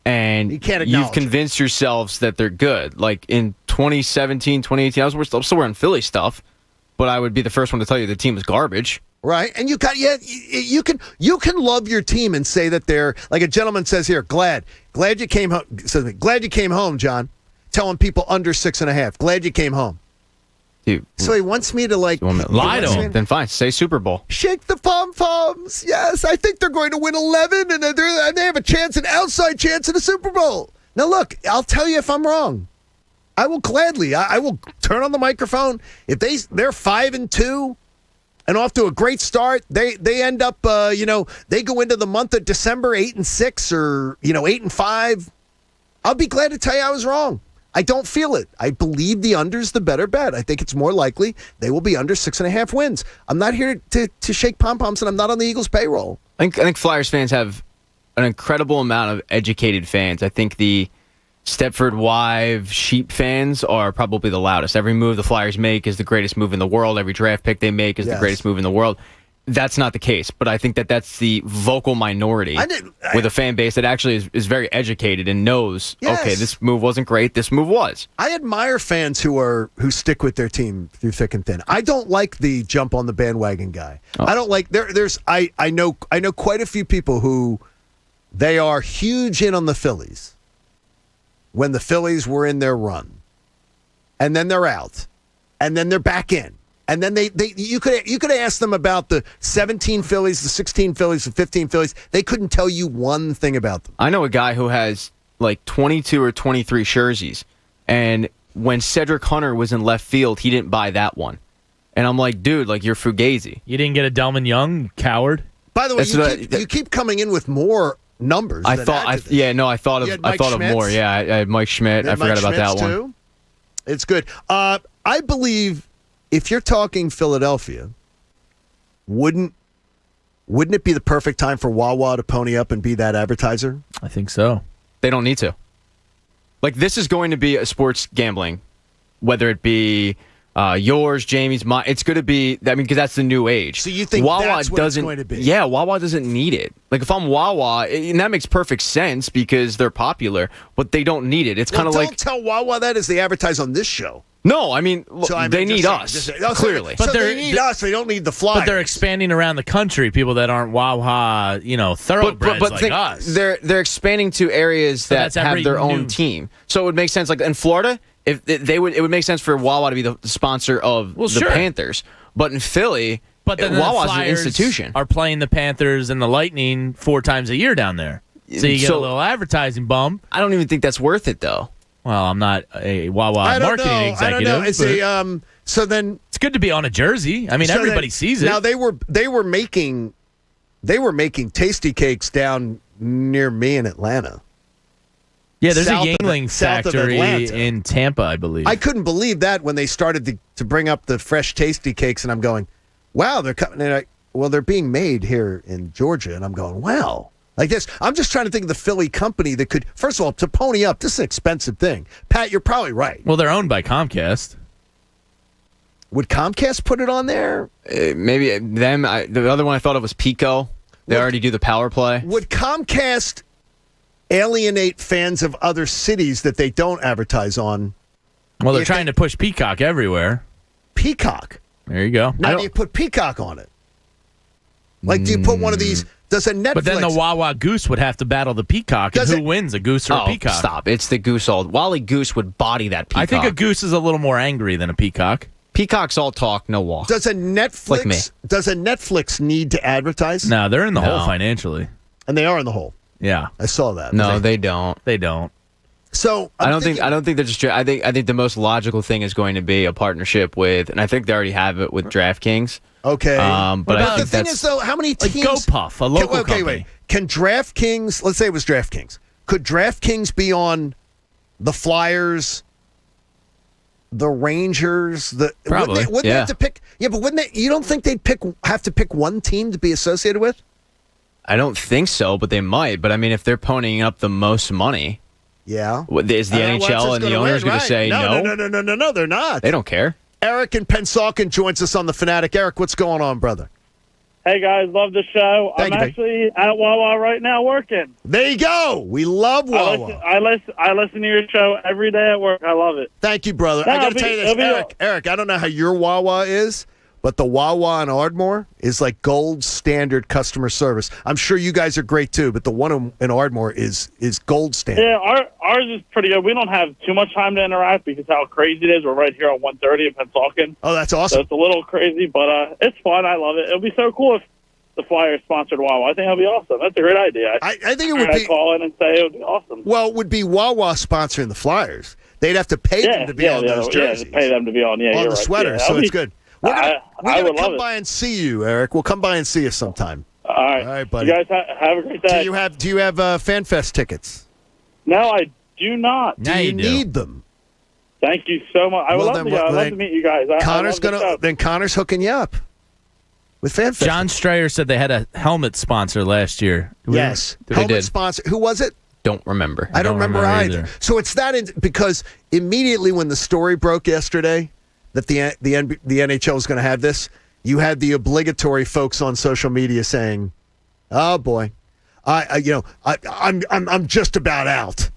S3: and you've convinced yourselves that they're good. Like in 2017, 2018, I'm still wearing Philly stuff, but I would be the first one to tell you the team is garbage.
S10: Right, and you can love your team and say that they're, like a gentleman says here, glad you came home. Says, glad you came home, John. Telling people under 6.5, glad you came home.
S3: Dude,
S10: so he wants me to
S3: lie to him. Then fine, say Super Bowl.
S10: Shake the pom-poms. Yes, I think they're going to win 11, and they have an outside chance at a Super Bowl. Now look, I'll tell you if I'm wrong. I will gladly. I will turn on the microphone if they're 5-2. and off to a great start. They end up, they go into the month of December 8-6 or 8-5. I'll be glad to tell you I was wrong. I don't feel it. I believe the under's the better bet. I think it's more likely they will be under 6.5 wins. I'm not here to shake pom-poms, and I'm not on the Eagles' payroll.
S3: I think Flyers fans have an incredible amount of educated fans. I think the Stepford Wives Sheep fans are probably the loudest. Every move the Flyers make is the greatest move in the world. Every draft pick they make is the greatest move in the world. That's not the case, but I think that's the vocal minority with a fan base that actually is very educated and knows, okay, this move wasn't great, this move was.
S10: I admire fans who stick with their team through thick and thin. I don't like the jump on the bandwagon guy. I don't like I know quite a few people who they are huge in on the Phillies when the Phillies were in their run. And then they're out. And then they're back in. And then you could ask them about the 17 Phillies, the 16 Phillies, the 15 Phillies. They couldn't tell you one thing about them.
S3: I know a guy who has like 22 or 23 jerseys, and when Cedric Hunter was in left field, he didn't buy that one. And I'm like, dude, like you're Fugazi.
S8: You didn't get a Delman Young, coward.
S10: By the way, you keep coming in with more numbers.
S3: I thought of more. Yeah, I had Mike Schmidt. I forgot about that one.
S10: Too. It's good. I believe. If you're talking Philadelphia, wouldn't it be the perfect time for Wawa to pony up and be that advertiser?
S8: I think so.
S3: They don't need to. Like, this is going to be a sports gambling, whether it be yours, Jamie's, mine. It's going to be, because that's the new age.
S10: So you think
S3: Wawa
S10: that's what it's going to be?
S3: Yeah, Wawa doesn't need it. Like, if I'm Wawa, and that makes perfect sense because they're popular, but they don't need it. It's kind of like...
S10: Don't tell Wawa that as they advertise on this show.
S3: No, they need us, clearly.
S10: But they need us. They don't need the Flyers.
S8: But they're expanding around the country, people that aren't Wawa, thoroughbreds like us.
S3: They're expanding to areas that have their own team. So it would make sense, like in Florida, it would make sense for Wawa to be the sponsor of the Panthers. But in Philly, Wawa's an institution.
S8: Are playing the Panthers and the Lightning 4 times a year down there. So you get a little advertising bump.
S3: I don't even think that's worth it, though.
S8: Well, I'm not a Wawa marketing executive.
S10: I don't know. So then
S8: it's good to be on a jersey. I mean, everybody sees it.
S10: Now they were making tasty cakes down near me in Atlanta.
S8: Yeah, there's a Yingling factory in Tampa, I believe.
S10: I couldn't believe that when they started to bring up the fresh tasty cakes, and I'm going, wow, they're coming. They're being made here in Georgia, and I'm going, wow. Like this, I'm just trying to think of the Philly company that could, first of all, to pony up, this is an expensive thing. Pat, you're probably right.
S8: Well, they're owned by Comcast.
S10: Would Comcast put it on there?
S3: Maybe them. The other one I thought of was Pico. They already do the power play.
S10: Would Comcast alienate fans of other cities that they don't advertise on?
S8: Well, they're trying to push Peacock everywhere.
S10: Peacock?
S8: There you go.
S10: Now, do you put Peacock on it? Like, do you put one of these... Does a Netflix...
S8: But then the Wawa Goose would have to battle the Peacock. And who wins, a goose or a peacock?
S3: Stop. It's the goose. Wally Goose would body that peacock.
S8: I think a goose is a little more angry than a peacock.
S3: Peacock's all talk, no walk.
S10: Does a Netflix need to advertise?
S8: No, they're in the hole financially.
S10: And they are in the hole.
S8: Yeah.
S10: I saw that.
S3: No, they don't.
S8: They don't.
S10: So
S3: I don't think they're just. I think the most logical thing is going to be a partnership with, and I think they already have it with DraftKings.
S10: Okay,
S3: but I think
S10: the thing is, though, how many teams?
S8: Like GoPuff, a local company.
S10: Wait. Can DraftKings? Let's say it was DraftKings. Could DraftKings be on the Flyers, the Rangers?
S3: Probably.
S10: Wouldn't they have to pick? Yeah, but wouldn't they? You don't think they'd have to pick one team to be associated with?
S3: I don't think so, but they might. But I mean, if they're ponying up the most money,
S10: yeah,
S3: is the NHL and the owners going to say no?
S10: No, they're not.
S3: They don't care.
S10: Eric in Pennsauken joins us on The Fanatic. Eric, what's going on, brother?
S11: Hey, guys, love the show. I'm actually at Wawa right now working.
S10: There you go. We love Wawa.
S11: I listen to your show every day at work. I love it.
S10: Thank you, brother. I got to tell you this, Eric, I don't know how your Wawa is, but the Wawa in Ardmore is like gold standard customer service. I'm sure you guys are great, too, but the one in Ardmore is gold standard.
S11: Yeah, ours is pretty good. We don't have too much time to interact because how crazy it is. We're right here on 130 in Pennsauken.
S10: Oh, that's awesome.
S11: So it's a little crazy, but it's fun. I love it. It would be so cool if the Flyers sponsored Wawa. I think that would be awesome. That's a great idea.
S10: I think it would be.
S11: I'd call in and say it would be awesome.
S10: Well, it would be Wawa sponsoring the Flyers. They'd have to pay them to be on those jerseys.
S11: Yeah, pay them to be on. Yeah,
S10: on
S11: you're
S10: the
S11: right.
S10: sweaters.
S11: Yeah,
S10: so it's good. We're
S11: I
S10: gonna
S11: would love
S10: come
S11: it.
S10: by and see you, Eric. We'll come by and see you sometime.
S11: All right.
S10: All right, buddy.
S11: You guys have a great day.
S10: Do you have FanFest tickets?
S11: No, I do not.
S10: Do you need them?
S11: Thank you so much. I would love to go. I'd love to meet you guys.
S10: Connor's hooking you up with FanFest.
S8: John Strayer said they had a helmet sponsor last year.
S10: Yes, helmet sponsor. Who was it?
S3: Don't remember.
S10: I don't remember either. So it's because immediately when the story broke yesterday that the NHL was going to have this, you had the obligatory folks on social media saying, "Oh boy, I'm just about out.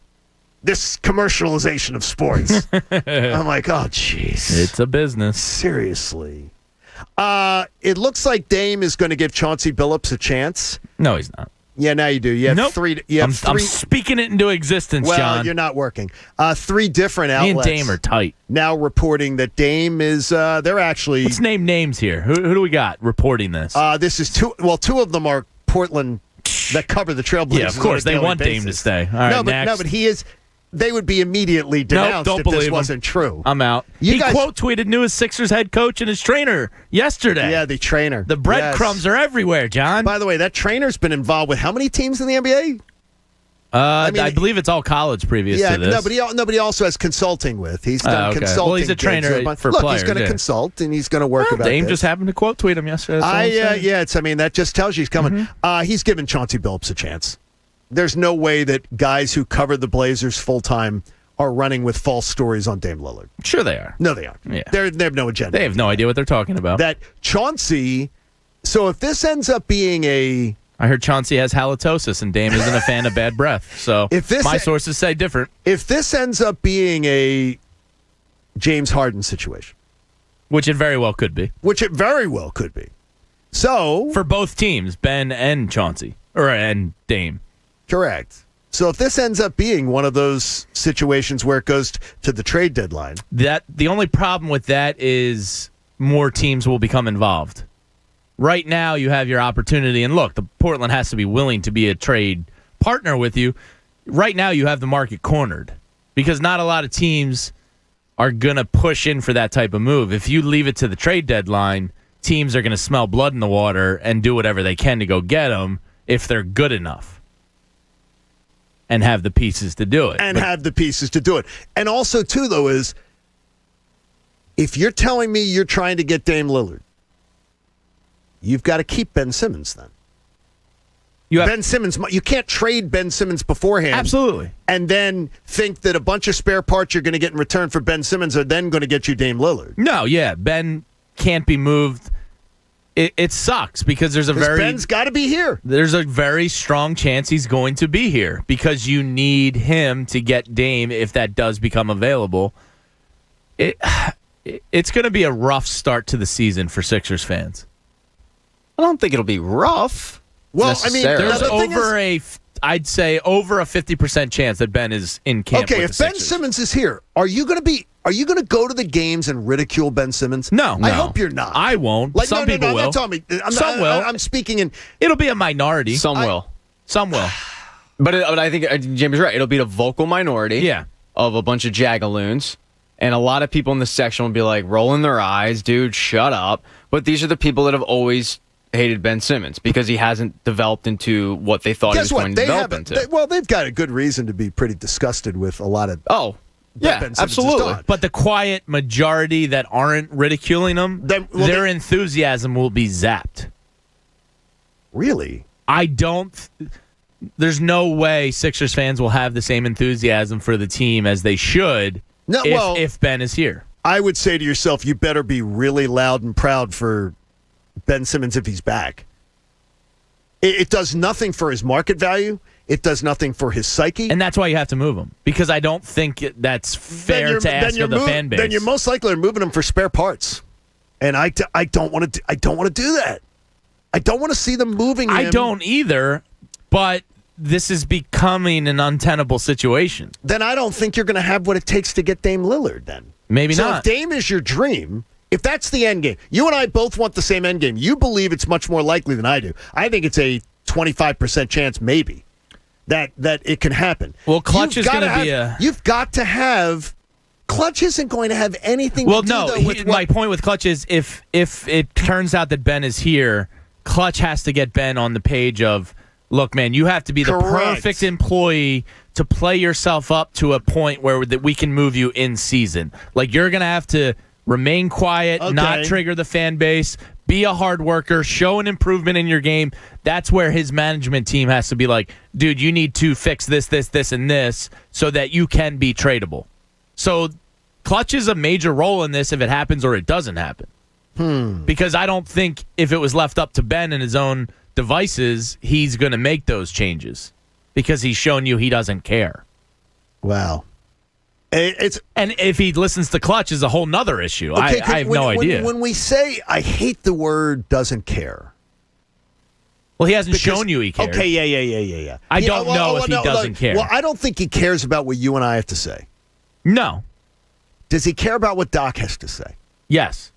S10: This commercialization of sports." I'm like, oh jeez,
S8: it's a business.
S10: Seriously. It looks like Dame is going to give Chauncey Billups a chance.
S8: No, he's not.
S10: Yeah, now you do. You have three.
S8: I'm speaking it into existence,
S10: well,
S8: John.
S10: You're not working. Three different
S8: Me
S10: outlets.
S8: and Dame are tight.
S10: Now reporting that Dame is. They're actually.
S8: Let's name names here. Who do we got reporting this?
S10: This is two. Well, two of them are Portland that cover the Trailblazers.
S8: Yeah, of course they want Dame to stay. All right,
S10: no, but he is. They would be immediately denounced
S8: don't
S10: if
S8: believe
S10: this
S8: him.
S10: wasn't true.
S8: I'm out. He quote tweeted newest Sixers head coach and his trainer yesterday.
S10: Yeah, the trainer.
S8: The breadcrumbs are everywhere, John.
S10: By the way, that trainer's been involved with how many teams in the NBA?
S8: I believe it's all college previous to this.
S10: but he also has consulting with. He's done consulting.
S8: Well, he's a trainer for
S10: Look,
S8: players.
S10: He's going to consult and he's going to work about
S8: Dame
S10: this.
S8: just happened to quote tweet him yesterday.
S10: That just tells you he's coming. He's giving Chauncey Billups a chance. There's no way that guys who covered the Blazers full time are running with false stories on Dame Lillard.
S8: Sure they are.
S10: No, they aren't.
S8: Yeah.
S10: They have no agenda.
S8: They have no idea what they're talking about.
S10: That Chauncey. So if this ends up being a.
S8: I heard Chauncey has halitosis and Dame isn't a fan of bad breath. So my sources say different.
S10: If this ends up being a James Harden situation.
S8: Which it very well could be.
S10: So.
S8: For both teams, Ben and Chauncey. And Dame.
S10: Correct. So if this ends up being one of those situations where it goes to the trade deadline.
S8: The only problem with that is more teams will become involved. Right now you have your opportunity, and look, the Portland has to be willing to be a trade partner with you. Right now you have the market cornered because not a lot of teams are going to push in for that type of move. If you leave it to the trade deadline, teams are going to smell blood in the water and do whatever they can to go get them if they're good enough. And have the pieces to do it.
S10: And also, too, though, is if you're telling me you're trying to get Dame Lillard, you've got to keep Ben Simmons then. Ben Simmons, you can't trade Ben Simmons beforehand.
S8: Absolutely.
S10: And then think that a bunch of spare parts you're going to get in return for Ben Simmons are then going to get you Dame Lillard.
S8: No, yeah. Ben can't be moved. It sucks because
S10: Ben's got to be here.
S8: There's a very strong chance he's going to be here because you need him to get Dame if that does become available. It's going to be a rough start to the season for Sixers fans.
S3: I don't think it'll be rough.
S10: Well, I mean,
S8: there's I'd say over a 50% chance that Ben is in camp.
S10: Okay,
S8: with
S10: if
S8: the
S10: Ben
S8: Sixers.
S10: Simmons is here, are you going to go to the games and ridicule Ben Simmons?
S8: No.
S10: I hope you're not.
S8: I won't. Some people will.
S10: I'm not talking me.
S8: Some will.
S10: I'm speaking in.
S8: It'll be a minority.
S3: Some will. But I think Jamie's right. It'll be the vocal minority
S8: of
S3: a bunch of jagaloons. And a lot of people in the section will be like rolling their eyes, dude, shut up. But these are the people that have always hated Ben Simmons because he hasn't developed into what they thought he was going to develop into.
S10: They've got a good reason to be pretty disgusted with a lot of.
S3: Ben Simmons absolutely.
S8: But the quiet majority that aren't ridiculing him, their enthusiasm will be zapped.
S10: Really?
S8: There's no way Sixers fans will have the same enthusiasm for the team as they should if Ben is here.
S10: I would say to yourself, you better be really loud and proud for Ben Simmons if he's back. It does nothing for his market value. It does nothing for his psyche.
S8: And that's why you have to move him. Because I don't think that's fair to ask of the fan base.
S10: Then you're most likely moving him for spare parts. And I don't want to do that. I don't want to see them moving him.
S8: I don't either, but this is becoming an untenable situation.
S10: Then I don't think you're going to have what it takes to get Dame Lillard then.
S8: Maybe
S10: not.
S8: So
S10: if Dame is your dream, if that's the end game, you and I both want the same end game. You believe it's much more likely than I do. I think it's a 25% chance maybe that it can happen.
S8: Well, Clutch is going to be
S10: You've got to have Clutch isn't going to have anything to do though, with
S8: my point with Clutch is if it turns out that Ben is here, Clutch has to get Ben on the page of, look, man, you have to be the perfect employee to play yourself up to a point where that we can move you in season. Like, you're going to have to remain quiet, not trigger the fan base, be a hard worker, show an improvement in your game. That's where his management team has to be like, dude, you need to fix this, and this so that you can be tradable. So Clutch is a major role in this if it happens or it doesn't happen. Because I don't think if it was left up to Ben and his own devices, he's going to make those changes because he's shown you he doesn't care.
S10: Wow.
S8: And if he listens to Clutch is a whole nother issue. I have no idea.
S10: When we say, I hate the word doesn't care.
S8: Well, he hasn't shown you he cares.
S10: Okay, yeah.
S8: I don't know if he doesn't care.
S10: Well, I don't think he cares about what you and I have to say.
S8: No.
S10: Does he care about what Doc has to say?
S8: Yes.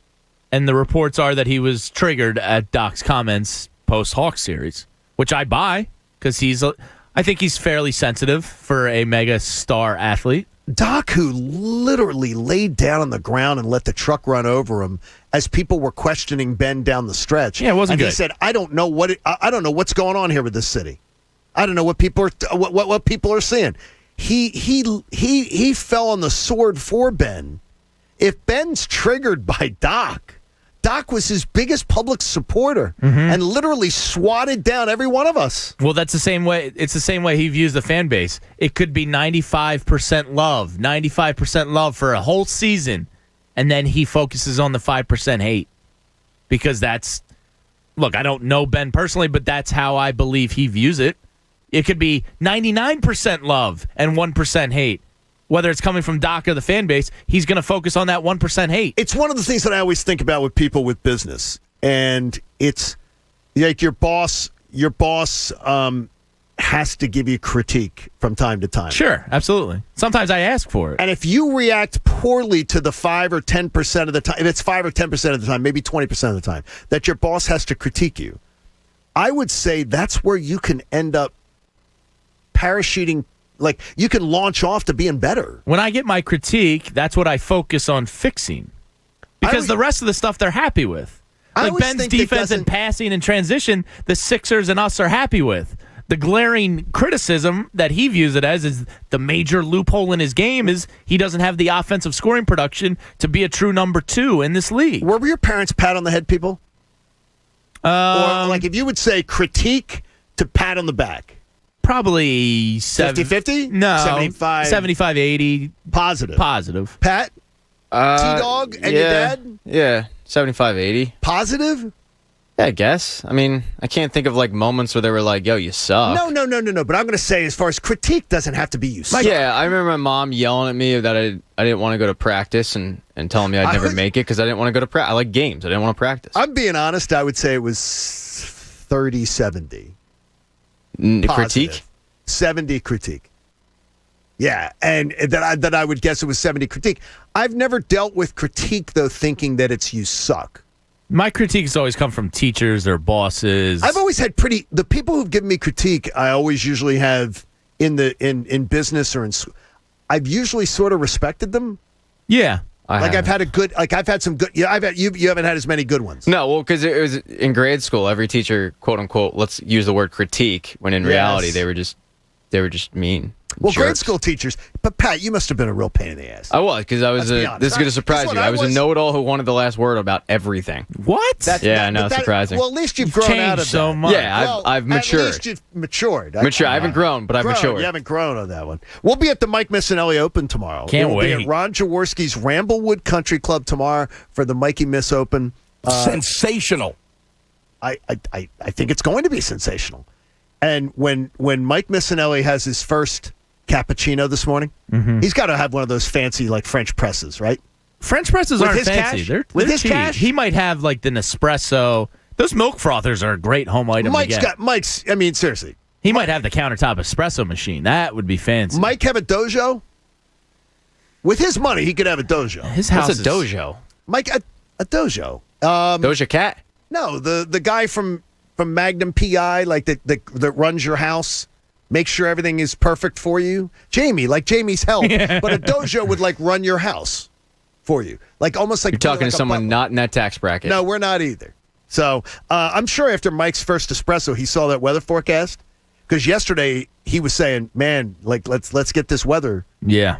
S8: And the reports are that he was triggered at Doc's comments post-Hawks series, which I buy because I think he's fairly sensitive for a mega star athlete.
S10: Doc, who literally laid down on the ground and let the truck run over him as people were questioning Ben down the stretch.
S8: Yeah, it wasn't good.
S10: He said, "I don't know I don't know what's going on here with this city. I don't know what people are what people are seeing." He fell on the sword for Ben. If Ben's triggered by Doc was his biggest public supporter and literally swatted down every one of us.
S8: Well, that's the same way. It's the same way he views the fan base. It could be 95% love for a whole season, and then he focuses on the 5% hate because look, I don't know Ben personally, but that's how I believe he views it. It could be 99% love and 1% hate. Whether it's coming from Doc or the fan base, he's going to focus on that 1% hate.
S10: It's one of the things that I always think about with people with business. And it's like your boss has to give you critique from time to time.
S8: Sure, absolutely. Sometimes I ask for it.
S10: And if you react poorly to the 5 or 10% of the time, if it's 5 or 10% of the time, maybe 20% of the time, that your boss has to critique you, I would say that's where you can end up parachuting. Like, you can launch off to being better.
S8: When I get my critique, that's what I focus on fixing. Because the rest of the stuff they're happy with. Like Ben's defense and passing and transition, the Sixers and us are happy with. The glaring criticism that he views it as is the major loophole in his game is he doesn't have the offensive scoring production to be a true number 2 in this league.
S10: Were your parents pat on the head people? Or like if you would say critique to pat on the back?
S8: Probably
S10: 50-50?
S8: No.
S10: 75-80? Positive. Pat? T-Dog and your dad?
S3: Yeah, 75-80.
S10: Positive?
S3: Yeah, I guess. I mean, I can't think of like moments where they were like, yo, you suck.
S10: No. But I'm going to say, as far as critique doesn't have to be you suck.
S3: Yeah, I remember my mom yelling at me that I didn't want to go to practice and telling me I'd never make it because I didn't want to go to practice. I like games. I didn't want to practice.
S10: I'm being honest. I would say it was 30-70.
S3: Critique?
S10: 70 critique. Yeah, and that I would guess it was 70 critique. I've never dealt with critique, though, thinking that it's you suck.
S8: My critiques always come from teachers or bosses.
S10: I've always had the people who've given me critique, I always usually have in business or in school. I've usually sort of respected them.
S8: Yeah.
S10: I've had some good. Yeah, you haven't had as many good ones.
S3: No, well, because it was in grade school. Every teacher, quote unquote, let's use the word critique. When in reality, they were just mean.
S10: Well,
S3: jerks.
S10: grade school teachers. But Pat, you must have been a real pain in the ass.
S3: I was because I was. This is going to surprise you. I was a know-it-all who wanted the last word about everything.
S8: What?
S3: I know, surprising.
S10: Well, at least you've grown out of
S8: so
S10: that.
S8: much.
S3: Yeah, I've matured.
S10: At least you've matured.
S3: I haven't grown, but I've matured.
S10: You haven't grown on that one. We'll be at the Mike Missinelli Open tomorrow.
S8: Can't wait.
S10: We'll be at Ron Jaworski's Ramblewood Country Club tomorrow for the Mikey Miss Open.
S13: Sensational.
S10: I think it's going to be sensational. And when Mike Missinelli has his first cappuccino this morning, he's got to have one of those fancy like French presses, right?
S8: French presses aren't fancy. They're
S10: his
S8: cheap.
S10: cash.
S8: He might have like the Nespresso. Those milk frothers are a great home item to get.
S10: I mean, seriously.
S8: He might have the countertop espresso machine. That would be fancy.
S10: Mike have a dojo? With his money, he could have a dojo.
S8: His house
S3: What's a dojo?
S10: Mike, a dojo.
S3: Doja Cat?
S10: No, the guy from Magnum PI, like that runs your house. make sure everything is perfect for you. Jamie, like Jamie's help, but a dojo would like run your house for you. Like almost like
S3: you're talking
S10: like
S3: to someone not in that tax bracket.
S10: No, we're not either. So I'm sure after Mike's first espresso, he saw that weather forecast. Because yesterday he was saying, man, like let's get this weather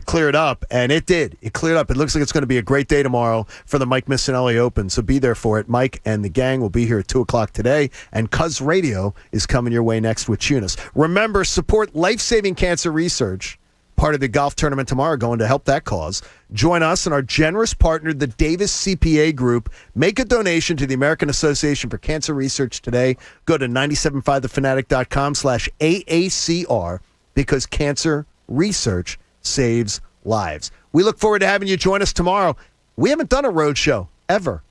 S10: cleared up. And it did. It cleared up. It looks like it's going to be a great day tomorrow for the Mike Missinelli Open. So be there for it. Mike and the gang will be here at 2 o'clock today. And Cuz Radio is coming your way next with Tunis. Remember, support life-saving cancer research. Part of the golf tournament tomorrow going to help that cause. Join us and our generous partner, the Davis CPA Group. Make a donation to the American Association for Cancer Research today. Go to 97.5thefanatic.com/AACR because cancer research saves lives. We look forward to having you join us tomorrow. We haven't done a road show ever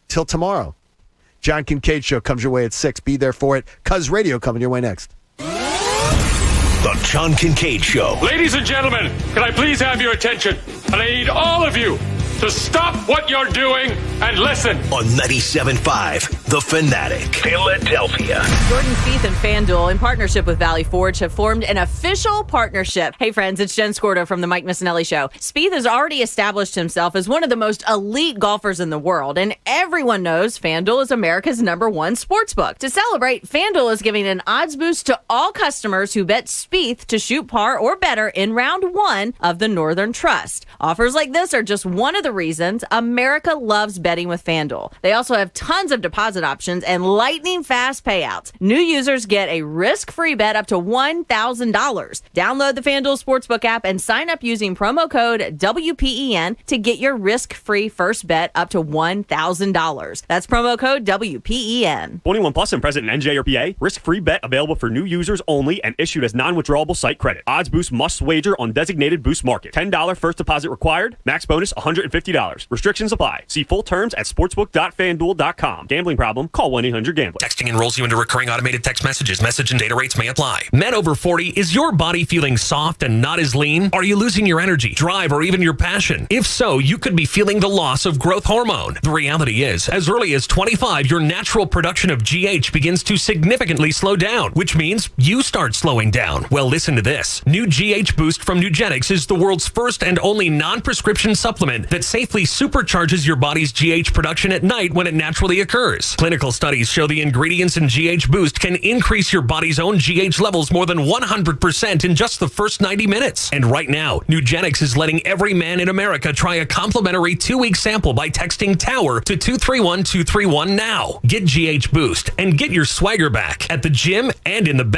S10: till tomorrow. John Kincade Show comes your way at 6. Be there for it. Cuz Radio coming your way next.
S12: The John Kincade Show.
S2: Ladies and gentlemen, can I please have your attention? And I need all of you to stop what you're doing and listen.
S12: On 97.5 The Fanatic, Philadelphia.
S14: Jordan Spieth and FanDuel, in partnership with Valley Forge, have formed an official partnership. Hey, friends, it's Jen Scordo from the Mike Missinelli Show. Spieth has already established himself as one of the most elite golfers in the world, and everyone knows FanDuel is America's #1 sportsbook. To celebrate, FanDuel is giving an odds boost to all customers who bet Spieth to shoot par or better in round 1 of the Northern Trust. Offers like this are just one of the reasons America loves betting with FanDuel. They also have tons of deposit options and lightning fast payouts. New users get a risk-free bet up to $1,000. Download the FanDuel Sportsbook app and sign up using promo code WPEN to get your risk-free first bet up to $1,000. That's promo code WPEN.
S15: 21 plus and present in NJ or PA. Risk-free bet available for new users only and issued as non-withdrawable site credit. Odds boost must wager on designated boost market. $10 first deposit required. Max bonus $150. Restrictions apply. See full terms at sportsbook.fanduel.com. Gambling problem? Call 1-800-GAMBLER.
S16: Texting enrolls you into recurring automated text messages. Message and data rates may apply. Men over 40, is your body feeling soft and not as lean? Are you losing your energy, drive, or even your passion? If so, you could be feeling the loss of growth hormone. The reality is, as early as 25, your natural production of GH begins to significantly slow down, which means you start slowing down. Well, listen to this. New GH Boost from Nugenix is the world's first and only non-prescription supplement that safely supercharges your body's GH production at night when it naturally occurs. Clinical studies show the ingredients in GH Boost can increase your body's own GH levels more than 100% in just the first 90 minutes. And right now, Nugenix is letting every man in America try a complimentary 2-week sample by texting TOWER to 231-231 now. Get GH Boost and get your swagger back at the gym and in the bed.